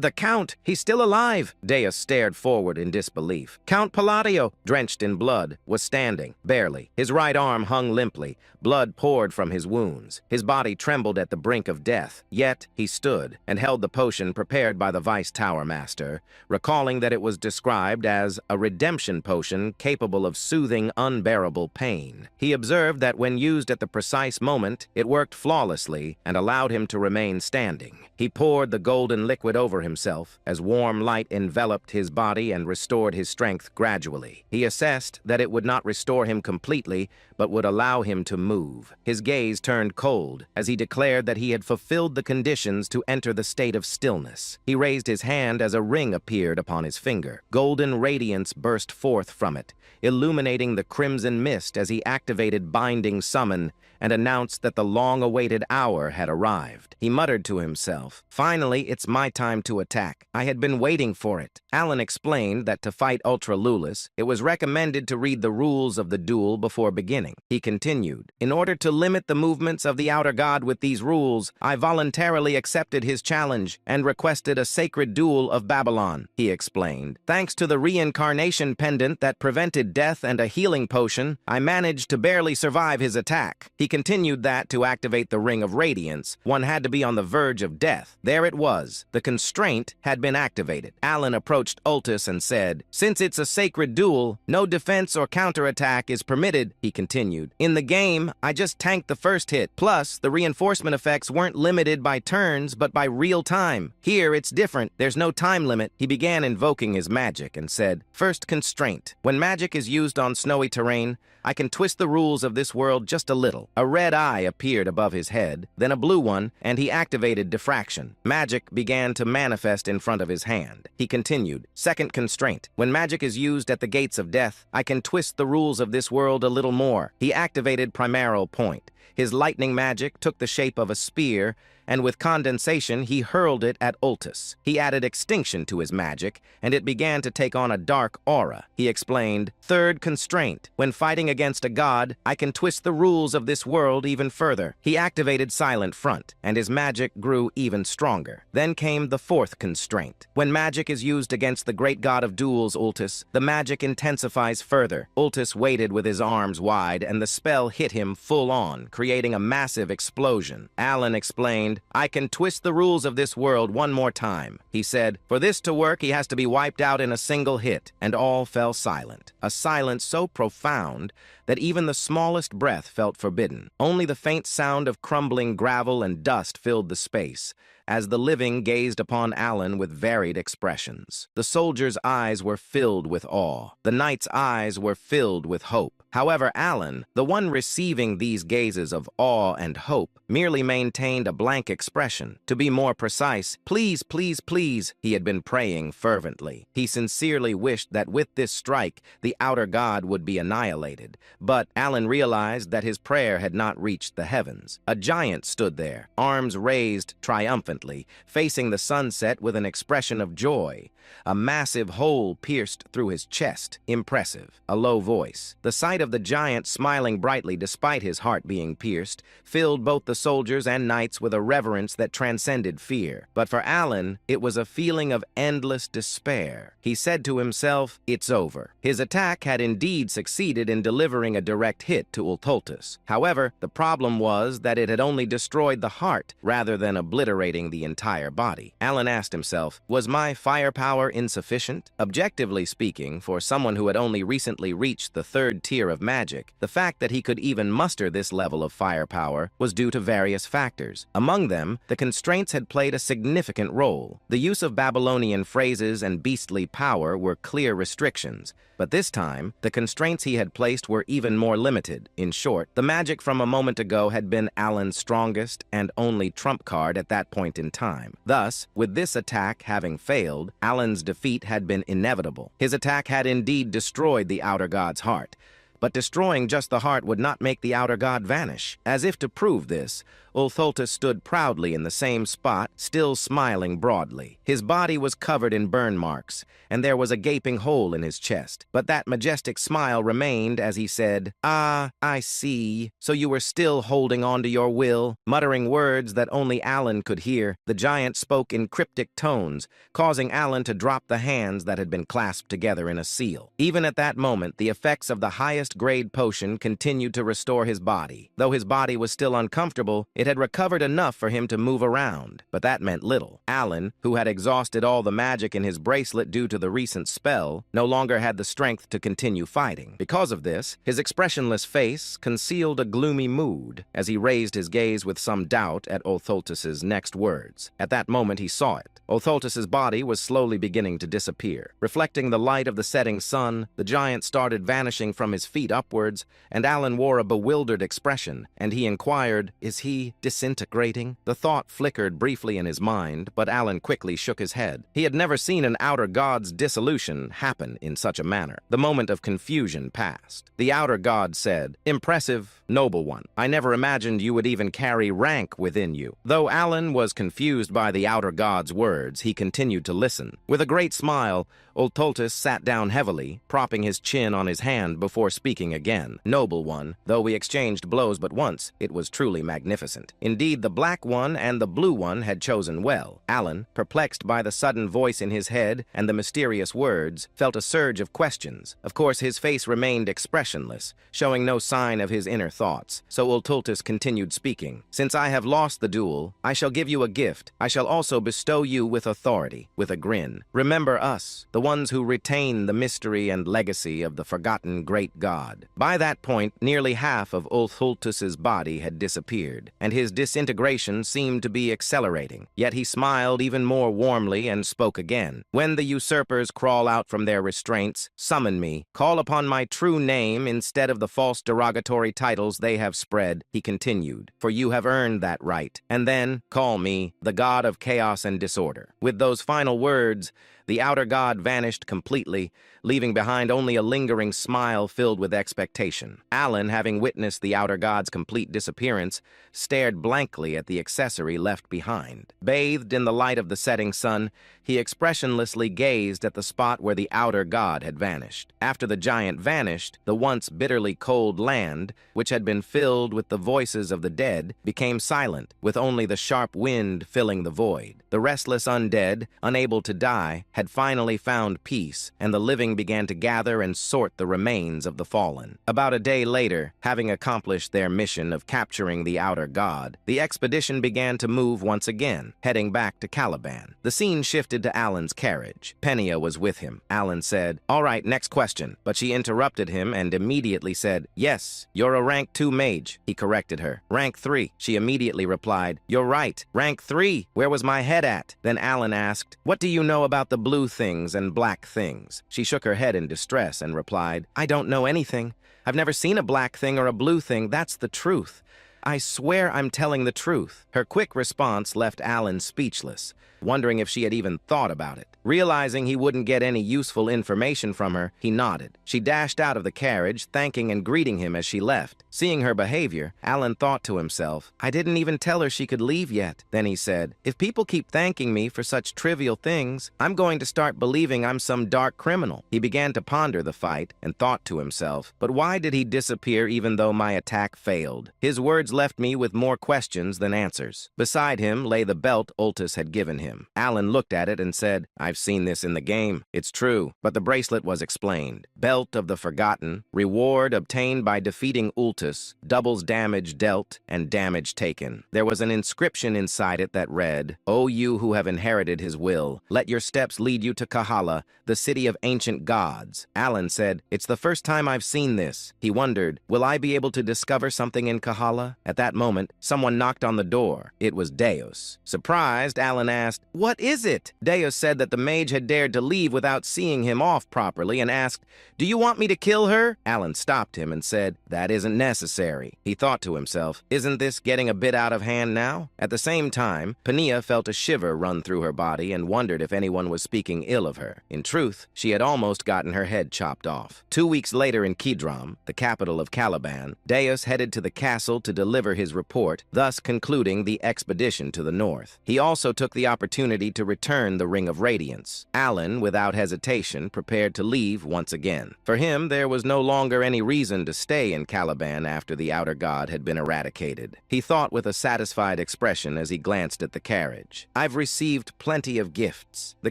The Count, he's still alive!" Dea stared forward in disbelief. Count Palladio, drenched in blood, was standing, barely. His right arm hung limply. Blood poured from his wounds. His body trembled at the brink of death. Yet he stood and held the potion prepared by the Vice Tower Master, recalling that it was described as a redemption potion capable of soothing unbearable pain. He observed that when used at the precise moment, it worked flawlessly and allowed him to remain standing. He poured the golden liquid over himself as warm light enveloped his body and restored his strength gradually. He assessed that it would not restore him completely, but would allow him to move. His gaze turned cold as he declared that he had fulfilled the conditions to enter the state of stillness. He raised his hand as a ring appeared upon his finger. Golden radiance burst forth from it, illuminating the crimson mist as he activated Binding Summon and announced that the long-awaited hour had arrived. He muttered to himself, "Finally, it's my time to attack. I had been waiting for it." Alan explained that to fight Ultra Lulis, it was recommended to read the rules of the duel before beginning. He continued, "In order to limit the movements of the Outer God with these rules, I voluntarily accepted his challenge and requested a sacred duel of Babylon," he explained. "Thanks to the reincarnation pendant that prevented death and a healing potion, I managed to barely survive his attack." He continued that to activate the Ring of Radiance, one had to be on the verge of death. There it was. The constraint had been activated. Alan approached Ultus and said, "Since it's a sacred duel, no defense or counterattack is permitted," he continued. "In the game, I just tanked the first hit. Plus, the reinforcement effects weren't limited by turns, but by real time. Here, it's different. There's no time limit." He began invoking his magic and said, "First constraint. When magic is used on snowy terrain, I can twist the rules of this world just a little." A red eye appeared above his head, then a blue one, and he activated diffraction. Magic began to manifest in front of his hand. He continued, "Second constraint. When magic is used at the gates of death, I can twist the rules of this world a little more." He activated Primeral Point. His lightning magic took the shape of a spear, and with condensation, he hurled it at Ultus. He added extinction to his magic, and it began to take on a dark aura. He explained, "Third constraint. When fighting against a god, I can twist the rules of this world even further." He activated Silent Front, and his magic grew even stronger. Then came the fourth constraint. When magic is used against the great god of duels, Ultus, the magic intensifies further. Ultus waited with his arms wide, and the spell hit him full on, creating a massive explosion. Alan explained, "I can twist the rules of this world one more time." He said, "For this to work, he has to be wiped out in a single hit," and all fell silent. A silence so profound that even the smallest breath felt forbidden. Only the faint sound of crumbling gravel and dust filled the space, as the living gazed upon Alan with varied expressions. The soldier's eyes were filled with awe. The knight's eyes were filled with hope. However, Alan, the one receiving these gazes of awe and hope, merely maintained a blank expression. To be more precise, "Please, please, please," he had been praying fervently. He sincerely wished that with this strike, the outer god would be annihilated. But Alan realized that his prayer had not reached the heavens. A giant stood there, arms raised triumphantly, facing the sunset with an expression of joy. A massive hole pierced through his chest. Impressive. A low voice. The sight of the giant smiling brightly despite his heart being pierced filled both the soldiers and knights with a reverence that transcended fear. But for Alan, it was a feeling of endless despair. He said to himself, "It's over." His attack had indeed succeeded in delivering a direct hit to Ultultus. However, the problem was that it had only destroyed the heart rather than obliterating the entire body. Alan asked himself, was my firepower insufficient? Objectively speaking, for someone who had only recently reached the third tier of magic, the fact that he could even muster this level of firepower was due to various factors. Among them, the constraints had played a significant role. The use of Babylonian phrases and beastly power were clear restrictions, but this time, the constraints he had placed were even more limited. In short, the magic from a moment ago had been Alan's strongest and only trump card at that point in time. Thus, with this attack having failed, Alan's defeat had been inevitable. His attack had indeed destroyed the outer god's heart. But destroying just the heart would not make the outer god vanish. As if to prove this, Ultultus stood proudly in the same spot, still smiling broadly. His body was covered in burn marks, and there was a gaping hole in his chest. But that majestic smile remained as he said, "Ah, I see. So you were still holding on to your will." Muttering words that only Alan could hear, the giant spoke in cryptic tones, causing Alan to drop the hands that had been clasped together in a seal. Even at that moment, the effects of the highest grade potion continued to restore his body. Though his body was still uncomfortable, it had recovered enough for him to move around, but that meant little. Alan, who had exhausted all the magic in his bracelet due to the recent spell, no longer had the strength to continue fighting. Because of this, his expressionless face concealed a gloomy mood as he raised his gaze with some doubt at Ultultus's next words. At that moment he saw it. Ultultus's body was slowly beginning to disappear. Reflecting the light of the setting sun, the giant started vanishing from his feet upwards, and Alan wore a bewildered expression, and he inquired, "Is he disintegrating?" The thought flickered briefly in his mind, but Alan quickly shook his head. He had never seen an outer god's dissolution happen in such a manner. The moment of confusion passed. The outer god said, "Impressive, noble one. I never imagined you would even carry rank within you." Though Alan was confused by the outer god's words, he continued to listen. With a great smile, Ultultus sat down heavily, propping his chin on his hand before speaking again. "Noble one, though we exchanged blows but once, it was truly magnificent. Indeed, the black one and the blue one had chosen well." Alan, perplexed by the sudden voice in his head and the mysterious words, felt a surge of questions. Of course, his face remained expressionless, showing no sign of his inner thoughts. So Ultultus continued speaking. "Since I have lost the duel, I shall give you a gift. I shall also bestow you with authority." With a grin. "Remember us, the ones who retain the mystery and legacy of the forgotten great god." By that point, nearly half of Ultultus's body had disappeared, and his disintegration seemed to be accelerating. Yet he smiled even more warmly and spoke again. "When the usurpers crawl out from their restraints, summon me. Call upon my true name instead of the false derogatory titles they have spread," he continued, "for you have earned that right. And then, call me the god of chaos and disorder." With those final words, the outer god vanished completely, leaving behind only a lingering smile filled with expectation. Alan, having witnessed the outer god's complete disappearance, stared blankly at the accessory left behind. Bathed in the light of the setting sun, he expressionlessly gazed at the spot where the outer god had vanished. After the giant vanished, the once bitterly cold land, which had been filled with the voices of the dead, became silent, with only the sharp wind filling the void. The restless undead, unable to die, had finally found peace, and the living began to gather and sort the remains of the fallen. About a day later, having accomplished their mission of capturing the outer god, the expedition began to move once again, heading back to Caliban. The scene shifted to Alan's carriage. Penia was with him. Alan said, "All right, next question." But she interrupted him and immediately said, "Yes, you're a rank 2 mage." He corrected her. "Rank 3. She immediately replied, "You're right. Rank 3. Where was my head at?" Then Alan asked, "What do you know about the blue things and black things?" She shook her head in distress and replied, "I don't know anything. I've never seen a black thing or a blue thing. That's the truth. I swear I'm telling the truth." Her quick response left Alan speechless, wondering if she had even thought about it. Realizing he wouldn't get any useful information from her, he nodded. She dashed out of the carriage, thanking and greeting him as she left. Seeing her behavior, Alan thought to himself, "I didn't even tell her she could leave yet." Then he said, "If people keep thanking me for such trivial things, I'm going to start believing I'm some dark criminal." He began to ponder the fight and thought to himself, "But why did he disappear even though my attack failed?" His words left me with more questions than answers. Beside him lay the belt Ultus had given him. Alan looked at it and said, "I've seen this in the game. It's true." But the bracelet was explained. Belt of the Forgotten, reward obtained by defeating Ultus, doubles damage dealt and damage taken. There was an inscription inside it that read, "O you who have inherited his will, let your steps lead you to Kahala, the city of ancient gods." Alan said, "It's the first time I've seen this." He wondered, will I be able to discover something in Kahala? At that moment, someone knocked on the door. It was Deus. Surprised, Alan asked, "What is it?" Deus said that the mage had dared to leave without seeing him off properly and asked, "Do you want me to kill her?" Alan stopped him and said, "That isn't necessary." He thought to himself, "Isn't this getting a bit out of hand now?" At the same time, Penia felt a shiver run through her body and wondered if anyone was speaking ill of her. In truth, she had almost gotten her head chopped off. 2 weeks later in Kidram, the capital of Caliban, Deus headed to the castle to deliver his report, thus concluding the expedition to the north. He also took the opportunity to return the Ring of Radiance. Alan, without hesitation, prepared to leave once again. For him, there was no longer any reason to stay in Caliban after the outer god had been eradicated. He thought with a satisfied expression as he glanced at the carriage. "I've received plenty of gifts." The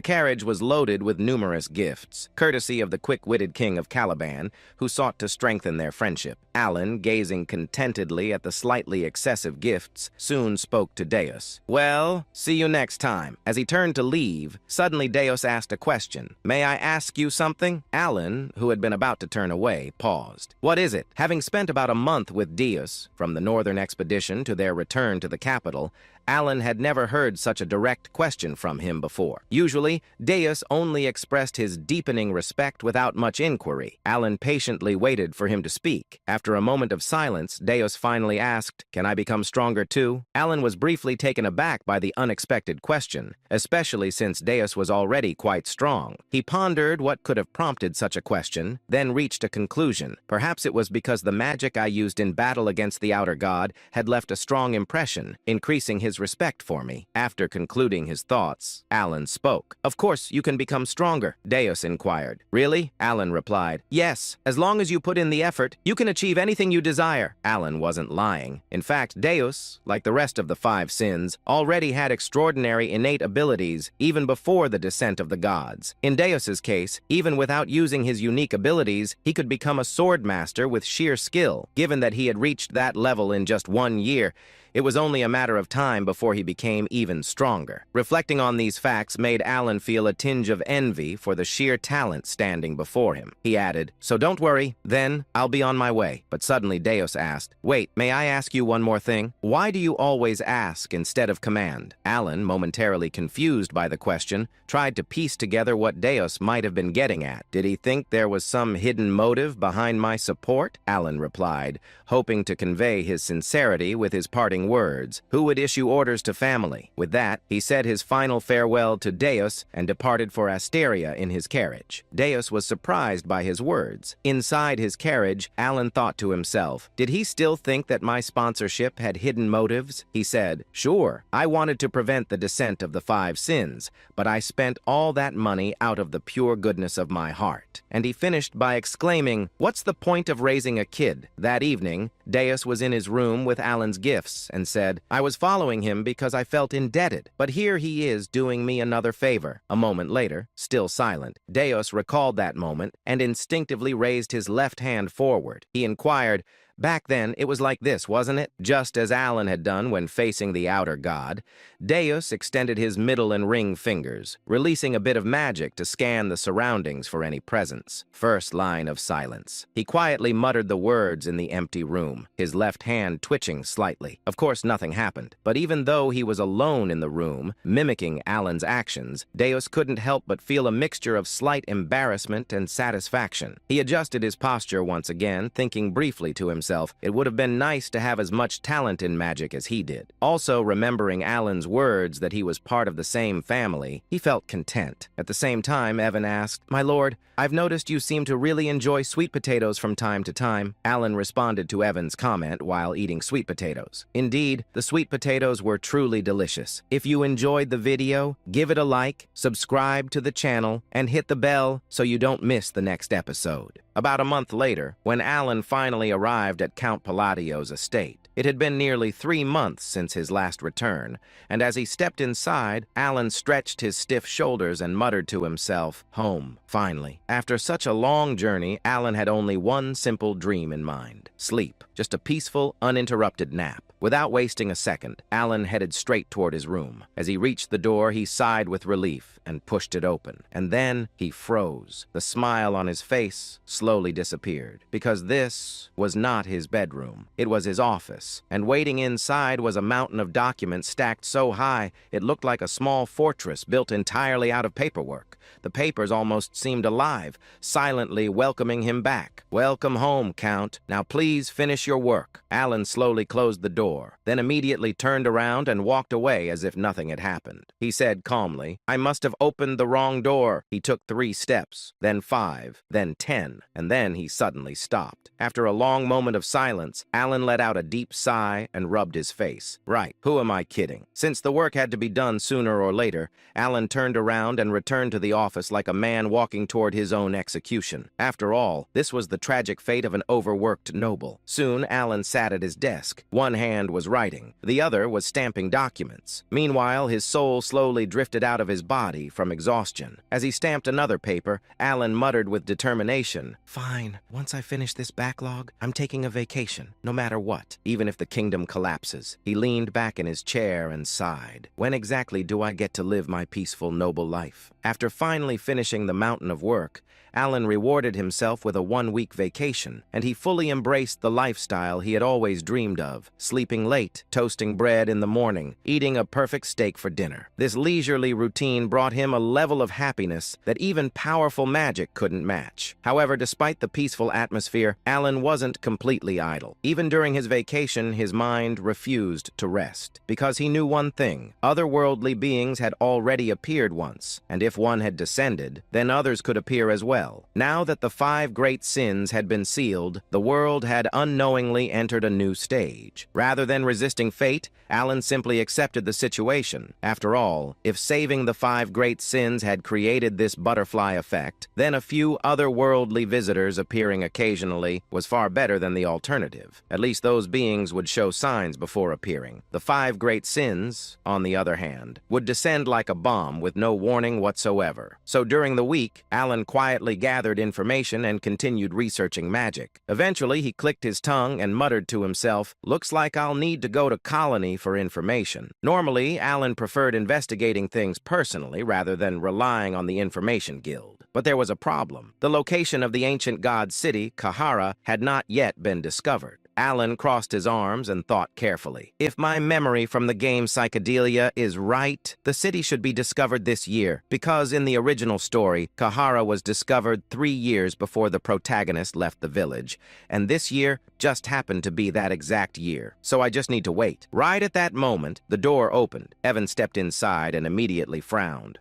carriage was loaded with numerous gifts, courtesy of the quick-witted king of Caliban, who sought to strengthen their friendship. Alan, gazing contentedly at the slightly excessive gifts, soon spoke to Deus. "Well, see you next time." As he turned to leave, suddenly Deus asked a question. "May I ask you something?" Alan, who had been about to turn away, paused. "What is it?" Having spent about a month with Deus, from the northern expedition to their return to the capital, Alan had never heard such a direct question from him before. Usually, Deus only expressed his deepening respect without much inquiry. Alan patiently waited for him to speak. After a moment of silence, Deus finally asked, "Can I become stronger too?" Alan was briefly taken aback by the unexpected question, especially since Deus was already quite strong. He pondered what could have prompted such a question, then reached a conclusion. Perhaps it was because the magic I used in battle against the outer god had left a strong impression, increasing his respect for me. After concluding his thoughts, Alan spoke. "Of course, you can become stronger," Deus inquired. "Really?" Alan replied. "Yes, as long as you put in the effort, you can achieve anything you desire." Alan wasn't lying. In fact, Deus, like the rest of the 5 sins, already had extraordinary innate abilities even before the descent of the gods. In Deus's case, even without using his unique abilities, he could become a sword master with sheer skill. Given that he had reached that level in just 1 year, it was only a matter of time before he became even stronger. Reflecting on these facts made Alan feel a tinge of envy for the sheer talent standing before him. He added, "So don't worry, then I'll be on my way." But suddenly Deus asked, "Wait, may I ask you one more thing? Why do you always ask instead of command?" Alan, momentarily confused by the question, tried to piece together what Deus might have been getting at. Did he think there was some hidden motive behind my support? Alan replied, hoping to convey his sincerity with his parting words. Who would issue orders to family? With that, he said his final farewell to Deus and departed for Asteria in his carriage. Deus was surprised by his words. Inside his carriage, Alan thought to himself, did he still think that my sponsorship had hidden motives? He said, "Sure, I wanted to prevent the descent of the 5 sins, but I spent all that money out of the pure goodness of my heart." And he finished by exclaiming, "What's the point of raising a kid?" That evening, Deus was in his room with Alan's gifts and said, "I was following him because I felt indebted, but here he is doing me another favor." A moment later, still silent, Deus recalled that moment and instinctively raised his left hand forward. He inquired, "Back then, it was like this, wasn't it?" Just as Alan had done when facing the outer god, Deus extended his middle and ring fingers, releasing a bit of magic to scan the surroundings for any presence. First line of silence. He quietly muttered the words in the empty room, his left hand twitching slightly. Of course, nothing happened, but even though he was alone in the room, mimicking Alan's actions, Deus couldn't help but feel a mixture of slight embarrassment and satisfaction. He adjusted his posture once again, thinking briefly to himself, it would have been nice to have as much talent in magic as he did. Also, remembering Alan's words that he was part of the same family, he felt content. At the same time, Evan asked, "My lord, I've noticed you seem to really enjoy sweet potatoes from time to time." Alan responded to Evan's comment while eating sweet potatoes. Indeed, the sweet potatoes were truly delicious. If you enjoyed the video, give it a like, subscribe to the channel, and hit the bell so you don't miss the next episode. About a month later, when Alan finally arrived at Count Palladio's estate, it had been nearly 3 months since his last return, and as he stepped inside, Alan stretched his stiff shoulders and muttered to himself, "Home, finally." After such a long journey, Alan had only one simple dream in mind: sleep. Just a peaceful, uninterrupted nap. Without wasting a second, Alan headed straight toward his room. As he reached the door, he sighed with relief and pushed it open. And then he froze. The smile on his face slowly disappeared, because this was not his bedroom. It was his office, and waiting inside was a mountain of documents stacked so high it looked like a small fortress built entirely out of paperwork. The papers almost seemed alive, silently welcoming him back. "Welcome home, Count. Now please finish your work." Alan slowly closed the door, then immediately turned around and walked away as if nothing had happened. He said calmly, "I must have opened the wrong door." He took 3 steps, then 5, then 10, and then he suddenly stopped. After a long moment of silence, Alan let out a deep sigh and rubbed his face. Right, who am I kidding? Since the work had to be done sooner or later, Alan turned around and returned to the office like a man walking toward his own execution. After all, this was the tragic fate of an overworked noble. Soon, Alan sat at his desk. One hand was writing, the other was stamping documents. Meanwhile, his soul slowly drifted out of his body from exhaustion. As he stamped another paper, Alan muttered with determination, "Fine, once I finish this backlog, I'm taking a vacation, no matter what, even if the kingdom collapses." He leaned back in his chair and sighed. When exactly do I get to live my peaceful, noble life? After finally finishing the mountain of work, Alan rewarded himself with a 1-week vacation, and he fully embraced the lifestyle he had always dreamed of, sleeping late, toasting bread in the morning, eating a perfect steak for dinner. This leisurely routine brought him a level of happiness that even powerful magic couldn't match. However, despite the peaceful atmosphere, Alan wasn't completely idle. Even during his vacation, his mind refused to rest, because he knew one thing: otherworldly beings had already appeared once, and if one had descended, then others could appear as well. Now that the 5 great sins had been sealed, the world had unknowingly entered a new stage. Rather than resisting fate, Alan simply accepted the situation. After all, if saving the 5 great sins had created this butterfly effect, then a few otherworldly visitors appearing occasionally was far better than the alternative. At least those beings would show signs before appearing. The 5 great sins, on the other hand, would descend like a bomb with no warning whatsoever. So during the week, Alan quietly gathered information and continued researching magic. Eventually, he clicked his tongue and muttered to himself, "Looks like I'll need to go to Colony for information." Normally, Alan preferred investigating things personally rather than relying on the Information Guild. But there was a problem. The location of the ancient god city, Kahara, had not yet been discovered. Alan crossed his arms and thought carefully. If my memory from the game Psychedelia is right, the city should be discovered this year, because in the original story, Kahara was discovered 3 years before the protagonist left the village, and this year just happened to be that exact year. So I just need to wait. Right at that moment, the door opened. Evan stepped inside and immediately frowned.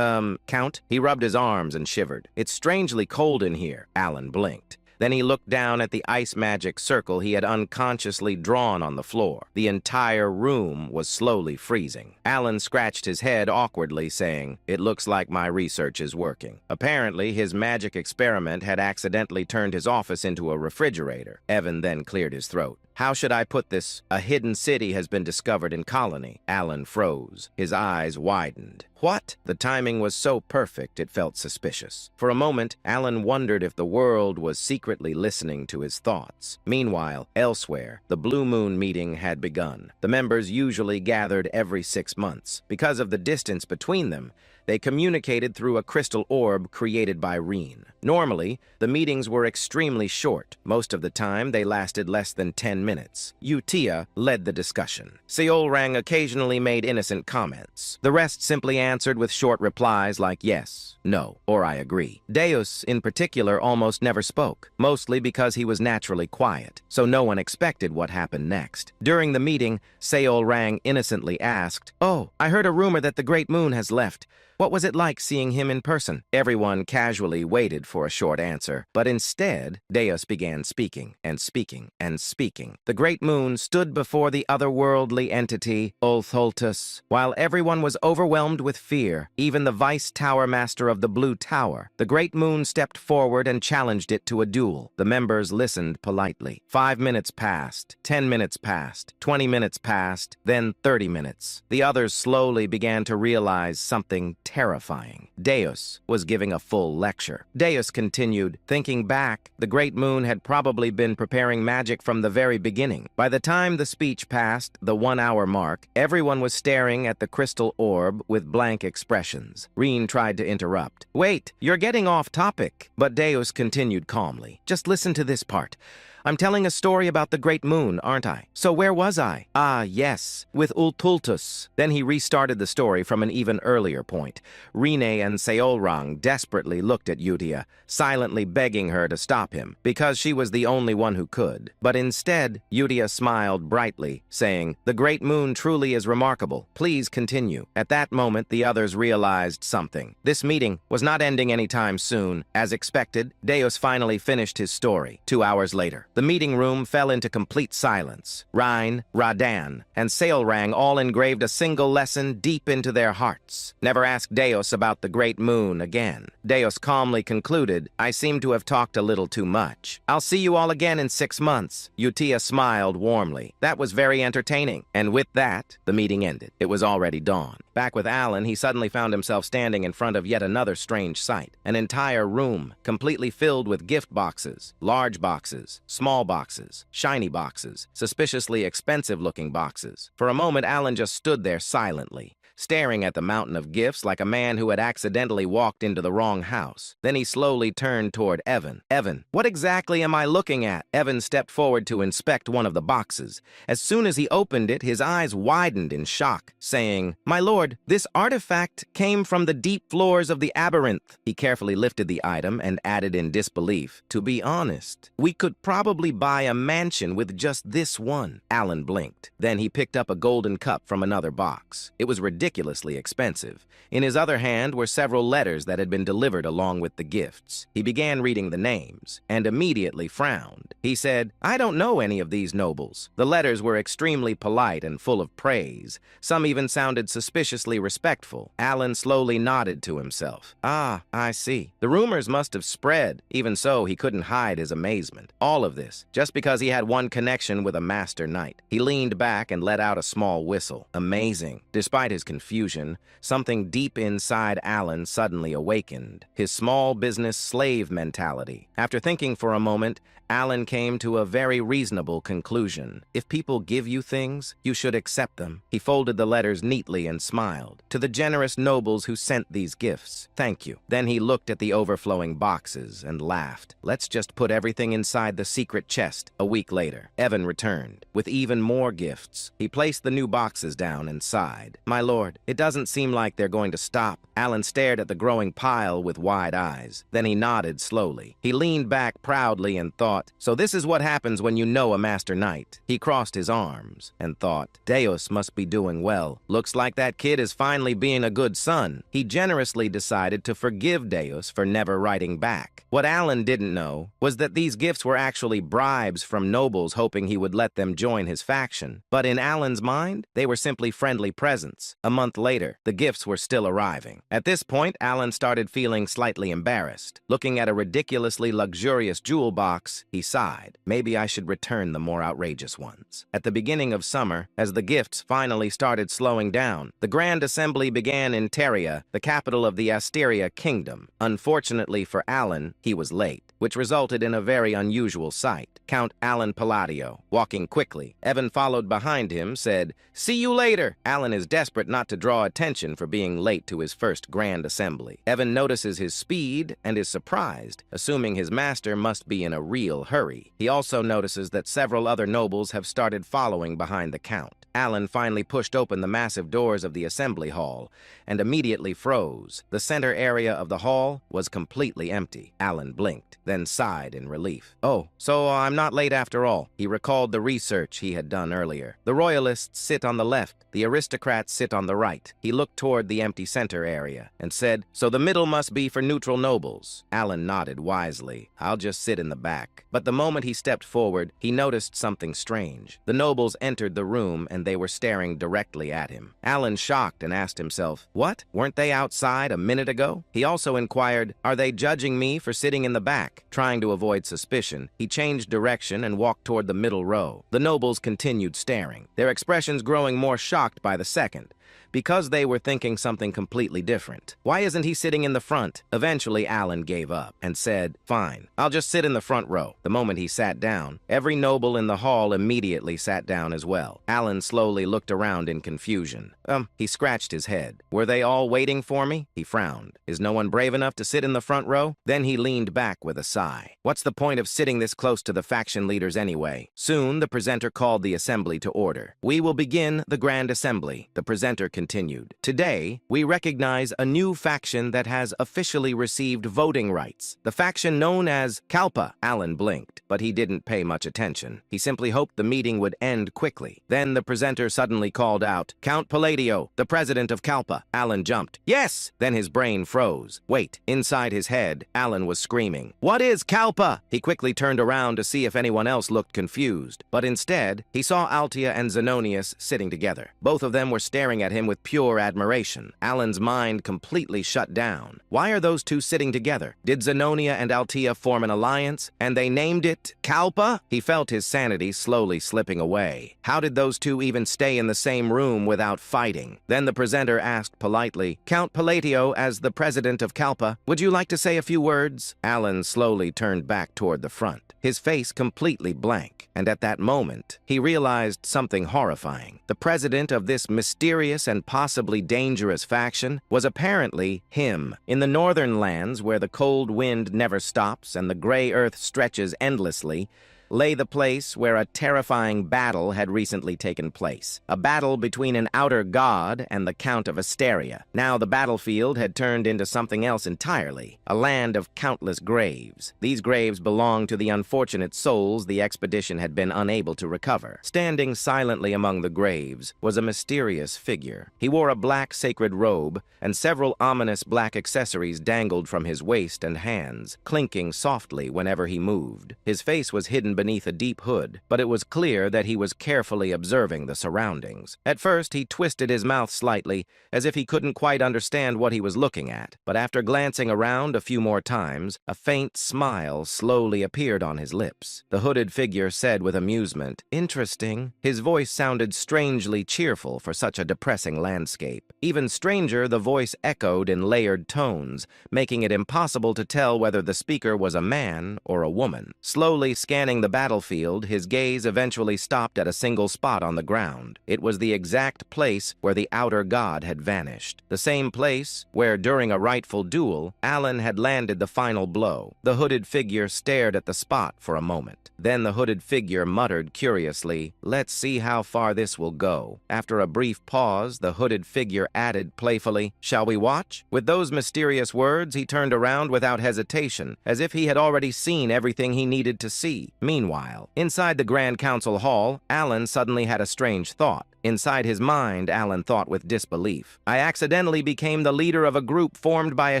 Count?" He rubbed his arms and shivered. "It's strangely cold in here." Alan blinked. Then he looked down at the ice magic circle he had unconsciously drawn on the floor. The entire room was slowly freezing. Alan scratched his head awkwardly, saying, "It looks like my research is working." Apparently, his magic experiment had accidentally turned his office into a refrigerator. Evan then cleared his throat. How should I put this? A hidden city has been discovered in Colony. Alan froze. His eyes widened. What? The timing was so perfect it felt suspicious. For a moment, Alan wondered if the world was secretly listening to his thoughts. Meanwhile, elsewhere, the Blue Moon meeting had begun. The members usually gathered every 6 months. Because of the distance between them, they communicated through a crystal orb created by Reen. Normally, the meetings were extremely short. Most of the time, they lasted less than 10 minutes. Utia led the discussion. Seolrang occasionally made innocent comments. The rest simply answered with short replies like yes, no, or I agree. Deus, in particular, almost never spoke, mostly because he was naturally quiet, so no one expected what happened next. During the meeting, Seolrang innocently asked, "Oh, I heard a rumor that the Great Moon has left. What was it like seeing him in person?" Everyone casually waited for a short answer, but instead, Deus began speaking and speaking and speaking. The Great Moon stood before the otherworldly entity, Ultholtus, while everyone was overwhelmed with fear, even the Vice Tower Master of the Blue Tower. The Great Moon stepped forward and challenged it to a duel. The members listened politely. 5 minutes passed, 10 minutes passed, 20 minutes passed, then 30 minutes. The others slowly began to realize something terrifying. Deus was giving a full lecture. Deus continued, "Thinking back, the Great Moon had probably been preparing magic from the very beginning. By the time the speech passed the 1-hour mark, everyone was staring at the crystal orb with blank expressions." Reen tried to interrupt. "Wait, you're getting off topic." But Deus continued calmly. "Just listen to this part. I'm telling a story about the Great Moon, aren't I? So where was I? Ah, yes, with Ultultus." Then he restarted the story from an even earlier point. Rene and Seolrang desperately looked at Utia, silently begging her to stop him, because she was the only one who could. But instead, Utia smiled brightly, saying, "The Great Moon truly is remarkable. Please continue." At that moment, the others realized something. This meeting was not ending anytime soon. As expected, Deus finally finished his story. 2 hours later, the meeting room fell into complete silence. Rhine, Radan, and Seolrang all engraved a single lesson deep into their hearts. Never ask Deus about the Great Moon again. Deus calmly concluded, "I seem to have talked a little too much. I'll see you all again in 6 months." Utia smiled warmly. "That was very entertaining." And with that, the meeting ended. It was already dawn. Back with Alan, he suddenly found himself standing in front of yet another strange sight. An entire room, completely filled with gift boxes, large boxes, small boxes, shiny boxes, suspiciously expensive-looking boxes. For a moment, Alan just stood there silently, staring at the mountain of gifts like a man who had accidentally walked into the wrong house. Then he slowly turned toward Evan. "Evan, what exactly am I looking at?" Evan stepped forward to inspect one of the boxes. As soon as he opened it, his eyes widened in shock, saying, "My lord, this artifact came from the deep floors of the Aberranth." He carefully lifted the item and added in disbelief, "To be honest, we could probably buy a mansion with just this one." Alan blinked. Then he picked up a golden cup from another box. It was ridiculously expensive. In his other hand were several letters that had been delivered along with the gifts. He began reading the names and immediately frowned. He said, "I don't know any of these nobles." The letters were extremely polite and full of praise. Some even sounded suspiciously respectful. Alan slowly nodded to himself. "Ah, I see. The rumors must have spread." Even so, he couldn't hide his amazement. All of this, just because he had one connection with a master knight. He leaned back and let out a small whistle. Amazing. Despite his confusion, something deep inside Alan suddenly awakened. His small business slave mentality. After thinking for a moment, Alan came to a very reasonable conclusion. If people give you things, you should accept them. He folded the letters neatly and smiled. "To the generous nobles who sent these gifts, thank you." Then he looked at the overflowing boxes and laughed. "Let's just put everything inside the secret chest." A week later, Evan returned with even more gifts. He placed the new boxes down and sighed. "My lord, it doesn't seem like they're going to stop." Alan stared at the growing pile with wide eyes. Then he nodded slowly. He leaned back proudly and thought, "So this is what happens when you know a master knight." He crossed his arms and thought, "Deus must be doing well. Looks like that kid is finally being a good son." He generously decided to forgive Deus for never writing back. What Alan didn't know was that these gifts were actually bribes from nobles hoping he would let them join his faction. But in Alan's mind, they were simply friendly presents, a month later, the gifts were still arriving. At this point, Alan started feeling slightly embarrassed. Looking at a ridiculously luxurious jewel box, he sighed. Maybe I should return the more outrageous ones. At the beginning of summer, as the gifts finally started slowing down, the Grand Assembly began in Teria, the capital of the Asteria Kingdom. Unfortunately for Alan, he was late, which resulted in a very unusual sight. Count Alan Palladio, walking quickly. Evan, followed behind him, said, "See you later." Alan is desperate not to draw attention for being late to his first Grand Assembly. Evan notices his speed and is surprised, assuming his master must be in a real hurry. He also notices that several other nobles have started following behind the Count. Alan finally pushed open the massive doors of the assembly hall and immediately froze. The center area of the hall was completely empty. Alan blinked, then sighed in relief. Oh, so I'm not late after all. He recalled the research he had done earlier. The royalists sit on the left, the aristocrats sit on the right. He looked toward the empty center area and said, "So the middle must be for neutral nobles." Alan nodded wisely. "I'll just sit in the back." But the moment he stepped forward, he noticed something strange. The nobles entered the room and they were staring directly at him. Alan shocked and asked himself, "What? Weren't they outside a minute ago?" He also inquired, "Are they judging me for sitting in the back?" Trying to avoid suspicion, he changed direction and walked toward the middle row. The nobles continued staring, their expressions growing more shocked by the second, because they were thinking something completely different. Why isn't he sitting in the front? Eventually, Alan gave up and said, "Fine, I'll just sit in the front row." The moment he sat down, every noble in the hall immediately sat down as well. Alan slowly looked around in confusion. He scratched his head. Were they all waiting for me? He frowned. Is no one brave enough to sit in the front row? Then he leaned back with a sigh. What's the point of sitting this close to the faction leaders anyway? Soon, the presenter called the assembly to order. "We will begin the Grand Assembly," the presenter continued. "Today, we recognize a new faction that has officially received voting rights. The faction known as Kalpa." Alan blinked, but he didn't pay much attention. He simply hoped the meeting would end quickly. Then the presenter suddenly called out, "Count Palladio, the president of Kalpa." Alan jumped. "Yes!" Then his brain froze. Wait, inside his head, Alan was screaming, "What is Kalpa?" He quickly turned around to see if anyone else looked confused, but instead, he saw Altia and Zenonius sitting together. Both of them were staring at him with pure admiration. Alan's mind completely shut down. Why are those two sitting together? Did Zenonia and Altia form an alliance, and they named it Kalpa? He felt his sanity slowly slipping away. How did those two even stay in the same room without fighting? Then the presenter asked politely, "Count Palladio, as the president of Kalpa, would you like to say a few words?" Alan slowly turned back toward the front, his face completely blank, and at that moment, he realized something horrifying. The president of this mysterious and possibly dangerous faction was apparently him. In the northern lands, where the cold wind never stops and the gray earth stretches endlessly, lay the place where a terrifying battle had recently taken place. A battle between an outer god and the Count of Asteria. Now the battlefield had turned into something else entirely, a land of countless graves. These graves belonged to the unfortunate souls the expedition had been unable to recover. Standing silently among the graves was a mysterious figure. He wore a black sacred robe, and several ominous black accessories dangled from his waist and hands, clinking softly whenever he moved. His face was hidden beneath a deep hood, but it was clear that he was carefully observing the surroundings. At first, he twisted his mouth slightly, as if he couldn't quite understand what he was looking at, but after glancing around a few more times, a faint smile slowly appeared on his lips. The hooded figure said with amusement, "Interesting." His voice sounded strangely cheerful for such a depressing landscape. Even stranger, the voice echoed in layered tones, making it impossible to tell whether the speaker was a man or a woman. Slowly scanning the battlefield, his gaze eventually stopped at a single spot on the ground. It was the exact place where the outer god had vanished. The same place where, during a rightful duel, Alan had landed the final blow. The hooded figure stared at the spot for a moment. Then the hooded figure muttered curiously, "Let's see how far this will go." After a brief pause, the hooded figure added playfully, "Shall we watch?" With those mysterious words, he turned around without hesitation, as if he had already seen everything he needed to see. Meanwhile, inside the Grand Council Hall, Alan suddenly had a strange thought. Inside his mind, Alan thought with disbelief. I accidentally became the leader of a group formed by a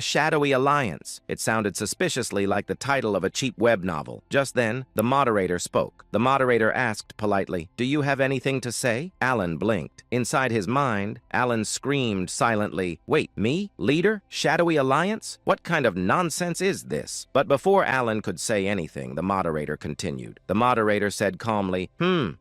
shadowy alliance. It sounded suspiciously like the title of a cheap web novel. Just then, the moderator spoke. The moderator asked politely, "Do you have anything to say?" Alan blinked. Inside his mind, Alan screamed silently, "Wait, me? Leader? Shadowy alliance? What kind of nonsense is this?" But before Alan could say anything, the moderator continued. The moderator said calmly,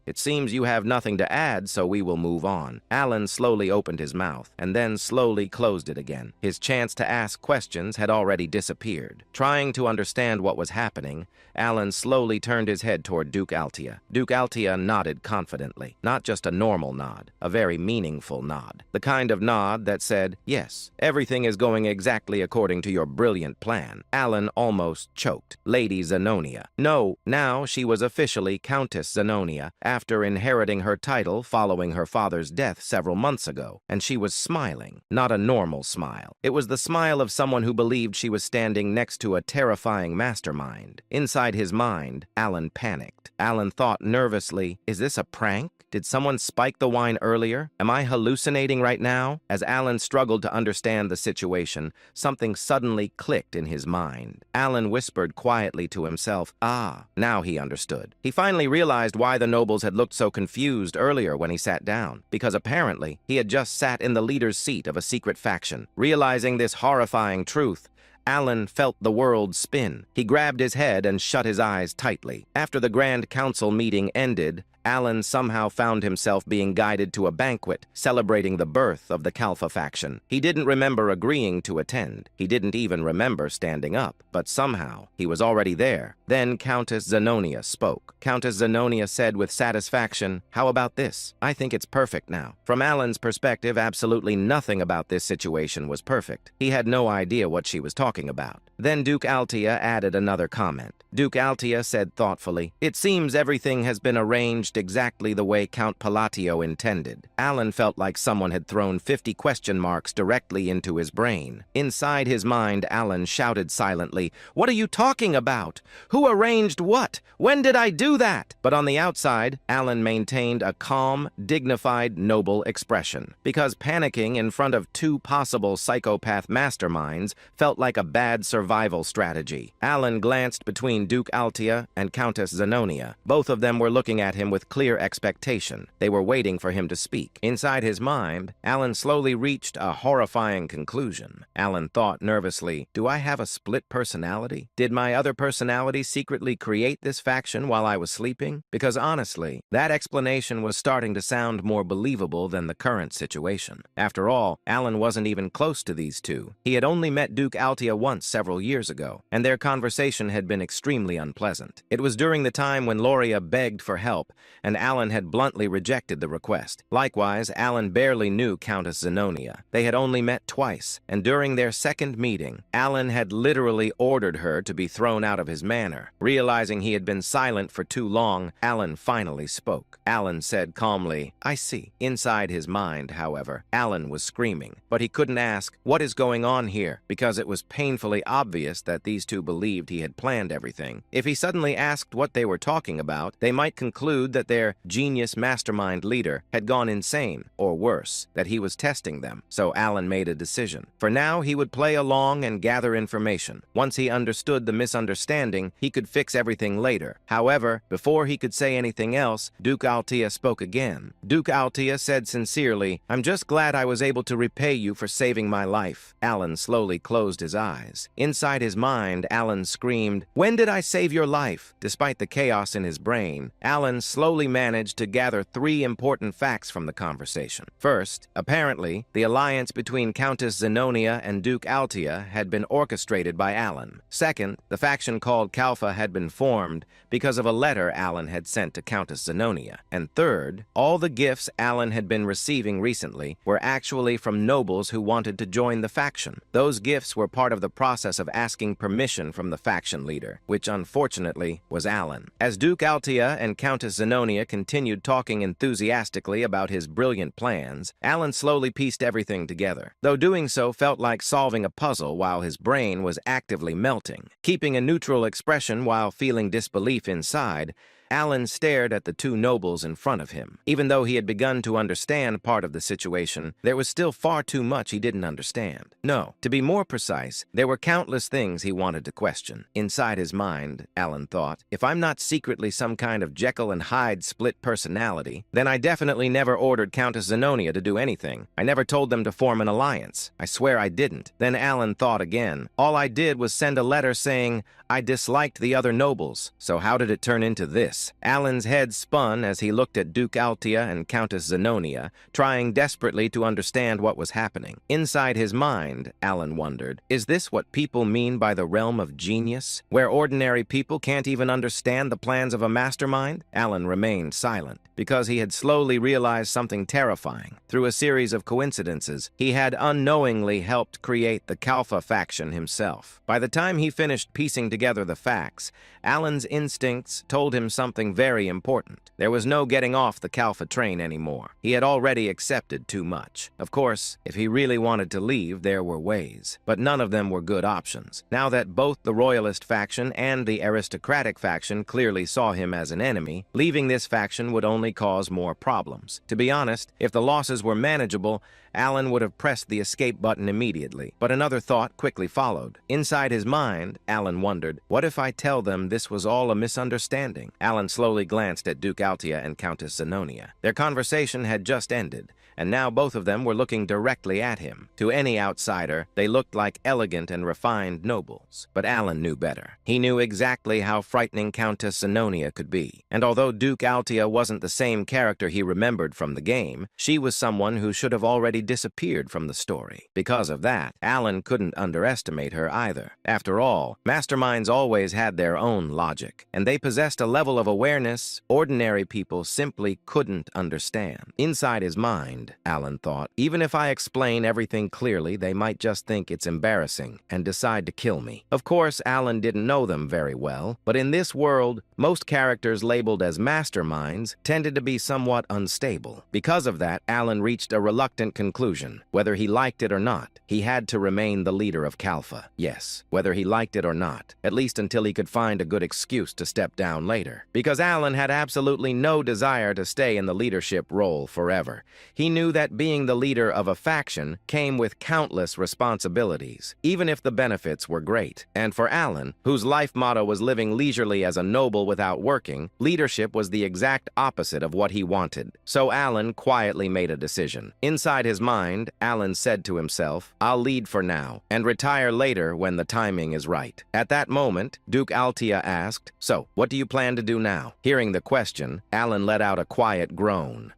It seems you have nothing to add, so we will move on." Alan slowly opened his mouth, and then slowly closed it again. His chance to ask questions had already disappeared. Trying to understand what was happening, Alan slowly turned his head toward Duke Altia. Duke Altia nodded confidently. Not just a normal nod, a very meaningful nod. The kind of nod that said, "Yes, everything is going exactly according to your brilliant plan." Alan almost choked. Lady Zenonia. No, now she was officially Countess Zenonia, after inheriting her title following her father's death several months ago, and she was smiling. Not a normal smile. It was the smile of someone who believed she was standing next to a terrifying mastermind. Inside his mind, Alan panicked. Alan thought nervously, is this a prank? Did someone spike the wine earlier? Am I hallucinating right now? As Alan struggled to understand the situation, something suddenly clicked in his mind. Alan whispered quietly to himself, "Ah." Now he understood. He finally realized why the nobles had looked so confused earlier when he sat down, because apparently he had just sat in the leader's seat of a secret faction. Realizing this horrifying truth, Alan felt the world spin. He grabbed his head and shut his eyes tightly. After the Grand Council meeting ended, Alan somehow found himself being guided to a banquet celebrating the birth of the Kalfa faction. He didn't remember agreeing to attend. He didn't even remember standing up, but somehow he was already there. Then Countess Zenonia spoke. Countess Zenonia said with satisfaction, "How about this? I think it's perfect now." From Alan's perspective, absolutely nothing about this situation was perfect. He had no idea what she was talking about. Then Duke Altia added another comment. Duke Altia said thoughtfully, "It seems everything has been arranged exactly the way Count Palatio intended." Alan felt like someone had thrown 50 question marks directly into his brain. Inside his mind, Alan shouted silently, "What are you talking about? Who arranged what? When did I do that?" But on the outside, Alan maintained a calm, dignified, noble expression. Because panicking in front of two possible psychopath masterminds felt like a bad survival strategy. Alan glanced between Duke Altia and Countess Zenonia. Both of them were looking at him with clear expectation. They were waiting for him to speak. Inside his mind, Alan slowly reached a horrifying conclusion. Alan thought nervously, do I have a split personality? Did my other personality secretly create this faction while I was sleeping? Because honestly, that explanation was starting to sound more believable than the current situation. After all, Alan wasn't even close to these two. He had only met Duke Altia once several years ago, and their conversation had been extremely unpleasant. It was during the time when Loria begged for help, and Alan had bluntly rejected the request. Likewise, Alan barely knew Countess Zenonia. They had only met twice, and during their second meeting, Alan had literally ordered her to be thrown out of his manor. Realizing he had been silent for too long, Alan finally spoke. Alan said calmly, "I see." Inside his mind, however, Alan was screaming, but he couldn't ask, "What is going on here?" because it was painfully obvious that these two believed he had planned everything. If he suddenly asked what they were talking about, they might conclude that their genius mastermind leader had gone insane, or worse, that he was testing them. So Alan made a decision. For now, he would play along and gather information. Once he understood the misunderstanding, he could fix everything later. However, before he could say anything else, Duke Altia spoke again. Duke Altia said sincerely, "I'm just glad I was able to repay you for saving my life." Alan slowly closed his eyes. Inside his mind, Alan screamed, "When did I save your life?" Despite the chaos in his brain, Alan slowly managed to gather 3 important facts from the conversation. First, apparently, the alliance between Countess Zenonia and Duke Altia had been orchestrated by Alan. Second, the faction called Kalfa had been formed because of a letter Alan had sent to Countess Zenonia. And third, all the gifts Alan had been receiving recently were actually from nobles who wanted to join the faction. Those gifts were part of the process of asking permission from the faction leader, which unfortunately was Alan. As Duke Altia and Countess Zenonia continued talking enthusiastically about his brilliant plans, Alan slowly pieced everything together. Though doing so felt like solving a puzzle while his brain was actively melting. Keeping a neutral expression while feeling disbelief inside, Alan stared at the two nobles in front of him. Even though he had begun to understand part of the situation, there was still far too much he didn't understand. No, to be more precise, there were countless things he wanted to question. Inside his mind, Alan thought, if I'm not secretly some kind of Jekyll and Hyde split personality, then I definitely never ordered Countess Zenonia to do anything. I never told them to form an alliance. I swear I didn't. Then Alan thought again. All I did was send a letter saying I disliked the other nobles. So how did it turn into this? Alan's head spun as he looked at Duke Altia and Countess Zenonia, trying desperately to understand what was happening. Inside his mind, Alan wondered, is this what people mean by the realm of genius, where ordinary people can't even understand the plans of a mastermind? Alan remained silent, because he had slowly realized something terrifying. Through a series of coincidences, he had unknowingly helped create the Kalfa faction himself. By the time he finished piecing together the facts, Alan's instincts told him something very important. There was no getting off the Kalfa train anymore. He had already accepted too much. Of course, if he really wanted to leave, there were ways, but none of them were good options. Now that both the royalist faction and the aristocratic faction clearly saw him as an enemy, leaving this faction would only cause more problems. To be honest, if the losses were manageable, Alan would have pressed the escape button immediately. But another thought quickly followed. Inside his mind, Alan wondered, what if I tell them this was all a misunderstanding? Alan slowly glanced at Duke Altia and Countess Zenonia. Their conversation had just ended, and now both of them were looking directly at him. To any outsider, they looked like elegant and refined nobles. But Alan knew better. He knew exactly how frightening Countess Zenonia could be. And although Duke Altia wasn't the same character he remembered from the game, she was someone who should have already disappeared from the story. Because of that, Alan couldn't underestimate her either. After all, masterminds always had their own logic, and they possessed a level of awareness ordinary people simply couldn't understand. Inside his mind, Alan thought, even if I explain everything clearly, they might just think it's embarrassing and decide to kill me. Of course, Alan didn't know them very well, but in this world, most characters labeled as masterminds tended to be somewhat unstable. Because of that, Alan reached a reluctant conclusion. Whether he liked it or not, he had to remain the leader of Kalfa. Yes, whether he liked it or not, at least until he could find a good excuse to step down later. Because Alan had absolutely no desire to stay in the leadership role forever. He knew that being the leader of a faction came with countless responsibilities, even if the benefits were great. And for Alan, whose life motto was living leisurely as a noble without working, leadership was the exact opposite of what he wanted. So Alan quietly made a decision. Inside his mind, Alan said to himself, I'll lead for now, and retire later when the timing is right. At that moment, Duke Altia asked, so, what do you plan to do now? Hearing the question, Alan let out a quiet groan.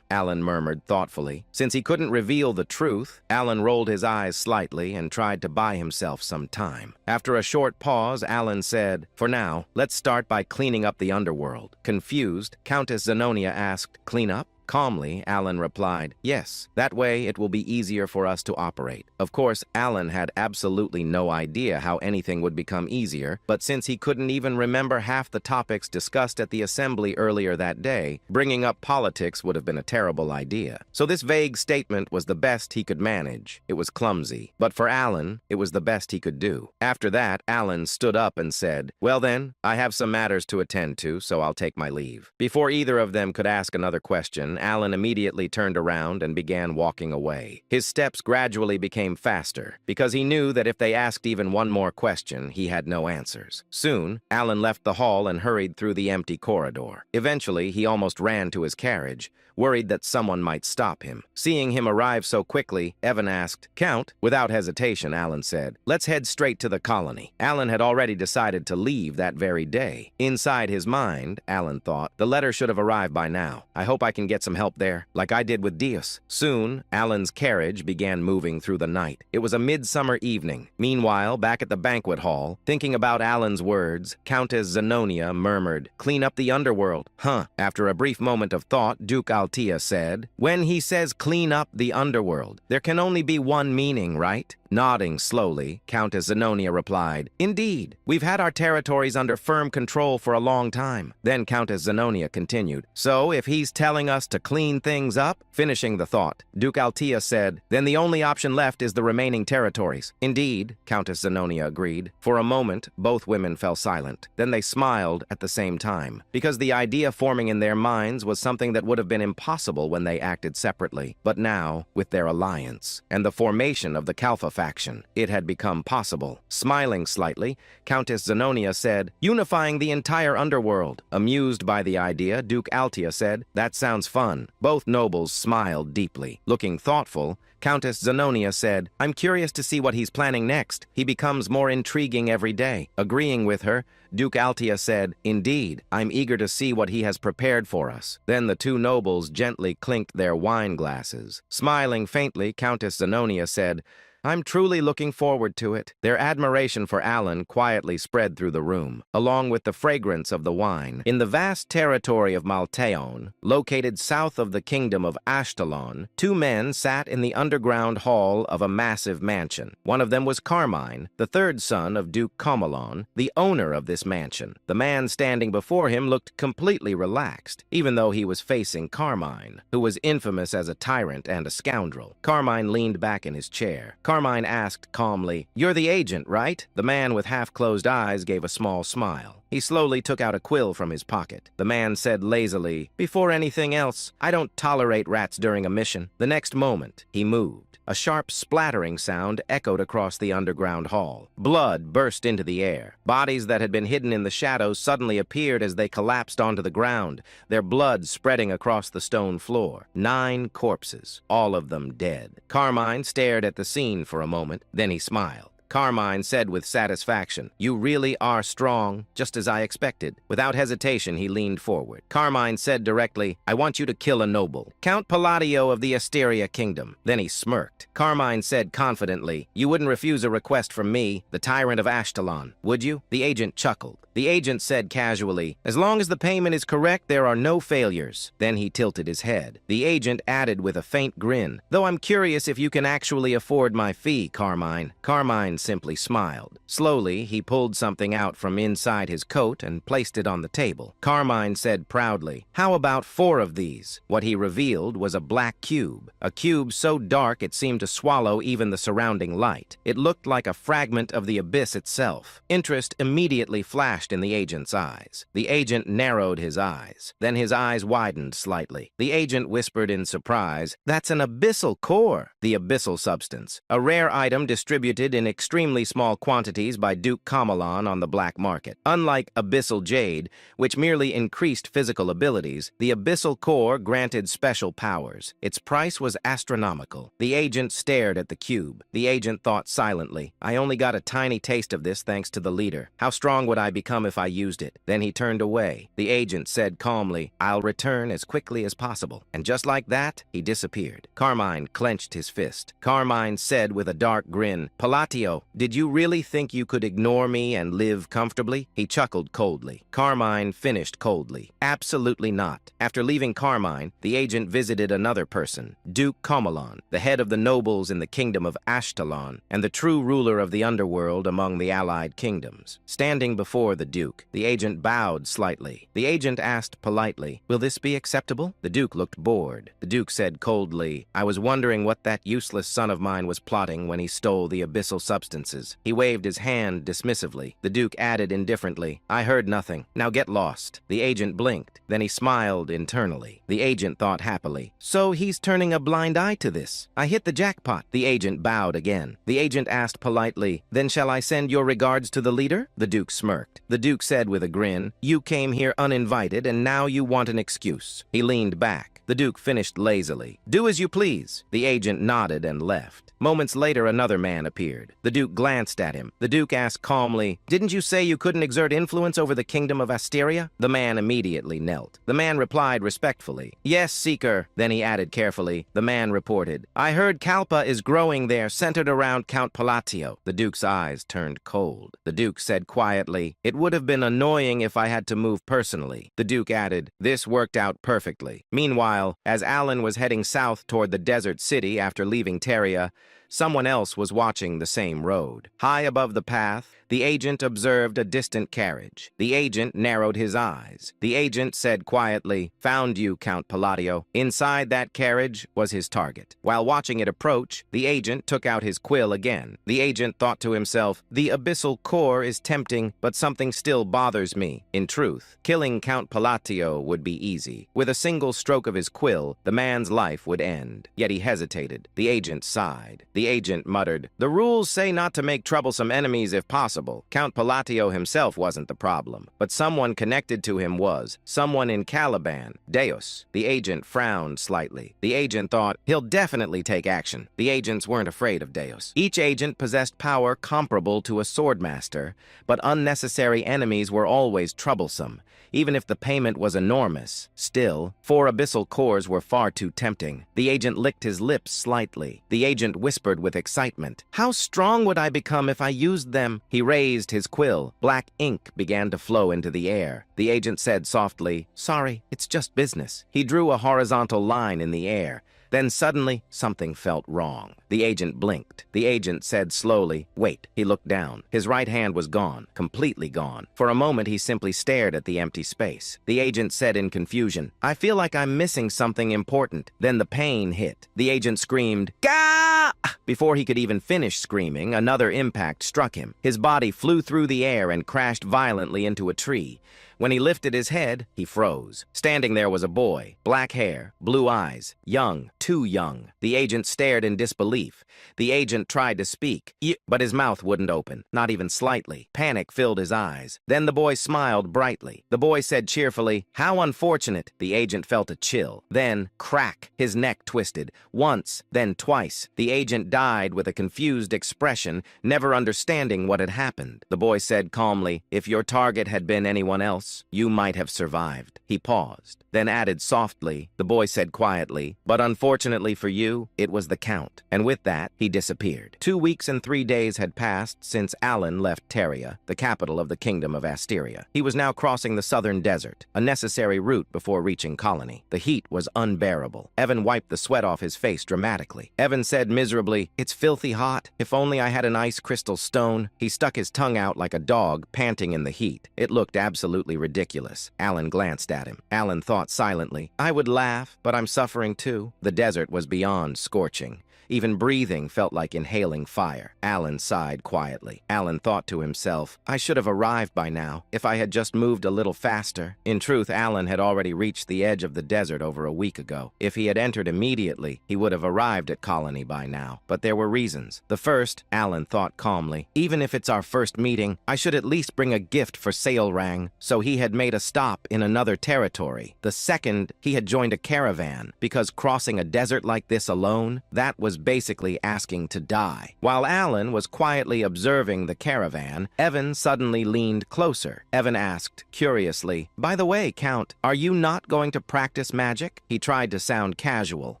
Alan murmured thoughtfully. Since he couldn't reveal the truth, Alan rolled his eyes slightly and tried to buy himself some time. After a short pause, Alan said, for now, let's start by cleaning up the underworld. Confused, Countess Zenonia asked, clean up? Calmly, Alan replied, yes, that way it will be easier for us to operate. Of course, Alan had absolutely no idea how anything would become easier, but since he couldn't even remember half the topics discussed at the assembly earlier that day, bringing up politics would have been a terrible idea. So this vague statement was the best he could manage. It was clumsy, but for Alan, it was the best he could do. After that, Alan stood up and said, well then, I have some matters to attend to, so I'll take my leave. Before either of them could ask another question, Alan immediately turned around and began walking away. His steps gradually became faster, because he knew that if they asked even one more question, he had no answers. Soon, Alan left the hall and hurried through the empty corridor. Eventually, he almost ran to his carriage, worried that someone might stop him. Seeing him arrive so quickly, Evan asked, Count? Without hesitation, Alan said, let's head straight to the colony. Alan had already decided to leave that very day. Inside his mind, Alan thought, the letter should have arrived by now. I hope I can get some help there, like I did with Dios. Soon, Alan's carriage began moving through the night. It was a midsummer evening. Meanwhile, back at the banquet hall, thinking about Alan's words, Countess Zenonia murmured, clean up the underworld. After a brief moment of thought, Duke Altia said, when he says clean up the underworld, there can only be one meaning, right? Nodding slowly, Countess Zenobia replied, "Indeed, we've had our territories under firm control for a long time." Then Countess Zenobia continued, "So if he's telling us to clean things up?" Finishing the thought, Duke Altea said, "Then the only option left is the remaining territories." "Indeed," Countess Zenobia agreed. For a moment, both women fell silent. Then they smiled at the same time, because the idea forming in their minds was something that would have been impossible when they acted separately. But now, with their alliance and the formation of the Kalfa faction, it had become possible. Smiling slightly, Countess Zenobia said, "Unifying the entire underworld." Amused by the idea, Duke Altea said, "That sounds fun." Both nobles smiled deeply. Looking thoughtful, Countess Zenobia said, "I'm curious to see what he's planning next. He becomes more intriguing every day." Agreeing with her, Duke Altea said, "Indeed, I'm eager to see what he has prepared for us." Then the two nobles gently clinked their wine glasses. Smiling faintly, Countess Zenobia said, "I'm truly looking forward to it." Their admiration for Alan quietly spread through the room, along with the fragrance of the wine. In the vast territory of Maltaeon, located south of the kingdom of Ashtalon, two men sat in the underground hall of a massive mansion. One of them was Carmine, the third son of Duke Comelon, the owner of this mansion. The man standing before him looked completely relaxed, even though he was facing Carmine, who was infamous as a tyrant and a scoundrel. Carmine leaned back in his chair. Carmine asked calmly, "You're the agent, right?" The man with half-closed eyes gave a small smile. He slowly took out a quill from his pocket. The man said lazily, "Before anything else, I don't tolerate rats during a mission." The next moment, he moved. A sharp splattering sound echoed across the underground hall. Blood burst into the air. Bodies that had been hidden in the shadows suddenly appeared as they collapsed onto the ground, their blood spreading across the stone floor. 9 corpses, all of them dead. Carmine stared at the scene for a moment, then he smiled. Carmine said with satisfaction, "You really are strong, just as I expected." Without hesitation, he leaned forward. Carmine said directly, "I want you to kill a noble, Count Palladio of the Asteria Kingdom." Then he smirked. Carmine said confidently, "You wouldn't refuse a request from me, the tyrant of Ashtalon, would you?" The agent chuckled. The agent said casually, "As long as the payment is correct, there are no failures." Then he tilted his head. The agent added with a faint grin, "Though I'm curious if you can actually afford my fee, Carmine." Carmine simply smiled. Slowly, he pulled something out from inside his coat and placed it on the table. Carmine said proudly, "How about 4 of these?" What he revealed was a black cube, a cube so dark it seemed to swallow even the surrounding light. It looked like a fragment of the abyss itself. Interest immediately flashed in the agent's eyes. The agent narrowed his eyes. Then his eyes widened slightly. The agent whispered in surprise, "That's an abyssal core." The abyssal substance, a rare item distributed in extremely small quantities by Duke Comelon on the black market. Unlike abyssal jade, which merely increased physical abilities, the abyssal core granted special powers. Its price was astronomical. The agent stared at the cube. The agent thought silently, "I only got a tiny taste of this thanks to the leader. How strong would I become if I used it?" Then he turned away. The agent said calmly, "I'll return as quickly as possible." And just like that, he disappeared. Carmine clenched his fist. Carmine said with a dark grin, "Palladio, did you really think you could ignore me and live comfortably?" He chuckled coldly. Carmine finished coldly, "Absolutely not." After leaving Carmine, the agent visited another person, Duke Comelon, the head of the nobles in the kingdom of Ashtalon, and the true ruler of the underworld among the allied kingdoms. Standing before the Duke, the agent bowed slightly. The agent asked politely, "Will this be acceptable?" The Duke looked bored. The Duke said coldly, "I was wondering what that useless son of mine was plotting when he stole the abyssal substances." He waved his hand dismissively. The Duke added indifferently, "I heard nothing. Now get lost." The agent blinked. Then he smiled internally. The agent thought happily, "So he's turning a blind eye to this. I hit the jackpot." The agent bowed again. The agent asked politely, "Then shall I send your regards to the leader?" The Duke smirked. The Duke said with a grin, "You came here uninvited and now you want an excuse." He leaned back. The Duke finished lazily, "Do as you please." The agent nodded and left. Moments later, another man appeared. The Duke glanced at him. The Duke asked calmly, "Didn't you say you couldn't exert influence over the kingdom of Asteria?" The man immediately knelt. The man replied respectfully, "Yes, Seeker." Then he added carefully, the man reported, "I heard Kalpa is growing there, centered around Count Palladio." The Duke's eyes turned cold. The Duke said quietly, "It would have been annoying if I had to move personally." The Duke added, "This worked out perfectly." Meanwhile, as Alan was heading south toward the desert city after leaving Teria, Someone else was watching the same road. High above the path, the agent observed a distant carriage. The agent narrowed his eyes. The agent said quietly, "Found you, Count Palladio." Inside that carriage was his target. While watching it approach, the agent took out his quill again. The agent thought to himself, "The abyssal core is tempting, but something still bothers me." In truth, killing Count Palladio would be easy. With a single stroke of his quill, the man's life would end. Yet he hesitated. The agent sighed. The agent muttered, "The rules say not to make troublesome enemies if possible." Count Palladio himself wasn't the problem, but someone connected to him was. Someone in Caliban. Deus. The agent frowned slightly. The agent thought, he'll definitely take action. The agents weren't afraid of Deus. Each agent possessed power comparable to a swordmaster, but unnecessary enemies were always troublesome. Even if the payment was enormous, still, 4 abyssal cores were far too tempting. The agent licked his lips slightly. The agent whispered with excitement, "How strong would I become if I used them?" He raised his quill. Black ink began to flow into the air. The agent said softly, "Sorry, it's just business." He drew a horizontal line in the air. Then suddenly, something felt wrong. The agent blinked. The agent said slowly, "Wait." He looked down. His right hand was gone, completely gone. For a moment, he simply stared at the empty space. The agent said in confusion, "I feel like I'm missing something important." Then the pain hit. The agent screamed, "Gah!" Before he could even finish screaming, another impact struck him. His body flew through the air and crashed violently into a tree. When he lifted his head, he froze. Standing there was a boy, black hair, blue eyes, young, too young. The agent stared in disbelief. The agent tried to speak, but his mouth wouldn't open, not even slightly. Panic filled his eyes. Then the boy smiled brightly. The boy said cheerfully, "How unfortunate." The agent felt a chill. Then, crack, his neck twisted. Once, then twice. The agent died with a confused expression, never understanding what had happened. The boy said calmly, "If your target had been anyone else, you might have survived." He paused, then added softly, the boy said quietly, "But unfortunately for you, it was the Count." And with that, he disappeared. 2 weeks and 3 days had passed since Alan left Teria, the capital of the Kingdom of Asteria. He was now crossing the southern desert, a necessary route before reaching Colony. The heat was unbearable. Evan wiped the sweat off his face dramatically. Evan said miserably, "It's filthy hot. If only I had an ice crystal stone." He stuck his tongue out like a dog, panting in the heat. It looked absolutely ridiculous. Alan glanced at him. Alan thought silently, "I would laugh, but I'm suffering too." The desert was beyond scorching. Even breathing felt like inhaling fire. Alan sighed quietly. Alan thought to himself, "I should have arrived by now, if I had just moved a little faster." In truth, Alan had already reached the edge of the desert over a week ago. If he had entered immediately, he would have arrived at Colony by now. But there were reasons. The first, Alan thought calmly, "Even if it's our first meeting, I should at least bring a gift for Sailrang." So he had made a stop in another territory. The second, he had joined a caravan, because crossing a desert like this alone, that was basically asking to die. While Alan was quietly observing the caravan, Evan suddenly leaned closer. Evan asked, curiously, "By the way, Count, are you not going to practice magic?" He tried to sound casual.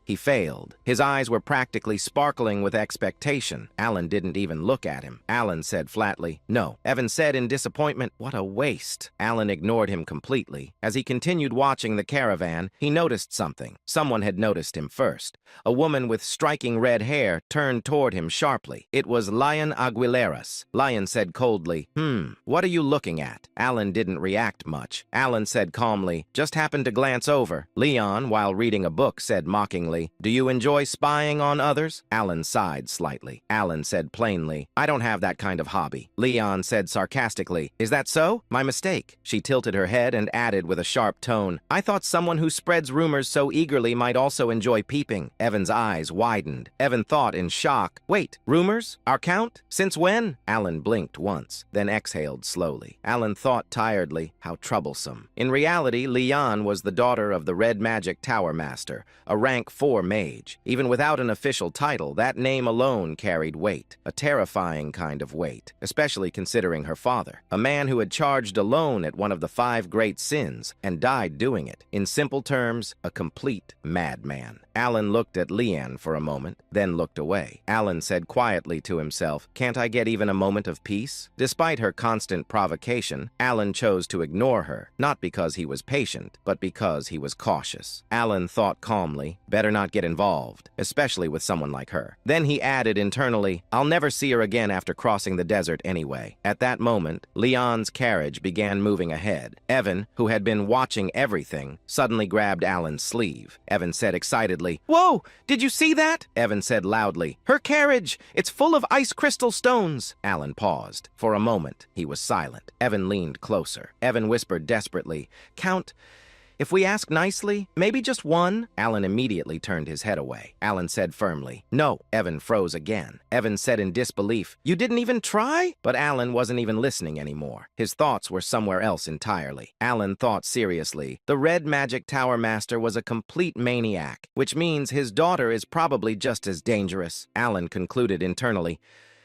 He failed. His eyes were practically sparkling with expectation. Alan didn't even look at him. Alan said flatly, "No." Evan said in disappointment, "What a waste." Alan ignored him completely. As he continued watching the caravan, he noticed something. Someone had noticed him first. A woman with striking red hair turned toward him sharply. It was Lion Aguileras. Lion said coldly, "What are you looking at?" Alan didn't react much. Alan said calmly, "Just happened to glance over." Leon, while reading a book, said mockingly, "Do you enjoy spying on others?" Alan sighed slightly. Alan said plainly, "I don't have that kind of hobby." Leon said sarcastically, "Is that so? My mistake." She tilted her head and added with a sharp tone, "I thought someone who spreads rumors so eagerly might also enjoy peeping." Evan's eyes widened. Evan thought in shock, "Wait, rumors? Our Count? Since when?" Alan blinked once, then exhaled slowly. Alan thought tiredly, how troublesome. In reality, Leon was the daughter of the Red Magic Tower Master, a rank 4 mage. Even without an official title, that name alone carried weight, a terrifying kind of weight, especially considering her father, a man who had charged alone at one of the 5 great sins and died doing it. In simple terms, a complete madman. Alan looked at Leanne for a moment, then looked away. Alan said quietly to himself, "Can't I get even a moment of peace?" Despite her constant provocation, Alan chose to ignore her, not because he was patient, but because he was cautious. Alan thought calmly, better not get involved, especially with someone like her. Then he added internally, "I'll never see her again after crossing the desert anyway." At that moment, Leon's carriage began moving ahead. Evan, who had been watching everything, suddenly grabbed Alan's sleeve. Evan said excitedly, "Whoa! Did you see that?" Evan said loudly, "Her carriage! It's full of ice crystal stones!" Alan paused. For a moment, he was silent. Evan leaned closer. Evan whispered desperately, "Count, if we ask nicely, maybe just one?" Alan immediately turned his head away. Alan said firmly, "No." Evan froze again. Evan said in disbelief, "You didn't even try?" But Alan wasn't even listening anymore. His thoughts were somewhere else entirely. Alan thought seriously, the Red Magic Tower Master was a complete maniac, which means his daughter is probably just as dangerous. Alan concluded internally,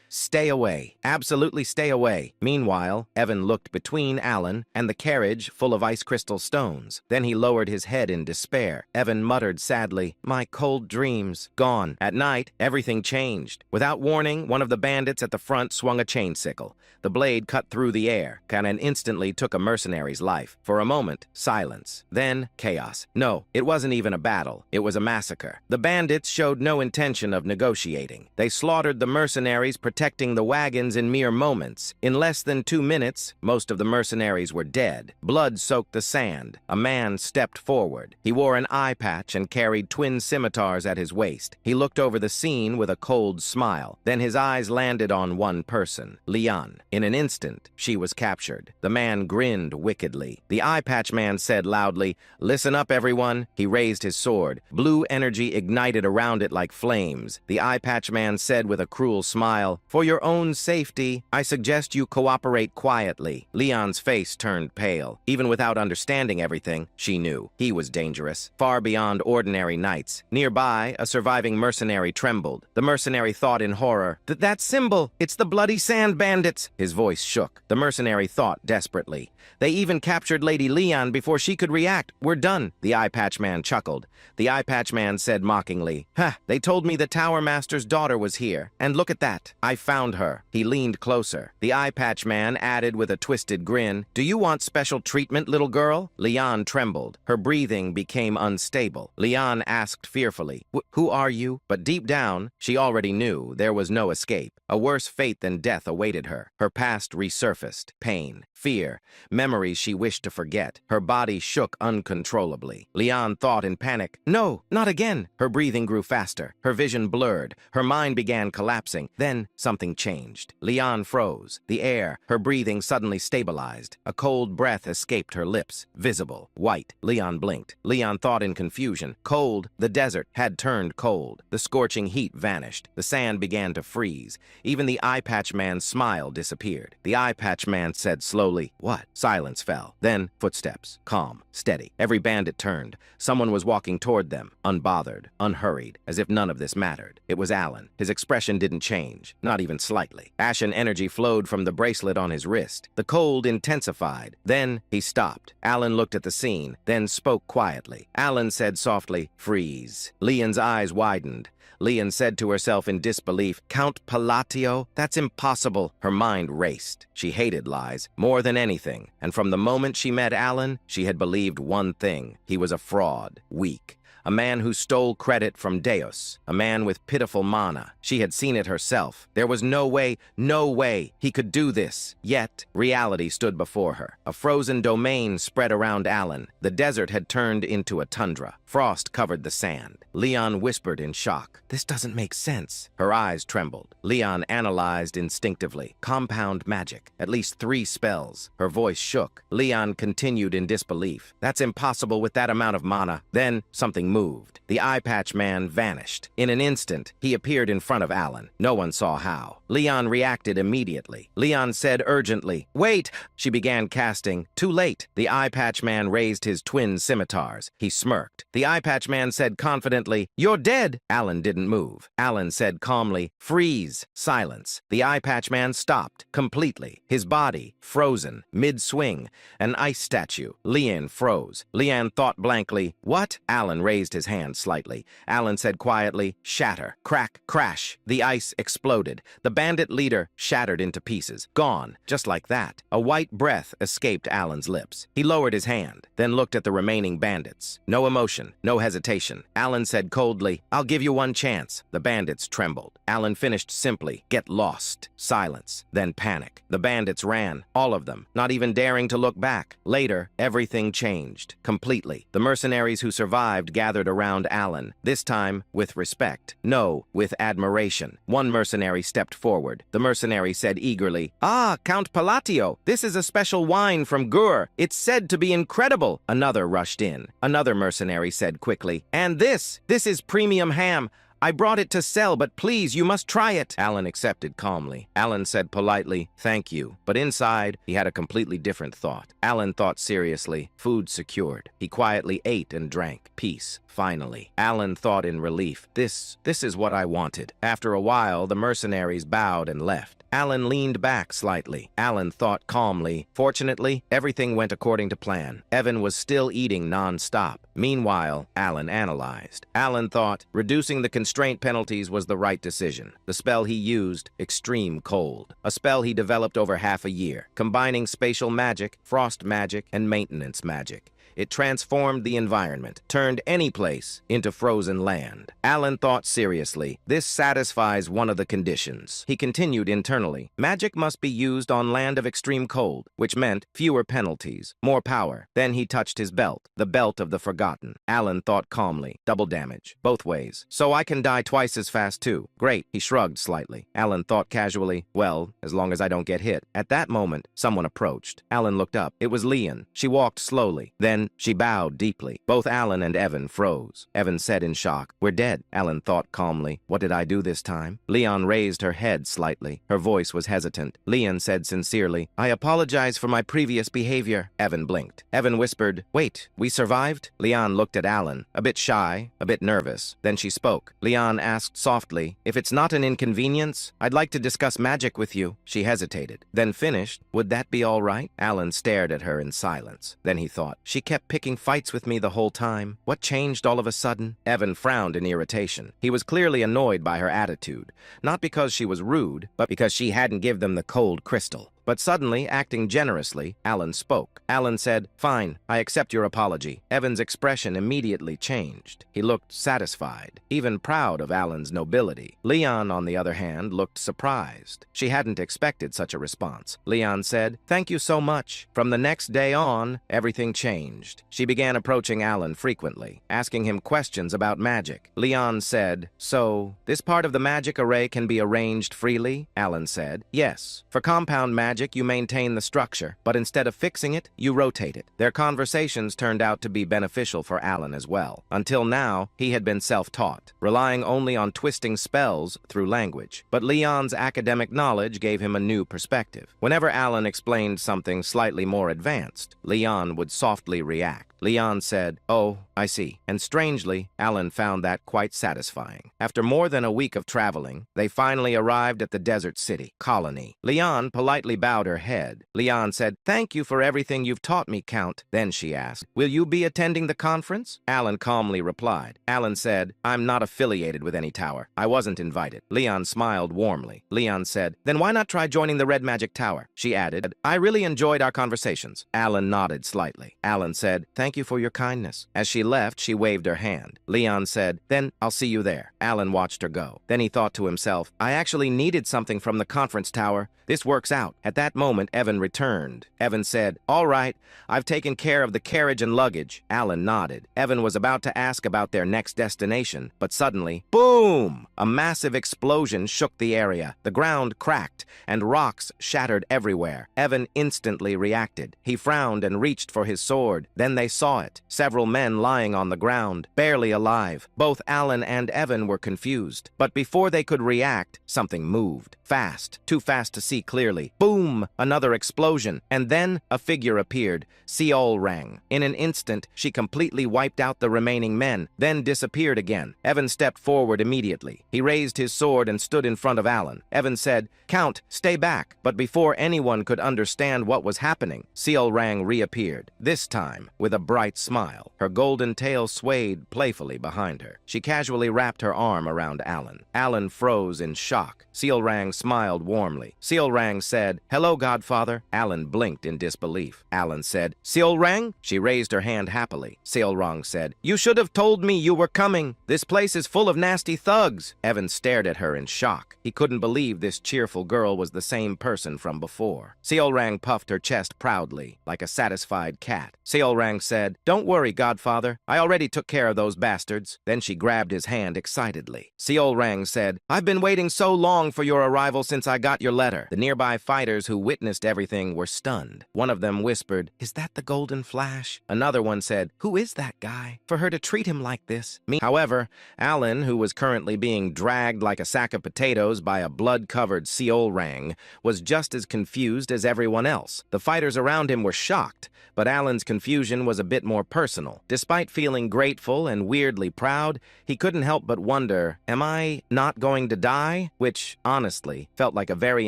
"Stay away. Absolutely stay away." Meanwhile, Evan looked between Alan and the carriage full of ice crystal stones. Then he lowered his head in despair. Evan muttered sadly, "My cold dreams. Gone." At night, everything changed. Without warning, one of the bandits at the front swung a chain sickle. The blade cut through the air, and instantly took a mercenary's life. For a moment, silence. Then, chaos. No, it wasn't even a battle. It was a massacre. The bandits showed no intention of negotiating. They slaughtered the mercenaries, protecting the wagons in mere moments. In less than 2 minutes, most of the mercenaries were dead. Blood soaked the sand. A man stepped forward. He wore an eye patch and carried twin scimitars at his waist. He looked over the scene with a cold smile. Then his eyes landed on one person, Leon. In an instant, she was captured. The man grinned wickedly. The eye patch man said loudly, "Listen up, everyone." He raised his sword. Blue energy ignited around it like flames. The eye patch man said with a cruel smile, "For your own safety, I suggest you cooperate quietly." Leon's face turned pale. Even without understanding everything, she knew he was dangerous, far beyond ordinary knights. Nearby, a surviving mercenary trembled. The mercenary thought in horror, "That symbol! It's the Bloody Sand Bandits!" His voice shook. The mercenary thought desperately, "They even captured Lady Leon before she could react. We're done." The eye patch man chuckled. The eye patch man said mockingly, "Ha! They told me the Tower Master's daughter was here. And look at that. I found her." He leaned closer. The eye patch man added with a twisted grin, "Do you want special treatment, little girl?" Leon trembled. Her breathing became unstable. Leon asked fearfully, "Who are you?" But deep down, she already knew there was no escape. A worse fate than death awaited her. Her past resurfaced. Pain, fear, memories she wished to forget. Her body shook uncontrollably. Leon thought in panic, "No, not again." Her breathing grew faster. Her vision blurred. Her mind began collapsing. Then something changed. Leon froze. The air, her breathing suddenly stabilized. A cold breath escaped her lips. Visible. White. Leon blinked. Leon thought in confusion. Cold. The desert had turned cold. The scorching heat vanished. The sand began to freeze. Even the eye patch man's smile disappeared. The eye patch man said slowly, "What?" Silence fell. Then footsteps. Calm. Steady. Every bandit turned. Someone was walking toward them, unbothered, unhurried, as if none of this mattered. It was Alan. His expression didn't change, not even slightly. Ashen energy flowed from the bracelet on his wrist. The cold intensified. Then he stopped. Alan looked at the scene, then spoke quietly. Alan said softly, "Freeze." Leon's eyes widened. Leon said to herself in disbelief, "Count Palatio? That's impossible." Her mind raced. She hated lies more than anything, and from the moment she met Alan, she had believed one thing. He was a fraud, weak. A man who stole credit from Deus, a man with pitiful mana. She had seen it herself. There was no way he could do this. Yet, reality stood before her. A frozen domain spread around Alan. The desert had turned into a tundra. Frost covered the sand. Leon whispered in shock, "This doesn't make sense." Her eyes trembled. Leon analyzed instinctively. Compound magic. At least 3 spells. Her voice shook. Leon continued in disbelief. "That's impossible with that amount of mana." Then, something moved. The eye patch man vanished. In an instant, he appeared in front of Alan. No one saw how. Leon reacted immediately. Leon said urgently, "Wait!" She began casting. Too late. The eye patch man raised his twin scimitars. He smirked. The eye patch man said confidently, "You're dead!" Alan didn't move. Alan said calmly, "Freeze." Silence. The eye patch man stopped, completely. His body, frozen, mid-swing. An ice statue. Leon froze. Leon thought blankly, "What?" Alan raised raised his hand slightly. Alan said quietly, shatter. Crack, crash. The ice exploded. The bandit leader shattered into pieces. Gone. Just like that. A white breath escaped Alan's lips. He lowered his hand, then looked at the remaining bandits. No emotion, no hesitation. Alan said coldly, I'll give you one chance. The bandits trembled. Alan finished simply, get lost. Silence. Then panic. The bandits ran. All of them. Not even daring to look back. Later, everything changed. Completely. The mercenaries who survived gathered around Alan. This time, with respect. No, with admiration. One mercenary stepped forward. The mercenary said eagerly, Ah, Count Palatio, this is a special wine from Gur. It's said to be incredible. Another rushed in. Another mercenary said quickly, And this is premium ham. I brought it to sell, but please, you must try it. Alan accepted calmly. Alan said politely, thank you. But inside, he had a completely different thought. Alan thought seriously, food secured. He quietly ate and drank. Peace. Finally. Alan thought in relief, this is what I wanted. After a while, the mercenaries bowed and left. Alan leaned back slightly. Alan thought calmly. Fortunately, everything went according to plan. Evan was still eating non-stop. Meanwhile, Alan analyzed. Alan thought reducing the constraint penalties was the right decision. The spell he used, Extreme Cold. A spell he developed over half a year, combining spatial magic, frost magic, and maintenance magic. It transformed the environment, turned any place into frozen land. Alan thought seriously, this satisfies one of the conditions. He continued internally, magic must be used on land of extreme cold, which meant fewer penalties, more power. Then he touched his belt, the belt of the forgotten. Alan thought calmly, double damage, both ways. So I can die twice as fast too. Great, he shrugged slightly. Alan thought casually, well, as long as I don't get hit. At that moment, someone approached. Alan looked up. It was Leon. She walked slowly. Then she bowed deeply. Both Alan and Evan froze. Evan said in shock, we're dead. Alan thought calmly, what did I do this time? Leon raised her head slightly. Her voice was hesitant. Leon said sincerely, I apologize for my previous behavior. Evan blinked. Evan whispered, wait, we survived? Leon looked at Alan, a bit shy, a bit nervous. Then she spoke. Leon asked softly, if it's not an inconvenience, I'd like to discuss magic with you. She hesitated, then finished, would that be all right? Alan stared at her in silence. Then he thought, she kept picking fights with me the whole time. What changed all of a sudden? Evan frowned in irritation. He was clearly annoyed by her attitude, not because she was rude, but because she hadn't given them the cold crystal. But suddenly, acting generously, Alan spoke. Alan said, fine, I accept your apology. Evan's expression immediately changed. He looked satisfied, even proud of Alan's nobility. Leon, on the other hand, looked surprised. She hadn't expected such a response. Leon said, thank you so much. From the next day on, everything changed. She began approaching Alan frequently, asking him questions about magic. Leon said, so, this part of the magic array can be arranged freely? Alan said, yes. For compound magic, you maintain the structure, but instead of fixing it, you rotate it. Their conversations turned out to be beneficial for Alan as well. Until now, he had been self-taught, relying only on twisting spells through language. But Leon's academic knowledge gave him a new perspective. Whenever Alan explained something slightly more advanced, Leon would softly react. Leon said, oh, I see. And strangely, Alan found that quite satisfying. After more than a week of traveling, they finally arrived at the desert city, Colony. Leon politely bowed her head. Leon said, thank you for everything you've taught me, Count. Then she asked, will you be attending the conference? Alan calmly replied. Alan said, I'm not affiliated with any tower. I wasn't invited. Leon smiled warmly. Leon said, then why not try joining the Red Magic Tower? She added, I really enjoyed our conversations. Alan nodded slightly. Alan said, thank you for your kindness. As she left, she waved her hand. Leon said, then I'll see you there. Alan watched her go. Then he thought to himself, I actually needed something from the conference tower. This works out. At that moment, Evan returned. Evan said, all right, I've taken care of the carriage and luggage. Alan nodded. Evan was about to ask about their next destination, but suddenly, boom! A massive explosion shook the area. The ground cracked, and rocks shattered everywhere. Evan instantly reacted. He frowned and reached for his sword. Then they saw it. Several men lying on the ground, barely alive. Both Alan and Evan were confused. But before they could react, something moved. fast, too fast to see clearly. Boom! Another explosion, and then a figure appeared. Seol rang. In an instant, she completely wiped out the remaining men, then disappeared again. Evan stepped forward immediately. He raised his sword and stood in front of Alan. Evan said, "Count, stay back." But before anyone could understand what was happening, Seol rang reappeared, this time with a bright smile. Her golden tail swayed playfully behind her. She casually wrapped her arm around Alan. Alan froze in shock. Seol rang smiled warmly. Seol rang said, "Hello, Godfather." Alan blinked in disbelief. Alan said, "Seol rang?" She raised her hand happily. Seol rang said, "You should have told me you were coming. This place is full of nasty thugs." Evan stared at her in shock. He couldn't believe this cheerful girl was the same person from before. Seol rang puffed her chest proudly, like a satisfied cat. Seol rang said, "Don't worry, Godfather. I already took care of those bastards." Then she grabbed his hand excitedly. Seol rang said, "I've been waiting so long for your arrival since I got your letter." The nearby fighters who witnessed everything were stunned. One of them whispered, "Is that the Golden Flash?" Another one said, "Who is that guy? For her to treat him like this." However, Alan, who was currently being dragged like a sack of potatoes by a blood-covered Seol rang, was just as confused as everyone else. The fighters around him were shocked, but Alan's confusion was a bit more personal. Despite feeling grateful and weirdly proud, he couldn't help but wonder, am I not going to die? Which, honestly, felt like a very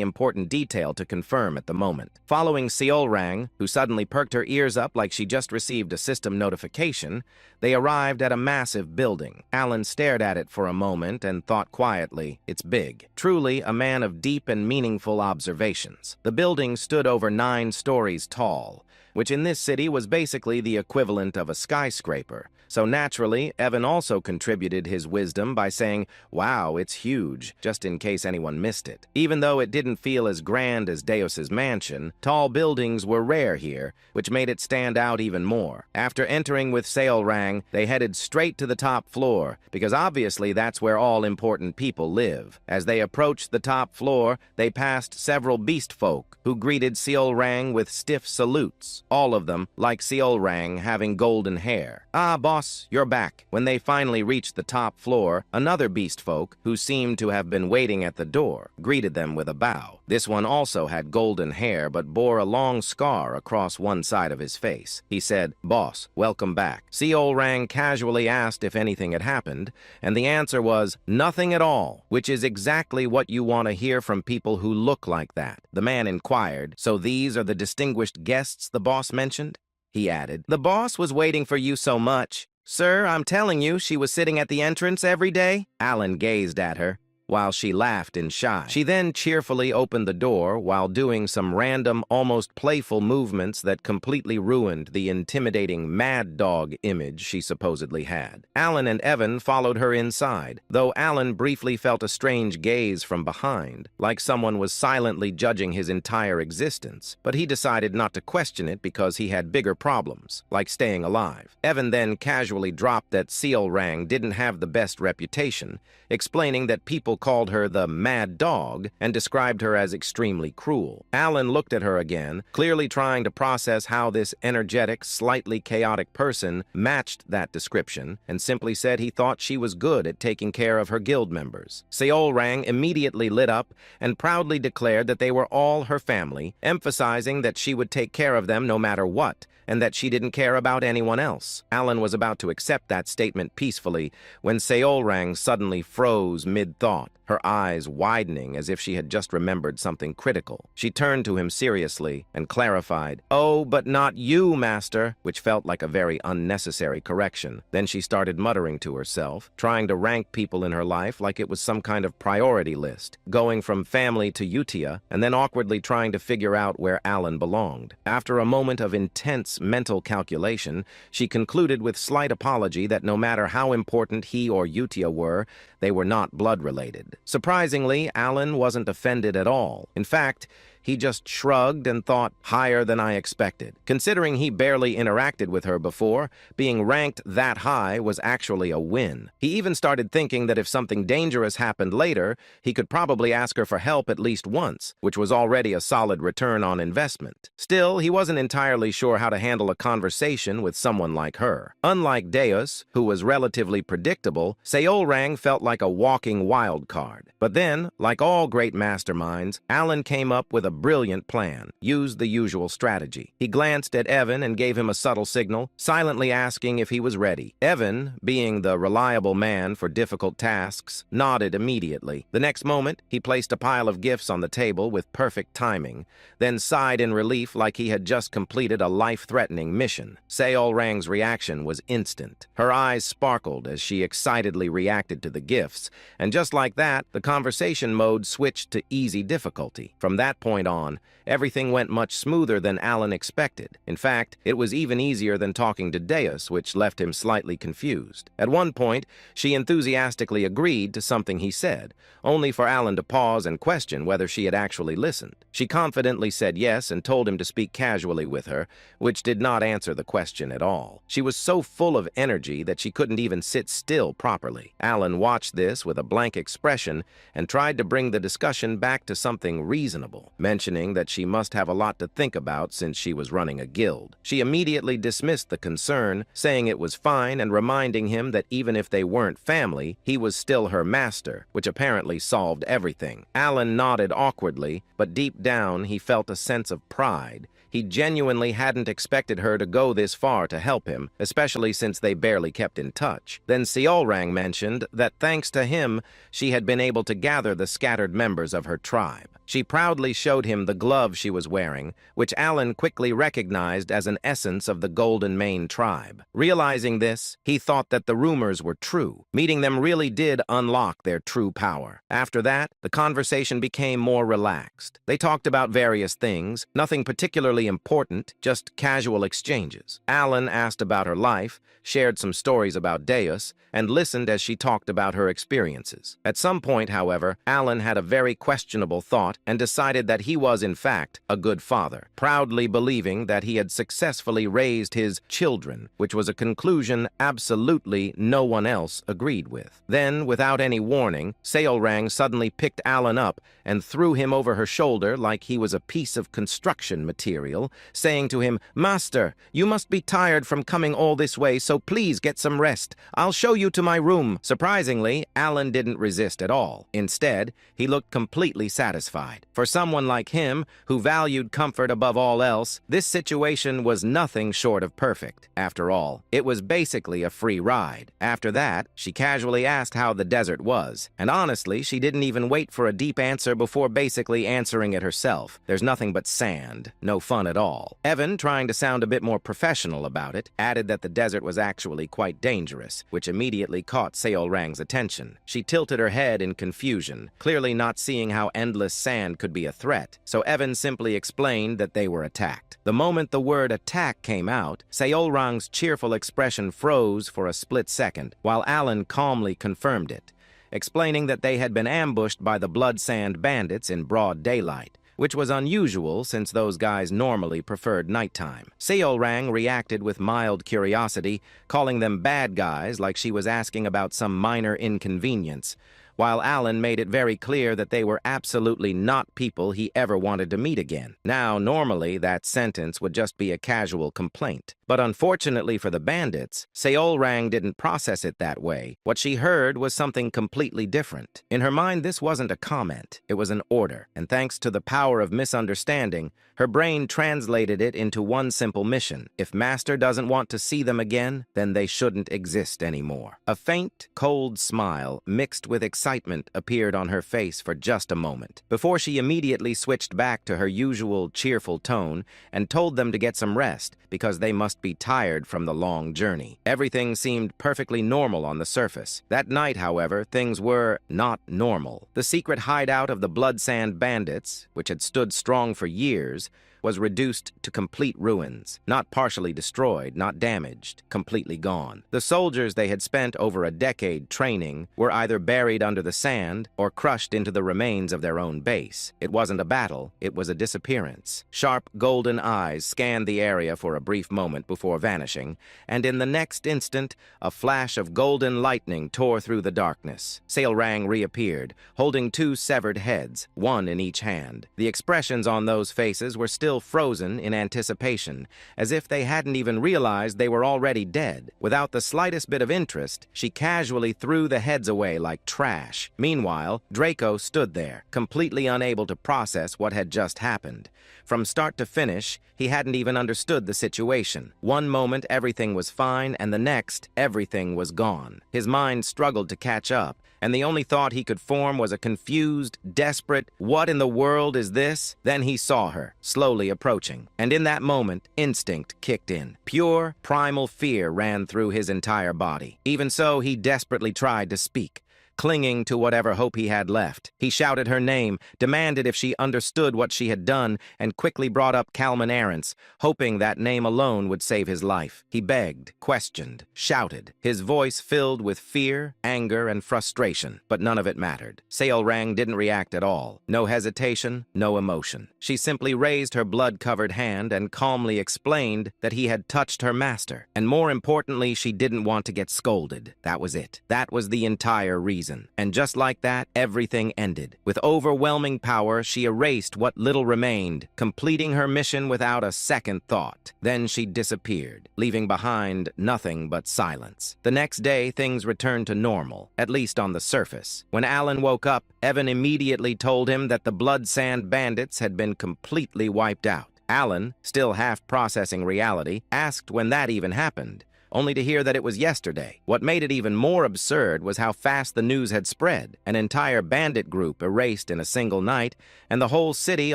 important detail to confirm at the moment. Following Seol rang, who suddenly perked her ears up like she just received a system notification, they arrived at a massive building. Alan stared at it for a moment and thought quietly, "It's big." Truly a man of deep and meaningful observations. The building stood over 9 stories tall, which in this city was basically the equivalent of a skyscraper. So naturally, Evan also contributed his wisdom by saying, "Wow, it's huge," just in case anyone missed it. Even though it didn't feel as grand as Deus's mansion, tall buildings were rare here, which made it stand out even more. After entering with Seol rang, they headed straight to the top floor, because obviously that's where all important people live. As they approached the top floor, they passed several beast folk, who greeted Seol rang with stiff salutes, all of them, like Seol rang, having golden hair. "Ah, boss, you're back." When they finally reached the top floor, another beast folk, who seemed to have been waiting at the door, greeted them with a bow. This one also had golden hair but bore a long scar across one side of his face. He said, "Boss, welcome back." Seol rang casually asked if anything had happened, and the answer was, "Nothing at all," which is exactly what you want to hear from people who look like that. The man inquired, "So these are the distinguished guests the boss mentioned?" He added, "The boss was waiting for you so much. Sir, I'm telling you, she was sitting at the entrance every day." Alan gazed at her, while she laughed in shy. She then cheerfully opened the door while doing some random, almost playful movements that completely ruined the intimidating mad dog image she supposedly had. Alan and Evan followed her inside, though Alan briefly felt a strange gaze from behind, like someone was silently judging his entire existence, but he decided not to question it because he had bigger problems, like staying alive. Evan then casually dropped that Seol rang didn't have the best reputation, explaining that people called her the Mad Dog and described her as extremely cruel. Alan looked at her again, clearly trying to process how this energetic, slightly chaotic person matched that description, and simply said he thought she was good at taking care of her guild members. Seol rang immediately lit up and proudly declared that they were all her family, emphasizing that she would take care of them no matter what, and that she didn't care about anyone else. Alan was about to accept that statement peacefully when Seol rang suddenly froze mid-thought, her eyes widening as if she had just remembered something critical. She turned to him seriously and clarified, "Oh, but not you, master," which felt like a very unnecessary correction. Then she started muttering to herself, trying to rank people in her life like it was some kind of priority list, going from family to Utia, and then awkwardly trying to figure out where Alan belonged. After a moment of intense mental calculation, she concluded with slight apology that no matter how important he or Utia were, they were not blood-related. Surprisingly, Alan wasn't offended at all. In fact, He just shrugged and thought, higher than I expected. Considering he barely interacted with her before, being ranked that high was actually a win. He even started thinking that if something dangerous happened later, he could probably ask her for help at least once, which was already a solid return on investment. Still, he wasn't entirely sure how to handle a conversation with someone like her. Unlike Deus, who was relatively predictable, Seolrang felt like a walking wild card. But then, like all great masterminds, Alan came up with a brilliant plan, used the usual strategy. He glanced at Evan and gave him a subtle signal, silently asking if he was ready. Evan, being the reliable man for difficult tasks, nodded immediately. The next moment, he placed a pile of gifts on the table with perfect timing, then sighed in relief like he had just completed a life-threatening mission. Seolrang's reaction was instant. Her eyes sparkled as she excitedly reacted to the gifts, and just like that, the conversation mode switched to easy difficulty. From that point on, everything went much smoother than Alan expected. In fact, it was even easier than talking to Deus, which left him slightly confused. At one point, she enthusiastically agreed to something he said, only for Alan to pause and question whether she had actually listened. She confidently said yes and told him to speak casually with her, which did not answer the question at all. She was so full of energy that she couldn't even sit still properly. Alan watched this with a blank expression and tried to bring the discussion back to something reasonable, mentioning that she must have a lot to think about since she was running a guild. She immediately dismissed the concern, saying it was fine and reminding him that even if they weren't family, he was still her master, which apparently solved everything. Alan nodded awkwardly, but deep down he felt a sense of pride. He genuinely hadn't expected her to go this far to help him, especially since they barely kept in touch. Then Seolrang mentioned that thanks to him, she had been able to gather the scattered members of her tribe. She proudly showed him the glove she was wearing, which Alan quickly recognized as an essence of the Golden Mane tribe. Realizing this, he thought that the rumors were true. Meeting them really did unlock their true power. After that, the conversation became more relaxed. They talked about various things, nothing particularly important, just casual exchanges. Alan asked about her life, shared some stories about Deus, and listened as she talked about her experiences. At some point, however, Alan had a very questionable thought and decided that he was, in fact, a good father, proudly believing that he had successfully raised his children, which was a conclusion absolutely no one else agreed with. Then, without any warning, Seolrang suddenly picked Alan up and threw him over her shoulder like he was a piece of construction material, saying to him, "Master, you must be tired from coming all this way, so please get some rest. I'll show you to my room." Surprisingly, Alan didn't resist at all. Instead, he looked completely satisfied. For someone like him, who valued comfort above all else, this situation was nothing short of perfect. After all, it was basically a free ride. After that, she casually asked how the desert was, and honestly, she didn't even wait for a deep answer before basically answering it herself. There's nothing but sand. No fun at all. Evan, trying to sound a bit more professional about it, added that the desert was actually quite dangerous, which immediately caught Seolrang's attention. She tilted her head in confusion, clearly not seeing how endless sand could be a threat, so Evan simply explained that they were attacked. The moment the word attack came out, Seolrang's cheerful expression froze for a split second, while Alan calmly confirmed it, explaining that they had been ambushed by the Blood Sand bandits in broad daylight, which was unusual since those guys normally preferred nighttime. Seolrang reacted with mild curiosity, calling them bad guys like she was asking about some minor inconvenience, while Alan made it very clear that they were absolutely not people he ever wanted to meet again. Now, normally, that sentence would just be a casual complaint. But unfortunately for the bandits, Seolrang didn't process it that way. What she heard was something completely different. In her mind, this wasn't a comment. It was an order. And thanks to the power of misunderstanding, her brain translated it into one simple mission. If Master doesn't want to see them again, then they shouldn't exist anymore. A faint, cold smile mixed with excitement appeared on her face for just a moment, before she immediately switched back to her usual cheerful tone and told them to get some rest because they must be tired from the long journey. Everything seemed perfectly normal on the surface. That night, however, things were not normal. The secret hideout of the Blood Sand bandits, which had stood strong for years, was reduced to complete ruins, not partially destroyed, not damaged, completely gone. The soldiers they had spent over a decade training were either buried under the sand or crushed into the remains of their own base. It wasn't a battle, it was a disappearance. Sharp golden eyes scanned the area for a brief moment before vanishing, and in the next instant, a flash of golden lightning tore through the darkness. Sailrang reappeared, holding two severed heads, one in each hand. The expressions on those faces were still frozen in anticipation, as if they hadn't even realized they were already dead. Without the slightest bit of interest, she casually threw the heads away like trash. Meanwhile, Draco stood there, completely unable to process what had just happened. From start to finish, he hadn't even understood the situation. One moment everything was fine, and the next, everything was gone. His mind struggled to catch up, and the only thought he could form was a confused, desperate, "What in the world is this?" Then he saw her, slowly approaching, and in that moment, instinct kicked in. Pure, primal fear ran through his entire body. Even so, he desperately tried to speak. Clinging to whatever hope he had left, he shouted her name, demanded if she understood what she had done, and quickly brought up Kalman Arentz, hoping that name alone would save his life. He begged, questioned, shouted, his voice filled with fear, anger, and frustration, but none of it mattered. Sailrang didn't react at all. No hesitation, no emotion. She simply raised her blood-covered hand and calmly explained that he had touched her master, and more importantly, she didn't want to get scolded. That was it. That was the entire reason. And just like that, everything ended. With overwhelming power, she erased what little remained, completing her mission without a second thought. Then she disappeared, leaving behind nothing but silence. The next day, things returned to normal, at least on the surface. When Alan woke up, Evan immediately told him that the Blood Sand Bandits had been completely wiped out. Alan, still half processing reality, asked when that even happened, only to hear that it was yesterday. What made it even more absurd was how fast the news had spread. An entire bandit group erased in a single night, and the whole city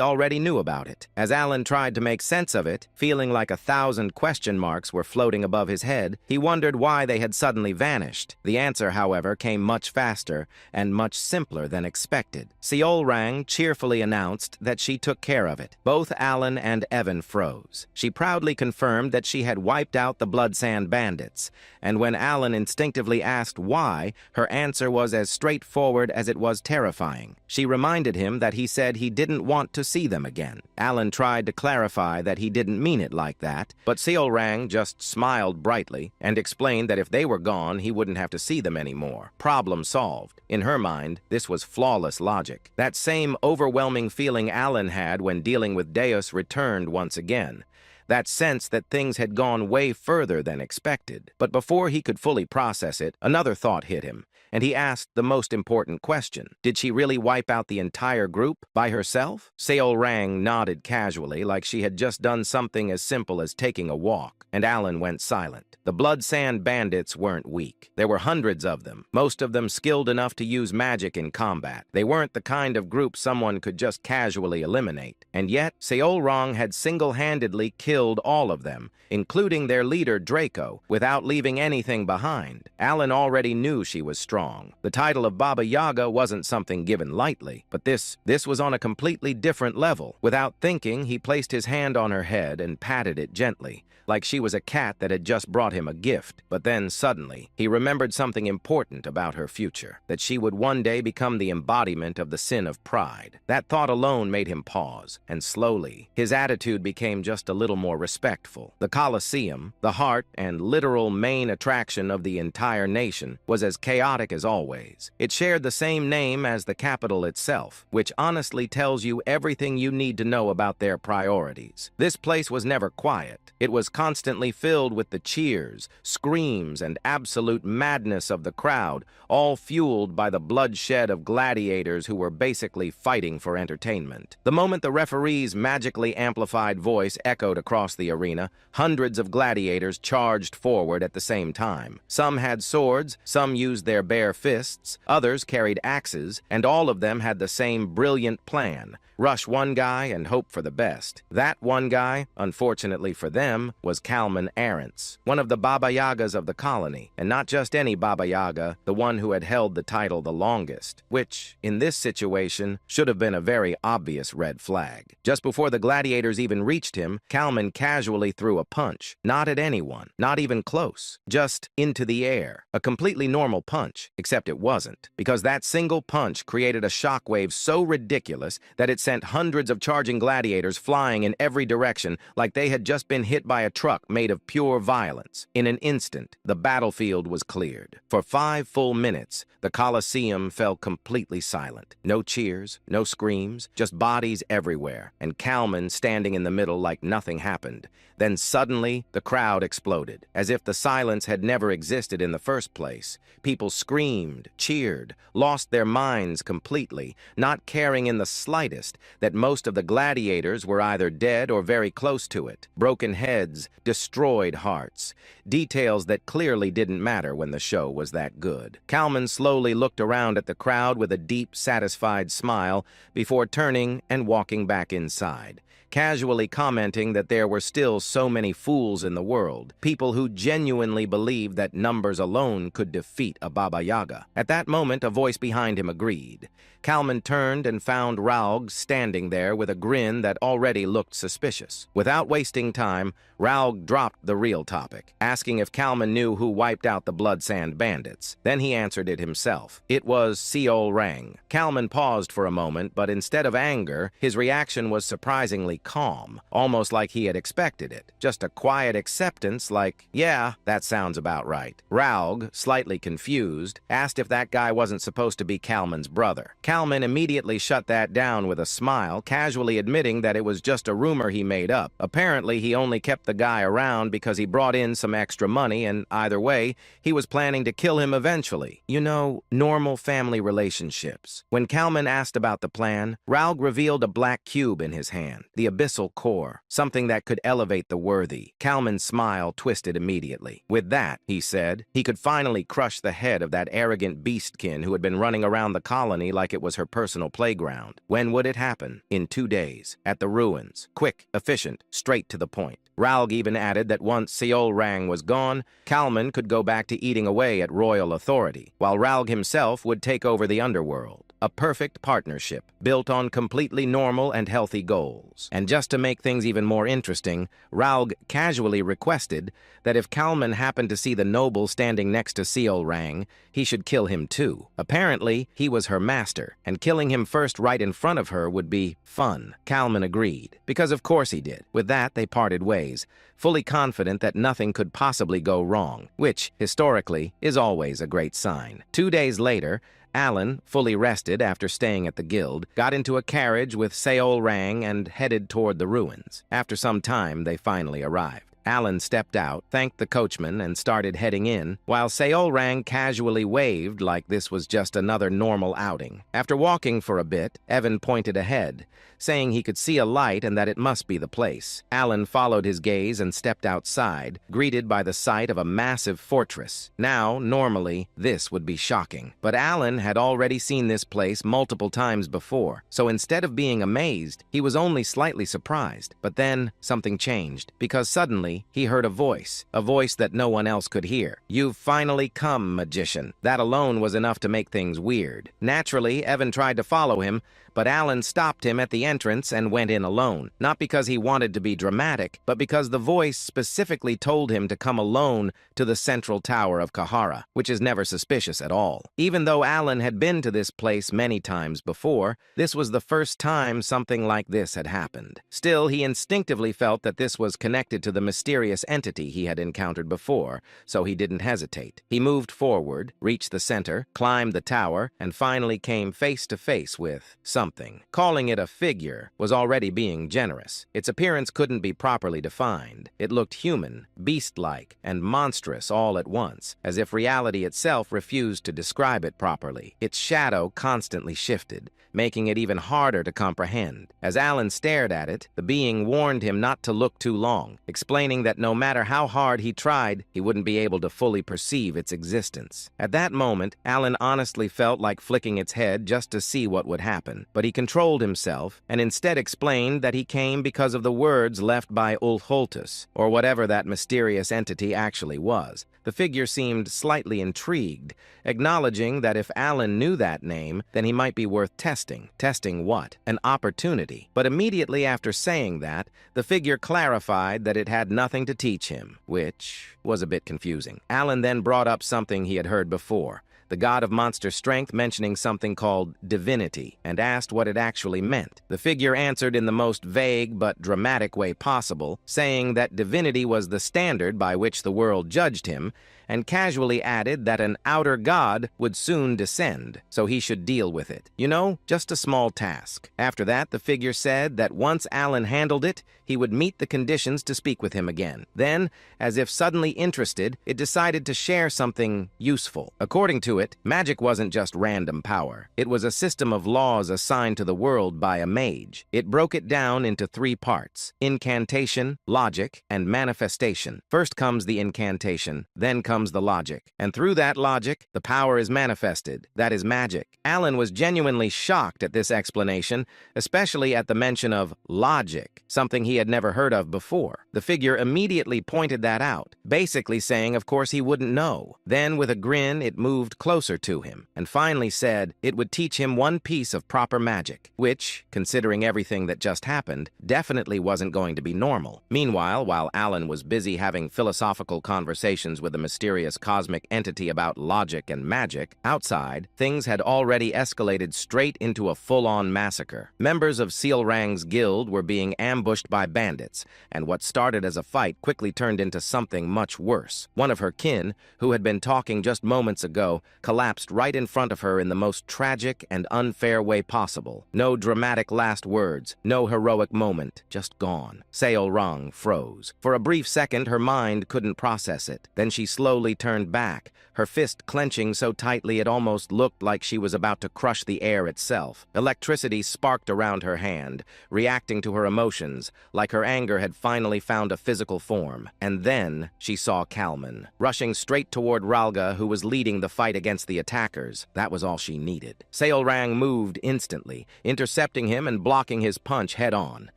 already knew about it. As Alan tried to make sense of it, feeling like 1,000 question marks were floating above his head, he wondered why they had suddenly vanished. The answer, however, came much faster and much simpler than expected. Sailrang cheerfully announced that she took care of it. Both Alan and Evan froze. She proudly confirmed that she had wiped out the Blood Sand Bandits, and when Alan instinctively asked why, her answer was as straightforward as it was terrifying. She reminded him that he said he didn't want to see them again. Alan tried to clarify that he didn't mean it like that, but Sailrang just smiled brightly and explained that if they were gone, he wouldn't have to see them anymore. Problem solved. In her mind, this was flawless logic. That same overwhelming feeling Alan had when dealing with Deus returned once again. That sense that things had gone way further than expected. But before he could fully process it, another thought hit him, and he asked the most important question. Did she really wipe out the entire group by herself? Sailrang nodded casually, like she had just done something as simple as taking a walk, and Alan went silent. The Blood Sand Bandits weren't weak. There were hundreds of them, most of them skilled enough to use magic in combat. They weren't the kind of group someone could just casually eliminate. And yet, Sailrang had single-handedly killed all of them, including their leader Draco, without leaving anything behind. Alan already knew she was strong. The title of Baba Yaga wasn't something given lightly, but this was on a completely different level. Without thinking, he placed his hand on her head and patted it gently, like she was a cat that had just brought him a gift. But then, suddenly, he remembered something important about her future, that she would one day become the embodiment of the sin of pride. That thought alone made him pause, and slowly, his attitude became just a little more respectful. The Colosseum, the heart and literal main attraction of the entire nation, was as chaotic as always. It shared the same name as the capital itself, which honestly tells you everything you need to know about their priorities. This place was never quiet. It was constantly filled with the cheers, screams, and absolute madness of the crowd, all fueled by the bloodshed of gladiators who were basically fighting for entertainment. The moment the referee's magically amplified voice echoed across the arena, hundreds of gladiators charged forward at the same time. Some had swords, some used their bare bare fists, others carried axes, and all of them had the same brilliant plan: rush one guy and hope for the best. That one guy, unfortunately for them, was Kalman Arentz, one of the Baba Yagas of the colony, and not just any Baba Yaga, the one who had held the title the longest, which, in this situation, should have been a very obvious red flag. Just before the gladiators even reached him, Kalman casually threw a punch, not at anyone, not even close, just into the air. A completely normal punch, except it wasn't, because that single punch created a shockwave so ridiculous that it sent hundreds of charging gladiators flying in every direction like they had just been hit by a truck made of pure violence. In an instant, the battlefield was cleared. For 5 full minutes, the Colosseum fell completely silent. No cheers, no screams, just bodies everywhere, and Kalman standing in the middle like nothing happened. Then suddenly, the crowd exploded, as if the silence had never existed in the first place. People screamed, cheered, lost their minds completely, not caring in the slightest that most of the gladiators were either dead or very close to it. Broken heads, destroyed hearts. Details that clearly didn't matter when the show was that good. Kalman slowly looked around at the crowd with a deep, satisfied smile before turning and walking back inside, casually commenting that there were still so many fools in the world, people who genuinely believed that numbers alone could defeat a Baba Yaga. At that moment, a voice behind him agreed. Kalman turned and found Raug standing there with a grin that already looked suspicious. Without wasting time, Raug dropped the real topic, asking if Kalman knew who wiped out the Blood Sand Bandits. Then he answered it himself. It was Seol Rang. Kalman paused for a moment, but instead of anger, his reaction was surprisingly calm, almost like he had expected it. Just a quiet acceptance like, yeah, that sounds about right. Raug, slightly confused, asked if that guy wasn't supposed to be Kalman's brother. Kalman immediately shut that down with a smile, casually admitting that it was just a rumor he made up. Apparently, he only kept the guy around because he brought in some extra money, and either way, he was planning to kill him eventually. You know, normal family relationships. When Kalman asked about the plan, Raug revealed a black cube in his hand, the abyssal core, something that could elevate the worthy. Kalman's smile twisted immediately. With that, he said, he could finally crush the head of that arrogant beastkin who had been running around the colony like it was her personal playground. When would it happen? In 2 days, at the ruins. Quick, efficient, straight to the point. Raug even added that once Seol Rang was gone, Kalman could go back to eating away at royal authority, while Raug himself would take over the underworld. A perfect partnership, built on completely normal and healthy goals. And just to make things even more interesting, Raug casually requested that if Kalman happened to see the noble standing next to Seol Rang, he should kill him too. Apparently, he was her master, and killing him first right in front of her would be fun. Kalman agreed, because of course he did. With that, they parted ways, fully confident that nothing could possibly go wrong, which, historically, is always a great sign. 2 days later, Alan, fully rested after staying at the guild, got into a carriage with Seol Rang and headed toward the ruins. After some time, they finally arrived. Alan stepped out, thanked the coachman, and started heading in, while Seol Rang casually waved like this was just another normal outing. After walking for a bit, Evan pointed ahead, saying he could see a light and that it must be the place. Alan followed his gaze and stepped outside, greeted by the sight of a massive fortress. Now, normally, this would be shocking, but Alan had already seen this place multiple times before, so instead of being amazed, he was only slightly surprised. But then, something changed, because suddenly, he heard a voice that no one else could hear. "You've finally come, magician." That alone was enough to make things weird. Naturally, Evan tried to follow him, but Alan stopped him at the entrance and went in alone. Not because he wanted to be dramatic, but because the voice specifically told him to come alone to the central tower of Kahara, which is never suspicious at all. Even though Alan had been to this place many times before, this was the first time something like this had happened. Still, he instinctively felt that this was connected to the mysterious entity he had encountered before, so he didn't hesitate. He moved forward, reached the center, climbed the tower, and finally came face to face with something. Calling it a figure was already being generous. Its appearance couldn't be properly defined. It looked human, beast-like, and monstrous all at once, as if reality itself refused to describe it properly. Its shadow constantly shifted, making it even harder to comprehend. As Alan stared at it, the being warned him not to look too long, explaining explaining that no matter how hard he tried, he wouldn't be able to fully perceive its existence. At that moment, Alan honestly felt like flicking its head just to see what would happen, but he controlled himself and instead explained that he came because of the words left by Ulholtus, or whatever that mysterious entity actually was. The figure seemed slightly intrigued, acknowledging that if Alan knew that name, then he might be worth testing. Testing what? An opportunity. But immediately after saying that, the figure clarified that it had nothing to teach him, which was a bit confusing. Alan then brought up something he had heard before, the god of monster strength mentioning something called divinity, and asked what it actually meant. The figure answered in the most vague but dramatic way possible, saying that divinity was the standard by which the world judged him, and casually added that an outer god would soon descend, so he should deal with it. You know, just a small task. After that, the figure said that once Alan handled it, he would meet the conditions to speak with him again. Then, as if suddenly interested, it decided to share something useful. According to it, magic wasn't just random power. It was a system of laws assigned to the world by a mage. It broke it down into 3 parts: incantation, logic, and manifestation. First comes the incantation, then comes the logic. And through that logic, the power is manifested. That is magic. Alan was genuinely shocked at this explanation, especially at the mention of logic, something he had never heard of before. The figure immediately pointed that out, basically saying of course he wouldn't know. Then, with a grin, it moved closer to him, and finally said it would teach him one piece of proper magic, which, considering everything that just happened, definitely wasn't going to be normal. Meanwhile, while Alan was busy having philosophical conversations with a mysterious cosmic entity about logic and magic, outside, things had already escalated straight into a full-on massacre. Members of Seal Rang's guild were being ambushed by bandits, and what started as a fight quickly turned into something much worse. One of her kin, who had been talking just moments ago, collapsed right in front of her in the most tragic and unfair way possible. No dramatic last words, no heroic moment, just gone. Seol Rang froze. For a brief second, her mind couldn't process it. Then she slowly turned back, her fist clenching so tightly it almost looked like she was about to crush the air itself. Electricity sparked around her hand, reacting to her emotions, like her anger had finally found a physical form. And then she saw Kalman, rushing straight toward Ralga, who was leading the fight against the attackers. That was all she needed. Seol Rang moved instantly, intercepting him and blocking his punch head-on.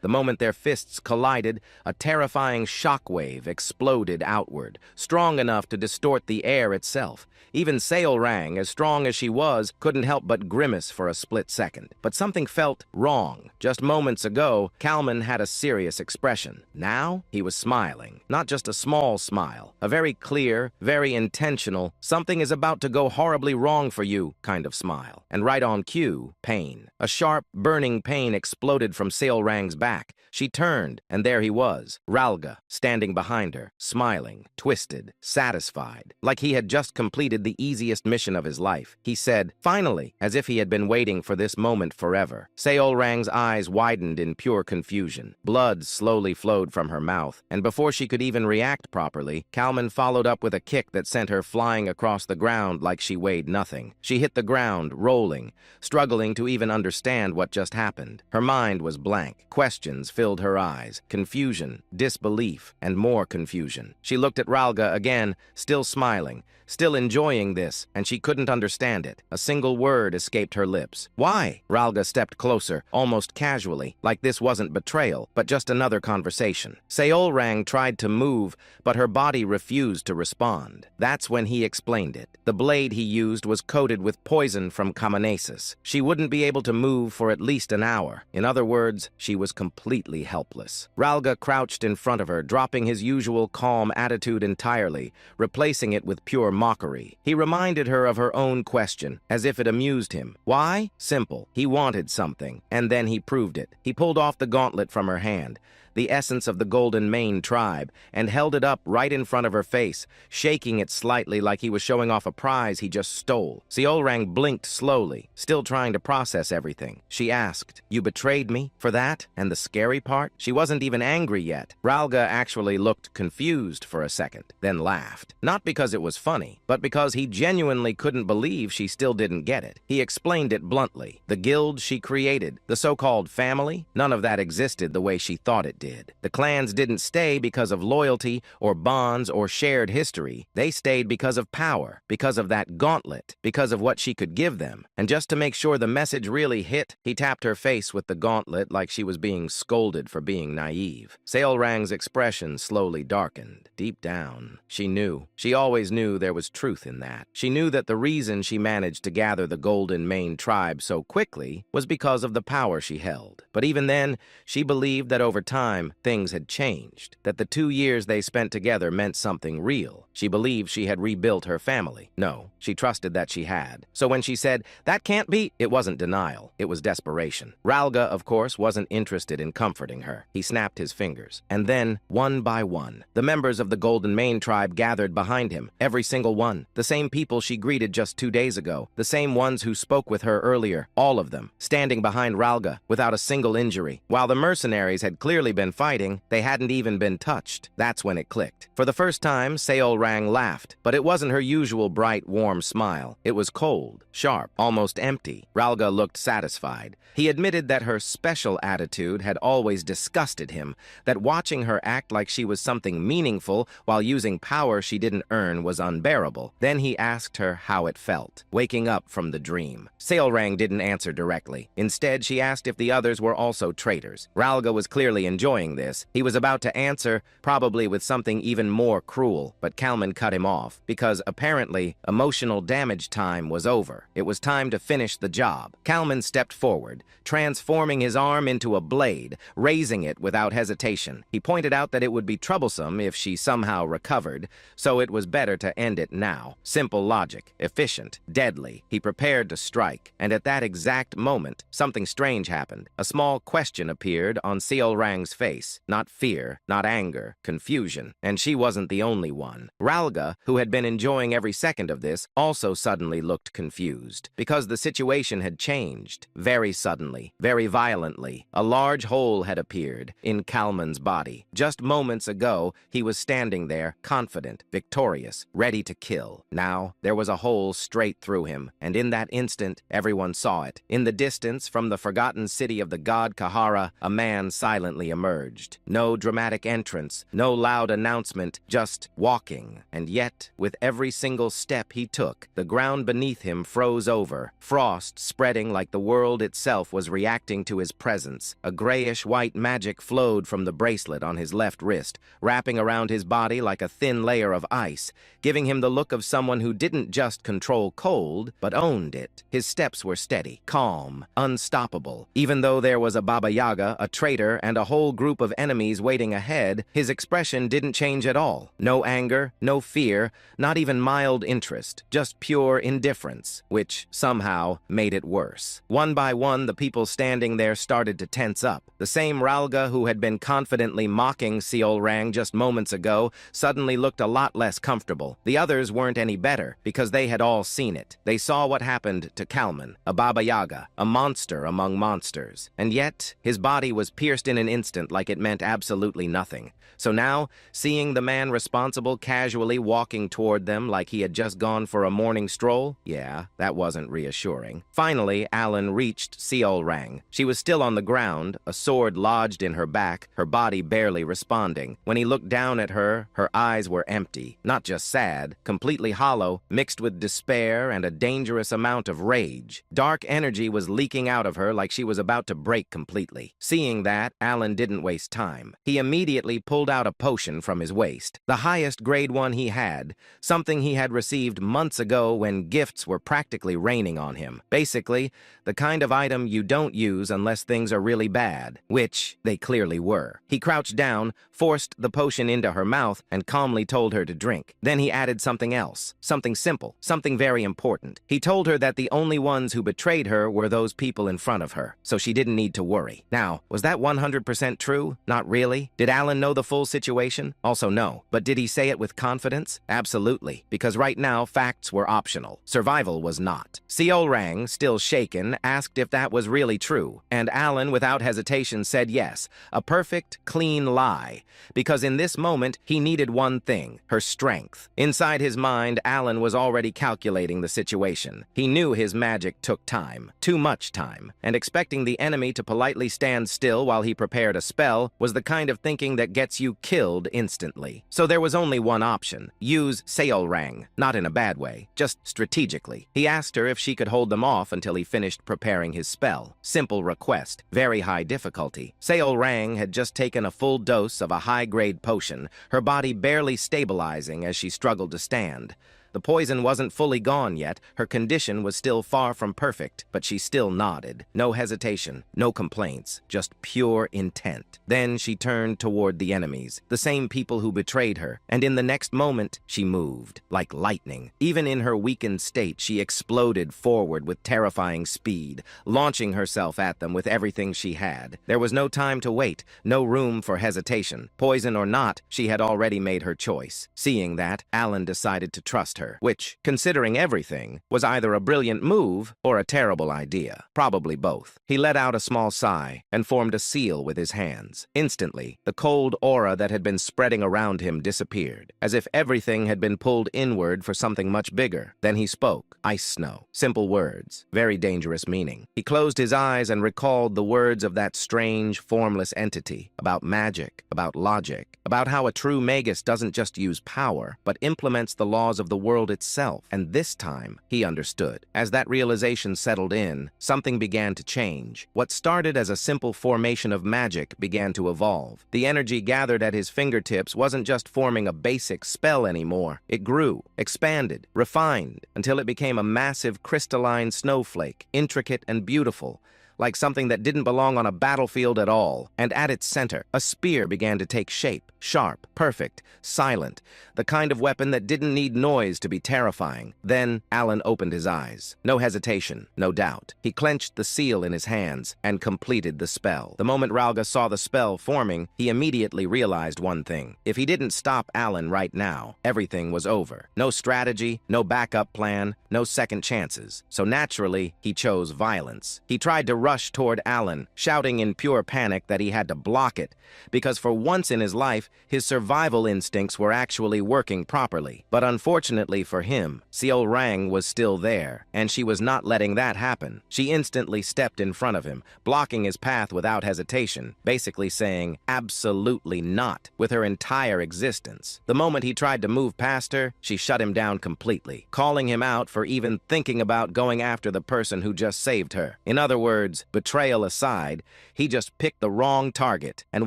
The moment their fists collided, a terrifying shockwave exploded outward, strong enough to distort the air itself. Even Seol Rang, as strong as she was, couldn't help but grimace for a split second. But something felt wrong. Just moments ago, Kalman had a serious expression. Now, he was smiling. Not just a small smile. A very clear, very intentional, something is about to go horribly wrong for you kind of smile. And right on cue, pain. A sharp, burning pain exploded from Seol Rang's back. She turned, and there he was, Ralga, standing behind her, smiling, twisted, satisfied, like he had just completed the easiest mission of his life. He said, finally, as if he had been waiting for this moment forever. Seol Rang's eyes widened in pure confusion. Blood slowly flowed from her mouth, and before she could even react properly, Kalman followed up with a kick that sent her flying across the ground like she weighed nothing. She hit the ground, rolling, struggling to even understand what just happened. Her mind was blank. Questions filled her eyes, confusion, disbelief, and more confusion. She looked at Ralga again, still smiling, still enjoying this, and she couldn't understand it. A single word escaped her lips. Why? Ralga stepped closer, almost casually, like this wasn't betrayal, but just another conversation. Seol Rang tried to move, but her body refused to respond. That's when he explained it. The blade he used was coated with poison from Kamanesis. She wouldn't be able to move for at least an hour. In other words, she was completely helpless. Ralga crouched in front of her, dropping his usual calm attitude entirely, replacing it with pure mockery. He reminded her of her own question, as if it amused him. Why? Simple. He wanted something, and then he proved it. He pulled off the gauntlet from her hand, the essence of the Golden Mane tribe, and held it up right in front of her face, shaking it slightly like he was showing off a prize he just stole. Seol Rang blinked slowly, still trying to process everything. She asked, "You betrayed me for that?" And the scary part? She wasn't even angry yet. Ralga actually looked confused for a second, then laughed. Not because it was funny, but because he genuinely couldn't believe she still didn't get it. He explained it bluntly. The guild she created, the so-called family, none of that existed the way she thought it did. did. The clans didn't stay because of loyalty or bonds or shared history. They stayed because of power, because of that gauntlet, because of what she could give them. And just to make sure the message really hit, he tapped her face with the gauntlet like she was being scolded for being naive. Seolrang's expression slowly darkened. Deep down, she knew. She always knew there was truth in that. She knew that the reason she managed to gather the Golden Mane tribe so quickly was because of the power she held. But even then, she believed that over time, things had changed, that the 2 years they spent together meant something real. She believed she had rebuilt her family. No, she trusted that she had. So when she said, "That can't be," it wasn't denial, it was desperation. Ralga, of course, wasn't interested in comforting her. He snapped his fingers. And then, one by one, the members of the Golden Mane tribe gathered behind him, every single one. The same people she greeted just 2 days ago, the same ones who spoke with her earlier, all of them, standing behind Ralga without a single injury. While the mercenaries had clearly been fighting, they hadn't even been touched. That's when it clicked. For the first time, Seolrang laughed, but it wasn't her usual bright, warm smile. It was cold, sharp, almost empty. Ralga looked satisfied. He admitted that her special attitude had always disgusted him, that watching her act like she was something meaningful while using power she didn't earn was unbearable. Then he asked her how it felt, waking up from the dream. Seolrang didn't answer directly. Instead, she asked if the others were also traitors. Ralga was clearly enjoying this. He was about to answer, probably with something even more cruel, but Kalman cut him off, because apparently emotional damage time was over. It was time to finish the job. Kalman stepped forward, transforming his arm into a blade, raising it without hesitation. He pointed out that it would be troublesome if she somehow recovered, so it was better to end it now. Simple logic, efficient, deadly. He prepared to strike, and at that exact moment, something strange happened. A small question appeared on Seolrang's face. Not fear, not anger, confusion. And she wasn't the only one. Ralga, who had been enjoying every second of this, also suddenly looked confused, because the situation had changed. Very suddenly, very violently, a large hole had appeared in Kalman's body. Just moments ago, he was standing there, confident, victorious, ready to kill. Now, there was a hole straight through him, and in that instant, everyone saw it. In the distance, from the forgotten city of the god Kahara, a man silently emerged. No dramatic entrance, no loud announcement, just walking. And yet, with every single step he took, the ground beneath him froze over, frost spreading like the world itself was reacting to his presence. A grayish-white magic flowed from the bracelet on his left wrist, wrapping around his body like a thin layer of ice, giving him the look of someone who didn't just control cold, but owned it. His steps were steady, calm, unstoppable. Even though there was a Baba Yaga, a traitor, and a whole group of enemies waiting ahead, his expression didn't change at all. No anger, no fear, not even mild interest, just pure indifference, which somehow made it worse. One by one, the people standing there started to tense up. The same Ralga who had been confidently mocking Seolrang just moments ago suddenly looked a lot less comfortable. The others weren't any better, because they had all seen it. They saw what happened to Kalman, a Baba Yaga, a monster among monsters. And yet, his body was pierced in an instant like it meant absolutely nothing. So now, seeing the man responsible casually walking toward them like he had just gone for a morning stroll, yeah, that wasn't reassuring. Finally, Alan reached Seolrang. She was still on the ground, a sword lodged in her back, her body barely responding. When he looked down at her, her eyes were empty, not just sad, completely hollow, mixed with despair and a dangerous amount of rage. Dark energy was leaking out of her like she was about to break completely. Seeing that, Alan didn't waste time. He immediately pulled out a potion from his waist, the highest grade one he had, something he had received months ago when gifts were practically raining on him. Basically, the kind of item you don't use unless things are really bad, which they clearly were. He crouched down, forced the potion into her mouth, and calmly told her to drink. Then he added something else, something simple, something very important. He told her that the only ones who betrayed her were those people in front of her, so she didn't need to worry. Now, was that 100% true? Not really. Did Alan know the full situation? Also no. But did he say it with confidence? Absolutely. Because right now, facts were optional. Survival was not. Seolrang, still shaken, asked if that was really true, and Alan, without hesitation, said yes. A perfect, clean lie. Because in this moment, he needed one thing, her strength. Inside his mind, Alan was already calculating the situation. He knew his magic took time, too much time, and expecting the enemy to politely stand still while he prepared a spell was the kind of thinking that gets you killed instantly. So there was only one option. Use Seolrang, not in a bad way, just strategically. He asked her if she could hold them off until he finished preparing his spell. Simple request, very high difficulty. Seolrang had just taken a full dose of a high-grade potion, her body barely stabilizing as she struggled to stand. The poison wasn't fully gone yet, her condition was still far from perfect, but she still nodded. No hesitation, no complaints, just pure intent. Then she turned toward the enemies, the same people who betrayed her, and in the next moment, she moved, like lightning. Even in her weakened state, she exploded forward with terrifying speed, launching herself at them with everything she had. There was no time to wait, no room for hesitation. Poison or not, she had already made her choice. Seeing that, Alan decided to trust her, which, considering everything, was either a brilliant move or a terrible idea. Probably both. He let out a small sigh and formed a seal with his hands. Instantly, the cold aura that had been spreading around him disappeared, as if everything had been pulled inward for something much bigger. Then he spoke. Ice snow. Simple words. Very dangerous meaning. He closed his eyes and recalled the words of that strange, formless entity, about magic, about logic, about how a true magus doesn't just use power, but implements the laws of the world itself. And this time, he understood. As that realization settled in, something began to change. What started as a simple formation of magic began to evolve. The energy gathered at his fingertips wasn't just forming a basic spell anymore. It grew, expanded, refined, until it became a massive crystalline snowflake, intricate and beautiful, like something that didn't belong on a battlefield at all. And at its center, a spear began to take shape, sharp, perfect, silent, the kind of weapon that didn't need noise to be terrifying. Then Alan opened his eyes. No hesitation, no doubt. He clenched the seal in his hands and completed the spell. The moment Ralga saw the spell forming, he immediately realized one thing. If he didn't stop Alan right now, everything was over. No strategy, no backup plan, no second chances. So naturally, he chose violence. He tried to rush toward Alan, shouting in pure panic that he had to block it, because for once in his life, his survival instincts were actually working properly. But unfortunately for him, Seolrang was still there, and she was not letting that happen. She instantly stepped in front of him, blocking his path without hesitation, basically saying, absolutely not, with her entire existence. The moment he tried to move past her, she shut him down completely, calling him out for even thinking about going after the person who just saved her. In other words, betrayal aside, he just picked the wrong target. And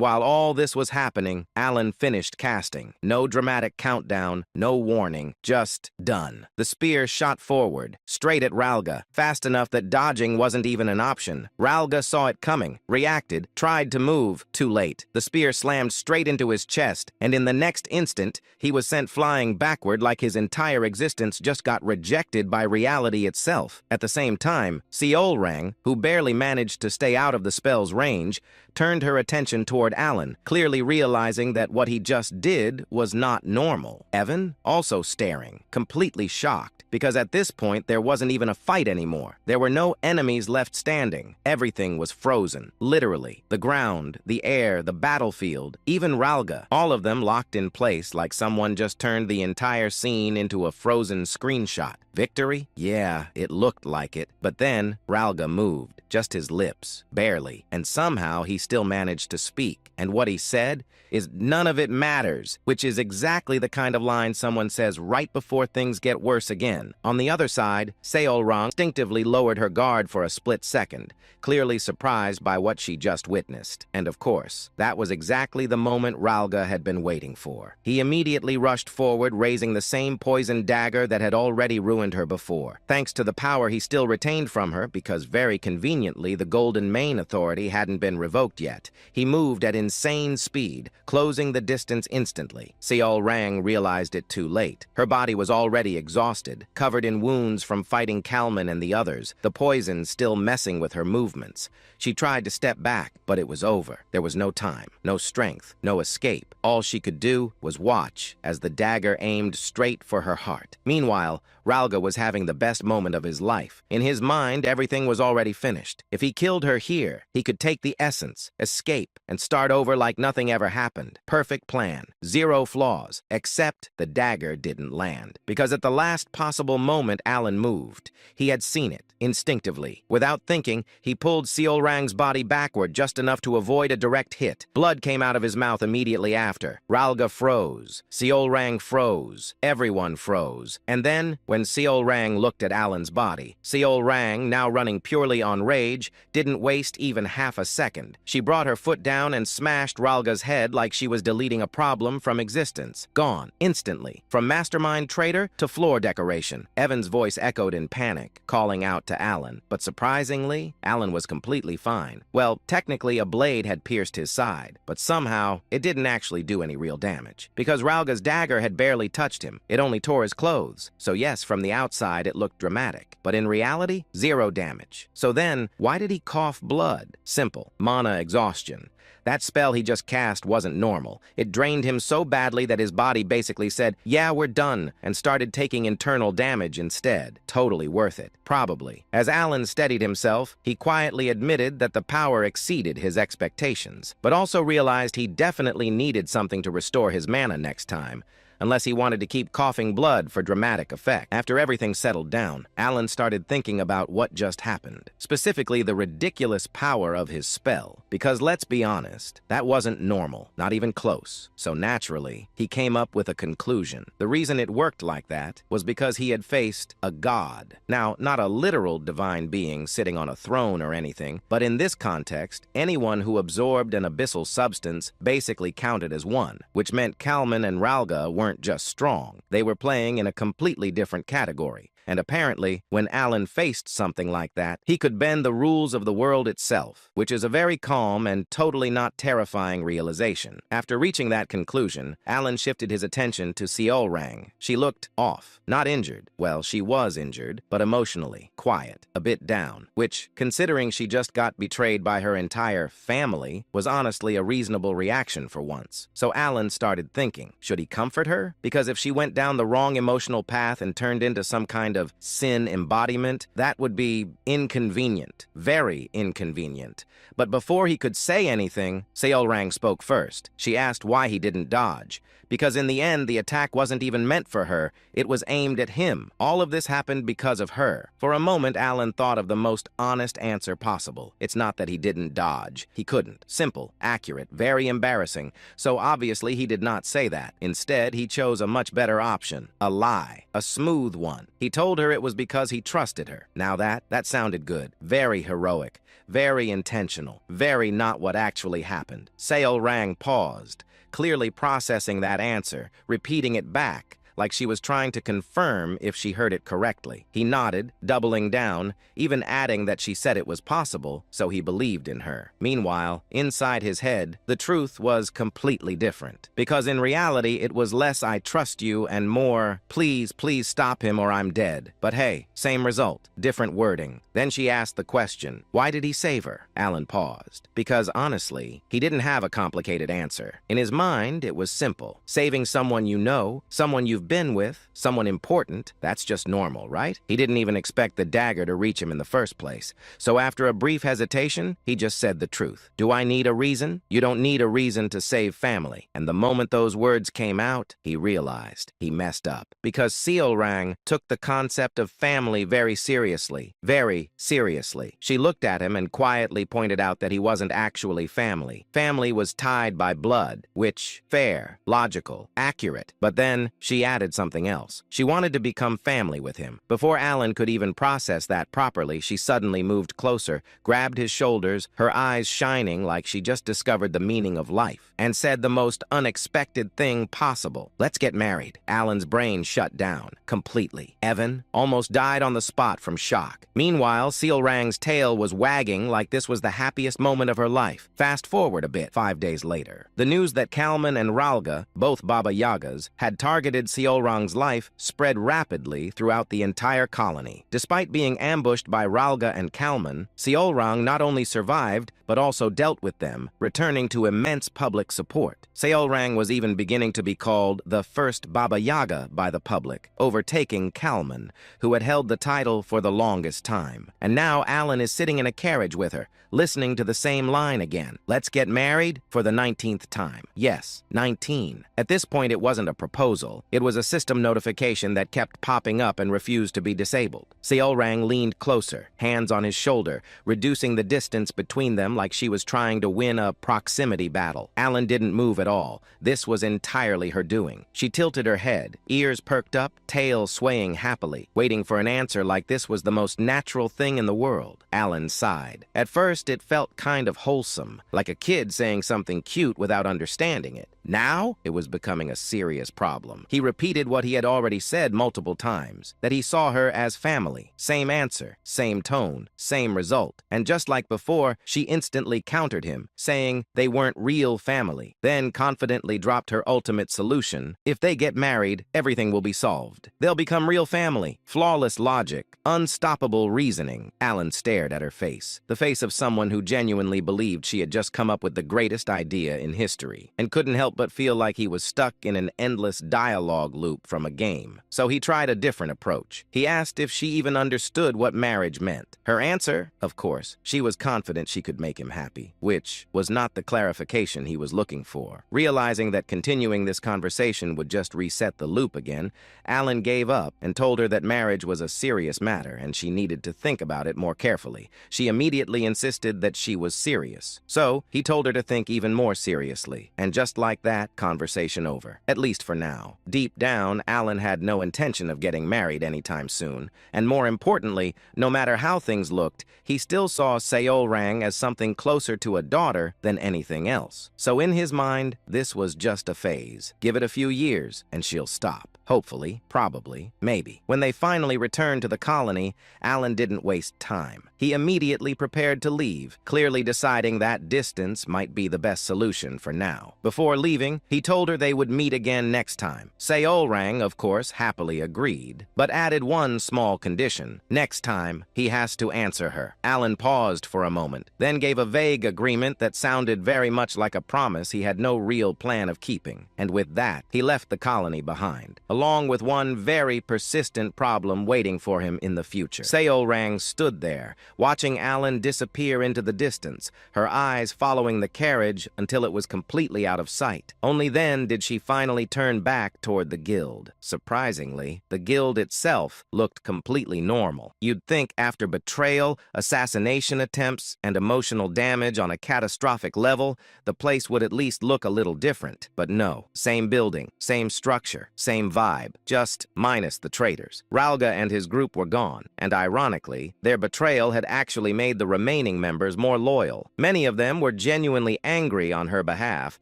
while all this was happening, Alan finished casting. No dramatic countdown, no warning, just done. The spear shot forward, straight at Ralga, fast enough that dodging wasn't even an option. Ralga saw it coming, reacted, tried to move, too late. The spear slammed straight into his chest, and in the next instant, he was sent flying backward like his entire existence just got rejected by reality itself. At the same time, Seolrang, who barely managed to stay out of the spell's range, turned her attention toward Alan, clearly realizing that what he just did was not normal. Evan, also staring, completely shocked, because at this point there wasn't even a fight anymore. There were no enemies left standing. Everything was frozen, literally. The ground, the air, the battlefield, even Ralga, all of them locked in place like someone just turned the entire scene into a frozen screenshot. Victory? Yeah, it looked like it. But then Ralga moved, just his lips, barely, and somehow he still managed to speak. And what he said is, "None of it matters," which is exactly the kind of line someone says right before things get worse again. On the other side, Seolrang instinctively lowered her guard for a split second, clearly surprised by what she just witnessed. And of course, that was exactly the moment Ralga had been waiting for. He immediately rushed forward, raising the same poisoned dagger that had already ruined her before. Thanks to the power he still retained from her, because very conveniently the Golden Mane Authority hadn't been revoked yet, he moved at insane speed, closing the distance instantly. Seolrang realized it too late. Her body was already exhausted, covered in wounds from fighting Kalman and the others, the poison still messing with her movements. She tried to step back, but it was over. There was no time, no strength, no escape. All she could do was watch as the dagger aimed straight for her heart. Meanwhile, Ralga was having the best moment of his life. In his mind, everything was already finished. If he killed her here, he could take the essence, escape, and start over like nothing ever happened. Perfect plan. Zero flaws. Except the dagger didn't land. Because at the last possible moment, Alan moved. He had seen it, instinctively. Without thinking, he pulled Seolrang's body backward just enough to avoid a direct hit. Blood came out of his mouth immediately after. Ralga froze. Seolrang froze. Everyone froze. And then, when Seolrang looked at Alan's body, Seolrang, now running purely on rage, didn't waste even half a second. She brought her foot down and smashed Ralga's head like she was deleting a problem from existence. Gone. Instantly. From mastermind traitor to floor decoration. Evan's voice echoed in panic, calling out to Alan. But surprisingly, Alan was completely fine. Well, technically a blade had pierced his side, but somehow it didn't actually do any real damage. Because Ralga's dagger had barely touched him. It only tore his clothes. So yes, from the outside it looked dramatic. But in reality, zero damage. So then, why did he cough blood? Simple. Mana exhaustion. That spell he just cast wasn't normal. It drained him so badly that his body basically said, "Yeah, we're done," and started taking internal damage instead. Totally worth it. Probably. As Alan steadied himself, he quietly admitted that the power exceeded his expectations, but also realized he definitely needed something to restore his mana next time, unless he wanted to keep coughing blood for dramatic effect. After everything settled down, Alan started thinking about what just happened, specifically the ridiculous power of his spell. Because let's be honest, that wasn't normal, not even close. So naturally, he came up with a conclusion. The reason it worked like that was because he had faced a god. Now, not a literal divine being sitting on a throne or anything, but in this context, anyone who absorbed an abyssal substance basically counted as one, which meant Kalman and Ralga weren't just strong. They were playing in a completely different category. And apparently, when Alan faced something like that, he could bend the rules of the world itself, which is a very calm and totally not terrifying realization. After reaching that conclusion, Alan shifted his attention to Seolrang. She looked off, not injured. Well, she was injured, but emotionally, quiet, a bit down, which, considering she just got betrayed by her entire family, was honestly a reasonable reaction for once. So Alan started thinking, should he comfort her? Because if she went down the wrong emotional path and turned into some kind of sin embodiment, that would be inconvenient, very inconvenient. But before he could say anything, Seolrang spoke first. She asked why he didn't dodge. Because in the end, the attack wasn't even meant for her. It was aimed at him. All of this happened because of her. For a moment, Alan thought of the most honest answer possible. It's not that he didn't dodge. He couldn't. Simple, accurate, very embarrassing. So obviously, he did not say that. Instead, he chose a much better option. A lie. A smooth one. He told her it was because he trusted her. Now that sounded good. Very heroic. Very intentional. Very not what actually happened. Seolrang paused, clearly processing that answer, repeating it back, like she was trying to confirm if she heard it correctly. He nodded, doubling down, even adding that she said it was possible, so he believed in her. Meanwhile, inside his head, the truth was completely different. Because in reality, it was less "I trust you" and more please stop him or I'm dead." But hey, same result, different wording. Then she asked the question, why did he save her? Alan paused. Because honestly, he didn't have a complicated answer. In his mind, it was simple. Saving someone you know, someone you've been with, someone important, that's just normal, right? He didn't even expect the dagger to reach him in the first place. So after a brief hesitation, he just said the truth. Do I need a reason? You don't need a reason to save family. And the moment those words came out, he realized he messed up. Because Seolrang took the concept of family very seriously. Very seriously. She looked at him and quietly pointed out that he wasn't actually family. Family was tied by blood, which, fair, logical, accurate. But then she added something else. She wanted to become family with him. Before Alan could even process that properly, she suddenly moved closer, grabbed his shoulders, her eyes shining like she just discovered the meaning of life, and said the most unexpected thing possible. Let's get married. Alan's brain shut down completely. Evan almost died on the spot from shock. Meanwhile, Seolrang's tail was wagging like this was the happiest moment of her life. Fast forward a bit, 5 days later. The news that Kalman and Ralga, both Baba Yagas, had targeted Seolrang's life spread rapidly throughout the entire colony. Despite being ambushed by Ralga and Kalman, Seolrang not only survived, but also dealt with them, returning to immense public support. Seolrang was even beginning to be called the first Baba Yaga by the public, overtaking Kalman, who had held the title for the longest time. And now Alan is sitting in a carriage with her, listening to the same line again. Let's get married for the 19th time. Yes, 19. At this point, it wasn't a proposal. It was a system notification that kept popping up and refused to be disabled. Seolrang leaned closer, hands on his shoulder, reducing the distance between them like she was trying to win a proximity battle. Alan didn't move at all. This was entirely her doing. She tilted her head, ears perked up, tail swaying happily, waiting for an answer like this was the most natural thing in the world. Alan sighed. At first, it felt kind of wholesome, like a kid saying something cute without understanding it. Now, it was becoming a serious problem. He repeated what he had already said multiple times, that he saw her as family. Same answer, same tone, same result. And just like before, she instantly countered him, saying they weren't real family, then confidently dropped her ultimate solution. If they get married, everything will be solved. They'll become real family. Flawless logic, unstoppable reasoning. Alan stared at her face, the face of someone who genuinely believed she had just come up with the greatest idea in history, and couldn't help but feel like he was stuck in an endless dialogue loop from a game. So he tried a different approach. He asked if she even understood what marriage meant. Her answer, of course, she was confident she could make him happy, which was not the clarification he was looking for. Realizing that continuing this conversation would just reset the loop again, Alan gave up and told her that marriage was a serious matter and she needed to think about it more carefully. She immediately insisted that she was serious. So he told her to think even more seriously, and just like that, conversation over, at least for now. Deep down, Alan had no intention of getting married anytime soon, and more importantly, no matter how things looked, he still saw Seolrang as something closer to a daughter than anything else. So in his mind, this was just a phase. Give it a few years, and she'll stop. Hopefully, probably, maybe. When they finally returned to the colony, Alan didn't waste time. He immediately prepared to leave, clearly deciding that distance might be the best solution for now. Before leaving, he told her they would meet again next time. Seolrang, of course, happily agreed, but added one small condition. Next time, he has to answer her. Alan paused for a moment, then gave a vague agreement that sounded very much like a promise he had no real plan of keeping. And with that, he left the colony behind, along with one very persistent problem waiting for him in the future. Seolrang stood there, watching Alan disappear into the distance, her eyes following the carriage until it was completely out of sight. Only then did she finally turn back toward the guild. Surprisingly, the guild itself looked completely normal. You'd think after betrayal, assassination attempts, and emotional damage on a catastrophic level, the place would at least look a little different. But no, same building, same structure, same vibe, just minus the traitors. Ralga and his group were gone, and ironically, their betrayal had actually made the remaining members more loyal. Many of them were genuinely angry on her behalf,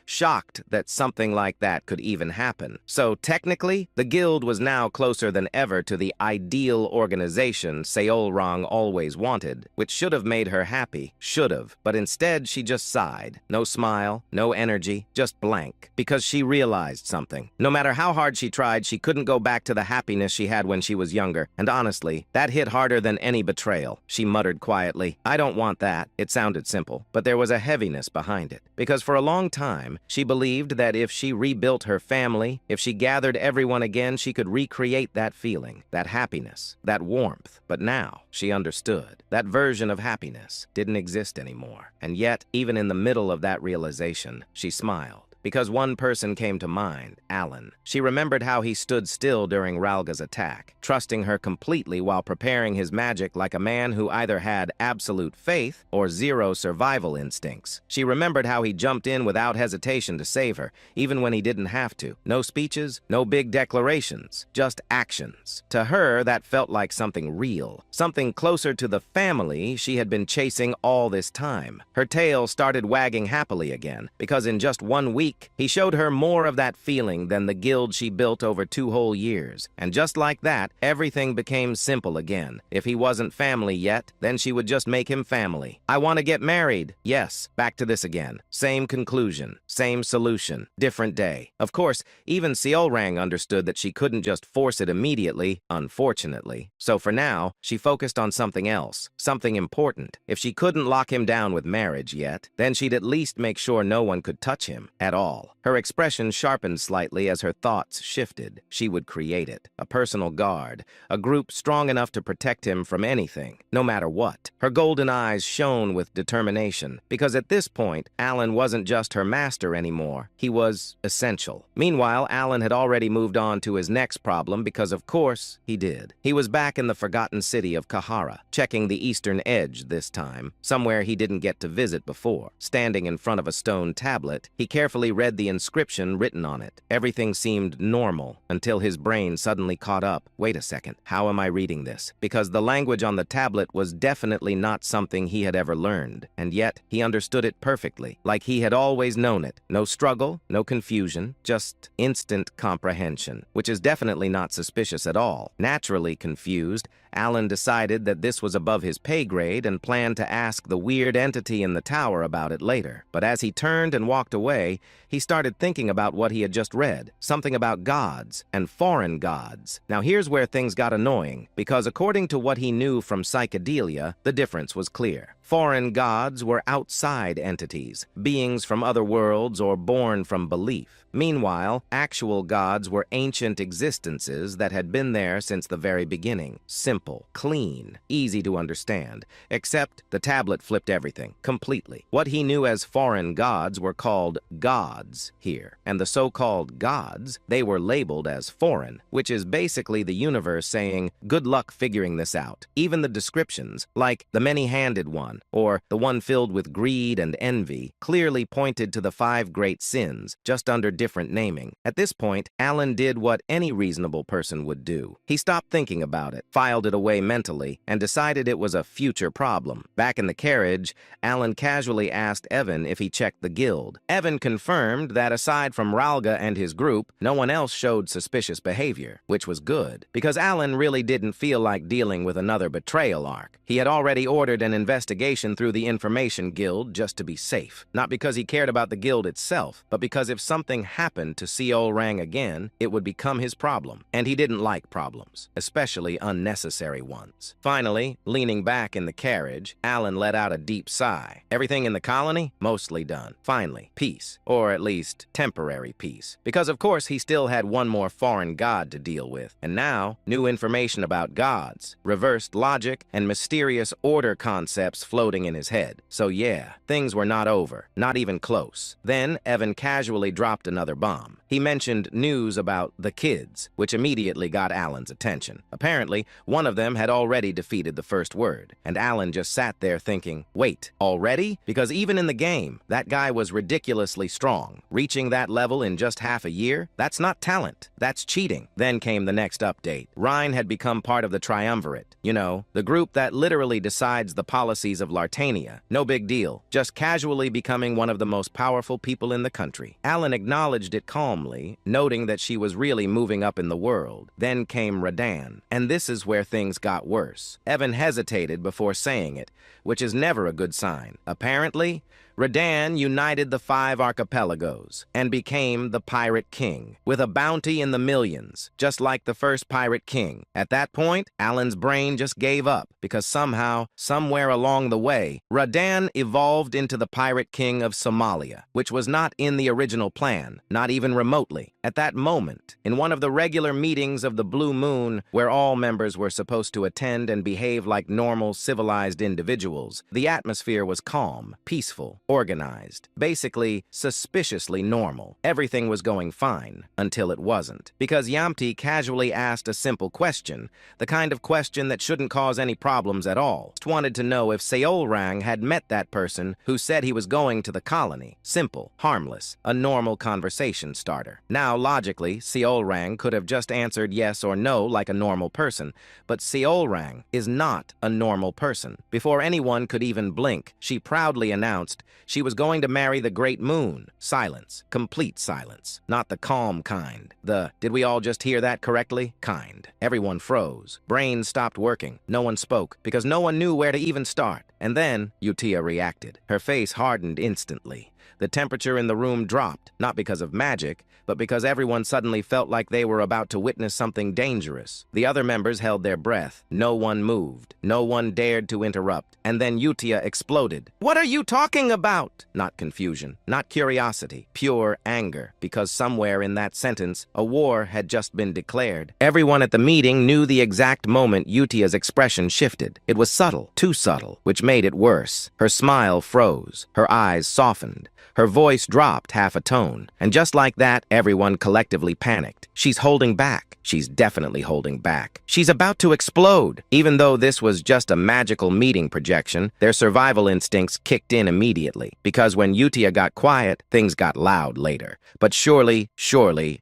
shocked that something like that could even happen. So technically, the guild was now closer than ever to the ideal organization Seolrang always wanted, which should have made her happy, should have, but instead she just sighed. No smile, no energy, just blank, because she realized something. No matter how hard she tried, she couldn't go back to the happiness she had when she was younger, and honestly, that hit harder than any betrayal. She muttered quietly, "I don't want that." It sounded simple, but there was a heaviness behind it, because for a long time, she believed that if she rebuilt her family, if she gathered everyone again, she could recreate that feeling, that happiness, that warmth. But now, she understood. That version of happiness didn't exist anymore. And yet, even in the middle of that realization, she smiled. Because one person came to mind, Alan. She remembered how he stood still during Ralga's attack, trusting her completely while preparing his magic like a man who either had absolute faith or zero survival instincts. She remembered how he jumped in without hesitation to save her, even when he didn't have to. No speeches, no big declarations, just actions. To her, that felt like something real, something closer to the family she had been chasing all this time. Her tail started wagging happily again, because in just 1 week, week, he showed her more of that feeling than the guild she built over 2 whole years. And just like that, everything became simple again. If he wasn't family yet, then she would just make him family. I want to get married. Yes, back to this again. Same conclusion, same solution, different day. Of course, even Seolrang understood that she couldn't just force it immediately, unfortunately. So for now, she focused on something else, something important. If she couldn't lock him down with marriage yet, then she'd at least make sure no one could touch him at all. Her expression sharpened slightly as her thoughts shifted. She would create it, a personal guard, a group strong enough to protect him from anything, no matter what. Her golden eyes shone with determination, because at this point, Alan wasn't just her master anymore. He was essential. Meanwhile, Alan had already moved on to his next problem because, of course, he did. He was back in the forgotten city of Kahara, checking the eastern edge this time, somewhere he didn't get to visit before. Standing in front of a stone tablet, he carefully read the inscription written on it. Everything seemed normal until his brain suddenly caught up. Wait a second, how am I reading this? Because the language on the tablet was definitely not something he had ever learned, and yet he understood it perfectly, like he had always known it. No struggle, no confusion, just instant comprehension, which is definitely not suspicious at all. Naturally confused, Alan decided that this was above his pay grade and planned to ask the weird entity in the tower about it later. But as he turned and walked away, he started thinking about what he had just read, something about gods and foreign gods. Now here's where things got annoying, because according to what he knew from psychedelia, the difference was clear. Foreign gods were outside entities, beings from other worlds or born from belief. Meanwhile, actual gods were ancient existences that had been there since the very beginning. Simple, clean, easy to understand, except the tablet flipped everything, completely. What he knew as foreign gods were called gods here, and the so-called gods, they were labeled as foreign, which is basically the universe saying, good luck figuring this out. Even the descriptions, like the many-handed one, or the one filled with greed and envy, clearly pointed to the 5 great sins, just under different naming. At this point, Alan did what any reasonable person would do. He stopped thinking about it, filed it away mentally, and decided it was a future problem. Back in the carriage, Alan casually asked Evan if he checked the guild. Evan confirmed that aside from Ralga and his group, no one else showed suspicious behavior, which was good, because Alan really didn't feel like dealing with another betrayal arc. He had already ordered an investigation through the Information Guild just to be safe. Not because he cared about the guild itself, but because if something happened to Seolrang again, it would become his problem. And he didn't like problems, especially unnecessary ones. Finally, leaning back in the carriage, Alan let out a deep sigh. Everything in the colony? Mostly done. Finally, peace. Or at least, temporary peace. Because of course he still had one more foreign god to deal with. And now, new information about gods, reversed logic, and mysterious order concepts floating in his head. So yeah, things were not over. Not even close. Then, Evan casually dropped another bomb. He mentioned news about the kids, which immediately got Alan's attention. Apparently, one of them had already defeated the first word, and Alan just sat there thinking, wait, already? Because even in the game, that guy was ridiculously strong. Reaching that level in just half a year? That's not talent. That's cheating. Then came the next update. Rhine had become part of the Triumvirate. You know, the group that literally decides the policies of Lartania. No big deal. Just casually becoming one of the most powerful people in the country. Alan acknowledged it calmly, noting that she was really moving up in the world. Then came Radan, and this is where things got worse. Evan hesitated before saying it, which is never a good sign. Apparently, Radan united the 5 archipelagos and became the Pirate King, with a bounty in the millions, just like the first Pirate King. At that point, Alan's brain just gave up, because somehow, somewhere along the way, Radan evolved into the Pirate King of Somalia, which was not in the original plan, not even remotely. At that moment, in one of the regular meetings of the Blue Moon, where all members were supposed to attend and behave like normal, civilized individuals, the atmosphere was calm, peaceful, organized, basically suspiciously normal. Everything was going fine, until it wasn't. Because Yamti casually asked a simple question, the kind of question that shouldn't cause any problems at all. Just wanted to know if Seolrang had met that person who said he was going to the colony. Simple, harmless, a normal conversation starter. Now, logically, Seolrang could have just answered yes or no like a normal person, but Seolrang is not a normal person. Before anyone could even blink, she proudly announced, She was going to marry the great moon. Silence. Complete silence. Not the calm kind. The, did we all just hear that correctly? Kind. Everyone froze. Brains stopped working. No one spoke, because no one knew where to even start. And then, Utia reacted. Her face hardened instantly. The temperature in the room dropped, not because of magic, but because everyone suddenly felt like they were about to witness something dangerous. The other members held their breath. No one moved. No one dared to interrupt. And then Utia exploded. "What are you talking about?" Not confusion, not curiosity, pure anger, because somewhere in that sentence, a war had just been declared. Everyone at the meeting knew the exact moment Utia's expression shifted. It was subtle, too subtle, which made it worse. Her smile froze. Her eyes softened. Her voice dropped half a tone, and just like that, everyone collectively panicked. She's holding back. She's definitely holding back. She's about to explode. Even though this was just a magical meeting projection, their survival instincts kicked in immediately, because when Utia got quiet, things got loud later. But surely,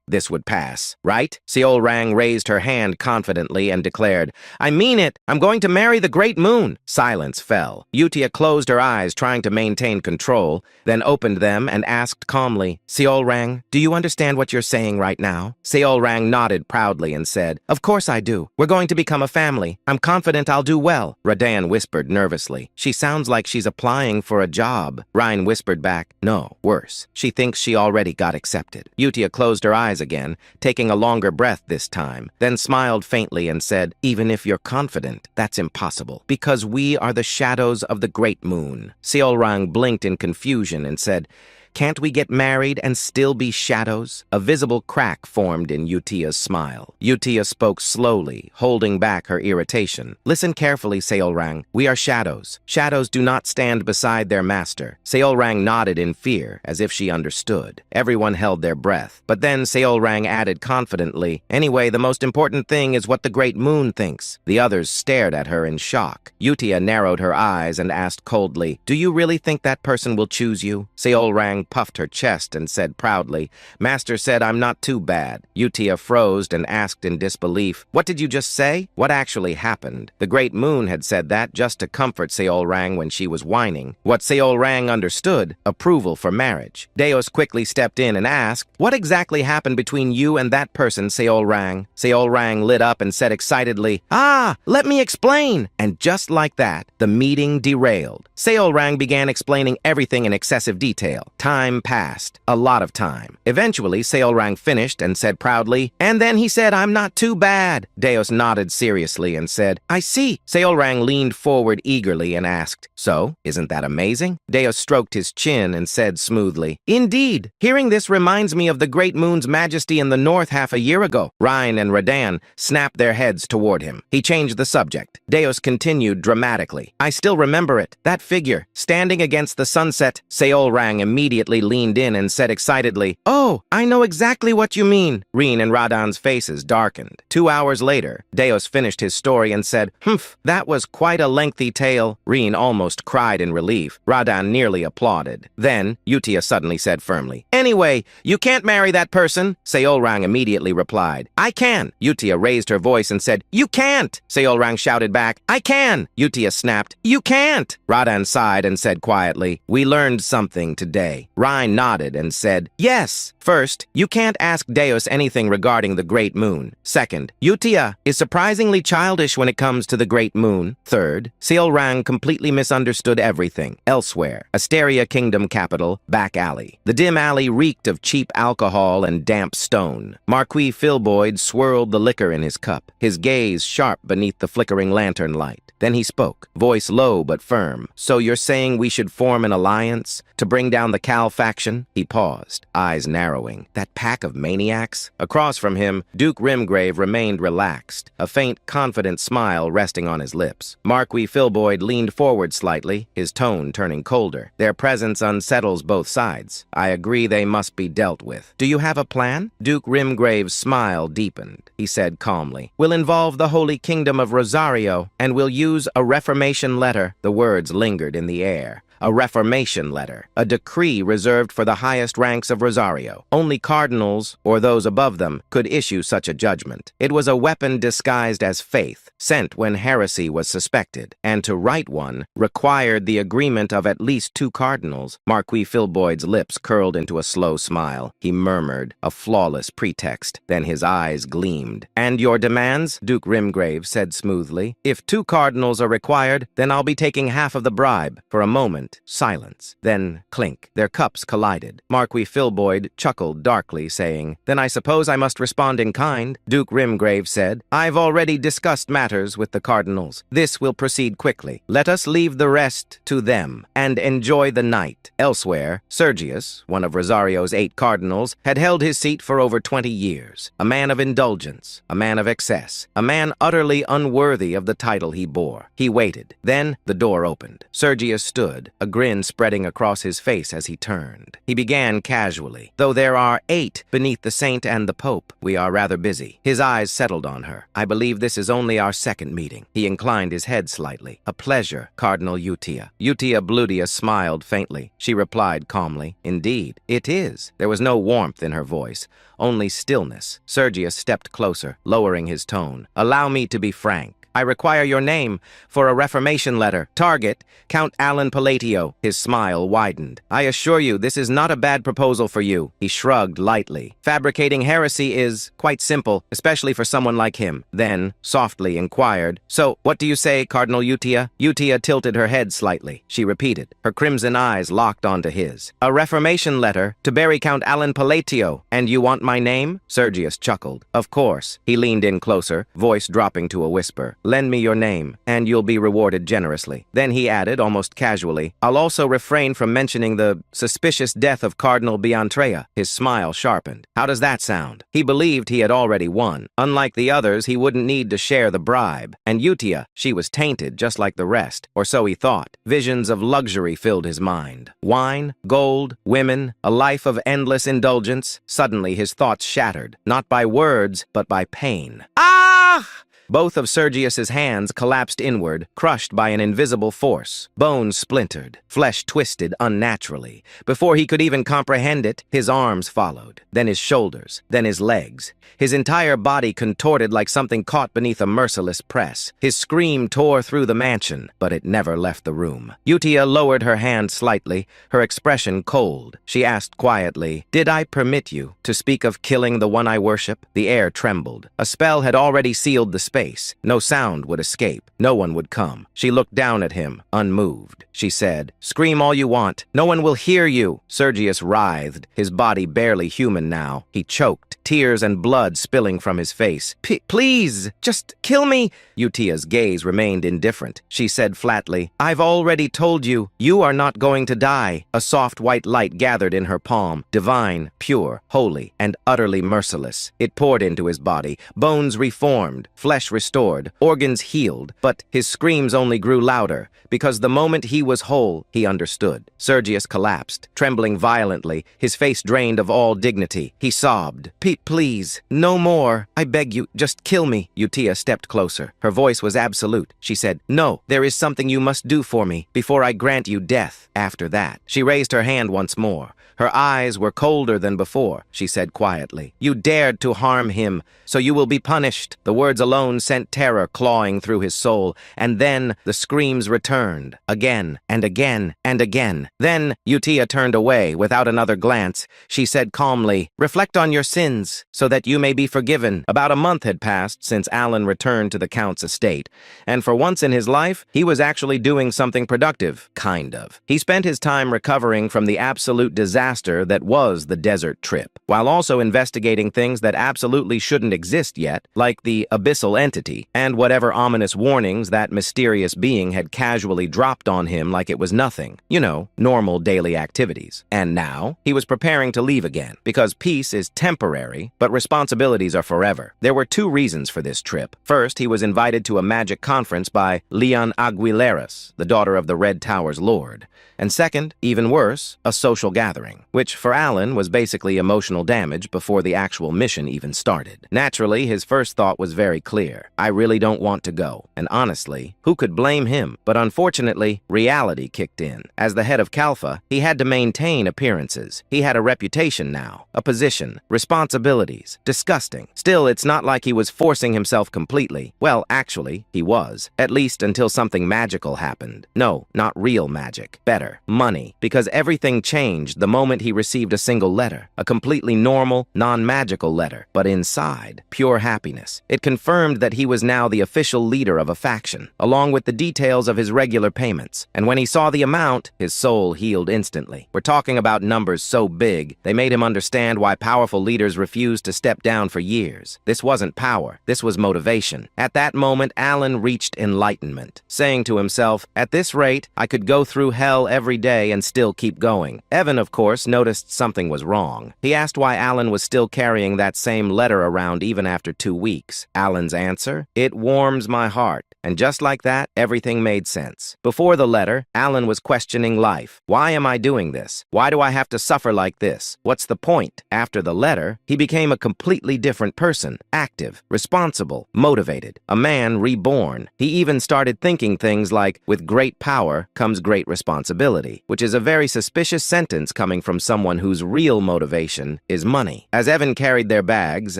this would pass, right? Seol Rang raised her hand confidently and declared, "I mean it! I'm going to marry the great moon!" Silence fell. Utia closed her eyes, trying to maintain control, then opened them and asked calmly, "Seol Rang, do you understand what you're saying right now?" Seol Rang nodded proudly and said, "Of course I do. We're going to become a family. I'm confident I'll do well." Radan whispered nervously, "She sounds like she's applying for a job." Ryan whispered back, "No, worse. She thinks she already got accepted." Utia closed her eyes again, taking a longer breath this time, then smiled faintly and said, "Even if you're confident, that's impossible, because we are the shadows of the great moon." Seol Rang blinked in confusion and said, "Can't we get married and still be shadows?" A visible crack formed in Utia's smile. Utia spoke slowly, holding back her irritation. "Listen carefully, Seol Rang. We are shadows. Shadows do not stand beside their master." Seol Rang nodded in fear, as if she understood. Everyone held their breath. But then Seol Rang added confidently, "Anyway, the most important thing is what the great moon thinks." The others stared at her in shock. Utia narrowed her eyes and asked coldly, "Do you really think that person will choose you?" Seol Rang puffed her chest and said proudly, "Master said I'm not too bad." Utia froze and asked in disbelief, "What did you just say?" What actually happened? The great moon had said that just to comfort Seol Rang when she was whining. What Seol Rang understood, approval for marriage. Deos quickly stepped in and asked, "What exactly happened between you and that person, Seol Rang?" Seol Rang lit up and said excitedly, "Ah, let me explain!" And just like that, the meeting derailed. Seol Rang began explaining everything in excessive detail. Time passed. A lot of time. Eventually, Seol Rang finished and said proudly, "And then he said I'm not too bad." Deos nodded seriously and said, "I see." Seol Rang leaned forward eagerly and asked, "So, isn't that amazing?" Deos stroked his chin and said smoothly, "Indeed. Hearing this reminds me of the great moon's majesty in the north half a year ago." Ryan and Radan snapped their heads toward him. He changed the subject. Deos continued dramatically, "I still remember it. That figure, standing against the sunset." Seol Rang immediately leaned in and said excitedly, "Oh, I know exactly what you mean." Reen and Radan's faces darkened. 2 hours later, Deos finished his story and said, "Humph, that was quite a lengthy tale." Reen almost cried in relief. Radan nearly applauded. Then, Utia suddenly said firmly, "Anyway, you can't marry that person." Seol Rang immediately replied, "I can." Utia raised her voice and said, "You can't." Seol Rang shouted back, "I can." Utia snapped, "You can't." Radan sighed and said quietly, "We learned something today." Ryan nodded and said, "Yes. First, you can't ask Deos anything regarding the great moon. Second, Utia is surprisingly childish when it comes to the great moon. Third, Seol Rang completely misunderstood everything. Elsewhere, Asteria Kingdom capital, back alley. The dim alley reeked of cheap alcohol and damp stone. Marquis Philboyd swirled the liquor in his cup, his gaze sharp beneath the flickering lantern light. Then he spoke, voice low but firm. "So you're saying we should form an alliance to bring down the Cal faction?" He paused, eyes narrowing. That pack of maniacs? Across from him, Duke Rimgrave remained relaxed, a faint, confident smile resting on his lips. Marquis Philboyd leaned forward slightly, his tone turning colder. "Their presence unsettles both sides. I agree they must be dealt with. Do you have a plan?" Duke Rimgrave's smile deepened. He said calmly, "We'll involve the Holy Kingdom of Rosario, and we'll use a reformation letter." The words lingered in the air. a reformation letter, a decree reserved for the highest ranks of Rosario. Only cardinals, or those above them, could issue such a judgment. It was a weapon disguised as faith, sent when heresy was suspected, and to write one required the agreement of at least 2 cardinals. Marquis Filboid's lips curled into a slow smile. He murmured, a flawless pretext. Then his eyes gleamed. "And your demands?" Duke Rimgrave said smoothly. "If 2 cardinals are required, then I'll be taking half of the bribe." For a moment, silence. Then, clink. Their cups collided. Marquis Filboid chuckled darkly, saying, "Then I suppose I must respond in kind." Duke Rimgrave said, "I've already discussed matters with the cardinals. This will proceed quickly. Let us leave the rest to them, and enjoy the night." Elsewhere, Sergius, one of Rosario's 8 cardinals, had held his seat for over 20 years. A man of indulgence, a man of excess, a man utterly unworthy of the title he bore. He waited. Then the door opened. Sergius stood, a grin spreading across his face as he turned. He began casually, "Though there are 8 beneath the saint and the pope, we are rather busy." His eyes settled on her. "I believe this is only our second meeting." He inclined his head slightly. "A pleasure, Cardinal Utia." Utia Bludia smiled faintly. She replied calmly, "Indeed, it is." There was no warmth in her voice, only stillness. Sergius stepped closer, lowering his tone. "Allow me to be frank. I require your name for a reformation letter. Target, Count Alan Palatio." His smile widened. "I assure you, this is not a bad proposal for you." He shrugged lightly. "Fabricating heresy is quite simple, especially for someone like him." Then, softly inquired, "So, what do you say, Cardinal Utia?" Utia tilted her head slightly. She repeated. Her crimson eyes locked onto his. "A reformation letter to bury Count Alan Palatio. And you want my name?" Sergius chuckled. "Of course." He leaned in closer, voice dropping to a whisper. "Lend me your name, and you'll be rewarded generously." Then he added, almost casually, "I'll also refrain from mentioning the suspicious death of Cardinal Biantrea." His smile sharpened. How does that sound? He believed he had already won. Unlike the others, he wouldn't need to share the bribe. And Utia, she was tainted just like the rest, or so he thought. Visions of luxury filled his mind. Wine, gold, women, a life of endless indulgence. Suddenly his thoughts shattered, not by words, but by pain. Ah! Both of Sergius's hands collapsed inward, crushed by an invisible force. Bones splintered, flesh twisted unnaturally. Before he could even comprehend it, his arms followed, then his shoulders, then his legs. His entire body contorted like something caught beneath a merciless press. His scream tore through the mansion, but it never left the room. Utia lowered her hand slightly, her expression cold. She asked quietly, "Did I permit you to speak of killing the one I worship?" The air trembled. A spell had already sealed the space. No sound would escape. No one would come. She looked down at him, unmoved. She said, "Scream all you want. No one will hear you." Sergius writhed, his body barely human now. He choked, tears and blood spilling from his face. Please, just kill me." Utia's gaze remained indifferent. She said flatly, "I've already told you, you are not going to die." A soft white light gathered in her palm, divine, pure, holy, and utterly merciless. It poured into his body, bones reformed, flesh restored, organs healed, but his screams only grew louder, because the moment he was whole, he understood. Sergius collapsed, trembling violently, his face drained of all dignity. He sobbed, Please, no more. I beg you, just kill me." Utia stepped closer. Her voice was absolute. She said, "No, there is something you must do for me, before I grant you death." After that, she raised her hand once more. Her eyes were colder than before. She said quietly, "You dared to harm him, so you will be punished." The words alone sent terror clawing through his soul, and then the screams returned, again and again and again. Then Utia turned away without another glance. She said calmly, "Reflect on your sins, so that you may be forgiven." About a month had passed since Alan returned to the Count's estate, and for once in his life, he was actually doing something productive, kind of. He spent his time recovering from the absolute disaster that was the desert trip, while also investigating things that absolutely shouldn't exist yet, like the abyssal entity, and whatever ominous warnings that mysterious being had casually dropped on him like it was nothing. You know, normal daily activities. And now, he was preparing to leave again, because peace is temporary, but responsibilities are forever. There were 2 reasons for this trip. First, he was invited to a magic conference by Leon Aguileras, the daughter of the Red Tower's lord. And second, even worse, a social gathering, which for Alan was basically emotional damage before the actual mission even started. Naturally, his first thought was very clear. here. I really don't want to go. And honestly, who could blame him? But unfortunately, reality kicked in. As the head of Kalfa, he had to maintain appearances. He had a reputation now, a position, responsibilities. Disgusting. Still, it's not like he was forcing himself completely. Well, actually, he was. At least until something magical happened. No, not real magic. Better. Money. Because everything changed the moment he received a single letter. A completely normal, non-magical letter. But inside, pure happiness. It confirmed that he was now the official leader of a faction, along with the details of his regular payments. And when he saw the amount, his soul healed instantly. We're talking about numbers so big, they made him understand why powerful leaders refused to step down for years. This wasn't power, this was motivation. At that moment, Alan reached enlightenment, saying to himself, at this rate, I could go through hell every day and still keep going. Evan, of course, noticed something was wrong. He asked why Alan was still carrying that same letter around even after 2 weeks. Alan's answer, it warms my heart. And just like that, everything made sense. Before the letter, Alan was questioning life. Why am I doing this? Why do I have to suffer like this? What's the point? After the letter, he became a completely different person. Active, responsible, motivated. A man reborn. He even started thinking things like, with great power comes great responsibility, which is a very suspicious sentence coming from someone whose real motivation is money. As Evan carried their bags,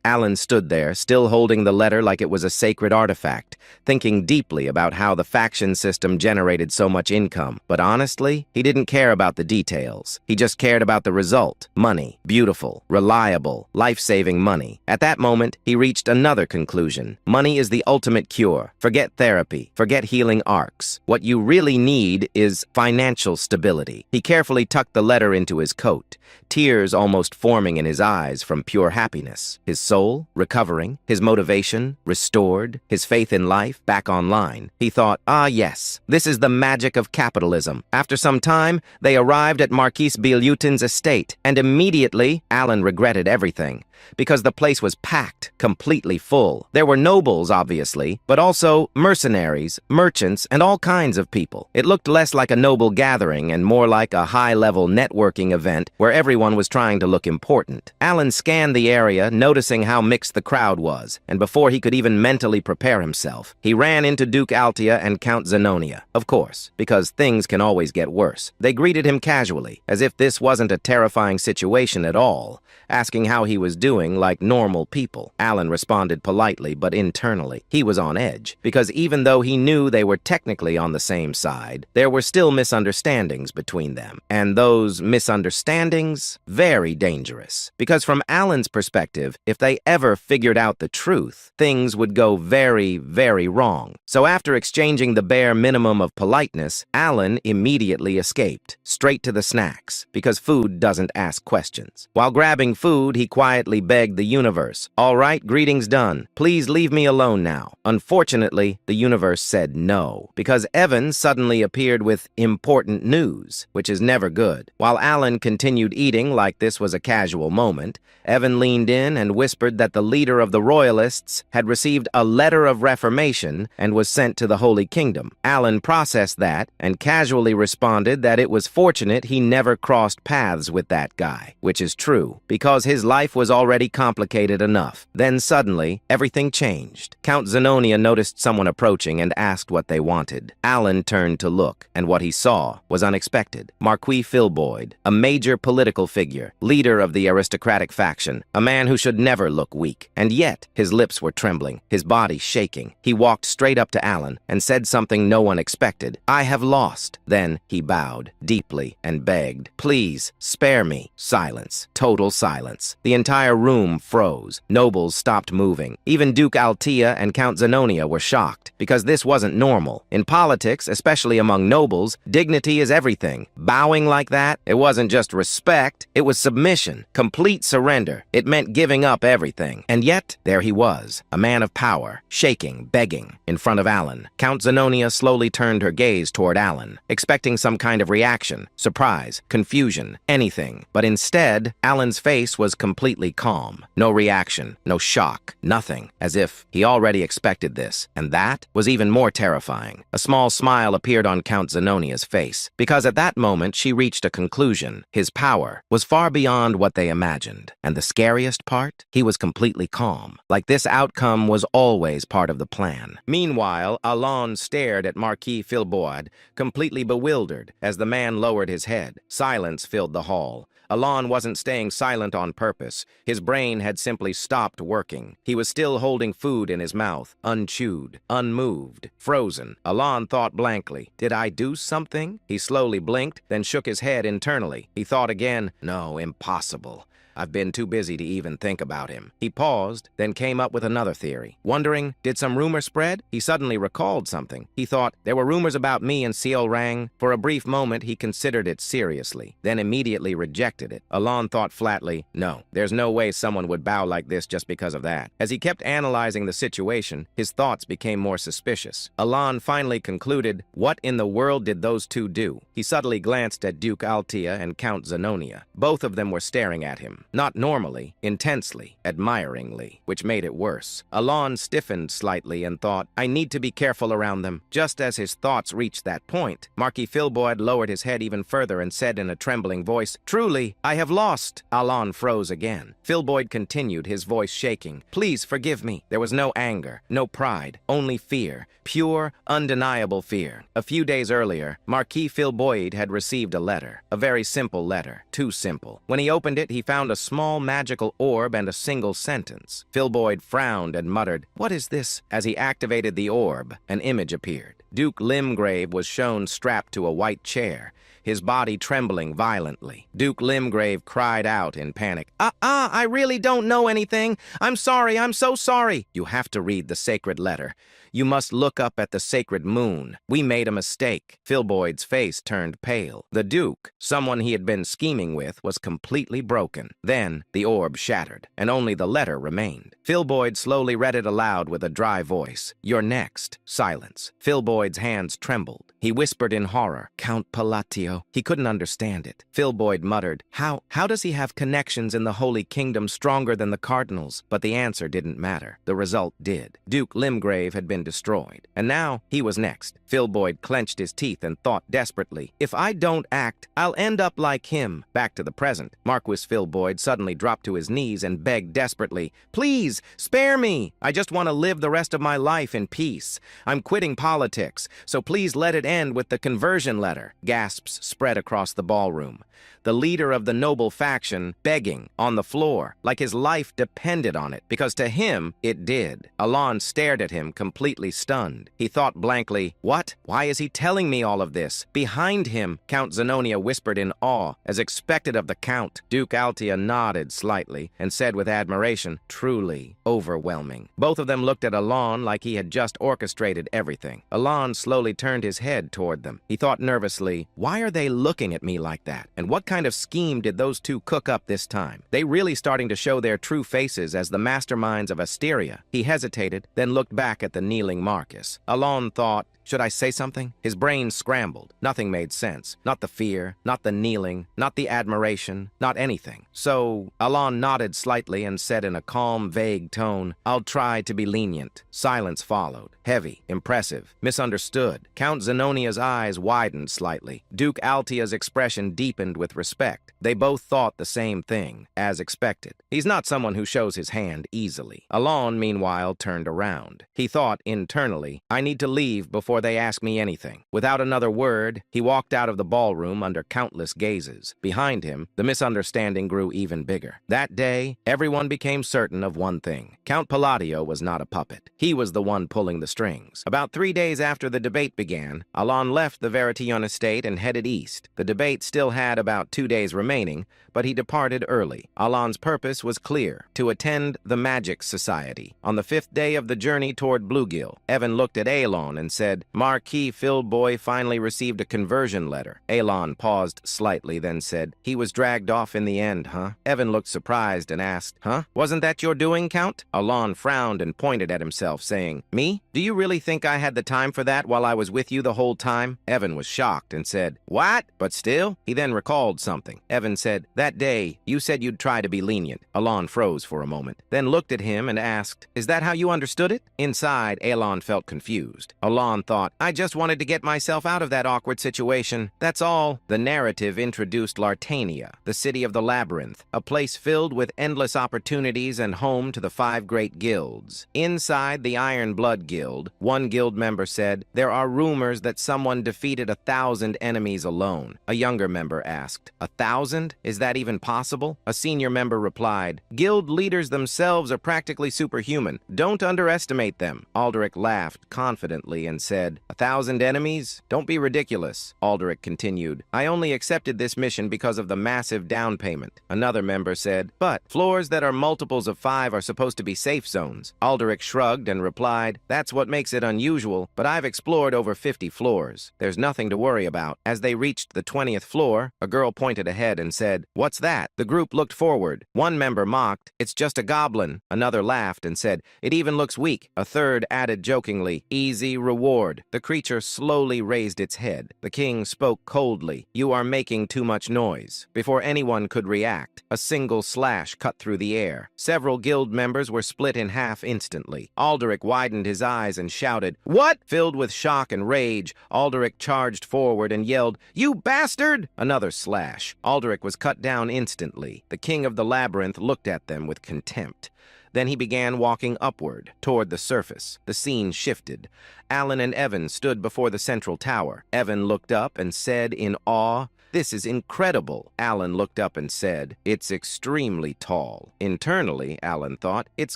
Alan stood there, still holding the letter like it was a sacred artifact, thinking deeply about how the faction system generated so much income. But honestly, he didn't care about the details. He just cared about the result. Money. Beautiful. Reliable. Life-saving money. At that moment, he reached another conclusion. Money is the ultimate cure. Forget therapy. Forget healing arcs. What you really need is financial stability. He carefully tucked the letter into his coat, tears almost forming in his eyes from pure happiness. His soul recovering, his motivation restored, his faith in life back online. He thought, ah yes, this is the magic of capitalism. After some time, they arrived at Marquis Bilutin's estate, and immediately Alan regretted everything, because the place was packed, completely full. There were nobles, obviously, but also mercenaries, merchants, and all kinds of people. It looked less like a noble gathering and more like a high-level networking event where everyone was trying to look important. Alan scanned the area, noticing how mixed the crowd was, and before he could even mentally prepare himself, he ran into Duke Altea and Count Zenonia. Of course, because things can always get worse. They greeted him casually, as if this wasn't a terrifying situation at all, asking how he was doing like normal people. Alan responded politely, but internally, he was on edge, because even though he knew they were technically on the same side, there were still misunderstandings between them. And those misunderstandings, very dangerous. Because from Alan's perspective, if they ever figured out the truth, things would go very, very wrong. So after exchanging the bare minimum of politeness, Alan immediately escaped, straight to the snacks, because food doesn't ask questions. While grabbing food, he quietly begged the universe, "All right, greetings done. Please leave me alone now." Unfortunately, the universe said no, because Evan suddenly appeared with important news, which is never good. While Alan continued eating like this was a casual moment, Evan leaned in and whispered that the leader of the Royalists had received a letter of reformation and was sent to the Holy Kingdom. Alan processed that and casually responded that it was fortunate he never crossed paths with that guy, which is true, because his life was already complicated enough. Then suddenly, everything changed. Count Zenonia noticed someone approaching and asked what they wanted. Alan turned to look, and what he saw was unexpected. Marquis Filboid, a major political figure, leader of the aristocratic faction, a man who should never look weak. And yet, his lips were trembling, his body shaking. He walked straight up to Alan and said something no one expected. "I have lost." Then he bowed deeply and begged, "Please, spare me." Silence. Total silence. The entire room froze. Nobles stopped moving. Even Duke Altea and Count Zenonia were shocked, because this wasn't normal. In politics, especially among nobles, dignity is everything. Bowing like that, it wasn't just respect, it was submission, complete surrender. It meant giving up everything. And yet, there he was, a man of power, shaking, begging, in front of Alan. Count Zenonia slowly turned her gaze toward Alan, expecting some kind of reaction, surprise, confusion, anything. But instead, Alan's face was completely calm. No reaction, no shock, nothing, as if he already expected this. And that was even more terrifying. A small smile appeared on Count Zenonia's face, because at that moment she reached a conclusion. His power was far beyond what they imagined. And the scariest part? He was completely calm, like this outcome was always part of the plan. Meanwhile, Alon stared at Marquis Filboid, completely bewildered, as the man lowered his head. Silence filled the hall. Alon wasn't staying silent on purpose. His brain had simply stopped working. He was still holding food in his mouth, unchewed, unmoved, frozen. Alon thought blankly. Did I do something? He slowly blinked, then shook his head internally. He thought again. No, impossible. I've been too busy to even think about him. He paused, then came up with another theory. Wondering, did some rumor spread? He suddenly recalled something. He thought, there were rumors about me and Seol Rang. For a brief moment, he considered it seriously, then immediately rejected it. Alon thought flatly, no, there's no way someone would bow like this just because of that. As he kept analyzing the situation, his thoughts became more suspicious. Alon finally concluded, what in the world did those two do? He subtly glanced at Duke Altea and Count Zenonia. Both of them were staring at him. Not normally, intensely, admiringly, which made it worse. Alon stiffened slightly and thought, I need to be careful around them. Just as his thoughts reached that point, Marquis Filboid lowered his head even further and said in a trembling voice, truly, I have lost. Alon froze again. Filboid continued, his voice shaking. Please forgive me. There was no anger, no pride, only fear. Pure, undeniable fear. A few days earlier, Marquis Filboid had received a letter. A very simple letter. Too simple. When he opened it, he found a small magical orb and a single sentence. Filboid frowned and muttered, what is this? As he activated the orb, an image appeared. Duke Limgrave was shown strapped to a white chair, his body trembling violently. Duke Limgrave cried out in panic, I really don't know anything. I'm sorry, I'm so sorry. You have to read the sacred letter. You must look up at the sacred moon. We made a mistake. Filboid's face turned pale. The Duke, someone he had been scheming with, was completely broken. Then the orb shattered, and only the letter remained. Filboid slowly read it aloud with a dry voice. You're next. Silence. Filboid's hands trembled. He whispered in horror, Count Palatio. He couldn't understand it. Filboid muttered, How does he have connections in the Holy Kingdom stronger than the cardinals? But the answer didn't matter. The result did. Duke Limgrave had been destroyed. And now he was next. Filboid clenched his teeth and thought desperately, if I don't act, I'll end up like him. Back to the present. Marquis Filboid suddenly dropped to his knees and begged desperately, please, spare me. I just want to live the rest of my life in peace. I'm quitting politics, so please let it end with the conversion letter. Gasps spread across the ballroom. The leader of the noble faction begging on the floor, like his life depended on it, because to him, it did. Alon stared at him, completely stunned. He thought blankly, what? Why is he telling me all of this? Behind him, Count Zenonia whispered in awe, as expected of the Count. Duke Altea nodded slightly and said with admiration, truly overwhelming. Both of them looked at Alon like he had just orchestrated everything. Alon slowly turned his head toward them. He thought nervously, why are they looking at me like that? And what kind of scheme did those two cook up this time? They really starting to show their true faces as the masterminds of Asteria. He hesitated, then looked back at the kneeling Marcus. Alon thought, should I say something? His brain scrambled. Nothing made sense. Not the fear, not the kneeling, not the admiration, not anything. So Alon nodded slightly and said in a calm, vague tone, I'll try to be lenient. Silence followed. Heavy, impressive, misunderstood. Count Zenonia's eyes widened slightly. Duke Altea's expression deepened with respect. They both thought the same thing, as expected. He's not someone who shows his hand easily. Alon, meanwhile, turned around. He thought internally, I need to leave before they ask me anything. Without another word, he walked out of the ballroom under countless gazes. Behind him, the misunderstanding grew even bigger. That day, everyone became certain of one thing. Count Palladio was not a puppet. He was the one pulling the strings. About 3 days after the debate began, Alon left the Veritillon estate and headed east. The debate still had about 2 days remaining, but he departed early. Alon's purpose was clear, to attend the Magic Society. On the 5th day of the journey toward Bluegill, Evan looked at Aelon and said, said, Marquis Philboy finally received a conversion letter. Alon paused slightly, then said, he was dragged off in the end, huh? Evan looked surprised and asked, huh? Wasn't that your doing, Count? Alon frowned and pointed at himself, saying, me? Do you really think I had the time for that while I was with you the whole time? Evan was shocked and said, what? But still? He then recalled something. Evan said, that day, you said you'd try to be lenient. Alon froze for a moment, then looked at him and asked, is that how you understood it? Inside, Alon felt confused. Alon thought, I just wanted to get myself out of that awkward situation. That's all. The narrative introduced Lartania, the city of the labyrinth, a place filled with endless opportunities and home to the 5 great guilds. Inside the Iron Blood Guild, one guild member said, there are rumors that someone defeated 1,000 enemies alone. A younger member asked, 1,000? Is that even possible? A senior member replied, guild leaders themselves are practically superhuman. Don't underestimate them. Aldrich laughed confidently and said, 1,000 enemies? Don't be ridiculous. Aldrich continued, I only accepted this mission because of the massive down payment. Another member said, but floors that are multiples of 5 are supposed to be safe zones. Aldrich shrugged and replied, that's what makes it unusual, but I've explored over 50 floors. There's nothing to worry about. As they reached the 20th floor, a girl pointed ahead and said, what's that? The group looked forward. One member mocked, it's just a goblin. Another laughed and said, it even looks weak. A third added jokingly, easy reward. The creature slowly raised its head. The king spoke coldly, you are making too much noise. Before anyone could react, a single slash cut through the air. Several guild members were split in half instantly. Aldrich widened his eyes and shouted, what? Filled with shock and rage, Aldrich charged forward and yelled, you bastard! Another slash. Aldrich was cut down instantly. The king of the labyrinth looked at them with contempt. Then he began walking upward, toward the surface. The scene shifted. Alan and Evan stood before the central tower. Evan looked up and said in awe, this is incredible. Alan looked up and said, it's extremely tall. Internally, Alan thought, it's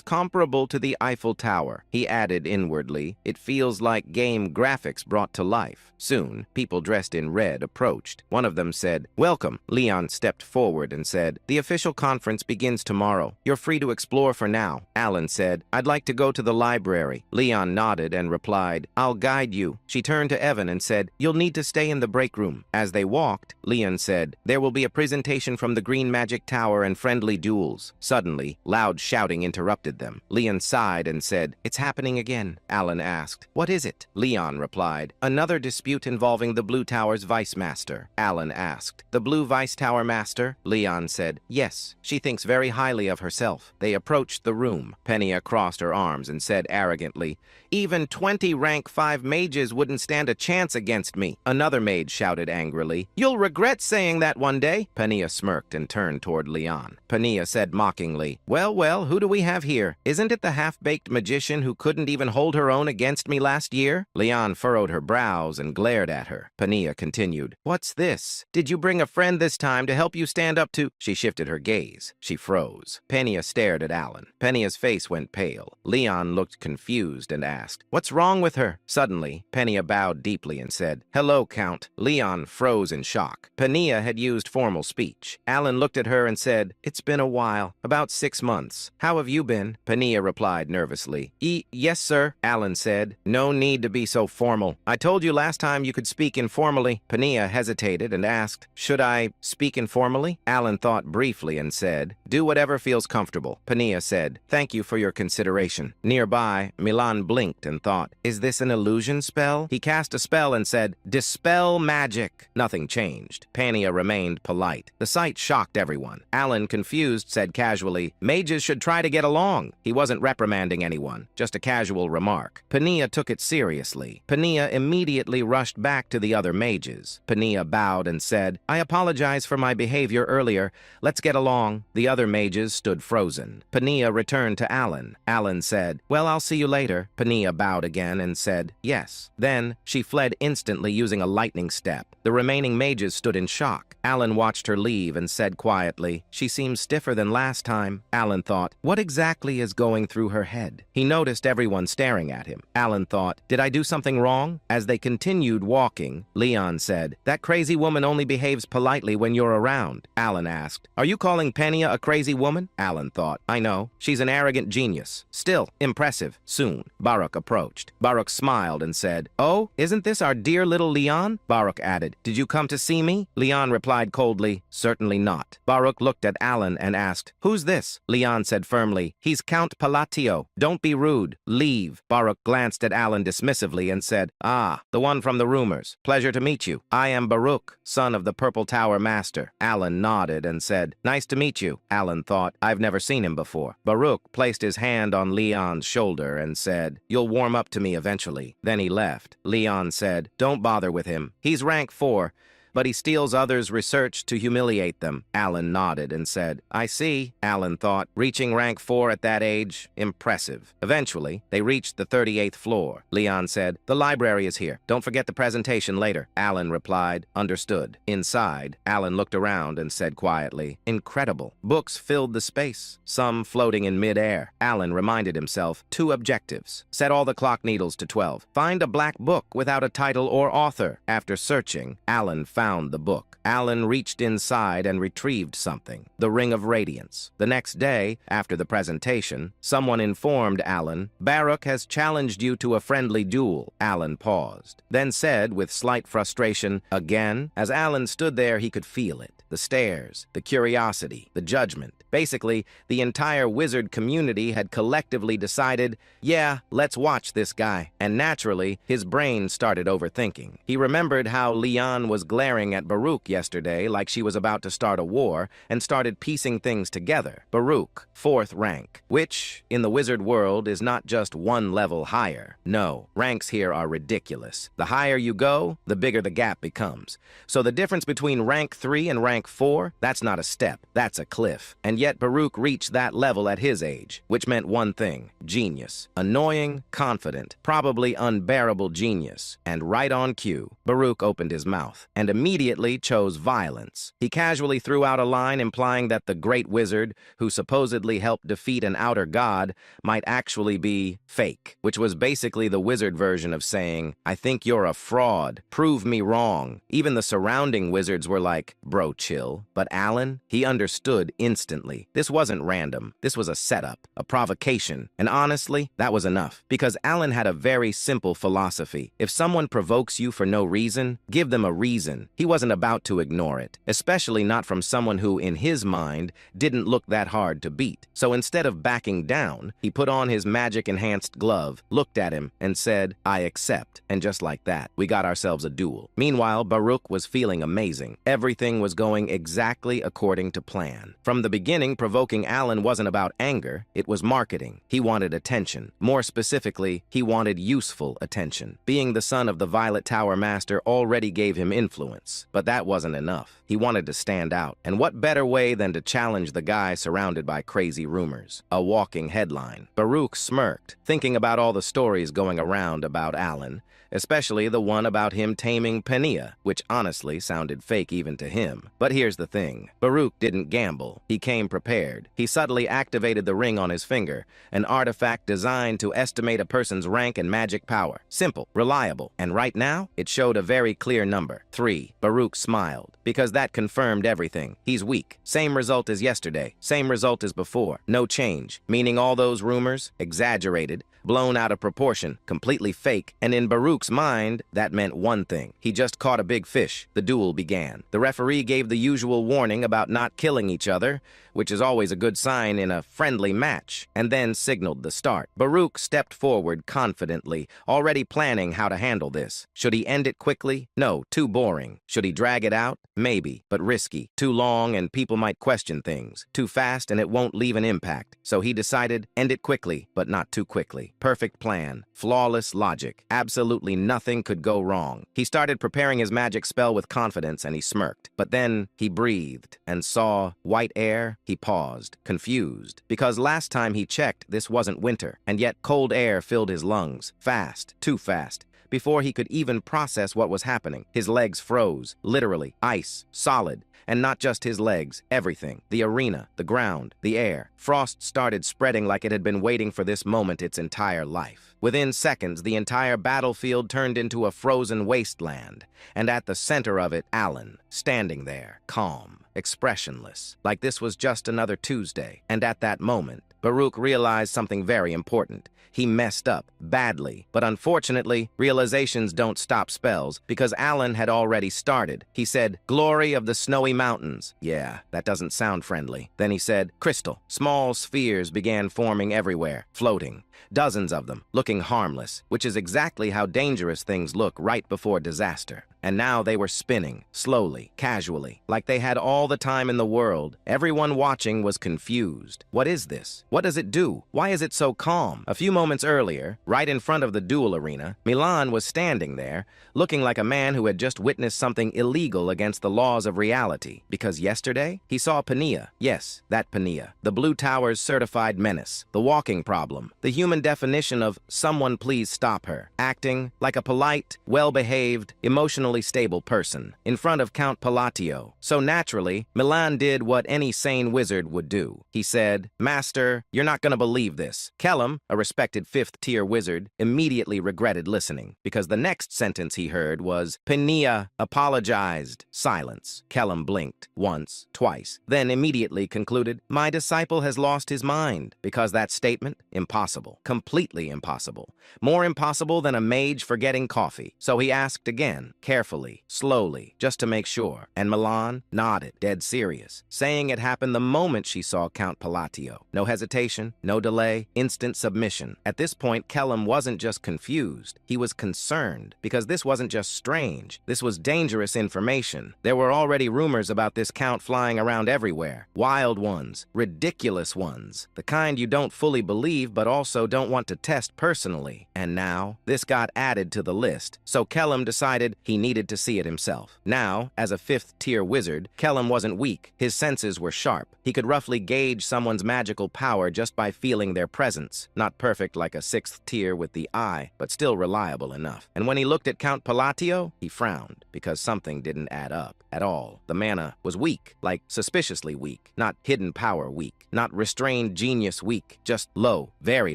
comparable to the Eiffel Tower. He added inwardly, it feels like game graphics brought to life. Soon, people dressed in red approached. One of them said, welcome. Leon stepped forward and said, the official conference begins tomorrow. You're free to explore for now. Alan said, I'd like to go to the library. Leon nodded and replied, I'll guide you. She turned to Evan and said, you'll need to stay in the break room. As they walked, Leon said, there will be a presentation from the Green Magic Tower and friendly duels. Suddenly, loud shouting interrupted them. Leon sighed and said, it's happening again. Alan asked, what is it? Leon replied, another dispute involving the Blue Tower's Vice Master. Alan asked, the Blue Vice Tower Master? Leon said, yes, she thinks very highly of herself. They approached the room. Penia crossed her arms and said arrogantly, even 20 rank 5 mages wouldn't stand a chance against me. Another mage shouted angrily, you'll regret saying that one day. Penia smirked and turned toward Leon. Penia said mockingly, well, who do we have here? Isn't it the half-baked magician who couldn't even hold her own against me last year? Leon furrowed her brows and glared at her. Penia continued, what's this? Did you bring a friend this time to help you stand up to... She shifted her gaze. She froze. Penia stared at Alan. Penia's face went pale. Leon looked confused and asked, what's wrong with her? Suddenly, Penia bowed deeply and said, hello, Count. Leon froze in shock. Penia had used formal speech. Alan looked at her and said, it's been a while, about 6 months. How have you been? Penia replied nervously. Yes, sir, Alan said. No need to be so formal. I told you last time you could speak informally. Penia hesitated and asked, should I speak informally? Alan thought briefly and said, do whatever feels comfortable. Penia said, thank you for your consideration. Nearby, Milan blinked and thought, is this an illusion spell? He cast a spell and said, dispel magic. Nothing changed. Penia remained polite. The sight shocked everyone. Alan, confused, said casually, mages should try to get along. He wasn't reprimanding anyone, just a casual remark. Penia took it seriously. Penia immediately rushed back to the other mages. Penia bowed and said, I apologize for my behavior earlier. Let's get along. The other mages stood frozen. Penia returned to Alan. Alan said, well, I'll see you later. Penia bowed again and said, yes. Then she fled instantly using a lightning step. The remaining mages stood in shock. Alan watched her leave and said quietly, "She seems stiffer than last time." Alan thought, what exactly is going through her head? He noticed everyone staring at him. Alan thought, did I do something wrong? As they continued walking, Leon said, "That crazy woman only behaves politely when you're around." Alan asked, "Are you calling Penia a crazy woman?" Alan thought, "I know. She's an arrogant genius. Still, impressive." Soon, Baruch approached. Baruch smiled and said, "Oh, isn't this our dear little Leon?" Baruch added, "Did you come to see me?" Leon replied coldly, "Certainly not." Baruch looked at Alan and asked, "Who's this?" Leon said firmly, "He's Count Palatio. Don't be rude. Leave." Baruch glanced at Alan dismissively and said, "Ah, the one from the rumors. Pleasure to meet you. I am Baruch, son of the Purple Tower Master." Alan nodded and said, "Nice to meet you." Alan thought, "I've never seen him before." Baruch placed his hand on Leon's shoulder and said, "You'll warm up to me eventually." Then he left. Leon said, "Don't bother with him. He's rank 4. But he steals others' research to humiliate them." Alan nodded and said, "I see." Alan thought, reaching rank 4 at that age, impressive. Eventually, they reached the 38th floor. Leon said, "The library is here. Don't forget the presentation later." Alan replied, "Understood." Inside, Alan looked around and said quietly, "Incredible." Books filled the space, some floating in mid-air. Alan reminded himself, 2 objectives. Set all the clock needles to 12. Find a black book without a title or author. After searching, Alan found the book. Alan reached inside and retrieved something, the Ring of Radiance. The next day, after the presentation, someone informed Alan, "Baruch has challenged you to a friendly duel." Alan paused, then said with slight frustration, "Again?" As Alan stood there, he could feel it. The stares, the curiosity, the judgment. Basically, the entire wizard community had collectively decided, yeah, let's watch this guy. And naturally, his brain started overthinking. He remembered how Leon was glaring at Baruch yesterday like she was about to start a war, and started piecing things together. Baruch, 4th rank, which, in the wizard world, is not just 1 level higher. No, ranks here are ridiculous. The higher you go, the bigger the gap becomes. So the difference between rank 3 and rank 4, that's not a step, that's a cliff. And yet Baruch reached that level at his age, which meant one thing: genius. Annoying, confident, probably unbearable genius. And right on cue, Baruch opened his mouth and immediately chose violence. He casually threw out a line implying that the great wizard, who supposedly helped defeat an outer god, might actually be fake, which was basically the wizard version of saying, "I think you're a fraud. Prove me wrong." Even the surrounding wizards were like, "Bro, chill." But Alan, he understood instantly. This wasn't random. This was a setup, a provocation. And honestly, that was enough. Because Alan had a very simple philosophy. If someone provokes you for no reason, give them a reason. He wasn't about to ignore it, especially not from someone who, in his mind, didn't look that hard to beat. So instead of backing down, he put on his magic-enhanced glove, looked at him, and said, "I accept." And just like that, we got ourselves a duel. Meanwhile, Baruch was feeling amazing. Everything was going exactly according to plan. From the beginning, provoking Alan wasn't about anger, it was marketing. He wanted attention. More specifically, he wanted useful attention. Being the son of the Violet Tower Master already gave him influence, but that wasn't enough. He wanted to stand out. And what better way than to challenge the guy surrounded by crazy rumors? A walking headline. Baruch smirked, thinking about all the stories going around about Alan, especially the one about him taming Penia, which honestly sounded fake even to him. But here's the thing. Baruch didn't gamble. He came prepared. He subtly activated the ring on his finger, an artifact designed to estimate a person's rank and magic power. Simple, reliable, and right now, it showed a very clear number, 3. Baruch smiled, because that confirmed everything. He's weak. Same result as yesterday. Same result as before. No change, meaning all those rumors, exaggerated, blown out of proportion, completely fake, and in Baruch's mind, that meant one thing. He just caught a big fish. The duel began. The referee gave the usual warning about not killing each other, which is always a good sign in a friendly match, and then signaled the start. Baruch stepped forward confidently, already planning how to handle this. Should he end it quickly? No, too boring. Should he drag it out? Maybe, but risky. Too long and people might question things. Too fast and it won't leave an impact. So he decided, end it quickly, but not too quickly. Perfect plan. Flawless logic. Absolutely nothing could go wrong. He started preparing his magic spell with confidence and he smirked. But then he breathed and saw white air. He paused, confused, because last time he checked, this wasn't winter, and yet cold air filled his lungs. Fast, too fast. before he could even process what was happening. His legs froze, literally, ice, solid. And not just his legs, everything. The arena, the ground, the air. Frost started spreading like it had been waiting for this moment its entire life. Within seconds, the entire battlefield turned into a frozen wasteland. And at the center of it, Alan, standing there, calm, expressionless, like this was just another Tuesday. And at that moment, Baruch realized something very important. He messed up, badly, but unfortunately, realizations don't stop spells, because Alan had already started. He said, "Glory of the snowy mountains." Yeah, that doesn't sound friendly. Then he said, "Crystal." Small spheres began forming everywhere, floating. Dozens of them, looking harmless, which is exactly how dangerous things look right before disaster. And now they were spinning, slowly, casually, like they had all the time in the world. Everyone watching was confused. What is this? What does it do? Why is it so calm? A few moments earlier, right in front of the duel arena, Milan was standing there, looking like a man who had just witnessed something illegal against the laws of reality. Because yesterday, he saw Pania. Yes, that Pania. The Blue Tower's certified menace. The walking problem. The human definition of "someone please stop her." Acting like a polite, well-behaved, emotionally stable person in front of Count Palatio. So naturally, Milan did what any sane wizard would do. He said, "Master, you're not going to believe this." Kellum, a respected fifth-tier wizard, immediately regretted listening, because the next sentence he heard was, "Pania apologized." Silence. Kellum blinked, once, twice, then immediately concluded, "My disciple has lost his mind," because that statement, impossible. Completely impossible. More impossible than a mage forgetting coffee. So he asked again, carefully, slowly, just to make sure. And Milan nodded, dead serious, saying it happened the moment she saw Count Palatio. No hesitation, no delay, instant submission. At this point, Kellum wasn't just confused. He was concerned, because this wasn't just strange. This was dangerous information. There were already rumors about this count flying around everywhere. Wild ones, ridiculous ones, the kind you don't fully believe but also don't want to test personally. And now, this got added to the list, so Kellum decided he needed to see it himself. Now, as a fifth-tier wizard, Kellum wasn't weak. His senses were sharp. He could roughly gauge someone's magical power just by feeling their presence. Not perfect like a sixth tier with the eye, but still reliable enough. And when he looked at Count Palatio, he frowned, because something didn't add up at all. The mana was weak, like suspiciously weak. Not hidden power weak. Not restrained genius weak. Just low, very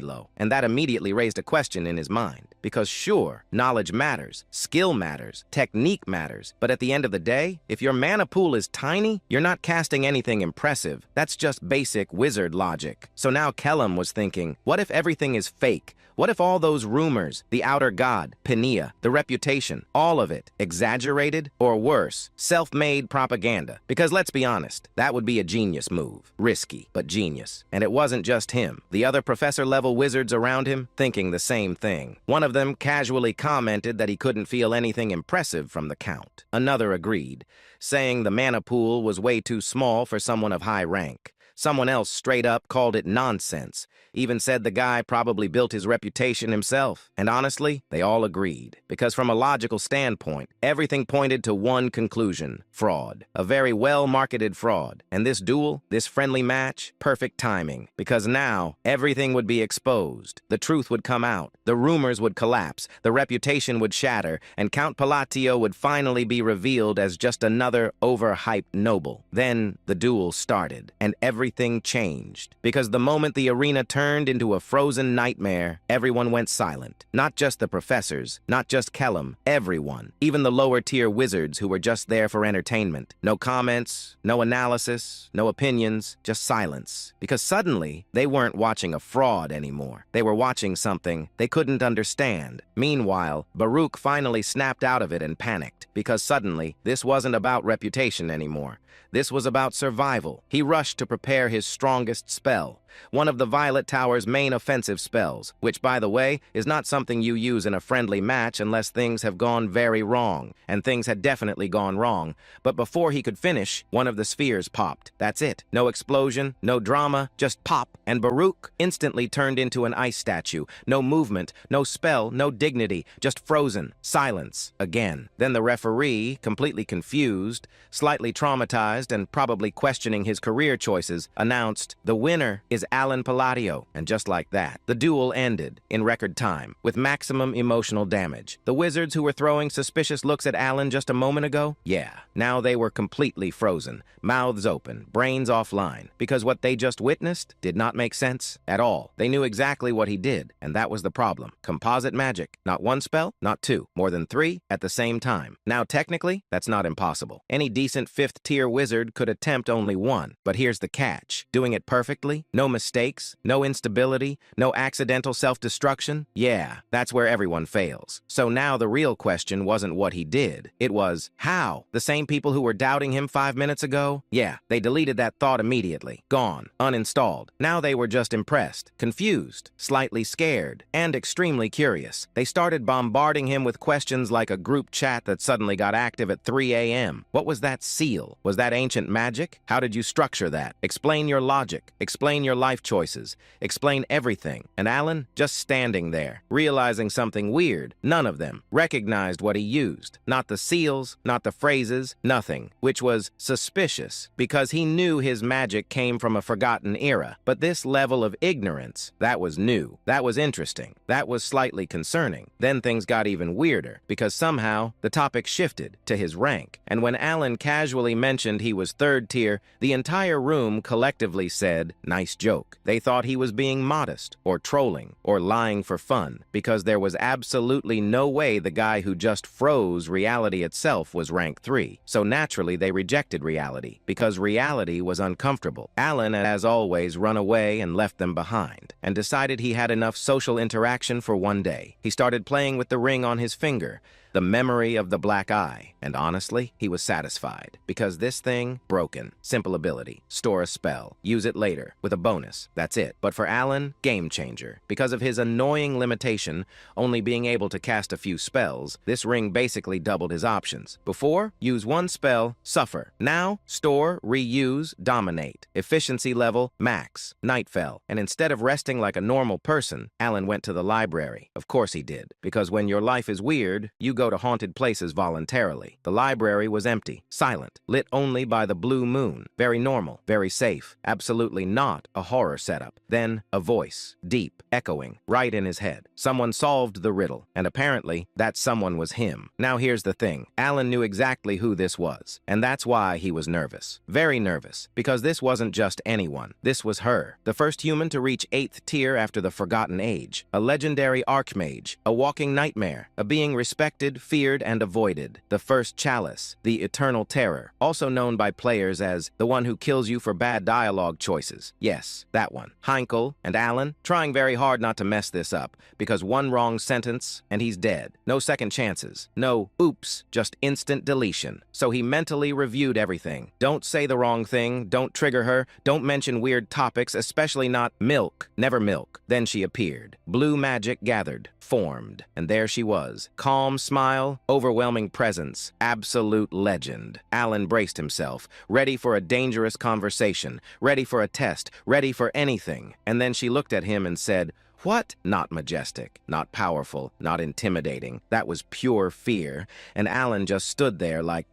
low. And that immediately raised a question in his mind. Because sure, knowledge matters, skill matters, technique matters, but at the end of the day, if your mana pool is tiny, you're not casting anything impressive. That's just basic wizard logic. So now Kellum was thinking, what if everything is fake? What if all those rumors, the outer god, Pania, the reputation, all of it, exaggerated, or worse, self-made propaganda? Because let's be honest, that would be a genius move. Risky, but genius. And it wasn't just him. The other professor-level wizards around him thinking the same thing. One of them casually commented that he couldn't feel anything impressive from the count. Another agreed, saying the mana pool was way too small for someone of high rank. Someone else straight up called it nonsense, even said the guy probably built his reputation himself. And honestly, they all agreed, because from a logical standpoint, everything pointed to one conclusion: fraud. A very well-marketed fraud. And this duel, this friendly match, perfect timing, because now everything would be exposed. The truth would come out, the rumors would collapse, the reputation would shatter, and Count Palatio would finally be revealed as just another overhyped noble. Then the duel started, and everything changed, because the moment the arena turned into a frozen nightmare, everyone went silent. Not just the professors, not just Kellum, everyone. Even the lower-tier wizards who were just there for entertainment. No comments, no analysis, no opinions, just silence. Because suddenly, they weren't watching a fraud anymore. They were watching something they couldn't understand. Meanwhile, Baruch finally snapped out of it and panicked, because suddenly, this wasn't about reputation anymore. This was about survival. He rushed to prepare his strongest spell, one of the Violet Tower's main offensive spells, which, by the way, is not something you use in a friendly match unless things have gone very wrong, and things had definitely gone wrong. But before he could finish, one of the spheres popped. That's it. No explosion, no drama, just pop, and Baruch instantly turned into an ice statue. No movement, no spell, no dignity, just frozen. Silence. Again. Then the referee, completely confused, slightly traumatized, and probably questioning his career choices, announced, "The winner is is Alan Palladio. And just like that, the duel ended in record time, with maximum emotional damage. The wizards who were throwing suspicious looks at Alan just a moment ago, yeah, now they were completely frozen, mouths open, brains offline, because what they just witnessed did not make sense at all. They knew exactly what he did, and that was the problem. Composite magic. Not one spell, not two, more than three at the same time. Now, technically, that's not impossible. Any decent fifth-tier wizard could attempt only one, but here's the catch. Doing it perfectly, no mistakes, no instability, no accidental self-destruction, yeah, that's where everyone fails. So now the real question wasn't what he did, it was how. The same people who were doubting him 5 minutes ago, yeah, they deleted that thought immediately. Gone. Uninstalled. Now they were just impressed, confused, slightly scared, and extremely curious. They started bombarding him with questions like a group chat that suddenly got active at 3 a.m. What was that seal? Was that ancient magic? How did you structure that? Explain your logic. Explain your life choices. Explain everything. And Alan, just standing there, realizing something weird. None of them recognized what he used. Not the seals, not the phrases, nothing. Which was suspicious, because he knew his magic came from a forgotten era. But this level of ignorance, that was new. That was interesting. That was slightly concerning. Then things got even weirder, because somehow the topic shifted to his rank. And when Alan casually mentioned he was third tier, the entire room collectively said, nice joke. They thought he was being modest, or trolling, or lying for fun, because there was absolutely no way the guy who just froze reality itself was rank 3. So naturally they rejected reality, because reality was uncomfortable. Alan, as always, run away and left them behind, and decided he had enough social interaction for one day. He started playing with the ring on his finger, the memory of the black eye, and honestly, he was satisfied, because this thing, broken, simple ability, store a spell, use it later, with a bonus, that's it. But for Alan, game changer. Because of his annoying limitation, only being able to cast a few spells, this ring basically doubled his options. Before, use one spell, suffer. Now, store, reuse, dominate. Efficiency level, max. Night fell, and instead of resting like a normal person, Alan went to the library. Of course he did, because when your life is weird, you go to haunted places voluntarily. The library was empty, silent, lit only by the blue moon. Very normal, very safe, absolutely not a horror setup. Then a voice, deep, echoing, right in his head. Someone solved the riddle, and apparently that someone was him. Now here's the thing, Alan knew exactly who this was, and that's why he was nervous. Very nervous, because this wasn't just anyone. This was her, the first human to reach 8th tier after the Forgotten Age, a legendary archmage, a walking nightmare, a being respected, feared, and avoided. The first chalice, the eternal terror, also known by players as the one who kills you for bad dialogue choices. Yes, that one. Heinkel and Alan, trying very hard not to mess this up, because one wrong sentence and he's dead. No second chances. No oops, just instant deletion. So he mentally reviewed everything. Don't say the wrong thing, don't trigger her, don't mention weird topics, especially not milk. Never milk. Then she appeared. Blue magic gathered, formed, and there she was. Calm smile, overwhelming presence, absolute legend. Alan braced himself, ready for a dangerous conversation, ready for a test, ready for anything. And then she looked at him and said, "What?" Not majestic, not powerful, not intimidating. That was pure fear. And Alan just stood there like,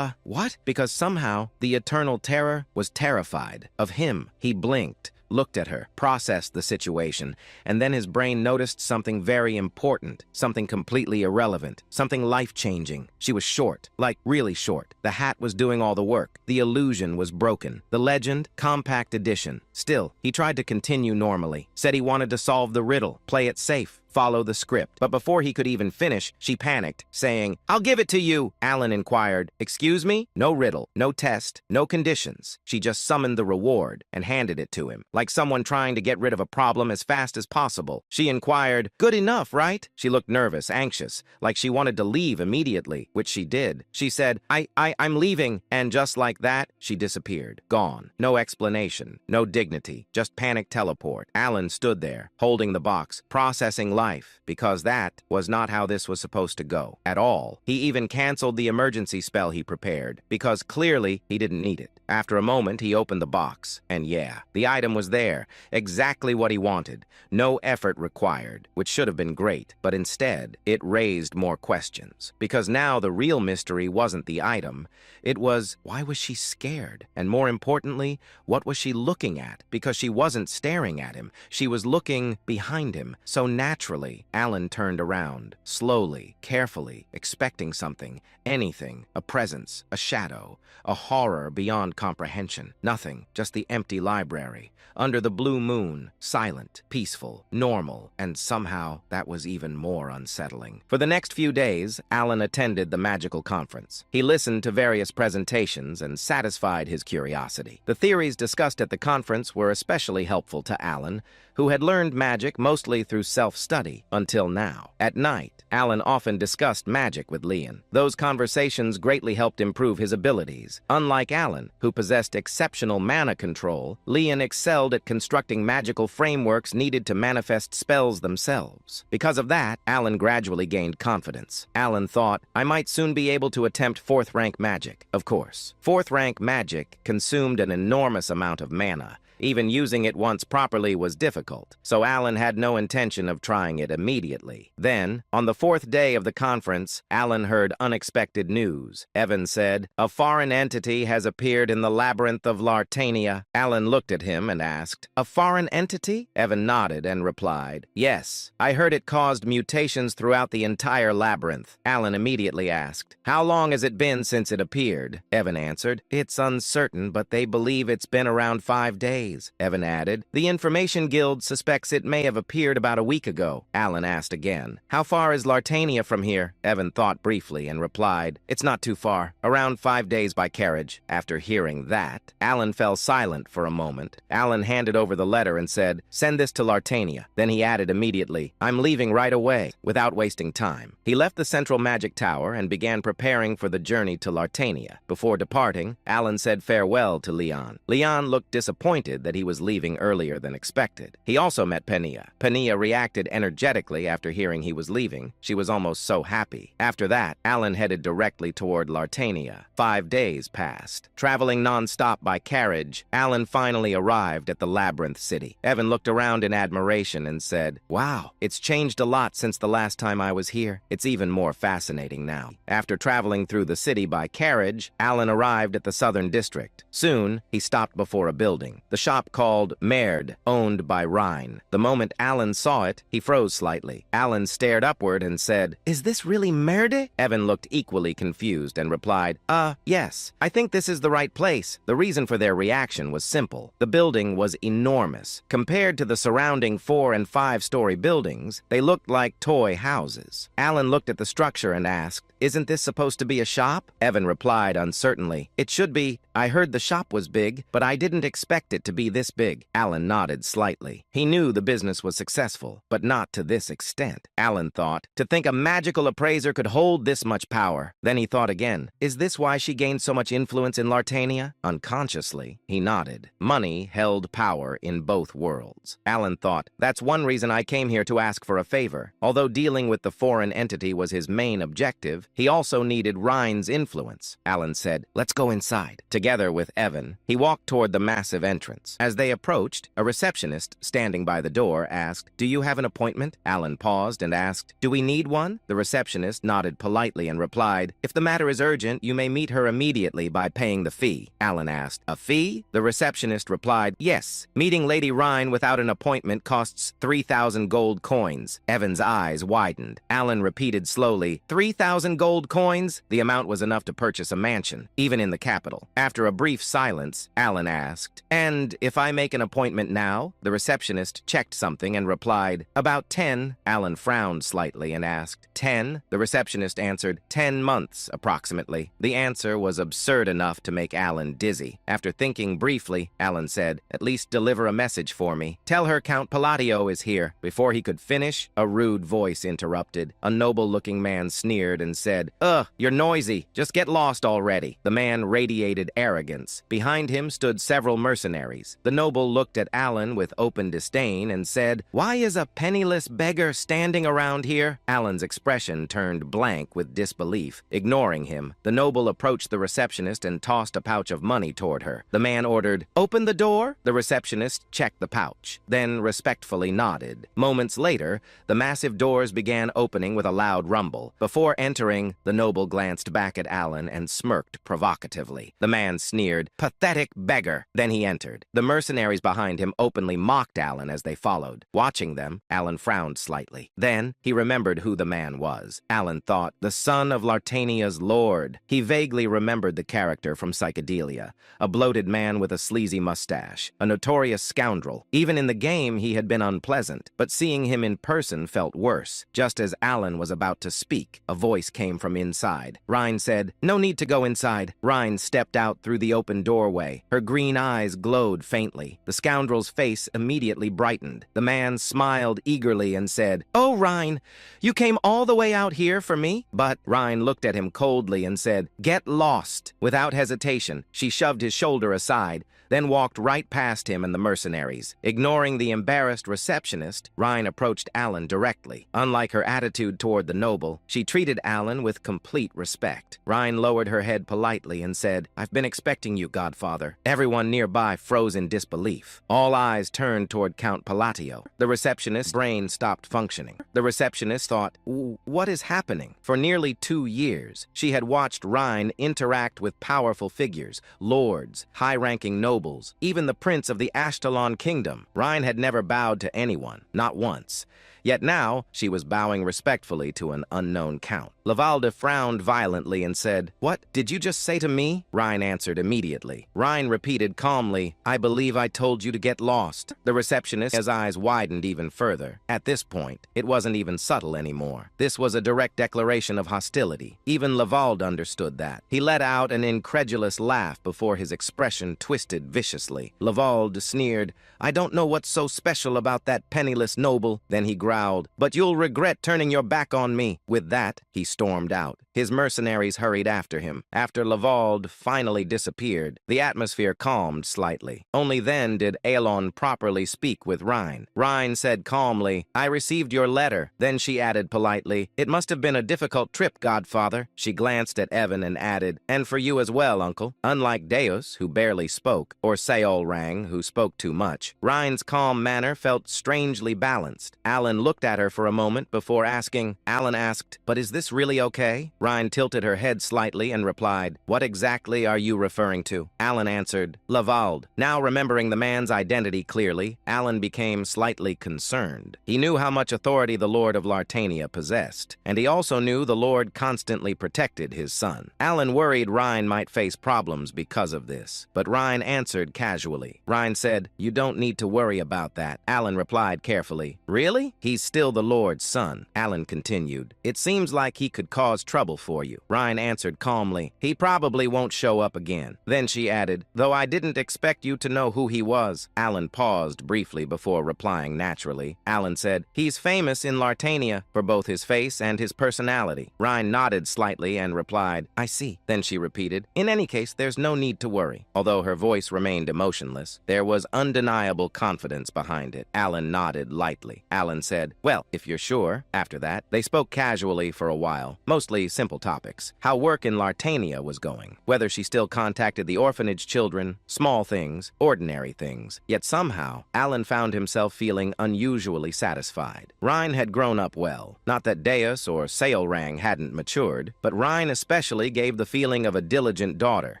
what? Because somehow the eternal terror was terrified of him. He blinked, looked at her, processed the situation, and then his brain noticed something very important, something completely irrelevant, something life-changing. She was short, like really short. The hat was doing all the work. The illusion was broken. The legend, compact edition. Still, he tried to continue normally, said he wanted to solve the riddle, play it safe, follow the script. But before he could even finish, she panicked, saying, "I'll give it to you." Alan inquired, "Excuse me?" No riddle, no test, no conditions. She just summoned the reward and handed it to him, like someone trying to get rid of a problem as fast as possible. She inquired, "Good enough, right?" She looked nervous, anxious, like she wanted to leave immediately, which she did. She said, I'm leaving," and just like that, she disappeared. Gone. No explanation, no dignity, just panic teleport. Alan stood there, holding the box, processing life, because that was not how this was supposed to go at all. He even canceled the emergency spell he prepared, because clearly he didn't need it. After a moment, he opened the box, and yeah, the item was there, exactly what he wanted. No effort required, which should have been great, but instead, it raised more questions. Because now the real mystery wasn't the item, it was, why was she scared? And more importantly, what was she looking at? Because she wasn't staring at him, she was looking behind him. So naturally, Alan turned around, slowly, carefully, expecting something, anything, a presence, a shadow, a horror beyond comprehension. Nothing, just the empty library, under the blue moon, silent, peaceful, normal, and somehow that was even more unsettling. For the next few days, Alan attended the magical conference. He listened to various presentations and satisfied his curiosity. The theories discussed at the conference were especially helpful to Alan, who had learned magic mostly through self-study until now. At night, Alan often discussed magic with Leon. Those conversations greatly helped improve his abilities. Unlike Alan, who possessed exceptional mana control, Leon excelled at constructing magical frameworks needed to manifest spells themselves. Because of that, Alan gradually gained confidence. Alan thought, I might soon be able to attempt 4th rank magic. Of course, 4th rank magic consumed an enormous amount of mana. Even using it once properly was difficult, so Alan had no intention of trying it immediately. Then, on the 4th day of the conference, Alan heard unexpected news. Evan said, a foreign entity has appeared in the labyrinth of Lartania. Alan looked at him and asked, a foreign entity? Evan nodded and replied, yes. I heard it caused mutations throughout the entire labyrinth. Alan immediately asked, how long has it been since it appeared? Evan answered, it's uncertain, but they believe it's been around 5 days. Evan added, the Information Guild suspects it may have appeared about a week ago. Alan asked again, how far is Lartania from here? Evan thought briefly and replied, it's not too far, around 5 days by carriage. After hearing that, Alan fell silent for a moment. Alan handed over the letter and said, send this to Lartania. Then he added immediately, I'm leaving right away, without wasting time. He left the central magic tower and began preparing for the journey to Lartania. Before departing, Alan said farewell to Leon. Leon looked disappointed that he was leaving earlier than expected. He also met Penia. Penia reacted energetically after hearing he was leaving. She was almost so happy. After that, Alan headed directly toward Lartania. 5 days passed. Traveling non-stop by carriage, Alan finally arrived at the Labyrinth City. Evan looked around in admiration and said, wow, it's changed a lot since the last time I was here. It's even more fascinating now. After traveling through the city by carriage, Alan arrived at the Southern District. Soon, he stopped before a building. The shop called Merd, owned by Rhine. The moment Alan saw it, he froze slightly. Alan stared upward and said, is this really Merde? Evan looked equally confused and replied, yes. I think this is the right place. The reason for their reaction was simple. The building was enormous. Compared to the surrounding 4- and 5-story buildings, they looked like toy houses. Alan looked at the structure and asked, isn't this supposed to be a shop? Evan replied uncertainly, it should be. I heard the shop was big, but I didn't expect it to be this big. Alan nodded slightly. He knew the business was successful, but not to this extent. Alan thought, to think a magical appraiser could hold this much power. Then he thought again, is this why she gained so much influence in Lartania? Unconsciously, he nodded. Money held power in both worlds. Alan thought, that's one reason I came here to ask for a favor. Although dealing with the foreign entity was his main objective, he also needed Rhine's influence. Alan said, let's go inside. Together with Evan, he walked toward the massive entrance. As they approached, a receptionist standing by the door asked, do you have an appointment? Alan paused and asked, do we need one? The receptionist nodded politely and replied, if the matter is urgent, you may meet her immediately by paying the fee. Alan asked, a fee? The receptionist replied, yes. Meeting Lady Rhine without an appointment costs 3,000 gold coins. Evan's eyes widened. Alan repeated slowly, 3,000 gold coins? The amount was enough to purchase a mansion, even in the capital. After a brief silence, Alan asked, and if I make an appointment now? The receptionist checked something and replied, about 10. Alan frowned slightly and asked, 10? The receptionist answered, 10 months, approximately. The answer was absurd enough to make Alan dizzy. After thinking briefly, Alan said, at least deliver a message for me. Tell her Count Palladio is here. Before he could finish, a rude voice interrupted. A noble-looking man sneered and said, ugh, you're noisy. Just get lost already. The man radiated arrogance. Behind him stood several mercenaries. The noble looked at Alan with open disdain and said, why is a penniless penniless beggar standing around here?" Alan's expression turned blank with disbelief. Ignoring him, the noble approached the receptionist and tossed a pouch of money toward her. The man ordered, "Open the door." The receptionist checked the pouch, then respectfully nodded. Moments later, the massive doors began opening with a loud rumble. Before entering, the noble glanced back at Alan and smirked provocatively. The man sneered, "Pathetic beggar." Then he entered. The mercenaries behind him openly mocked Alan as they followed. Watching them, Alan frowned slightly. Then he remembered who the man was. Alan thought, the son of Lartania's lord. He vaguely remembered the character from Psychedelia, a bloated man with a sleazy mustache, a notorious scoundrel. Even in the game, he had been unpleasant, but seeing him in person felt worse. Just as Alan was about to speak, a voice came from inside. Rhine said, "No need to go inside." Rhine stepped out through the open doorway. Her green eyes glowed faintly. The scoundrel's face immediately brightened. The man smiled eagerly and said, "Oh, Rhine, you came all the way out here for me?" But Rhine looked at him coldly and said, "Get lost." Without hesitation, she shoved his shoulder aside, then walked right past him and the mercenaries. Ignoring the embarrassed receptionist, Rhine approached Alan directly. Unlike her attitude toward the noble, she treated Alan with complete respect. Rhine lowered her head politely and said, "I've been expecting you, Godfather." Everyone nearby froze in disbelief. All eyes turned toward Count Palatio. The receptionist's brain stopped functioning. The receptionist thought, "What is happening?" For nearly 2 years, she had watched Rhine interact with powerful figures, lords, high-ranking nobles, even the prince of the Ashtalon kingdom. Rhine had never bowed to anyone, not once. Yet now, she was bowing respectfully to an unknown count. Lavalde frowned violently and said, "What did you just say to me?" Rhine answered immediately. Rhine repeated calmly, "I believe I told you to get lost." The receptionist's eyes widened even further. At this point, it wasn't even subtle anymore. This was a direct declaration of hostility. Even Lavalde understood that. He let out an incredulous laugh before his expression twisted viciously. Lavalde sneered, "I don't know what's so special about that penniless noble." Then he growled, "But you'll regret turning your back on me." With that, he stormed out. His mercenaries hurried after him. After Lavalde finally disappeared, the atmosphere calmed slightly. Only then did Aelon properly speak with Rhine. Rhine said calmly, "I received your letter." Then she added politely, "It must have been a difficult trip, Godfather." She glanced at Evan and added, "And for you as well, Uncle." Unlike Deus, who barely spoke, or Seolrang, who spoke too much, Rhine's calm manner felt strangely balanced. Alan looked at her for a moment before asking. Alan asked, "But is this really okay?" Rhine tilted her head slightly and replied, "What exactly are you referring to?" Alan answered, "Lavalde." Now remembering the man's identity clearly, Alan became slightly concerned. He knew how much authority the Lord of Lartania possessed, and he also knew the Lord constantly protected his son. Alan worried Rhine might face problems because of this, but Rhine answered casually. Rhine said, "You don't need to worry about that." Alan replied carefully, "Really? He's still the Lord's son." Alan continued, "It seems like he could cause trouble for you." Rhine answered calmly, "He probably won't show up again." Then she added, "Though I didn't expect you to know who he was." Alan paused briefly before replying naturally. Alan said, "He's famous in Lartania for both his face and his personality." Rhine nodded slightly and replied, "I see." Then she repeated, "In any case, there's no need to worry." Although her voice remained emotionless, there was undeniable confidence behind it. Alan nodded lightly. Alan said, "Well, if you're sure." After that, they spoke casually for a while, mostly simple topics. How work in Lartania was going, whether she still contacted the orphanage children, small things, ordinary things. Yet somehow, Alan found himself feeling unusually satisfied. Rhine had grown up well. Not that Deus or Seolrang hadn't matured, but Rhine especially gave the feeling of a diligent daughter,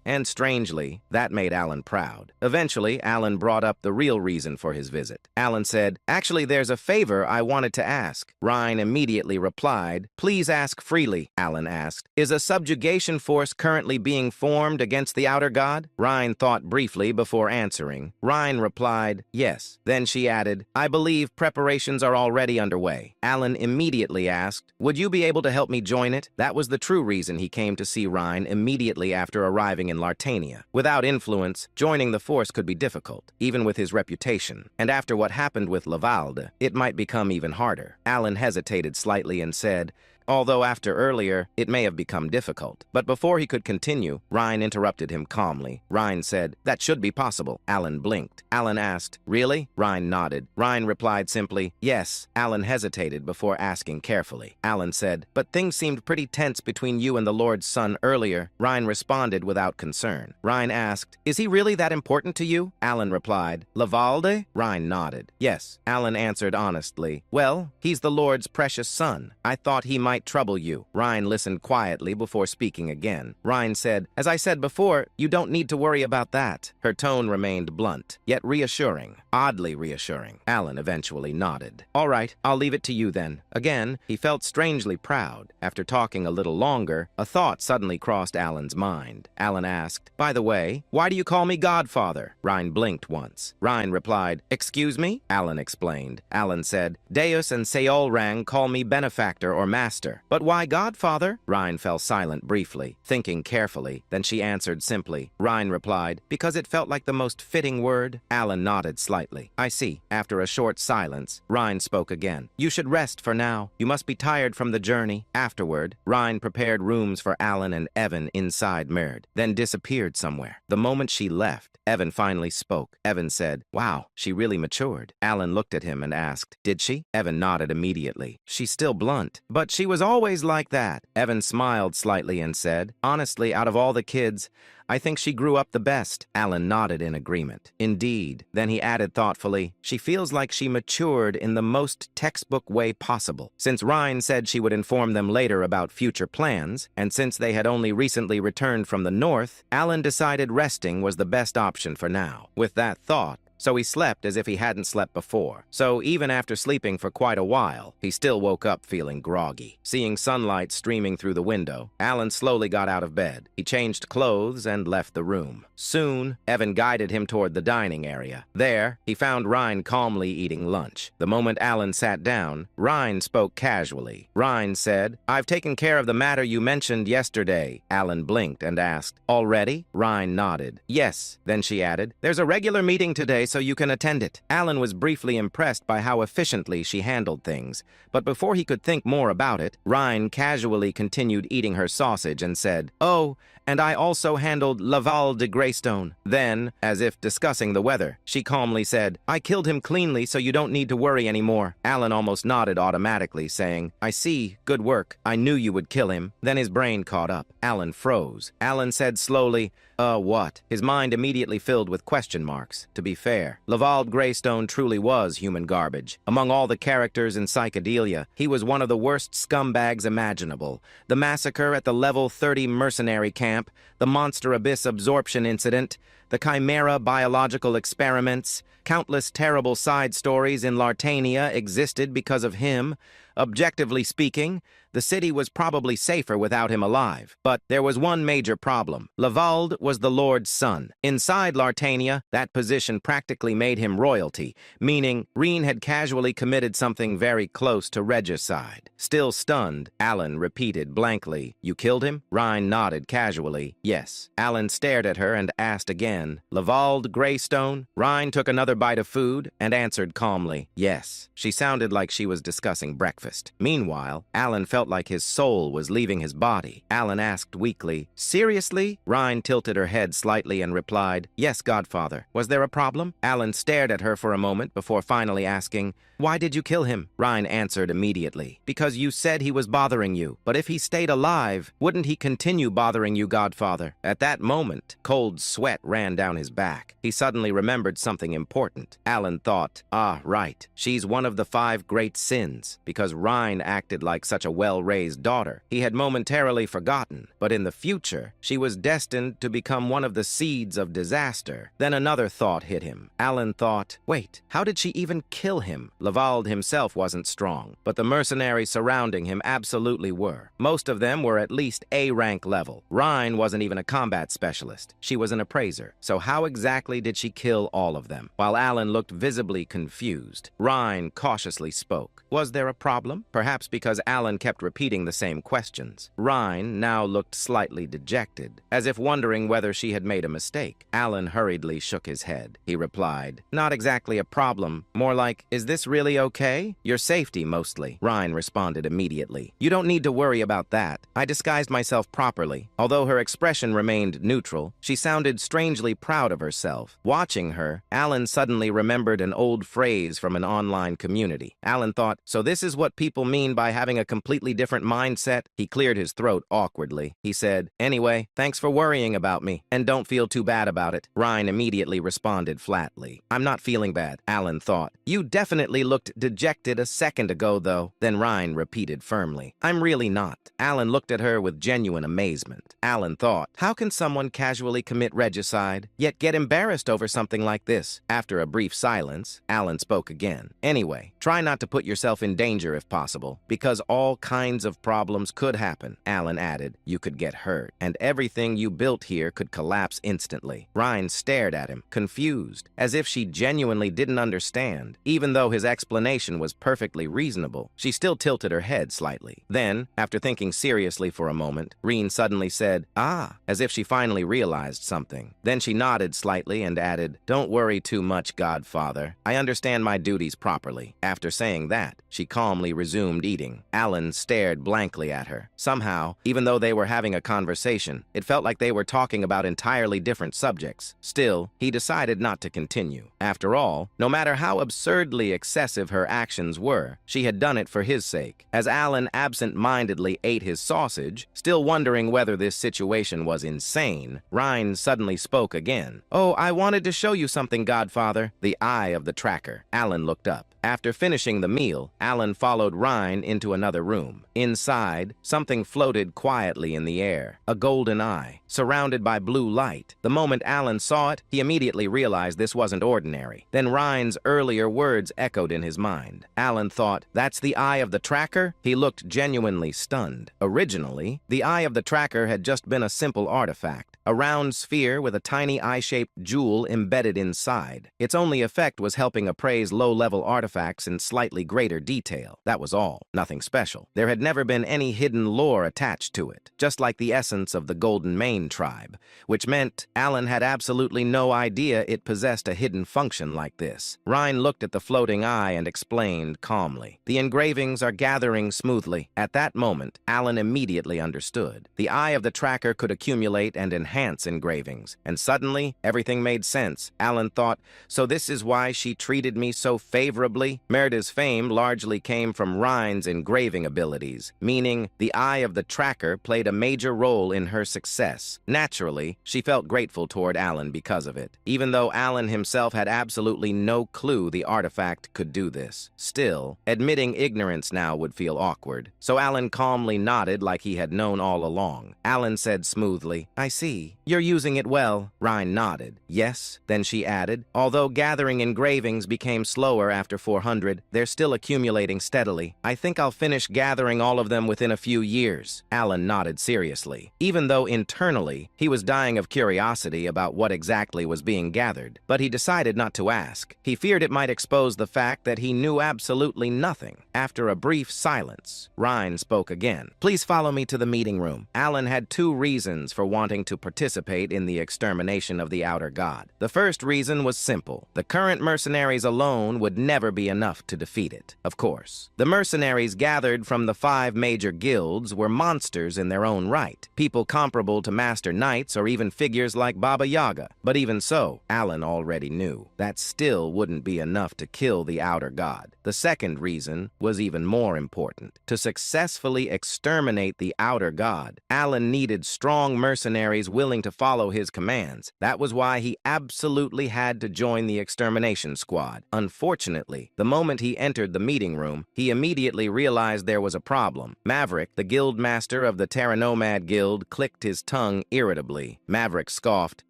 and strangely, that made Alan proud. Eventually, Alan brought up the real reason for his visit. Alan said, "Actually, there's a favor I wanted to ask." Rhine immediately replied, "Please ask freely." Alan asked, "Is a subjugation force currently being formed against the outer god?" Rhine thought briefly before answering. Rhine replied, "Yes." Then she added, "I believe preparations are already underway." Alan immediately asked, "Would you be able to help me join it?" That was the true reason he came to see Rhine immediately after arriving in Lartania. Without influence, joining the force could be difficult, even with his reputation. And after what happened with Lavalde, it might become even harder. Alan hesitated slightly and said, although after earlier, it may have become difficult. But before he could continue, Ryan interrupted him calmly. Ryan said, "That should be possible." Alan blinked. Alan asked, "Really?" Ryan nodded. Ryan replied simply, "Yes." Alan hesitated before asking carefully. Alan said, "But things seemed pretty tense between you and the Lord's son earlier." Ryan responded without concern. Ryan asked, "Is he really that important to you?" Alan replied, "Lavalde?" Ryan nodded. "Yes." Alan answered honestly, "Well, he's the Lord's precious son. I thought he might trouble you." Ryan listened quietly before speaking again. Ryan said, "As I said before, you don't need to worry about that." Her tone remained blunt, yet reassuring, oddly reassuring. Alan eventually nodded. "All right, I'll leave it to you then." Again, he felt strangely proud. After talking a little longer, a thought suddenly crossed Alan's mind. Alan asked, "By the way, why do you call me Godfather?" Ryan blinked once. Ryan replied, "Excuse me?" Alan explained. Alan said, "Deus and Seolrang call me benefactor or master." "But why Godfather?" Ryan fell silent briefly, thinking carefully. Then she answered simply. Ryan replied, "Because it felt like the most fitting word." Alan nodded slightly. "I see." After a short silence, Ryan spoke again. "You should rest for now. You must be tired from the journey." Afterward, Ryan prepared rooms for Alan and Evan inside Merd, then disappeared somewhere. The moment she left, Evan finally spoke. Evan said, "Wow, she really matured." Alan looked at him and asked, "Did she?" Evan nodded immediately. "She's still blunt, but she was always like that." Evan smiled slightly and said, "Honestly, out of all the kids, I think she grew up the best." Alan nodded in agreement. "Indeed." Then he added thoughtfully, "She feels like she matured in the most textbook way possible." Since Ryan said she would inform them later about future plans, and since they had only recently returned from the north, Alan decided resting was the best option for now. With that thought, so he slept as if he hadn't slept before. So even after sleeping for quite a while, he still woke up feeling groggy. Seeing sunlight streaming through the window, Alan slowly got out of bed. He changed clothes and left the room. Soon, Evan guided him toward the dining area. There, he found Ryan calmly eating lunch. The moment Alan sat down, Ryan spoke casually. Ryan said, "I've taken care of the matter you mentioned yesterday." Alan blinked and asked, "Already?" Ryan nodded. "Yes." Then she added, "There's a regular meeting today, so you can attend it." Alan was briefly impressed by how efficiently she handled things, but before he could think more about it, Ryan casually continued eating her sausage and said, "Oh, and I also handled Laval de Greystone." Then, as if discussing the weather, she calmly said, "I killed him cleanly, so you don't need to worry anymore." Alan almost nodded automatically, saying, "I see, good work. I knew you would kill him." Then his brain caught up. Alan froze. Alan said slowly, What?" His mind immediately filled with question marks. To be fair, Laval Greystone truly was human garbage. Among all the characters in Psychedelia, he was one of the worst scumbags imaginable. The massacre at the Level 30 mercenary camp, the Monster Abyss absorption incident, the Chimera biological experiments, countless terrible side stories in Lartania existed because of him. Objectively speaking, the city was probably safer without him alive. But there was one major problem. Lavalde was the Lord's son. Inside Lartania, that position practically made him royalty, meaning Reen had casually committed something very close to regicide. Still stunned, Alan repeated blankly, "You killed him?" Ryan nodded casually, "Yes." Alan stared at her and asked again, "Lavalde Greystone?" Ryan took another bite of food and answered calmly, "Yes." She sounded like she was discussing breakfast. Meanwhile, Alan felt like his soul was leaving his body. Alan asked weakly, "Seriously?" Ryan tilted her head slightly and replied, "Yes, Godfather." "Was there a problem?" Alan stared at her for a moment before finally asking, "Why did you kill him?" Ryan answered immediately, "Because you said he was bothering you. But if he stayed alive, wouldn't he continue bothering you, Godfather?" At that moment, cold sweat ran down his back. He suddenly remembered something important. Alan thought, right. She's one of the 5 great sins. Because Ryan acted like such a well-raised daughter, he had momentarily forgotten. But in the future, she was destined to become one of the seeds of disaster. Then another thought hit him. Alan thought, wait, how did she even kill him? Lavalde himself wasn't strong, but the mercenaries surrounding him absolutely were. Most of them were at least A-rank level. Ryan wasn't even a combat specialist. She was an appraiser. So how exactly did she kill all of them? While Alan looked visibly confused. Ryan cautiously spoke. Was there a problem? Perhaps because Alan kept repeating the same questions. Ryan now looked slightly dejected, as if wondering whether she had made a mistake. Alan hurriedly shook his head. He replied, "Not exactly a problem. More like, is this really okay? Your safety, mostly." Ryan responded immediately. "You don't need to worry about that. I disguised myself properly." Although her expression remained neutral, she sounded strangely proud of herself. Watching her, Alan suddenly remembered an old phrase from an online community. Alan thought, so this is what people mean by having a completely different mindset? He cleared his throat awkwardly. He said, "Anyway, thanks for worrying about me, and don't feel too bad about it." Ryan immediately responded flatly. "I'm not feeling bad," Alan thought. "You definitely looked dejected a second ago, though." Then Ryan repeated firmly, "I'm really not." Alan looked at her with genuine amazement. Alan thought, how can someone casually commit regicide, yet get embarrassed over something like this? After a brief silence, Alan spoke again. "Anyway, try not to put yourself in danger if possible, because all kinds of problems could happen." Alan added, "You could get hurt, and everything you built here could collapse instantly." Ryan stared at him, confused, as if she genuinely didn't understand. Even though his explanation was perfectly reasonable, she still tilted her head slightly. Then, after thinking seriously for a moment, Reen suddenly said, "Ah," as if she finally realized something. Then she nodded slightly and added, "Don't worry too much, Godfather. I understand my duties properly." After saying that, she calmly resumed eating. Alan stared blankly at her. Somehow, even though they were having a conversation, it felt like they were talking about entirely different subjects. Still, he decided not to continue. After all, no matter how absurdly excessive her actions were, she had done it for his sake. As Alan absent-mindedly ate his sausage, still wondering whether this situation was insane, Ryan suddenly spoke again. "Oh, I wanted to show you something, Godfather." The eye of the tracker. Alan looked up. After finishing the meal, Alan followed Ryan into another room. Inside, something floated quietly in the air, a golden eye, surrounded by blue light. The moment Alan saw it, he immediately realized this wasn't ordinary. Then Ryan's earlier words echoed in his mind. Alan thought, that's the eye of the tracker? He looked genuinely stunned. Originally, the eye of the tracker had just been a simple artifact, a round sphere with a tiny eye-shaped jewel embedded inside. Its only effect was helping appraise low-level artifacts in slightly greater detail. That was all. Nothing special. There had never been any hidden lore attached to it, just like the essence of the Golden Mane tribe, which meant Alan had absolutely no idea it possessed a hidden function like this. Ryan looked at the floating eye and explained calmly, "The engravings are gathering smoothly." At that moment, Alan immediately understood. The eye of the tracker could accumulate and enhance engravings, and suddenly, everything made sense. Alan thought, so this is why she treated me so favorably? Merida's fame largely came from Ryan's engraving abilities, meaning the eye of the tracker played a major role in her success. Naturally, she felt grateful toward Alan because of it, even though Alan himself had absolutely no clue the artifact could do this. Still, admitting ignorance now would feel awkward, so Alan calmly nodded like he had known all along. Alan said smoothly, "I see. You're using it well." Ryan nodded. "Yes." Then she added, "Although gathering engravings became slower after 400, they're still accumulating steadily. I think I'll finish gathering all of them within a few years." Alan nodded seriously, even though internally he was dying of curiosity about what exactly was being gathered. But he decided not to ask. He feared it might expose the fact that he knew absolutely nothing. After a brief silence, Ryan spoke again. "Please follow me to the meeting room." Alan had two reasons for wanting to participate in the extermination of the Outer God. The first reason was simple. The current mercenaries alone would never be enough to defeat it. Of course, the mercenaries gathered from the 5 major guilds were monsters in their own right, people comparable to master knights or even figures like Baba Yaga. But even so, Alan already knew that still wouldn't be enough to kill the Outer God. The second reason was even more important. To successfully exterminate the Outer God, Alan needed strong mercenaries willing to follow his commands. That was why he absolutely had to join the extermination squad. Unfortunately, the moment he entered the meeting room, he immediately realized there was a problem. Maverick, the guild master of the Terranomad Guild, clicked his tongue irritably. Maverick scoffed,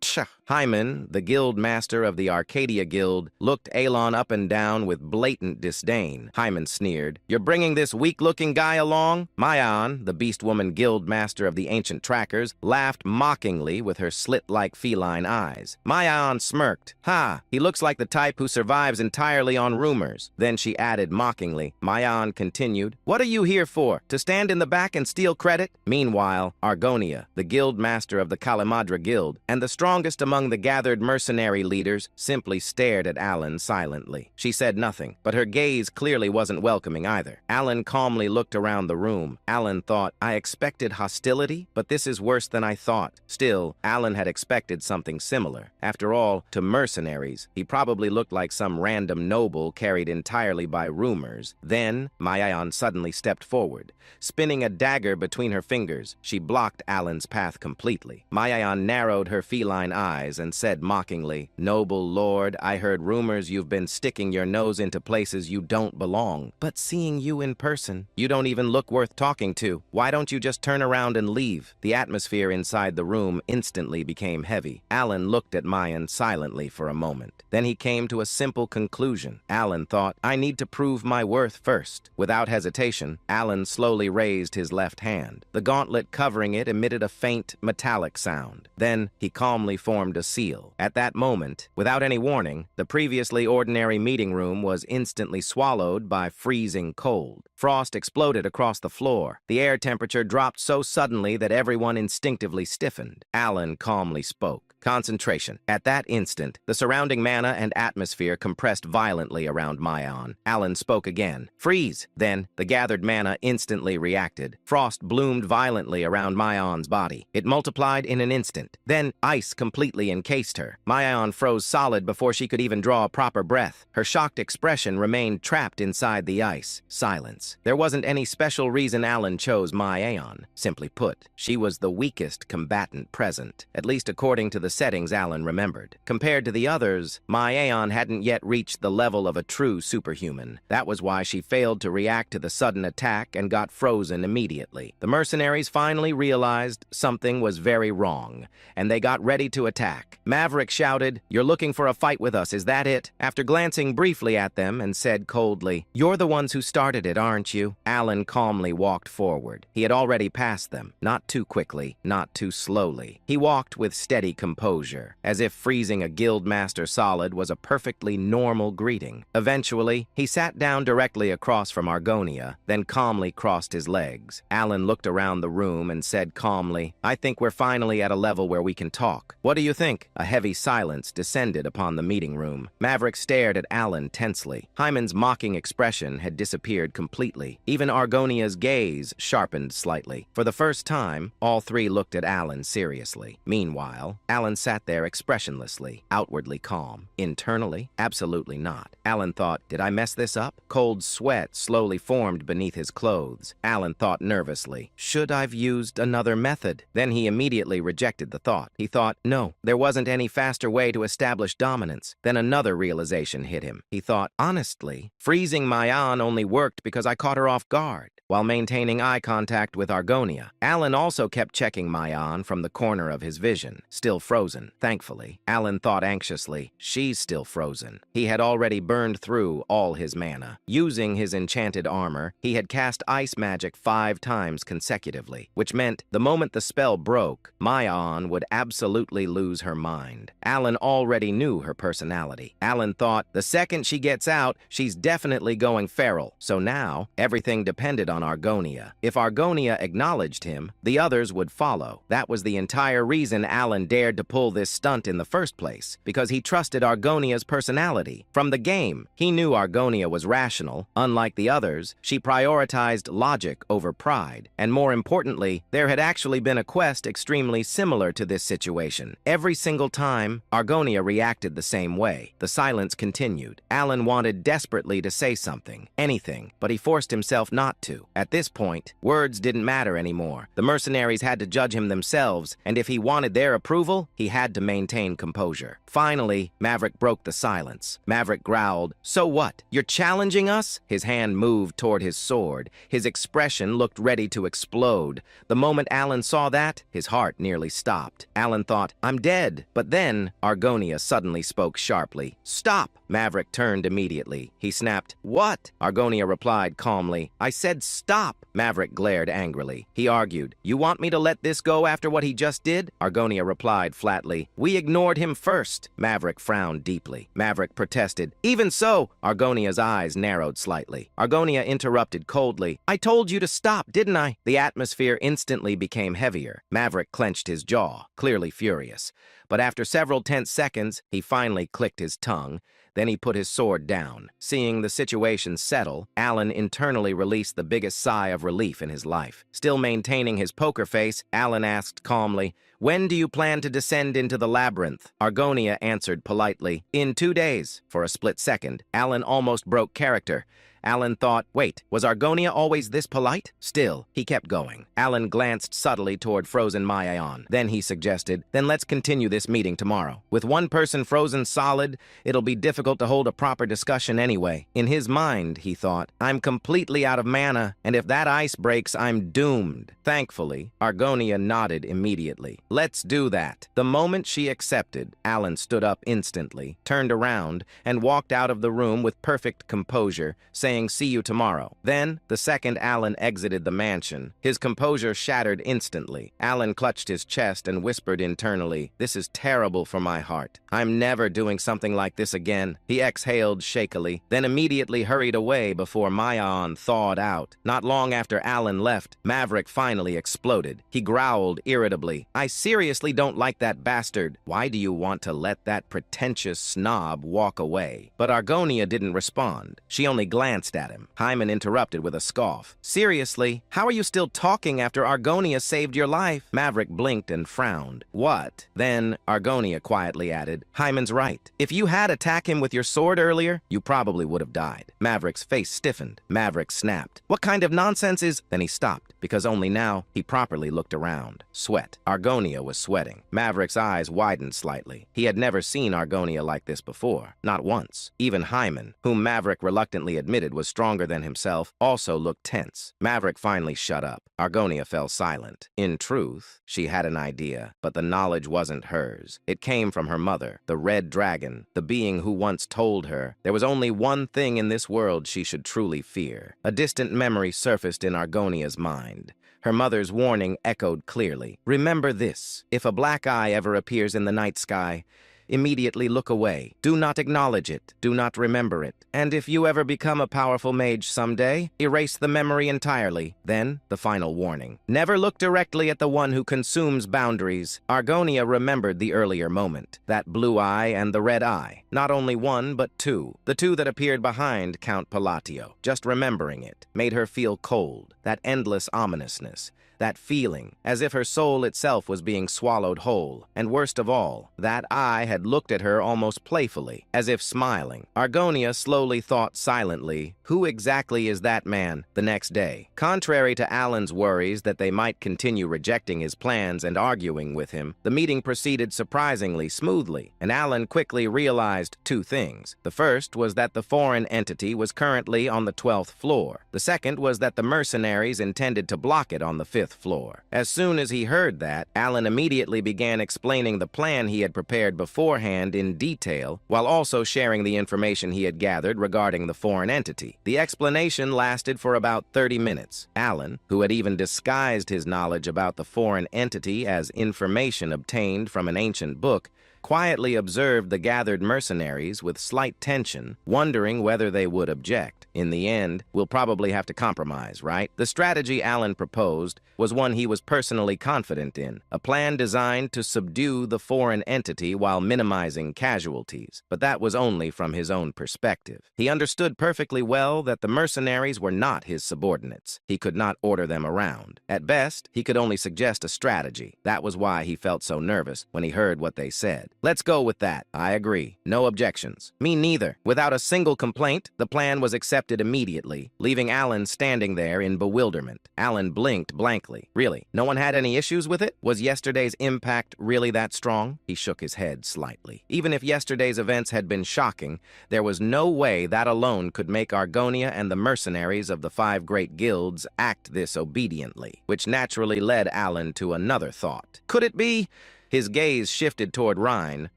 "Tch, Hyman, the guild master of the Arcadia Guild, looked Alon up and down with blatant disdain. Hyman sneered, "You're bringing this weak-looking guy along?" Mayan, the beast woman guild master of the ancient trackers, laughed mockingly with her slit-like feline eyes. Mayan smirked. "Ha, he looks like the type who survives entirely on rumors." Then she added mockingly. Mayan continued, "What are you here for? To stand in the back and steal credit?" Meanwhile, Argonia, the guild master of the Kalamadra Guild, and the strongest among the gathered mercenary leaders, simply stared at Alan silently. She said nothing, but her gaze clearly wasn't welcoming either. Alan calmly looked around the room. Alan thought, "I expected hostility, but this is worse than I thought." Still, Alan had expected something similar. After all, to mercenaries, he probably looked like some random noble carried entirely by rumors. Then, Mayan suddenly stepped forward. Spinning a dagger between her fingers, she blocked Alan's path completely. Mayan narrowed her feline eyes and said mockingly, "Noble lord, I heard rumors you've been sticking your nose into places you don't belong. But seeing you in person, you don't even look worth talking to. Why don't you just turn around and leave?" The atmosphere inside the room instantly became heavy. Alan looked at Mayan silently for a moment. Then he came to a simple conclusion. Alan thought, "I need to prove my worth first." Without hesitation, Alan slowly raised his left hand. The gauntlet covering it emitted a faint, metallic sound. Then he calmly formed a seal. At that moment, without any warning, the previously ordinary meeting room was instantly swallowed by freezing cold. Frost exploded across the floor. The air temperature dropped so suddenly that everyone instinctively stiffened. Alan calmly spoke. Concentration. At that instant, the surrounding mana and atmosphere compressed violently around Mayan. Alan spoke again. "Freeze!" Then, the gathered mana instantly reacted. Frost bloomed violently around Mayan's body. It multiplied in an instant. Then, ice completely encased her. Mayan froze solid before she could even draw a proper breath. Her shocked expression remained trapped inside the ice. Silence. There wasn't any special reason Alan chose Mayan. Simply put, she was the weakest combatant present, at least according to the settings Alan remembered. Compared to the others, Mayan hadn't yet reached the level of a true superhuman. That was why she failed to react to the sudden attack and got frozen immediately. The mercenaries finally realized something was very wrong, and they got ready to attack. Maverick shouted, "You're looking for a fight with us, is that it?" After glancing briefly at them and said coldly, "You're the ones who started it, aren't you?" Alan calmly walked forward. He had already passed them, not too quickly, not too slowly. He walked with steady composure, as if freezing a guildmaster solid was a perfectly normal greeting. Eventually, he sat down directly across from Argonia, then calmly crossed his legs. Alan looked around the room and said calmly, "I think we're finally at a level where we can talk. What do you think?" A heavy silence descended upon the meeting room. Maverick stared at Alan tensely. Hyman's mocking expression had disappeared completely. Even Argonia's gaze sharpened slightly. For the first time, all three looked at Alan seriously. Meanwhile, Alan sat there expressionlessly, outwardly calm. Internally, absolutely not. Alan thought, "Did I mess this up?" Cold sweat slowly formed beneath his clothes. Alan thought nervously, "Should I've used another method?" Then he immediately rejected the thought. He thought, no, there wasn't any faster way to establish dominance. Then another realization hit him. He thought, honestly, freezing Mayan only worked because I caught her off guard. While maintaining eye contact with Argonia, Alan also kept checking Mayan from the corner of his vision, still frozen. Thankfully, Alan thought anxiously, she's still frozen. He had already burned through all his mana. Using his enchanted armor, he had cast ice magic 5 times consecutively, which meant the moment the spell broke, Mayan would absolutely lose her mind. Alan already knew her personality. Alan thought, the second she gets out, she's definitely going feral. So now, everything depended on Argonia. If Argonia acknowledged him, the others would follow. That was the entire reason Alan dared to pull this stunt in the first place, because he trusted Argonia's personality. From the game, he knew Argonia was rational. Unlike the others, she prioritized logic over pride. And more importantly, there had actually been a quest extremely similar to this situation. Every single time, Argonia reacted the same way. The silence continued. Alan wanted desperately to say something, anything, but he forced himself not to. At this point, words didn't matter anymore. The mercenaries had to judge him themselves, and if he wanted their approval, he had to maintain composure. Finally, Maverick broke the silence. Maverick growled, "So what? You're challenging us?" His hand moved toward his sword. His expression looked ready to explode. The moment Alan saw that, his heart nearly stopped. Alan thought, "I'm dead." But then, Argonia suddenly spoke sharply. "Stop!" Maverick turned immediately. He snapped, "What?" Argonia replied calmly, "I said stop." Maverick glared angrily. He argued, "You want me to let this go after what he just did?" Argonia replied flatly, "We ignored him first." Maverick frowned deeply. Maverick protested, "Even so." Argonia's eyes narrowed slightly. Argonia interrupted coldly, "I told you to stop, didn't I?" The atmosphere instantly became heavier. Maverick clenched his jaw, clearly furious. But after several tense seconds, he finally clicked his tongue. Then he put his sword down. Seeing the situation settle, Alan internally released the biggest sigh of relief in his life. Still maintaining his poker face, Alan asked calmly, "When do you plan to descend into the labyrinth?" Argonia answered politely, "In 2 days." For a split second, Alan almost broke character. Alan thought, wait, was Argonia always this polite? Still, he kept going. Alan glanced subtly toward frozen Mayan. Then he suggested, "Then let's continue this meeting tomorrow. With one person frozen solid, it'll be difficult to hold a proper discussion anyway." In his mind, he thought, "I'm completely out of mana, and if that ice breaks, I'm doomed." Thankfully, Argonia nodded immediately. "Let's do that." The moment she accepted, Alan stood up instantly, turned around, and walked out of the room with perfect composure, saying, "See you tomorrow." Then, the second Alan exited the mansion, his composure shattered instantly. Alan clutched his chest and whispered internally, "This is terrible for my heart. I'm never doing something like this again." He exhaled shakily, then immediately hurried away before Mayan thawed out. Not long after Alan left, Maverick finally exploded. He growled irritably, "I seriously don't like that bastard. Why do you want to let that pretentious snob walk away?" But Argonia didn't respond. She only glanced at him. Hyman interrupted with a scoff. "Seriously, how are you still talking after Argonia saved your life?" Maverick blinked and frowned. "What?" Then Argonia quietly added, "Hyman's right. If you had attacked him with your sword earlier, you probably would have died." Maverick's face stiffened. Maverick snapped, "What kind of nonsense is—" Then he stopped, because only now he properly looked around. Sweat. Argonia was sweating. Maverick's eyes widened slightly. He had never seen Argonia like this before. Not once. Even Hyman, whom Maverick reluctantly admitted was stronger than himself, also looked tense. Maverick finally shut up. Argonia fell silent. In truth, she had an idea, but the knowledge wasn't hers. It came from her mother, the Red Dragon, the being who once told her there was only one thing in this world she should truly fear. A distant memory surfaced in Argonia's mind. Her mother's warning echoed clearly. "Remember this. If a black eye ever appears in the night sky, immediately look away. Do not acknowledge it. Do not remember it. And if you ever become a powerful mage someday, erase the memory entirely." Then, the final warning. "Never look directly at the one who consumes boundaries." Argonia remembered the earlier moment. That blue eye and the red eye. Not only one, but two. The two that appeared behind Count Palatio. Just remembering it made her feel cold. That endless ominousness. That feeling, as if her soul itself was being swallowed whole. And worst of all, that eye had looked at her almost playfully, as if smiling. Argonia slowly thought silently, who exactly is that man? The next day, contrary to Alan's worries that they might continue rejecting his plans and arguing with him, the meeting proceeded surprisingly smoothly, and Alan quickly realized two things. The first was that the foreign entity was currently on the 12th floor. The second was that the mercenaries intended to block it on the 5th floor. As soon as he heard that, Alan immediately began explaining the plan he had prepared beforehand in detail, while also sharing the information he had gathered regarding the foreign entity. The explanation lasted for about 30 minutes. Alan, who had even disguised his knowledge about the foreign entity as information obtained from an ancient book, quietly observed the gathered mercenaries with slight tension, wondering whether they would object. In the end, we'll probably have to compromise, right? The strategy Alan proposed was one he was personally confident in, a plan designed to subdue the foreign entity while minimizing casualties. But that was only from his own perspective. He understood perfectly well that the mercenaries were not his subordinates. He could not order them around. At best, he could only suggest a strategy. That was why he felt so nervous when he heard what they said. Let's go with that. I agree. No objections. Me neither. Without a single complaint, the plan was accepted immediately, leaving Alan standing there in bewilderment. Alan blinked blankly. Really? No one had any issues with it? Was yesterday's impact really that strong? He shook his head slightly. Even if yesterday's events had been shocking, there was no way that alone could make Argonia and the mercenaries of the 5 great guilds act this obediently, which naturally led Alan to another thought. Could it be? His gaze shifted toward Rhine,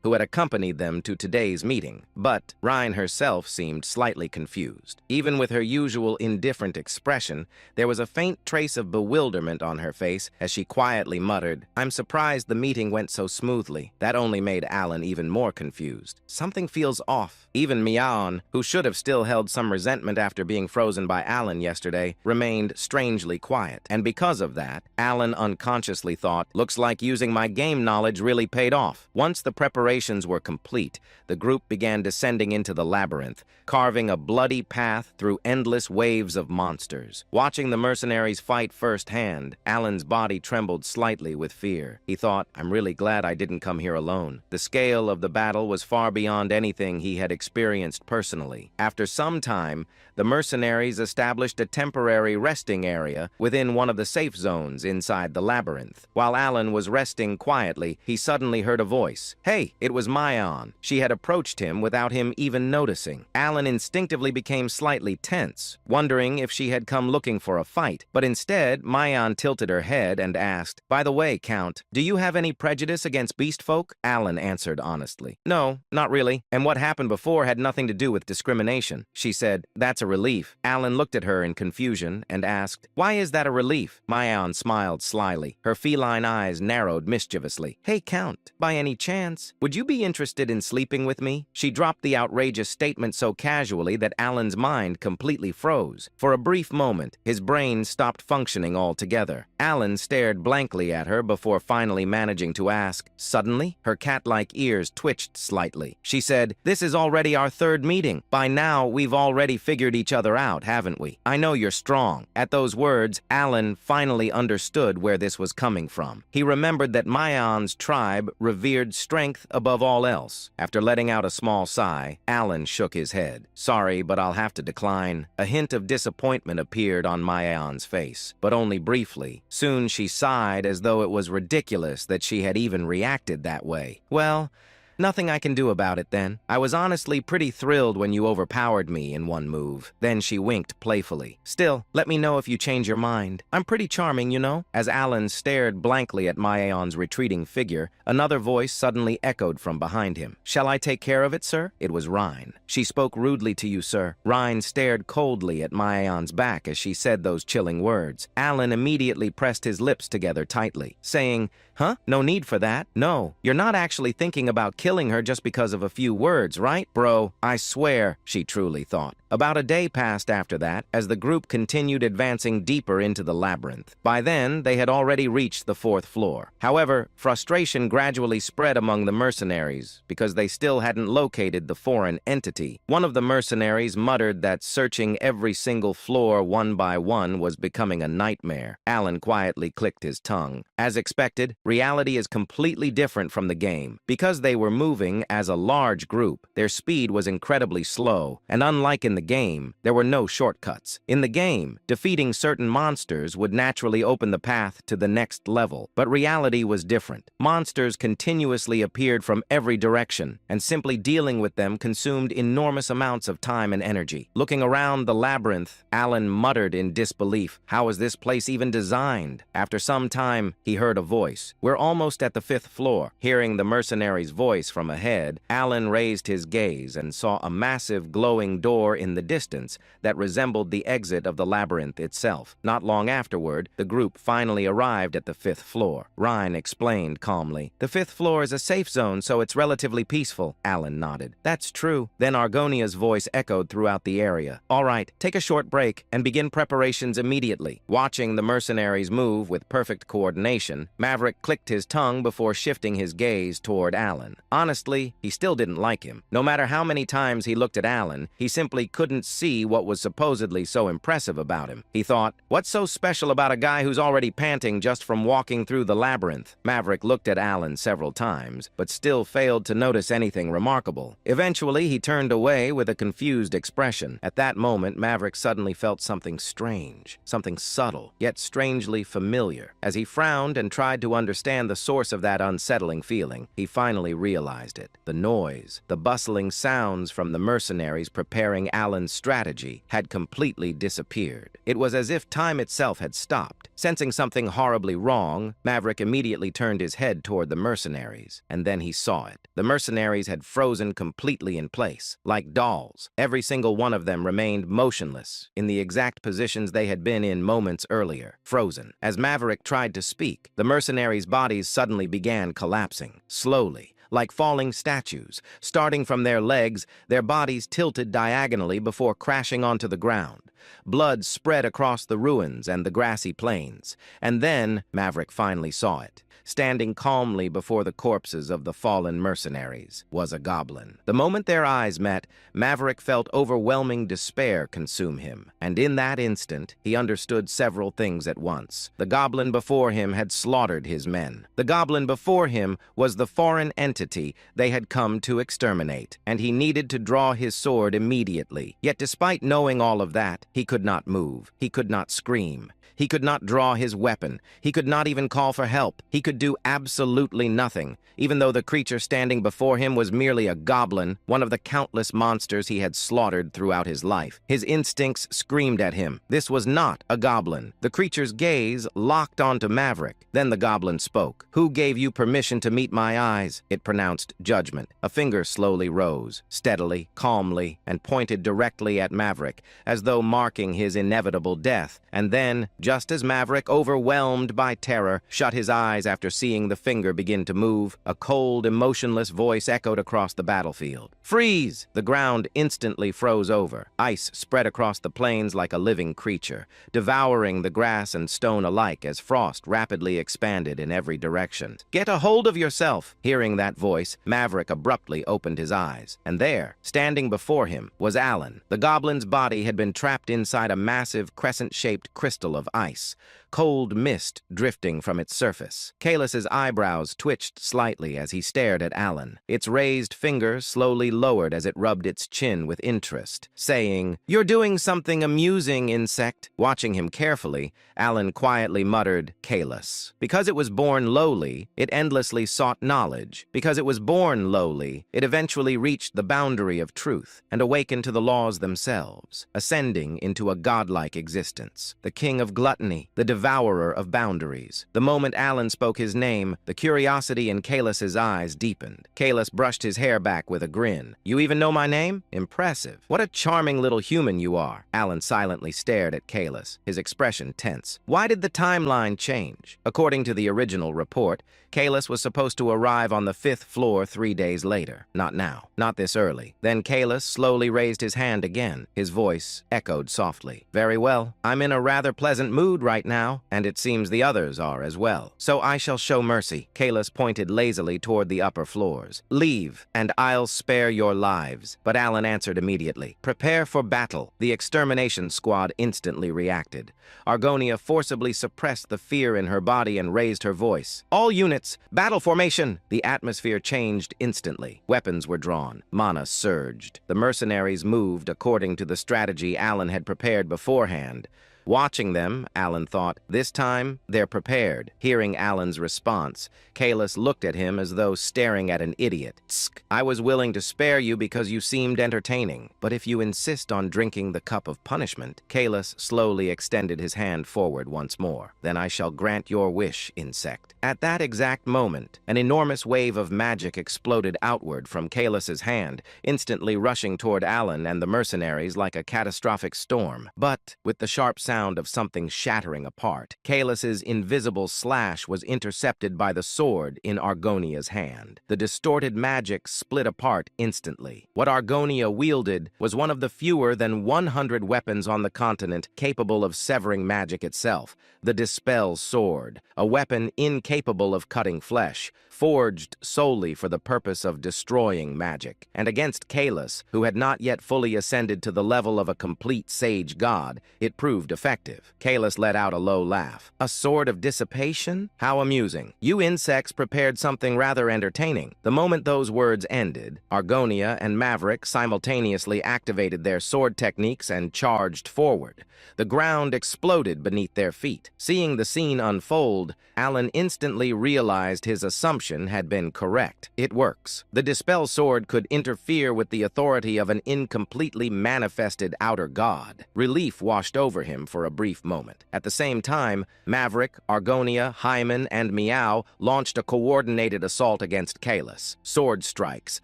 who had accompanied them to today's meeting. But Rhine herself seemed slightly confused. Even with her usual indifferent expression, there was a faint trace of bewilderment on her face as she quietly muttered, "I'm surprised the meeting went so smoothly." That only made Alan even more confused. Something feels off. Even Mian, who should have still held some resentment after being frozen by Alan yesterday, remained strangely quiet. And because of that, Alan unconsciously thought, looks like using my game knowledge really paid off. Once the preparations were complete, the group began descending into the labyrinth, carving a bloody path through endless waves of monsters. Watching the mercenaries fight firsthand, Alan's body trembled slightly with fear. He thought, I'm really glad I didn't come here alone. The scale of the battle was far beyond anything he had experienced personally. After some time, the mercenaries established a temporary resting area within one of the safe zones inside the labyrinth. While Alan was resting quietly, he suddenly heard a voice. Hey, it was Mian. She had approached him without him even noticing. Alan instinctively became slightly tense, wondering if she had come looking for a fight. But instead, Mian tilted her head and asked, "By the way, Count, do you have any prejudice against beast folk?" Alan answered honestly, "No, not really. And what happened before had nothing to do with discrimination." She said, "That's a relief." Alan looked at her in confusion and asked, "Why is that a relief?" Mian smiled slyly. Her feline eyes narrowed mischievously. "Hey, Count, by any chance, would you be interested in sleeping with me?" She dropped the outrageous statement so casually that Alan's mind completely froze. For a brief moment, his brain stopped functioning altogether. Alan stared blankly at her before finally managing to ask. Suddenly, her cat-like ears twitched slightly. She said, "This is already our 3rd meeting. By now, we've already figured each other out, haven't we? I know you're strong." At those words, Alan finally understood where this was coming from. He remembered that Mian's tribe revered strength above all else. After letting out a small sigh, Alan shook his head. "Sorry, but I'll have to decline." A hint of disappointment appeared on Mian's face, but only briefly. Soon she sighed as though it was ridiculous that she had even reacted that way. "Well, nothing I can do about it then. I was honestly pretty thrilled when you overpowered me in one move." Then she winked playfully. "Still, let me know if you change your mind. I'm pretty charming, you know." As Alan stared blankly at Mayan's retreating figure, another voice suddenly echoed from behind him. "Shall I take care of it, sir?" It was Rhine. "She spoke rudely to you, sir." Rhine stared coldly at Mayan's back as she said those chilling words. Alan immediately pressed his lips together tightly, saying, "Huh? No need for that. No, you're not actually thinking about killing her just because of a few words, right? Bro, I swear," she truly thought. About a day passed after that, as the group continued advancing deeper into the labyrinth. By then, they had already reached the 4th floor. However, frustration gradually spread among the mercenaries because they still hadn't located the foreign entity. One of the mercenaries muttered that searching every single floor one by one was becoming a nightmare. Alan quietly clicked his tongue. As expected, reality is completely different from the game. Because they were moving as a large group, their speed was incredibly slow, and unlike in the game, there were no shortcuts. In the game, defeating certain monsters would naturally open the path to the next level, but reality was different. Monsters continuously appeared from every direction, and simply dealing with them consumed enormous amounts of time and energy. Looking around the labyrinth, Alan muttered in disbelief. How was this place even designed? After some time, he heard a voice. "We're almost at the 5th floor." Hearing the mercenary's voice from ahead, Alan raised his gaze and saw a massive glowing door in the distance that resembled the exit of the labyrinth itself. Not long afterward, the group finally arrived at the 5th floor. Rhine explained calmly. "The 5th floor is a safe zone, so it's relatively peaceful." Alan nodded. "That's true." Then Argonia's voice echoed throughout the area. "All right, take a short break and begin preparations immediately." Watching the mercenaries move with perfect coordination, Maverick clicked his tongue before shifting his gaze toward Alan. Honestly, he still didn't like him. No matter how many times he looked at Alan, he simply couldn't couldn't see what was supposedly so impressive about him. He thought, what's so special about a guy who's already panting just from walking through the labyrinth? Maverick looked at Alan several times, but still failed to notice anything remarkable. Eventually, he turned away with a confused expression. At that moment, Maverick suddenly felt something strange, something subtle, yet strangely familiar. As he frowned and tried to understand the source of that unsettling feeling, he finally realized it. The noise, the bustling sounds from the mercenaries preparing Alan's strategy had completely disappeared. It was as if time itself had stopped. Sensing something horribly wrong, Maverick immediately turned his head toward the mercenaries, and then he saw it. The mercenaries had frozen completely in place, like dolls. Every single one of them remained motionless, in the exact positions they had been in moments earlier, frozen. As Maverick tried to speak, the mercenaries' bodies suddenly began collapsing, slowly, like falling statues. Starting from their legs, their bodies tilted diagonally before crashing onto the ground. Blood spread across the ruins and the grassy plains. And then Maverick finally saw it. Standing calmly before the corpses of the fallen mercenaries was a goblin. The moment their eyes met, Maverick felt overwhelming despair consume him, and in that instant, he understood several things at once. The goblin before him had slaughtered his men. The goblin before him was the foreign entity they had come to exterminate, and he needed to draw his sword immediately. Yet despite knowing all of that, he could not move. He could not scream. He could not draw his weapon. He could not even call for help. He could do absolutely nothing, even though the creature standing before him was merely a goblin, one of the countless monsters he had slaughtered throughout his life. His instincts screamed at him. This was not a goblin. The creature's gaze locked onto Maverick. Then the goblin spoke. "Who gave you permission to meet my eyes?" It pronounced judgment. A finger slowly rose, steadily, calmly, and pointed directly at Maverick, as though marking his inevitable death. And then, just as Maverick, overwhelmed by terror, shut his eyes after seeing the finger begin to move, a cold, emotionless voice echoed across the battlefield. "Freeze!" The ground instantly froze over. Ice spread across the plains like a living creature, devouring the grass and stone alike as frost rapidly expanded in every direction. "Get a hold of yourself!" Hearing that voice, Maverick abruptly opened his eyes. And there, standing before him, was Alan. The goblin's body had been trapped inside a massive crescent-shaped crystal of ice, cold mist drifting from its surface. Kalus's eyebrows twitched slightly as he stared at Alan. Its raised finger slowly lowered as it rubbed its chin with interest, saying, "You're doing something amusing, insect." Watching him carefully, Alan quietly muttered, "Kalus." Because it was born lowly, it endlessly sought knowledge. Because it was born lowly, it eventually reached the boundary of truth and awakened to the laws themselves, ascending into a godlike existence. The king of gluttony, the devourer of boundaries. The moment Alan spoke his name, the curiosity in Kalus's eyes deepened. Kalus brushed his hair back with a grin. "You even know my name? Impressive. What a charming little human you are." Alan silently stared at Kalus, his expression tense. Why did the timeline change? According to the original report, Kalus was supposed to arrive on the 5th floor 3 days later. Not now. Not this early. Then Kalus slowly raised his hand again. His voice echoed softly. "Very well. I'm in a rather pleasant mood right now, and it seems the others are as well. So I shall show mercy." Kalus pointed lazily toward the upper floors. "Leave, and I'll spare your lives." But Alan answered immediately. "Prepare for battle." The extermination squad instantly reacted. Argonia forcibly suppressed the fear in her body and raised her voice. "All units, battle formation!" The atmosphere changed instantly. Weapons were drawn. Mana surged. The mercenaries moved according to the strategy Alan had prepared beforehand. Watching them, Alan thought, this time, they're prepared. Hearing Alan's response, Kalus looked at him as though staring at an idiot. "Tsk, I was willing to spare you because you seemed entertaining. But if you insist on drinking the cup of punishment," Kalus slowly extended his hand forward once more, "then I shall grant your wish, insect." At that exact moment, an enormous wave of magic exploded outward from Kalus's hand, instantly rushing toward Alan and the mercenaries like a catastrophic storm. But, with the sharp sound sound of something shattering apart. Kaelus's invisible slash was intercepted by the sword in Argonia's hand. The distorted magic split apart instantly. What Argonia wielded was one of the fewer than 100 weapons on the continent capable of severing magic itself. The Dispel Sword, a weapon incapable of cutting flesh, forged solely for the purpose of destroying magic. And against Kaelus, who had not yet fully ascended to the level of a complete sage god, it proved effective. Kaelus let out a low laugh. A sword of dissipation? How amusing. You insects prepared something rather entertaining. The moment those words ended, Argonia and Maverick simultaneously activated their sword techniques and charged forward. The ground exploded beneath their feet. Seeing the scene unfold, Alan instantly realized his assumption had been correct. It works. The Dispel Sword could interfere with the authority of an incompletely manifested outer god. Relief washed over him for a brief moment. At the same time, Maverick, Argonia, Hyman, and Meow launched a coordinated assault against Kaelus. Sword strikes,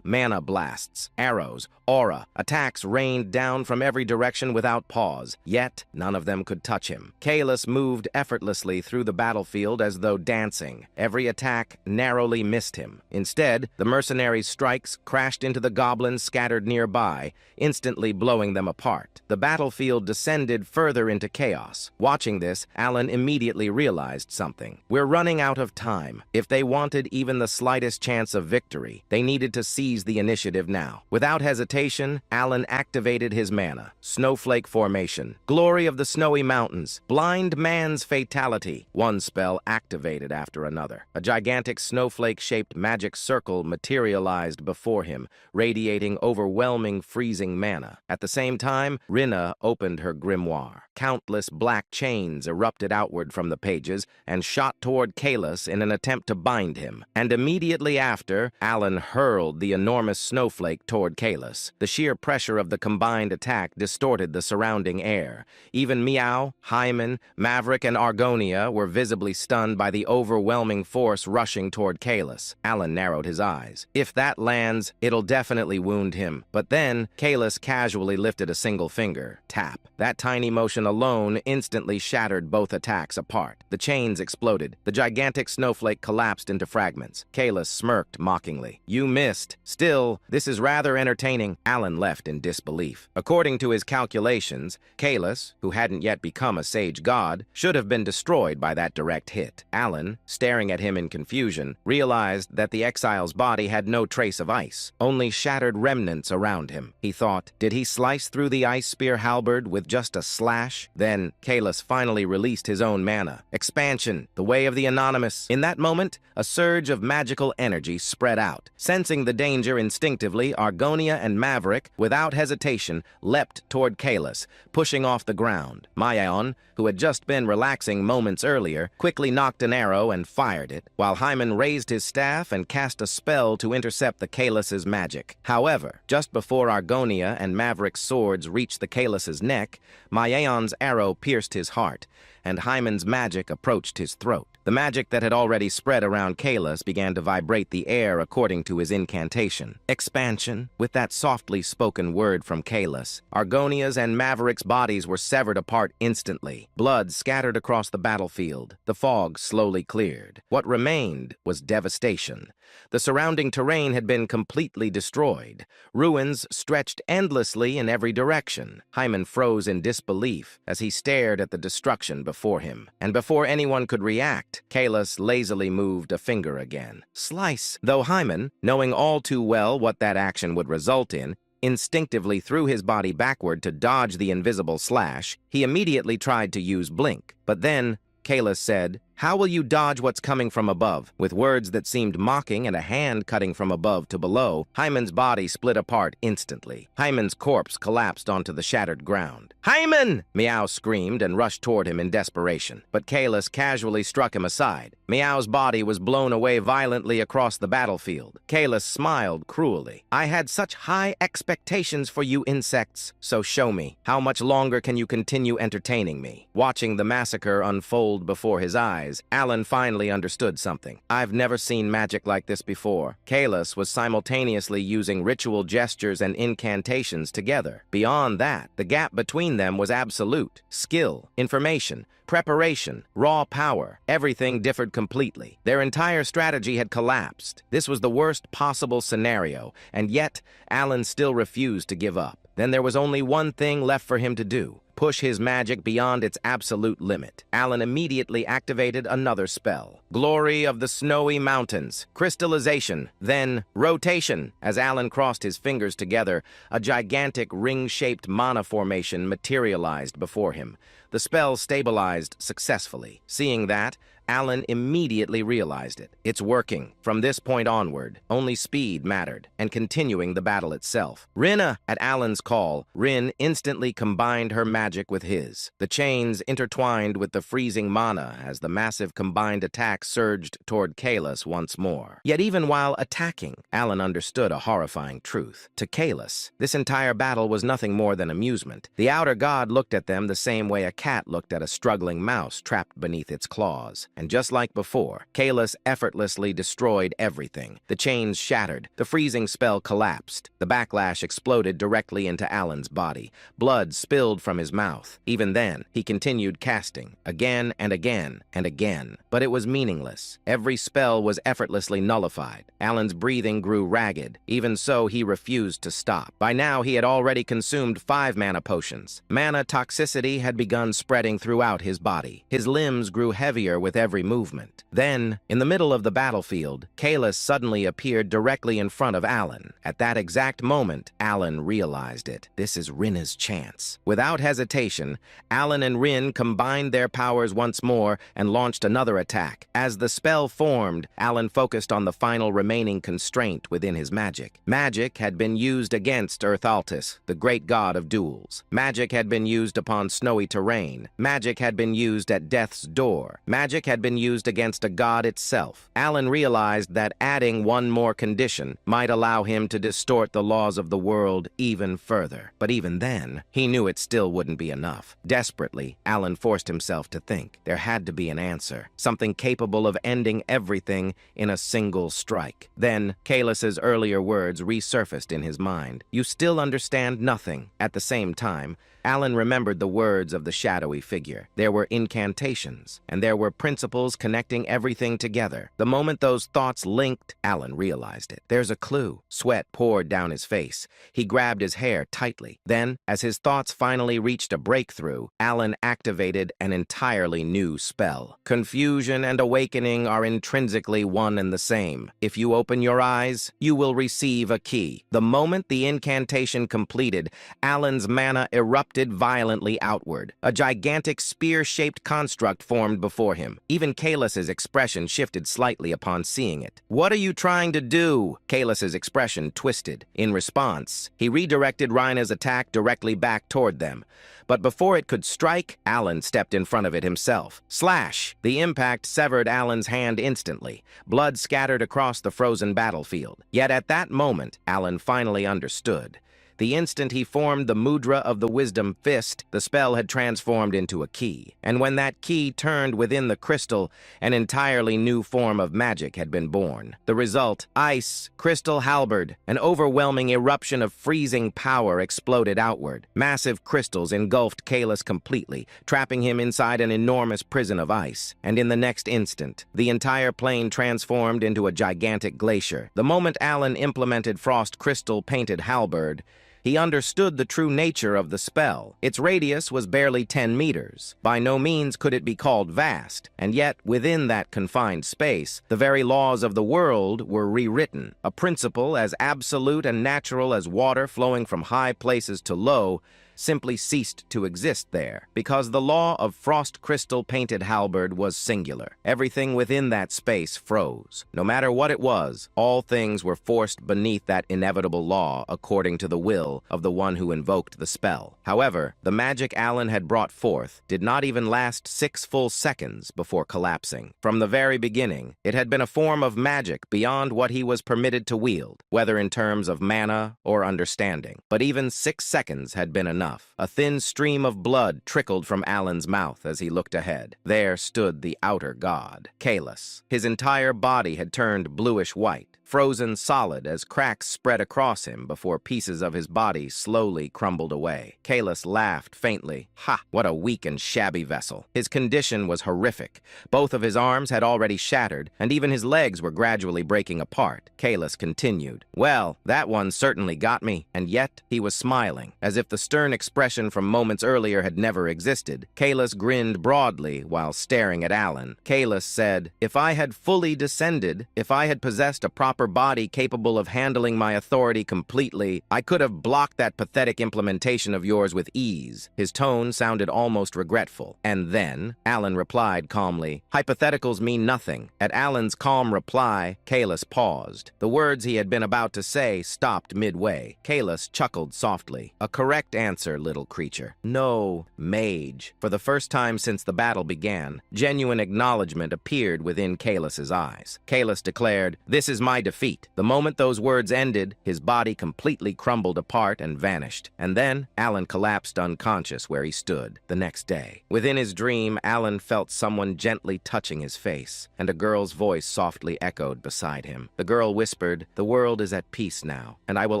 mana blasts, arrows, aura, attacks rained down from every direction without pause, yet none of them could touch him. Kaelus moved effortlessly through the battlefield as though dancing. Every attack narrowly missed him. Instead, the mercenary's strikes crashed into the goblins scattered nearby, instantly blowing them apart. The battlefield descended further into chaos. Watching this, Alan immediately realized something. We're running out of time. If they wanted even the slightest chance of victory, they needed to seize the initiative now. Without hesitation, Alan activated his mana. Snowflake Formation, Glory of the Snowy Mountains, Blind Man's Fatality. One spell activated after another. A gigantic snowflake-shaped magic circle materialized before him, radiating overwhelming freezing mana. At the same time, Rinna opened her grimoire. Countless black chains erupted outward from the pages and shot toward Kaelus in an attempt to bind him. And immediately after, Alan hurled the enormous snowflake toward Kaelus. The sheer pressure of the combined attack distorted the surrounding air. Even Meow, Hyman, Maverick, and Argonia were visibly stunned by the overwhelming force rushing toward Kaelus. Alan narrowed his eyes. If that lands, it'll definitely wound him. But then, Kaelus casually lifted a single finger. Tap. That tiny motion alone instantly shattered both attacks apart. The chains exploded. The gigantic snowflake collapsed into fragments. Kaelus smirked mockingly. You missed. Still, this is rather entertaining. Alan left in disbelief. According to his calculations, Kaelus, who hadn't yet become a sage god, should have been destroyed by that direct hit. Alan, staring at him in confusion, realized that the exile's body had no trace of ice, only shattered remnants around him. He thought, did he slice through the ice spear halberd with just a slash? Then Kaelus finally released his own mana. Expansion, the way of the anonymous. In that moment, a surge of magical energy spread out. Sensing the danger instinctively, Argonia and Maverick, without hesitation, leapt toward Kaelus, pushing off the ground. Mayon, who had just been relaxing moments earlier, quickly knocked an arrow and fired it, while Hyman raised his staff and cast a spell to intercept the Kaelus's magic. However, just before Argonia and Maverick's swords reached the Kaelus's neck, Mayon's arrow pierced his heart, and Hyman's magic approached his throat. The magic that had already spread around Kaelus began to vibrate the air according to his incantation. Expansion, with that softly spoken word from Kaelus. Argonia's and Maverick's bodies were severed apart instantly. Blood scattered across the battlefield. The fog slowly cleared. What remained was devastation. The surrounding terrain had been completely destroyed. Ruins stretched endlessly in every direction. Hyman froze in disbelief as he stared at the destruction before him. And before anyone could react, Kaelus lazily moved a finger again. Slice! Though Hyman, knowing all too well what that action would result in, instinctively threw his body backward to dodge the invisible slash, he immediately tried to use Blink. But then, Kaelus said, "How will you dodge what's coming from above?" With words that seemed mocking and a hand cutting from above to below, Hyman's body split apart instantly. Hyman's corpse collapsed onto the shattered ground. "Hyman!" Meow screamed and rushed toward him in desperation. But Kaelus casually struck him aside. Meow's body was blown away violently across the battlefield. Kalis smiled cruelly. I had such high expectations for you insects, so show me. How much longer can you continue entertaining me? Watching the massacre unfold before his eyes, Alan finally understood something. I've never seen magic like this before. Kalis was simultaneously using ritual gestures and incantations together. Beyond that, the gap between them was absolute. Skill, information, preparation, raw power, everything differed completely. Their entire strategy had collapsed. This was the worst possible scenario, and yet Alan still refused to give up. Then there was only one thing left for him to do: push his magic beyond its absolute limit. Alan immediately activated another spell. Glory of the Snowy Mountains. Crystallization, then rotation. As Alan crossed his fingers together, a gigantic ring-shaped mana formation materialized before him. The spell stabilized successfully. Seeing that, Alan immediately realized it. It's working. From this point onward, only speed mattered, and continuing the battle itself. Rinna! At Alan's call, Rin instantly combined her magic with his. The chains intertwined with the freezing mana as the massive combined attack surged toward Kalis once more. Yet even while attacking, Alan understood a horrifying truth. To Kalis, this entire battle was nothing more than amusement. The outer god looked at them the same way a cat looked at a struggling mouse trapped beneath its claws. And just like before, Kalis effortlessly destroyed everything. The chains shattered, the freezing spell collapsed. The backlash exploded directly into Alan's body. Blood spilled from his mouth. Even then, he continued casting, again and again and again. But it was meaningless. Every spell was effortlessly nullified. Alan's breathing grew ragged. Even so, he refused to stop. By now, he had already consumed 5 mana potions. Mana toxicity had begun spreading throughout his body. His limbs grew heavier with every movement. Then, in the middle of the battlefield, Kalis suddenly appeared directly in front of Alan. At that exact moment, Alan realized it. This is Rinna's chance. Without hesitation, Alan and Rin combined their powers once more and launched another attack. As the spell formed, Alan focused on the final remaining constraint within his magic. Magic had been used against Earth Altus, the great god of duels. Magic had been used upon snowy terrain. Magic had been used at death's door. Magic had been used against a god itself. Alan realized that adding one more condition might allow him to distort the laws of the world even further. But even then, he knew it still wouldn't be enough. Desperately, Alan forced himself to think. There had to be an answer, something capable of ending everything in a single strike. Then, Kalis's earlier words resurfaced in his mind. You still understand nothing. At the same time, Alan remembered the words of the shadowy figure. There were incantations, and there were principles connecting everything together. The moment those thoughts linked, Alan realized it. There's a clue. Sweat poured down his face. He grabbed his hair tightly. Then, as his thoughts finally reached a breakthrough, Alan activated an entirely new spell. Confusion and awakening are intrinsically one and the same. If you open your eyes, you will receive a key. The moment the incantation completed, Alan's mana erupted violently outward. A gigantic spear-shaped construct formed before him. Even Kalis's expression shifted slightly upon seeing it. What are you trying to do? Kalis's expression twisted. In response, he redirected Rhina's attack directly back toward them. But before it could strike, Alan stepped in front of it himself. Slash! The impact severed Alan's hand instantly. Blood scattered across the frozen battlefield. Yet at that moment, Alan finally understood. The instant he formed the mudra of the wisdom fist, the spell had transformed into a key. And when that key turned within the crystal, an entirely new form of magic had been born. The result, ice, crystal halberd, an overwhelming eruption of freezing power exploded outward. Massive crystals engulfed Kalis completely, trapping him inside an enormous prison of ice. And in the next instant, the entire plane transformed into a gigantic glacier. The moment Alan implemented Frost Crystal Painted Halberd, he understood the true nature of the spell. Its radius was barely 10 meters. By no means could it be called vast, and yet, within that confined space, the very laws of the world were rewritten. A principle as absolute and natural as water flowing from high places to low simply ceased to exist there, because the law of frost crystal-painted halberd was singular. Everything within that space froze. No matter what it was, all things were forced beneath that inevitable law according to the will of the one who invoked the spell. However, the magic Alan had brought forth did not even last 6 full seconds before collapsing. From the very beginning, it had been a form of magic beyond what he was permitted to wield, whether in terms of mana or understanding. But even 6 seconds had been enough. A thin stream of blood trickled from Alan's mouth as he looked ahead. There stood the outer god, Kalis. His entire body had turned bluish-white, frozen solid as cracks spread across him before pieces of his body slowly crumbled away. Kalis laughed faintly. Ha! What a weak and shabby vessel. His condition was horrific. Both of his arms had already shattered, and even his legs were gradually breaking apart. Kalis continued. Well, that one certainly got me, and yet he was smiling, as if the stern expression from moments earlier had never existed. Kalis grinned broadly while staring at Alan. Kalis said, "If I had fully descended, if I had possessed a proper body capable of handling my authority completely, I could have blocked that pathetic implementation of yours with ease." His tone sounded almost regretful. "And then?" Alan replied calmly. Hypotheticals mean nothing. At Alan's calm reply, Kalis paused. The words he had been about to say stopped midway. Kalis chuckled softly. "A correct answer, little creature. No, mage." For the first time since the battle began, genuine acknowledgement appeared within Kalis's eyes. Kalis declared, "This is my defeat." The moment those words ended, his body completely crumbled apart and vanished. And then Alan collapsed unconscious where he stood the next day. Within his dream, Alan felt someone gently touching his face, and a girl's voice softly echoed beside him. The girl whispered, "The world is at peace now, and I will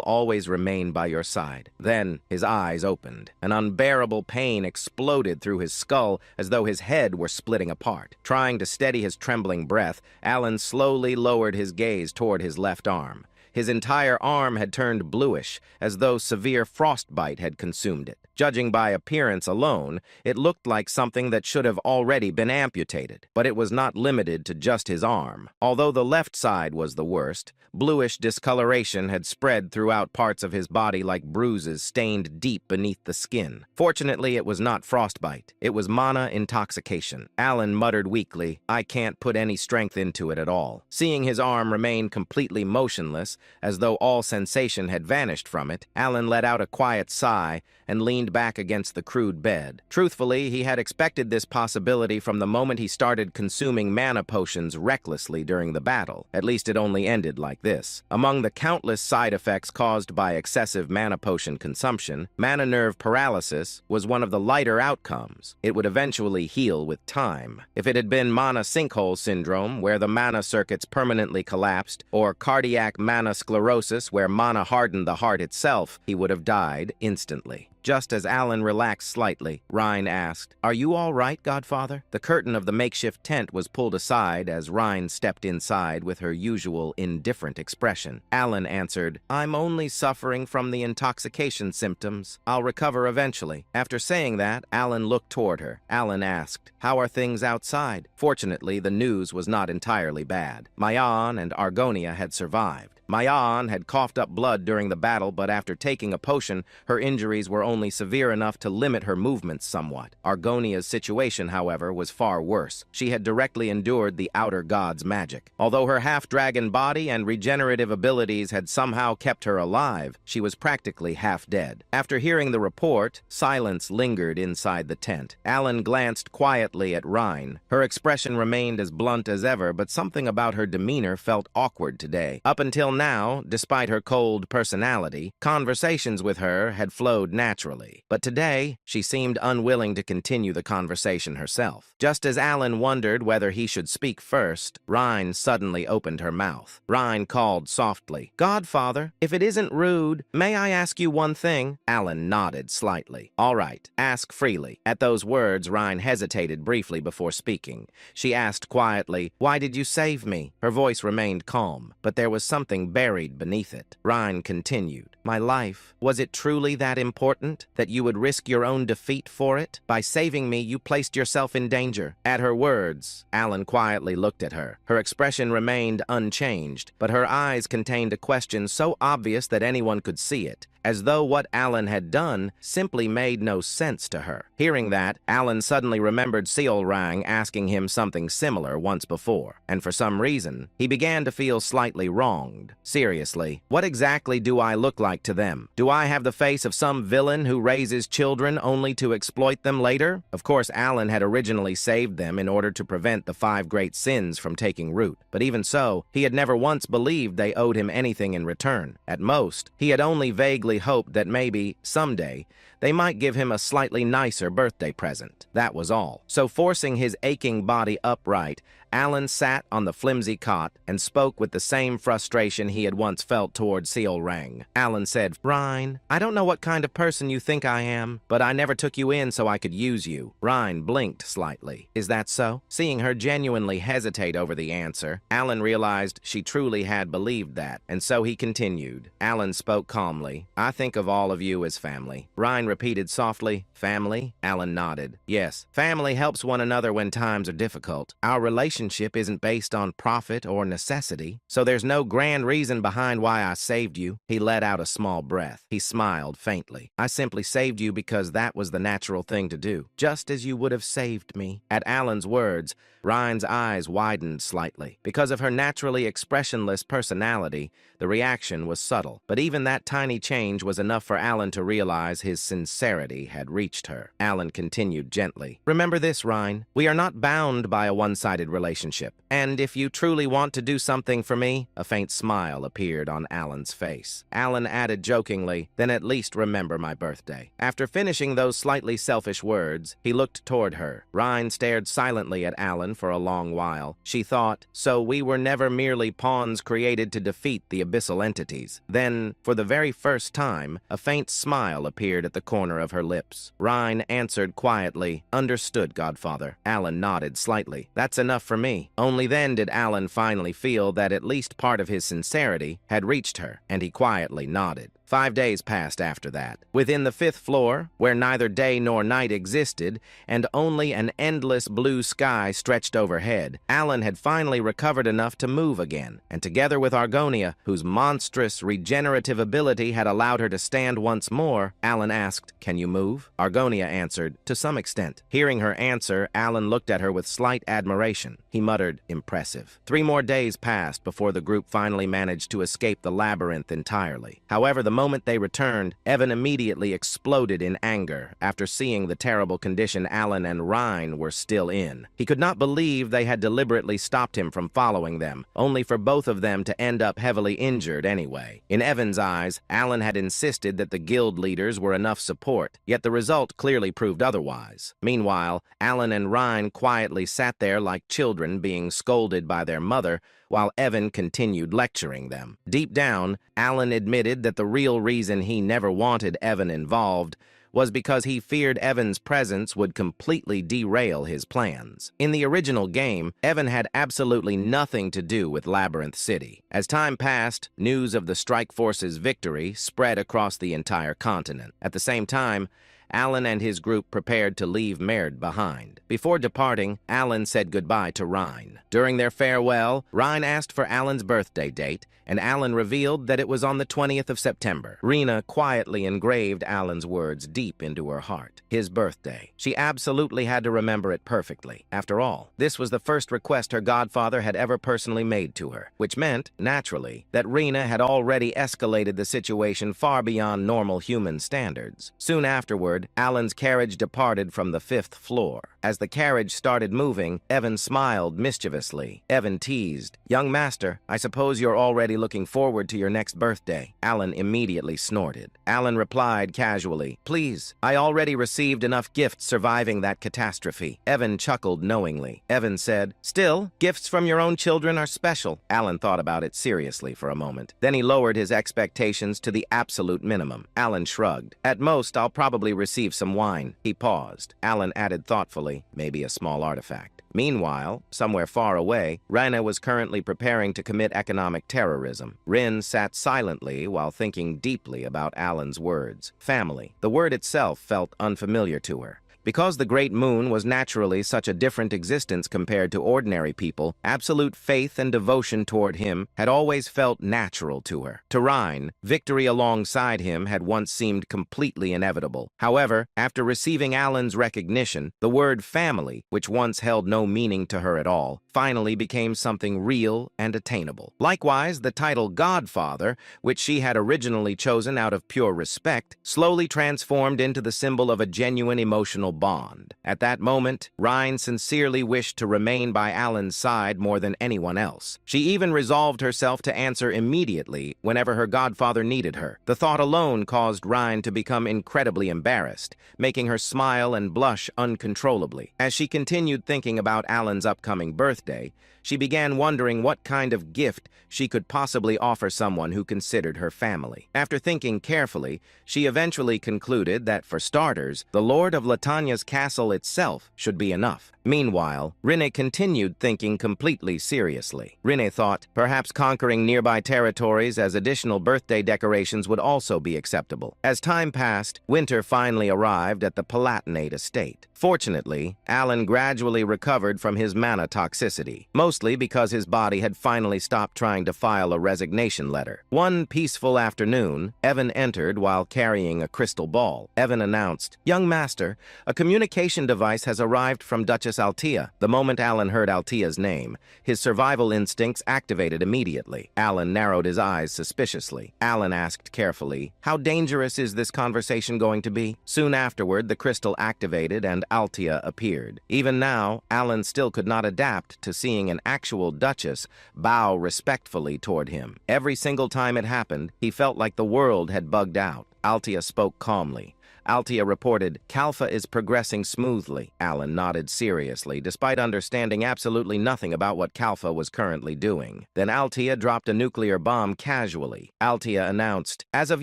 always remain by your side." Then his eyes opened. An unbearable pain exploded through his skull as though his head were splitting apart. Trying to steady his trembling breath, Alan slowly lowered his gaze toward his left arm. His entire arm had turned bluish, as though severe frostbite had consumed it. Judging by appearance alone, it looked like something that should have already been amputated. But it was not limited to just his arm. Although the left side was the worst, bluish discoloration had spread throughout parts of his body like bruises stained deep beneath the skin. Fortunately, it was not frostbite. It was mana intoxication. Alan muttered weakly, "I can't put any strength into it at all." Seeing his arm remain completely motionless, as though all sensation had vanished from it, Alan let out a quiet sigh and leaned back against the crude bed. Truthfully, he had expected this possibility from the moment he started consuming mana potions recklessly during the battle. At least it only ended like this. Among the countless side effects caused by excessive mana potion consumption, mana nerve paralysis was one of the lighter outcomes. It would eventually heal with time. If it had been mana sinkhole syndrome, where the mana circuits permanently collapsed, or cardiac mana sclerosis, where mana hardened the heart itself, he would have died instantly. Just as Alan relaxed slightly, Rhine asked, "Are you all right, Godfather?" The curtain of the makeshift tent was pulled aside as Rhine stepped inside with her usual indifferent expression. Alan answered, "I'm only suffering from the intoxication symptoms. I'll recover eventually." After saying that, Alan looked toward her. Alan asked, "How are things outside?" Fortunately, the news was not entirely bad. Mayan and Argonia had survived. Mayan had coughed up blood during the battle, but after taking a potion, her injuries were only severe enough to limit her movements somewhat. Argonia's situation, however, was far worse. She had directly endured the outer god's magic. Although her half-dragon body and regenerative abilities had somehow kept her alive, she was practically half dead. After hearing the report, silence lingered inside the tent. Alan glanced quietly at Rhine. Her expression remained as blunt as ever, but something about her demeanor felt awkward today. Up until now, despite her cold personality, conversations with her had flowed naturally. But today, she seemed unwilling to continue the conversation herself. Just as Alan wondered whether he should speak first, Rhine suddenly opened her mouth. Rhine called softly, "Godfather, if it isn't rude, may I ask you one thing?" Alan nodded slightly. "All right, ask freely." At those words, Rhine hesitated briefly before speaking. She asked quietly, "Why did you save me?" Her voice remained calm, but there was something something buried beneath it. Rhine continued, "My life, was it truly that important that you would risk your own defeat for it? By saving me, you placed yourself in danger." At her words, Alan quietly looked at her. Her expression remained unchanged, but her eyes contained a question so obvious that anyone could see it, as though what Alan had done simply made no sense to her. Hearing that, Alan suddenly remembered Seolrang asking him something similar once before, and for some reason, he began to feel slightly wronged. Seriously, what exactly do I look like to them? Do I have the face of some villain who raises children only to exploit them later? Of course, Alan had originally saved them in order to prevent the 5 great sins from taking root, but even so, he had never once believed they owed him anything in return. At most, he had only vaguely hoped that maybe, someday, they might give him a slightly nicer birthday present. That was all. So forcing his aching body upright, Alan sat on the flimsy cot and spoke with the same frustration he had once felt toward Seolrang. Alan said, "Rhine, I don't know what kind of person you think I am, but I never took you in so I could use you." Rhine blinked slightly. "Is that so?" Seeing her genuinely hesitate over the answer, Alan realized she truly had believed that, and so he continued. Alan spoke calmly, "I think of all of you as family." Rhine repeated softly, "Family?" Alan nodded. "Yes, family helps one another when times are difficult. Our relationship isn't based on profit or necessity, so there's no grand reason behind why I saved you." He let out a small breath. He smiled faintly. "I simply saved you because that was the natural thing to do, just as you would have saved me." At Alan's words, Rhine's eyes widened slightly. Because of her naturally expressionless personality, the reaction was subtle, but even that tiny change was enough for Alan to realize his sincerity had reached her. Alan continued gently, "Remember this, Rhine. We are not bound by a one-sided relationship, and if you truly want to do something for me," a faint smile appeared on Alan's face. Alan added jokingly, "Then at least remember my birthday." After finishing those slightly selfish words, he looked toward her. Rhine stared silently at Alan for a long while. She thought, so we were never merely pawns created to defeat the abyssal entities. Then, for the very first time, a faint smile appeared at the corner of her lips. Rhine answered quietly, "Understood, Godfather." Alan nodded slightly. "That's enough for me." Only then did Alan finally feel that at least part of his sincerity had reached her, and he quietly nodded. 5 days passed after that. Within the 5th floor, where neither day nor night existed, and only an endless blue sky stretched overhead, Alan had finally recovered enough to move again, and together with Argonia, whose monstrous regenerative ability had allowed her to stand once more, Alan asked, "Can you move?" Argonia answered, "To some extent." Hearing her answer, Alan looked at her with slight admiration. He muttered, "Impressive." 3 more days passed before the group finally managed to escape the labyrinth entirely. However, the moment they returned, Evan immediately exploded in anger after seeing the terrible condition Alan and Rhine were still in. He could not believe they had deliberately stopped him from following them, only for both of them to end up heavily injured anyway. In Evan's eyes, Alan had insisted that the guild leaders were enough support, yet the result clearly proved otherwise. Meanwhile, Alan and Rhine quietly sat there like children being scolded by their mother, while Evan continued lecturing them. Deep down, Alan admitted that the real reason he never wanted Evan involved was because he feared Evan's presence would completely derail his plans. In the original game, Evan had absolutely nothing to do with Labyrinth City. As time passed, news of the Strike Force's victory spread across the entire continent. At the same time, Alan and his group prepared to leave Merd behind. Before departing, Alan said goodbye to Rhine. During their farewell, Rhine asked for Alan's birthday date, and Alan revealed that it was on the 20th of September. Rena quietly engraved Alan's words deep into her heart. His birthday. She absolutely had to remember it perfectly. After all, this was the first request her godfather had ever personally made to her, which meant, naturally, that Rena had already escalated the situation far beyond normal human standards. Soon afterward, Alan's carriage departed from the 5th floor. As the carriage started moving, Evan smiled mischievously. Evan teased, "Young master, I suppose you're already looking forward to your next birthday." Alan immediately snorted. Alan replied casually, "Please, I already received enough gifts surviving that catastrophe." Evan chuckled knowingly. Evan said, "Still, gifts from your own children are special." Alan thought about it seriously for a moment. Then he lowered his expectations to the absolute minimum. Alan shrugged. "At most, I'll probably receive some wine." He paused. Alan added thoughtfully, "Maybe a small artifact." Meanwhile, somewhere far away, Raina was currently preparing to commit economic terrorism. Rin sat silently while thinking deeply about Alan's words. Family. The word itself felt unfamiliar to her. Because the Great Moon was naturally such a different existence compared to ordinary people, absolute faith and devotion toward him had always felt natural to her. To Rhine, victory alongside him had once seemed completely inevitable. However, after receiving Alan's recognition, the word family, which once held no meaning to her at all, finally became something real and attainable. Likewise, the title Godfather, which she had originally chosen out of pure respect, slowly transformed into the symbol of a genuine emotional bond. At that moment, Rhine sincerely wished to remain by Alan's side more than anyone else. She even resolved herself to answer immediately whenever her godfather needed her. The thought alone caused Rhine to become incredibly embarrassed, making her smile and blush uncontrollably. As she continued thinking about Alan's upcoming birthday, she began wondering what kind of gift she could possibly offer someone who considered her family. After thinking carefully, she eventually concluded that, for starters, the Lord of Latania's castle itself should be enough. Meanwhile, Rinne continued thinking completely seriously. Rinne thought perhaps conquering nearby territories as additional birthday decorations would also be acceptable. As time passed, winter finally arrived at the Palatinate estate. Fortunately, Alan gradually recovered from his mana toxicity, mostly because his body had finally stopped trying to file a resignation letter. One peaceful afternoon, Evan entered while carrying a crystal ball. Evan announced, "Young master, a communication device has arrived from Duchess Altea." The moment Alan heard Altea's name, his survival instincts activated immediately. Alan narrowed his eyes suspiciously. Alan asked carefully, "How dangerous is this conversation going to be?" Soon afterward, the crystal activated and Altea appeared. Even now, Alan still could not adapt to seeing an actual duchess bow respectfully toward him. Every single time it happened, he felt like the world had bugged out. Altea spoke calmly. Altea reported, "Kalfa is progressing smoothly." Alan nodded seriously, despite understanding absolutely nothing about what Kalfa was currently doing. Then Altea dropped a nuclear bomb casually. Altea announced, "As of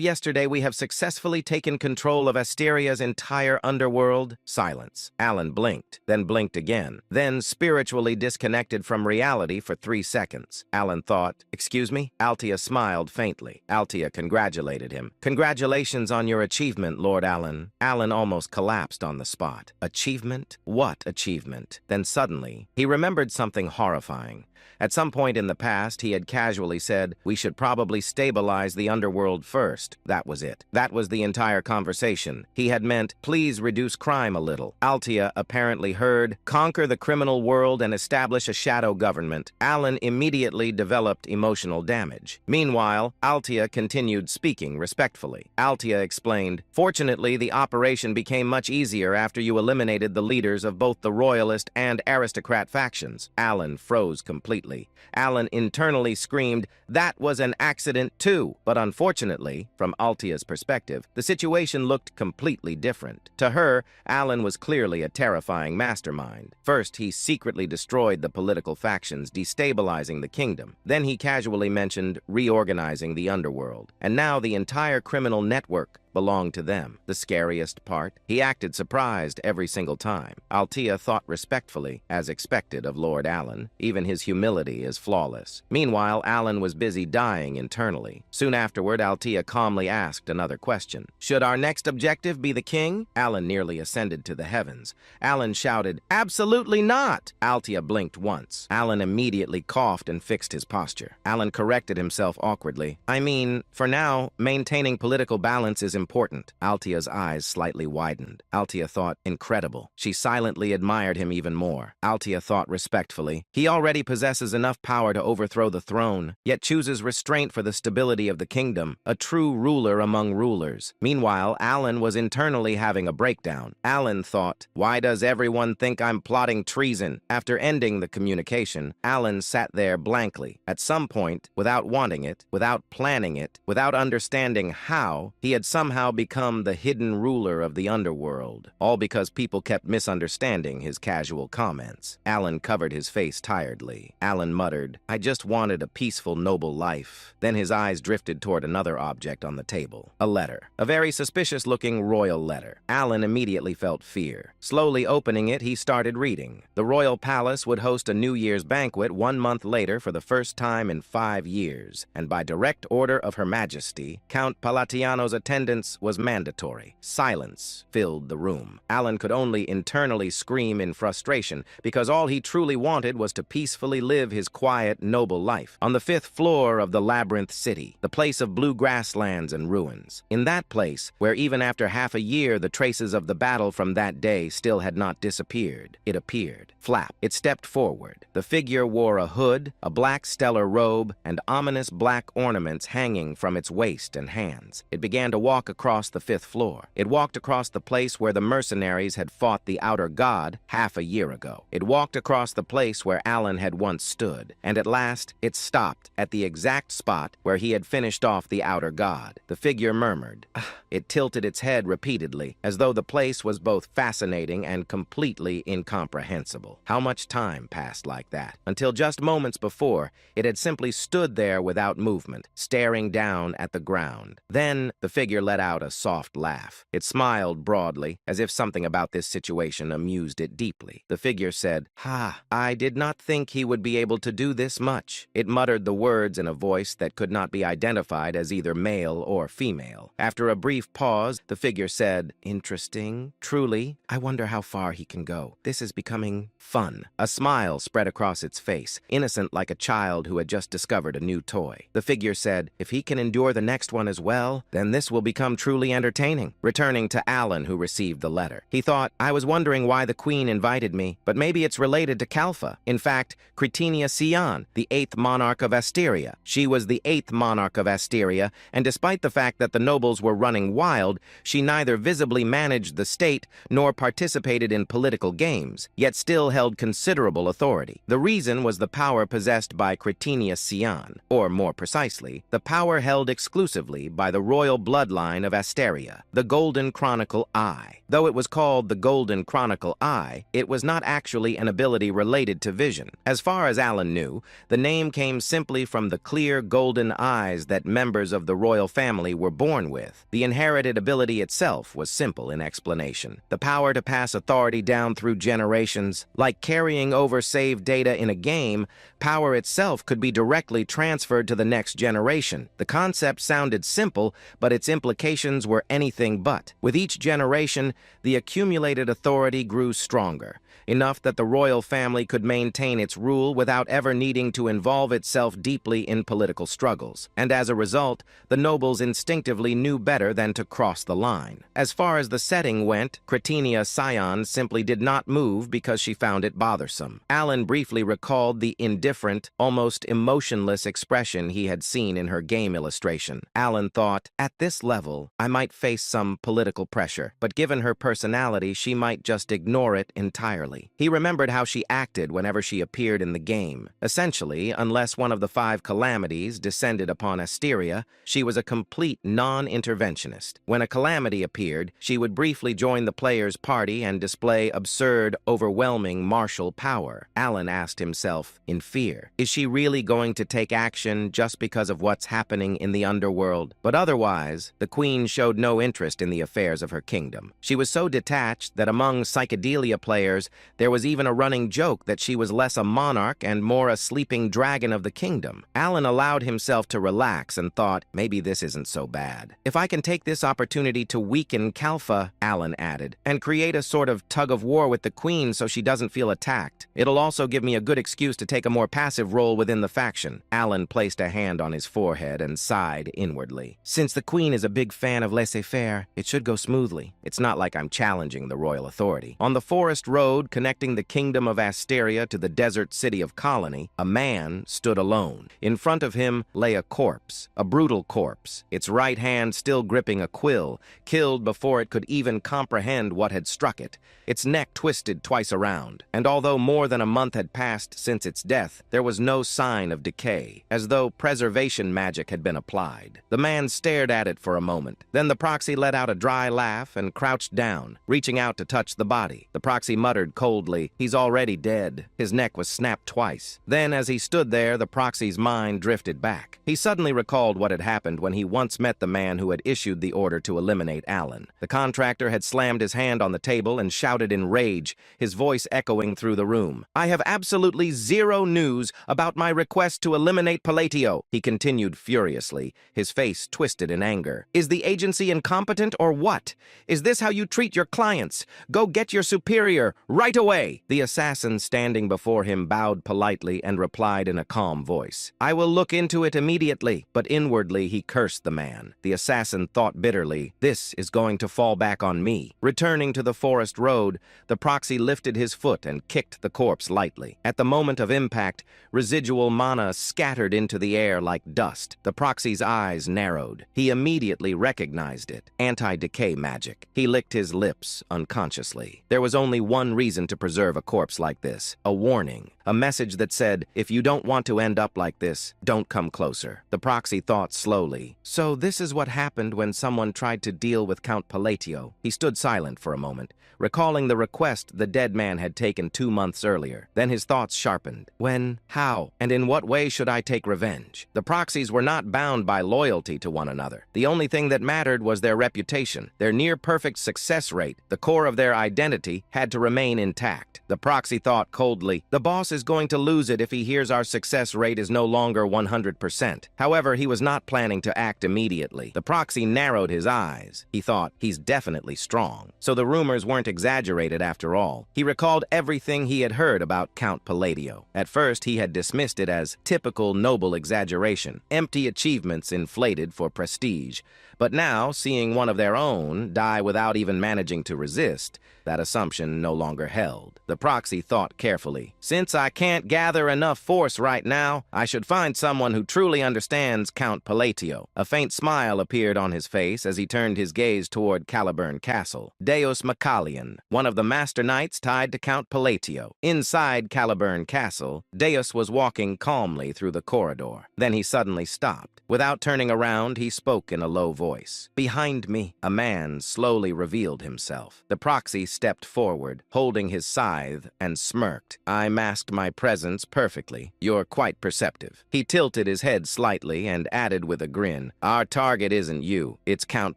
yesterday, we have successfully taken control of Asteria's entire underworld." Silence. Alan blinked, then blinked again, then spiritually disconnected from reality for 3 seconds. Alan thought, "Excuse me?" Altea smiled faintly. Altea congratulated him. "Congratulations on your achievement, Lord Alan." Alan almost collapsed on the spot. Achievement? What achievement? Then suddenly, he remembered something horrifying. At some point in the past, he had casually said, "We should probably stabilize the underworld first." That was it. That was the entire conversation. He had meant, "Please reduce crime a little." Altea apparently heard, "Conquer the criminal world and establish a shadow government." Alan immediately developed emotional damage. Meanwhile, Altea continued speaking respectfully. Altea explained, "Fortunately, the operation became much easier after you eliminated the leaders of both the royalist and aristocrat factions." Alan froze completely. Alan internally screamed, "That was an accident too!" But unfortunately, from Altea's perspective, the situation looked completely different. To her, Alan was clearly a terrifying mastermind. First, he secretly destroyed the political factions, destabilizing the kingdom. Then he casually mentioned reorganizing the underworld. And now the entire criminal network belonged to them. The scariest part? He acted surprised every single time. Altea thought respectfully, as expected of Lord Alan. Even his humility is flawless. Meanwhile, Alan was busy dying internally. Soon afterward, Altea calmly asked another question. "Should our next objective be the king?" Alan nearly ascended to the heavens. Alan shouted, "Absolutely not!" Altea blinked once. Alan immediately coughed and fixed his posture. Alan corrected himself awkwardly. "I mean, for now, maintaining political balance is important." Altea's eyes slightly widened. Altea thought, incredible. She silently admired him even more. Altea thought respectfully, "He already possesses enough power to overthrow the throne, yet chooses restraint for the stability of the kingdom, a true ruler among rulers." Meanwhile, Alan was internally having a breakdown. Alan thought, "Why does everyone think I'm plotting treason?" After ending the communication, Alan sat there blankly. At some point, without wanting it, without planning it, without understanding how, he had somehow somehow become the hidden ruler of the underworld, all because people kept misunderstanding his casual comments. Alan covered his face tiredly. Alan muttered, "I just wanted a peaceful, noble life." Then his eyes drifted toward another object on the table. A letter. A very suspicious-looking royal letter. Alan immediately felt fear. Slowly opening it, he started reading. The royal palace would host a New Year's banquet 1 month later for the first time in 5 years, and by direct order of Her Majesty, Count Palatiano's attendance was mandatory. Silence filled the room. Alan could only internally scream in frustration, because all he truly wanted was to peacefully live his quiet, noble life on the 5th floor of the Labyrinth City, the place of blue grasslands and ruins. In that place, where even after half a year the traces of the battle from that day still had not disappeared, it appeared. Flap. It stepped forward. The figure wore a hood, a black stellar robe, and ominous black ornaments hanging from its waist and hands. It began to walk across the 5th floor. It walked across the place where the mercenaries had fought the outer god half a year ago. It walked across the place where Alan had once stood, and at last it stopped at the exact spot where he had finished off the outer god. The figure murmured. It tilted its head repeatedly, as though the place was both fascinating and completely incomprehensible. How much time passed like that? Until just moments before, it had simply stood there without movement, staring down at the ground. Then the figure let out a soft laugh. It smiled broadly, as if something about this situation amused it deeply. The figure said, "Ha, I did not think he would be able to do this much." It muttered the words in a voice that could not be identified as either male or female. After a brief pause, the figure said, "Interesting. Truly, I wonder how far he can go. This is becoming fun." A smile spread across its face, innocent like a child who had just discovered a new toy. The figure said, "If he can endure the next one as well, then this will become truly entertaining." Returning to Alan, who received the letter, he thought, "I was wondering why the queen invited me, but maybe it's related to Kalfa. In fact, Cretinia Sion, the 8th monarch of Asteria. She was the 8th monarch of Asteria, and despite the fact that the nobles were running wild, she neither visibly managed the state nor participated in political games, yet still held considerable authority. The reason was the power possessed by Cretinia Sion, or more precisely, the power held exclusively by the royal bloodline of Asteria, the Golden Chronicle Eye. Though it was called the Golden Chronicle Eye, it was not actually an ability related to vision. As far as Alan knew, the name came simply from the clear golden eyes that members of the royal family were born with. The inherited ability itself was simple in explanation. The power to pass authority down through generations. Like carrying over saved data in a game, power itself could be directly transferred to the next generation. The concept sounded simple, but its implications were anything but. With each generation, the accumulated authority grew stronger, enough that the royal family could maintain its rule without ever needing to involve itself deeply in political struggles. And as a result, the nobles instinctively knew better than to cross the line. As far as the setting went, Cretinia Sion simply did not move because she found it bothersome. Alan briefly recalled the indifferent, almost emotionless expression he had seen in her game illustration. Alan thought, "At this level, I might face some political pressure, but given her personality, she might just ignore it entirely." He remembered how she acted whenever she appeared in the game. Essentially, unless one of the 5 calamities descended upon Asteria, she was a complete non-interventionist. When a calamity appeared, she would briefly join the player's party and display absurd, overwhelming martial power. Alan asked himself, in fear, is she really going to take action just because of what's happening in the underworld? But otherwise, the queen showed no interest in the affairs of her kingdom. She was so detached that among psychedelia players, there was even a running joke that she was less a monarch and more a sleeping dragon of the kingdom. Alan allowed himself to relax and thought, maybe this isn't so bad. If I can take this opportunity to weaken Kalfa, Alan added, and create a sort of tug-of-war with the queen so she doesn't feel attacked, it'll also give me a good excuse to take a more passive role within the faction. Alan placed a hand on his forehead and sighed inwardly. Since the queen is a big fan of laissez-faire, it should go smoothly. It's not like I'm challenging the royal authority. On the forest road road connecting the kingdom of Asteria to the desert city of Colony, a man stood alone. In front of him lay a corpse, a brutal corpse, its right hand still gripping a quill, killed before it could even comprehend what had struck it. Its neck twisted twice around, and although more than a month had passed since its death, there was no sign of decay, as though preservation magic had been applied. The man stared at it for a moment. Then the proxy let out a dry laugh and crouched down, reaching out to touch the body. The proxy muttered coldly, "He's already dead." His neck was snapped twice. Then, as he stood there, the proxy's mind drifted back. He suddenly recalled what had happened when he once met the man who had issued the order to eliminate Alan. The contractor had slammed his hand on the table and shouted in rage, his voice echoing through the room. "I have absolutely zero news about my request to eliminate Palatio," he continued furiously, his face twisted in anger. "Is the agency incompetent or what? Is this how you treat your clients? Go get your superior, right away!" The assassin standing before him bowed politely and replied in a calm voice, "I will look into it immediately," but inwardly he cursed the man. The assassin thought bitterly, "This is going to fall back on me." Returning to the forest road, the proxy lifted his foot and kicked the corpse lightly. At the moment of impact, residual mana scattered into the air like dust. The proxy's eyes narrowed. He immediately recognized it. Anti-decay magic. He licked his lips unconsciously. There was only one reason to preserve a corpse like this. A warning. A message that said, if you don't want to end up like this, don't come closer. The proxy thought slowly. So this is what happened when someone tried to deal with Count Palatio. He stood silent for a moment, recalling the request the dead man had taken 2 months earlier. Then his thoughts sharpened. When, how, and in what way should I take revenge? The proxies were not bound by loyalty to one another. The only thing that mattered was their reputation. Their near-perfect success rate, the core of their identity, had to remain intact. The proxy thought coldly, the boss is going to lose it if he hears our success rate is no longer 100%. However, he was not planning to act immediately. The proxy narrowed his eyes. He thought, he's definitely strong. So the rumors weren't exaggerated after all. He recalled everything he had heard about Count Palladio. At first, he had dismissed it as typical noble exaggeration, empty achievements inflated for prestige. But now, seeing one of their own die without even managing to resist, that assumption no longer held. The proxy thought carefully. Since I can't gather enough force right now, I should find someone who truly understands Count Palatio. A faint smile appeared on his face as he turned his gaze toward Caliburn Castle. Deus Macalian, one of the master knights tied to Count Palatio. Inside Caliburn Castle, Deus was walking calmly through the corridor. Then he suddenly stopped. Without turning around, he spoke in a low voice. Behind me, a man slowly revealed himself. The proxy stepped forward, holding his scythe, and smirked. I masked my presence perfectly. You're quite perceptive. He tilted his head slightly and added with a grin, our target isn't you, it's Count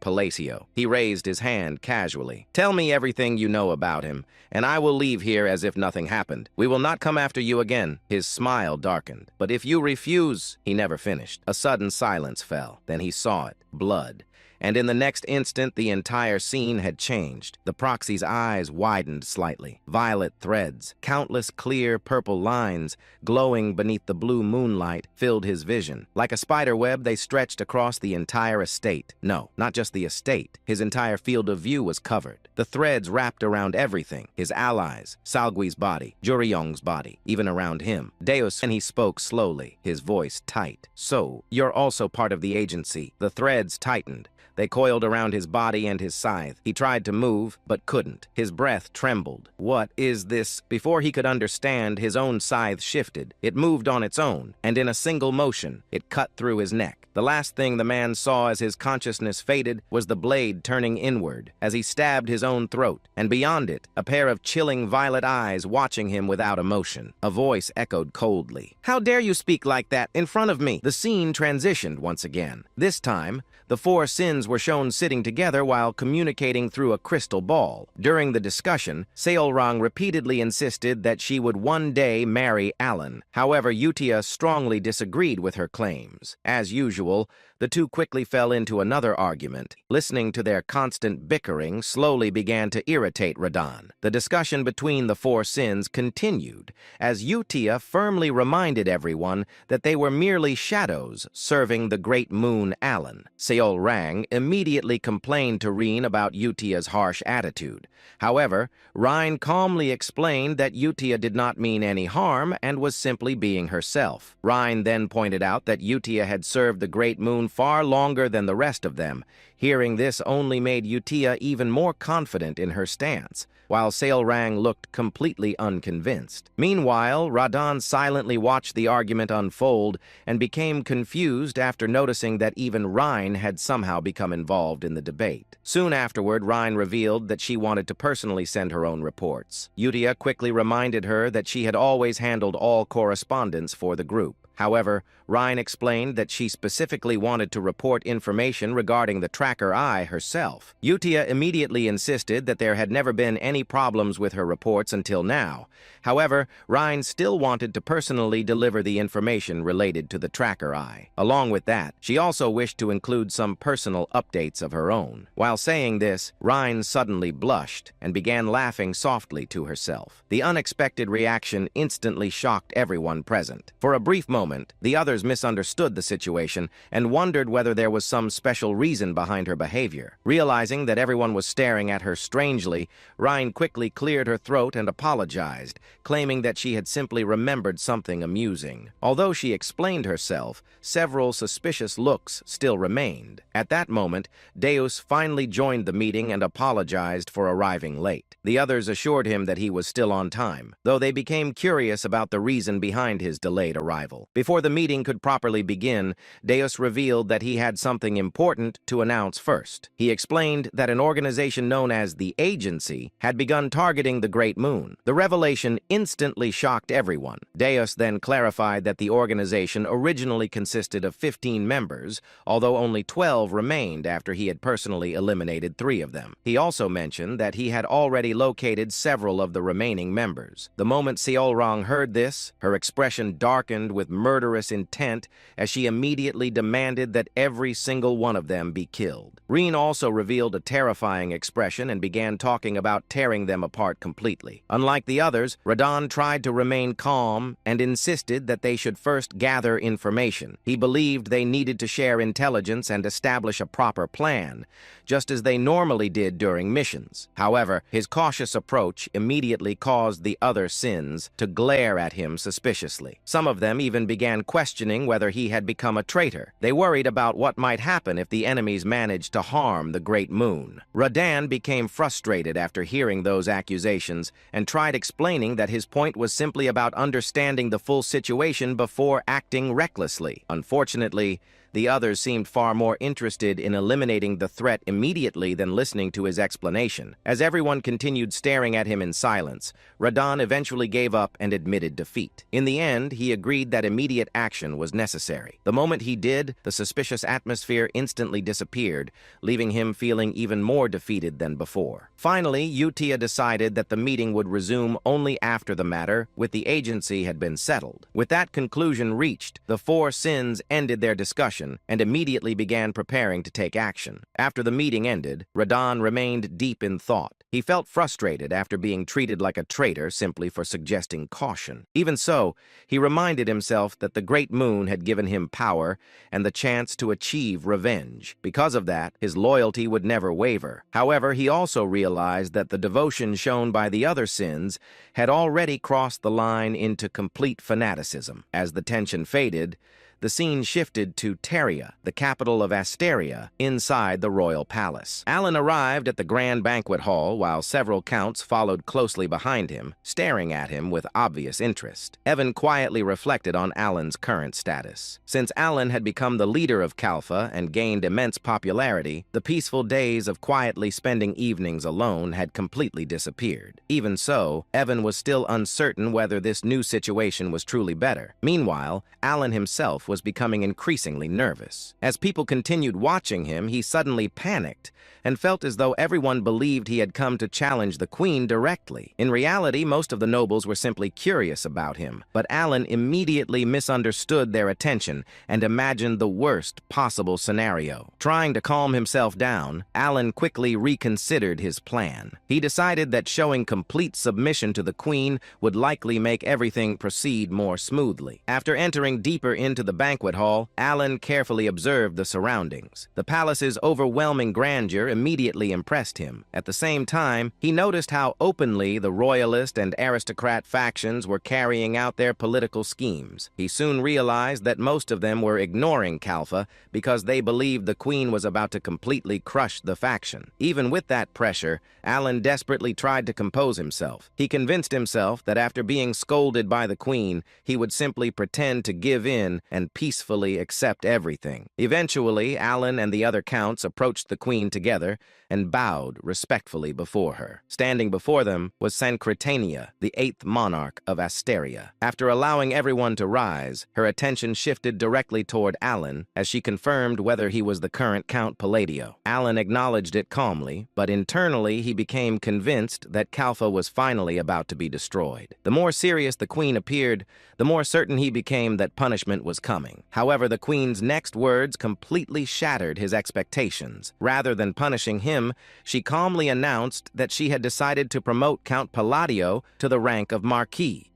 Palatio. He raised his hand casually. Tell me everything you know about him, and I will leave here as if nothing happened. We will not come after you again. His smile darkened. But if you refuse, he never finished. A sudden silence fell. Then he saw it. Blood. And in the next instant, the entire scene had changed. The proxy's eyes widened slightly. Violet threads, countless clear purple lines, glowing beneath the blue moonlight, filled his vision. Like a spider web, they stretched across the entire estate. No, not just the estate. His entire field of view was covered. The threads wrapped around everything. His allies, Salgui's body, Juriyong's body, even around him. Deus, and he spoke slowly, his voice tight. So, you're also part of the agency. The threads tightened. They coiled around his body and his scythe. He tried to move, but couldn't. His breath trembled. What is this? Before he could understand, his own scythe shifted. It moved on its own, and in a single motion, it cut through his neck. The last thing the man saw as his consciousness faded was the blade turning inward as he stabbed his own throat, and beyond it, a pair of chilling violet eyes watching him without emotion. A voice echoed coldly. How dare you speak like that in front of me? The scene transitioned once again. This time, the four sins were shown sitting together while communicating through a crystal ball. During the discussion, Seolrang repeatedly insisted that she would one day marry Alan. However, Yutia strongly disagreed with her claims. As usual, The two quickly fell into another argument. Listening to their constant bickering slowly began to irritate Radon. The discussion between the four sins continued, as Utia firmly reminded everyone that they were merely shadows serving the great moon Alan. Seol Rang immediately complained to Reen about Utia's harsh attitude. However, Ryan calmly explained that Utia did not mean any harm and was simply being herself. Ryan then pointed out that Utia had served the great moon far longer than the rest of them. Hearing this only made Utia even more confident in her stance, while Seolrang looked completely unconvinced. Meanwhile, Radon silently watched the argument unfold and became confused after noticing that even Ryan had somehow become involved in the debate. Soon afterward, Ryan revealed that she wanted to personally send her own reports. Utia quickly reminded her that she had always handled all correspondence for the group. However, Ryan explained that she specifically wanted to report information regarding the tracker eye herself. Utia immediately insisted that there had never been any problems with her reports until now. However, Ryan still wanted to personally deliver the information related to the tracker eye. Along with that, she also wished to include some personal updates of her own. While saying this, Ryan suddenly blushed and began laughing softly to herself. The unexpected reaction instantly shocked everyone present. For a brief moment, the others misunderstood the situation and wondered whether there was some special reason behind her behavior. Realizing that everyone was staring at her strangely, Ryan quickly cleared her throat and apologized, claiming that she had simply remembered something amusing. Although she explained herself, several suspicious looks still remained. At that moment, Deus finally joined the meeting and apologized for arriving late. The others assured him that he was still on time, though they became curious about the reason behind his delayed arrival. Before the meeting could properly begin, Deus revealed that he had something important to announce first. He explained that an organization known as the Agency had begun targeting the Great Moon. The revelation instantly shocked everyone. Deus then clarified that the organization originally consisted of 15 members, although only 12 remained after he had personally eliminated 3 of them. He also mentioned that he had already located several of the remaining members. The moment Seolrang heard this, her expression darkened with murderous intent as she immediately demanded that every single one of them be killed. Reen also revealed a terrifying expression and began talking about tearing them apart completely. Unlike the others, Radon tried to remain calm and insisted that they should first gather information. He believed they needed to share intelligence and establish a proper plan, just as they normally did during missions. However, his cautious approach immediately caused the other sins to glare at him suspiciously. Some of them even began questioning whether he had become a traitor. They worried about what might happen if the enemies managed to harm the Great Moon. Radan became frustrated after hearing those accusations and tried explaining that his point was simply about understanding the full situation before acting recklessly. Unfortunately, the others seemed far more interested in eliminating the threat immediately than listening to his explanation. As everyone continued staring at him in silence, Radon eventually gave up and admitted defeat. In the end, he agreed that immediate action was necessary. The moment he did, the suspicious atmosphere instantly disappeared, leaving him feeling even more defeated than before. Finally, Utia decided that the meeting would resume only after the matter with the agency had been settled. With that conclusion reached, the 4 sins ended their discussion and immediately began preparing to take action. After the meeting ended, Radon remained deep in thought. He felt frustrated after being treated like a traitor simply for suggesting caution. Even so, he reminded himself that the Great Moon had given him power and the chance to achieve revenge. Because of that, his loyalty would never waver. However, he also realized that the devotion shown by the other sins had already crossed the line into complete fanaticism. As the tension faded, the scene shifted to Teria, the capital of Asteria, inside the royal palace. Alan arrived at the grand banquet hall while several counts followed closely behind him, staring at him with obvious interest. Evan quietly reflected on Alan's current status. Since Alan had become the leader of Kalfa and gained immense popularity, the peaceful days of quietly spending evenings alone had completely disappeared. Even so, Evan was still uncertain whether this new situation was truly better. Meanwhile, Alan himself himself was becoming increasingly nervous. As people continued watching him, he suddenly panicked and felt as though everyone believed he had come to challenge the queen directly. In reality, most of the nobles were simply curious about him, but Alan immediately misunderstood their attention and imagined the worst possible scenario. Trying to calm himself down, Alan quickly reconsidered his plan. He decided that showing complete submission to the queen would likely make everything proceed more smoothly. After entering deeper into the banquet hall, Alan carefully observed the surroundings. The palace's overwhelming grandeur immediately impressed him. At the same time, he noticed how openly the royalist and aristocrat factions were carrying out their political schemes. He soon realized that most of them were ignoring Kalfa because they believed the queen was about to completely crush the faction. Even with that pressure, Alan desperately tried to compose himself. He convinced himself that after being scolded by the queen, he would simply pretend to give in and peacefully accept everything. Eventually, Alan and the other counts approached the queen together and bowed respectfully before her. Standing before them was Sancretania, the 8th monarch of Asteria. After allowing everyone to rise, her attention shifted directly toward Alan as she confirmed whether he was the current Count Palladio. Alan acknowledged it calmly, but internally he became convinced that Kalfa was finally about to be destroyed. The more serious the queen appeared, the more certain he became that punishment was coming. However, the queen's next words completely shattered his expectations. Rather than punishing him, she calmly announced that she had decided to promote Count Palladio to the rank of Marquis.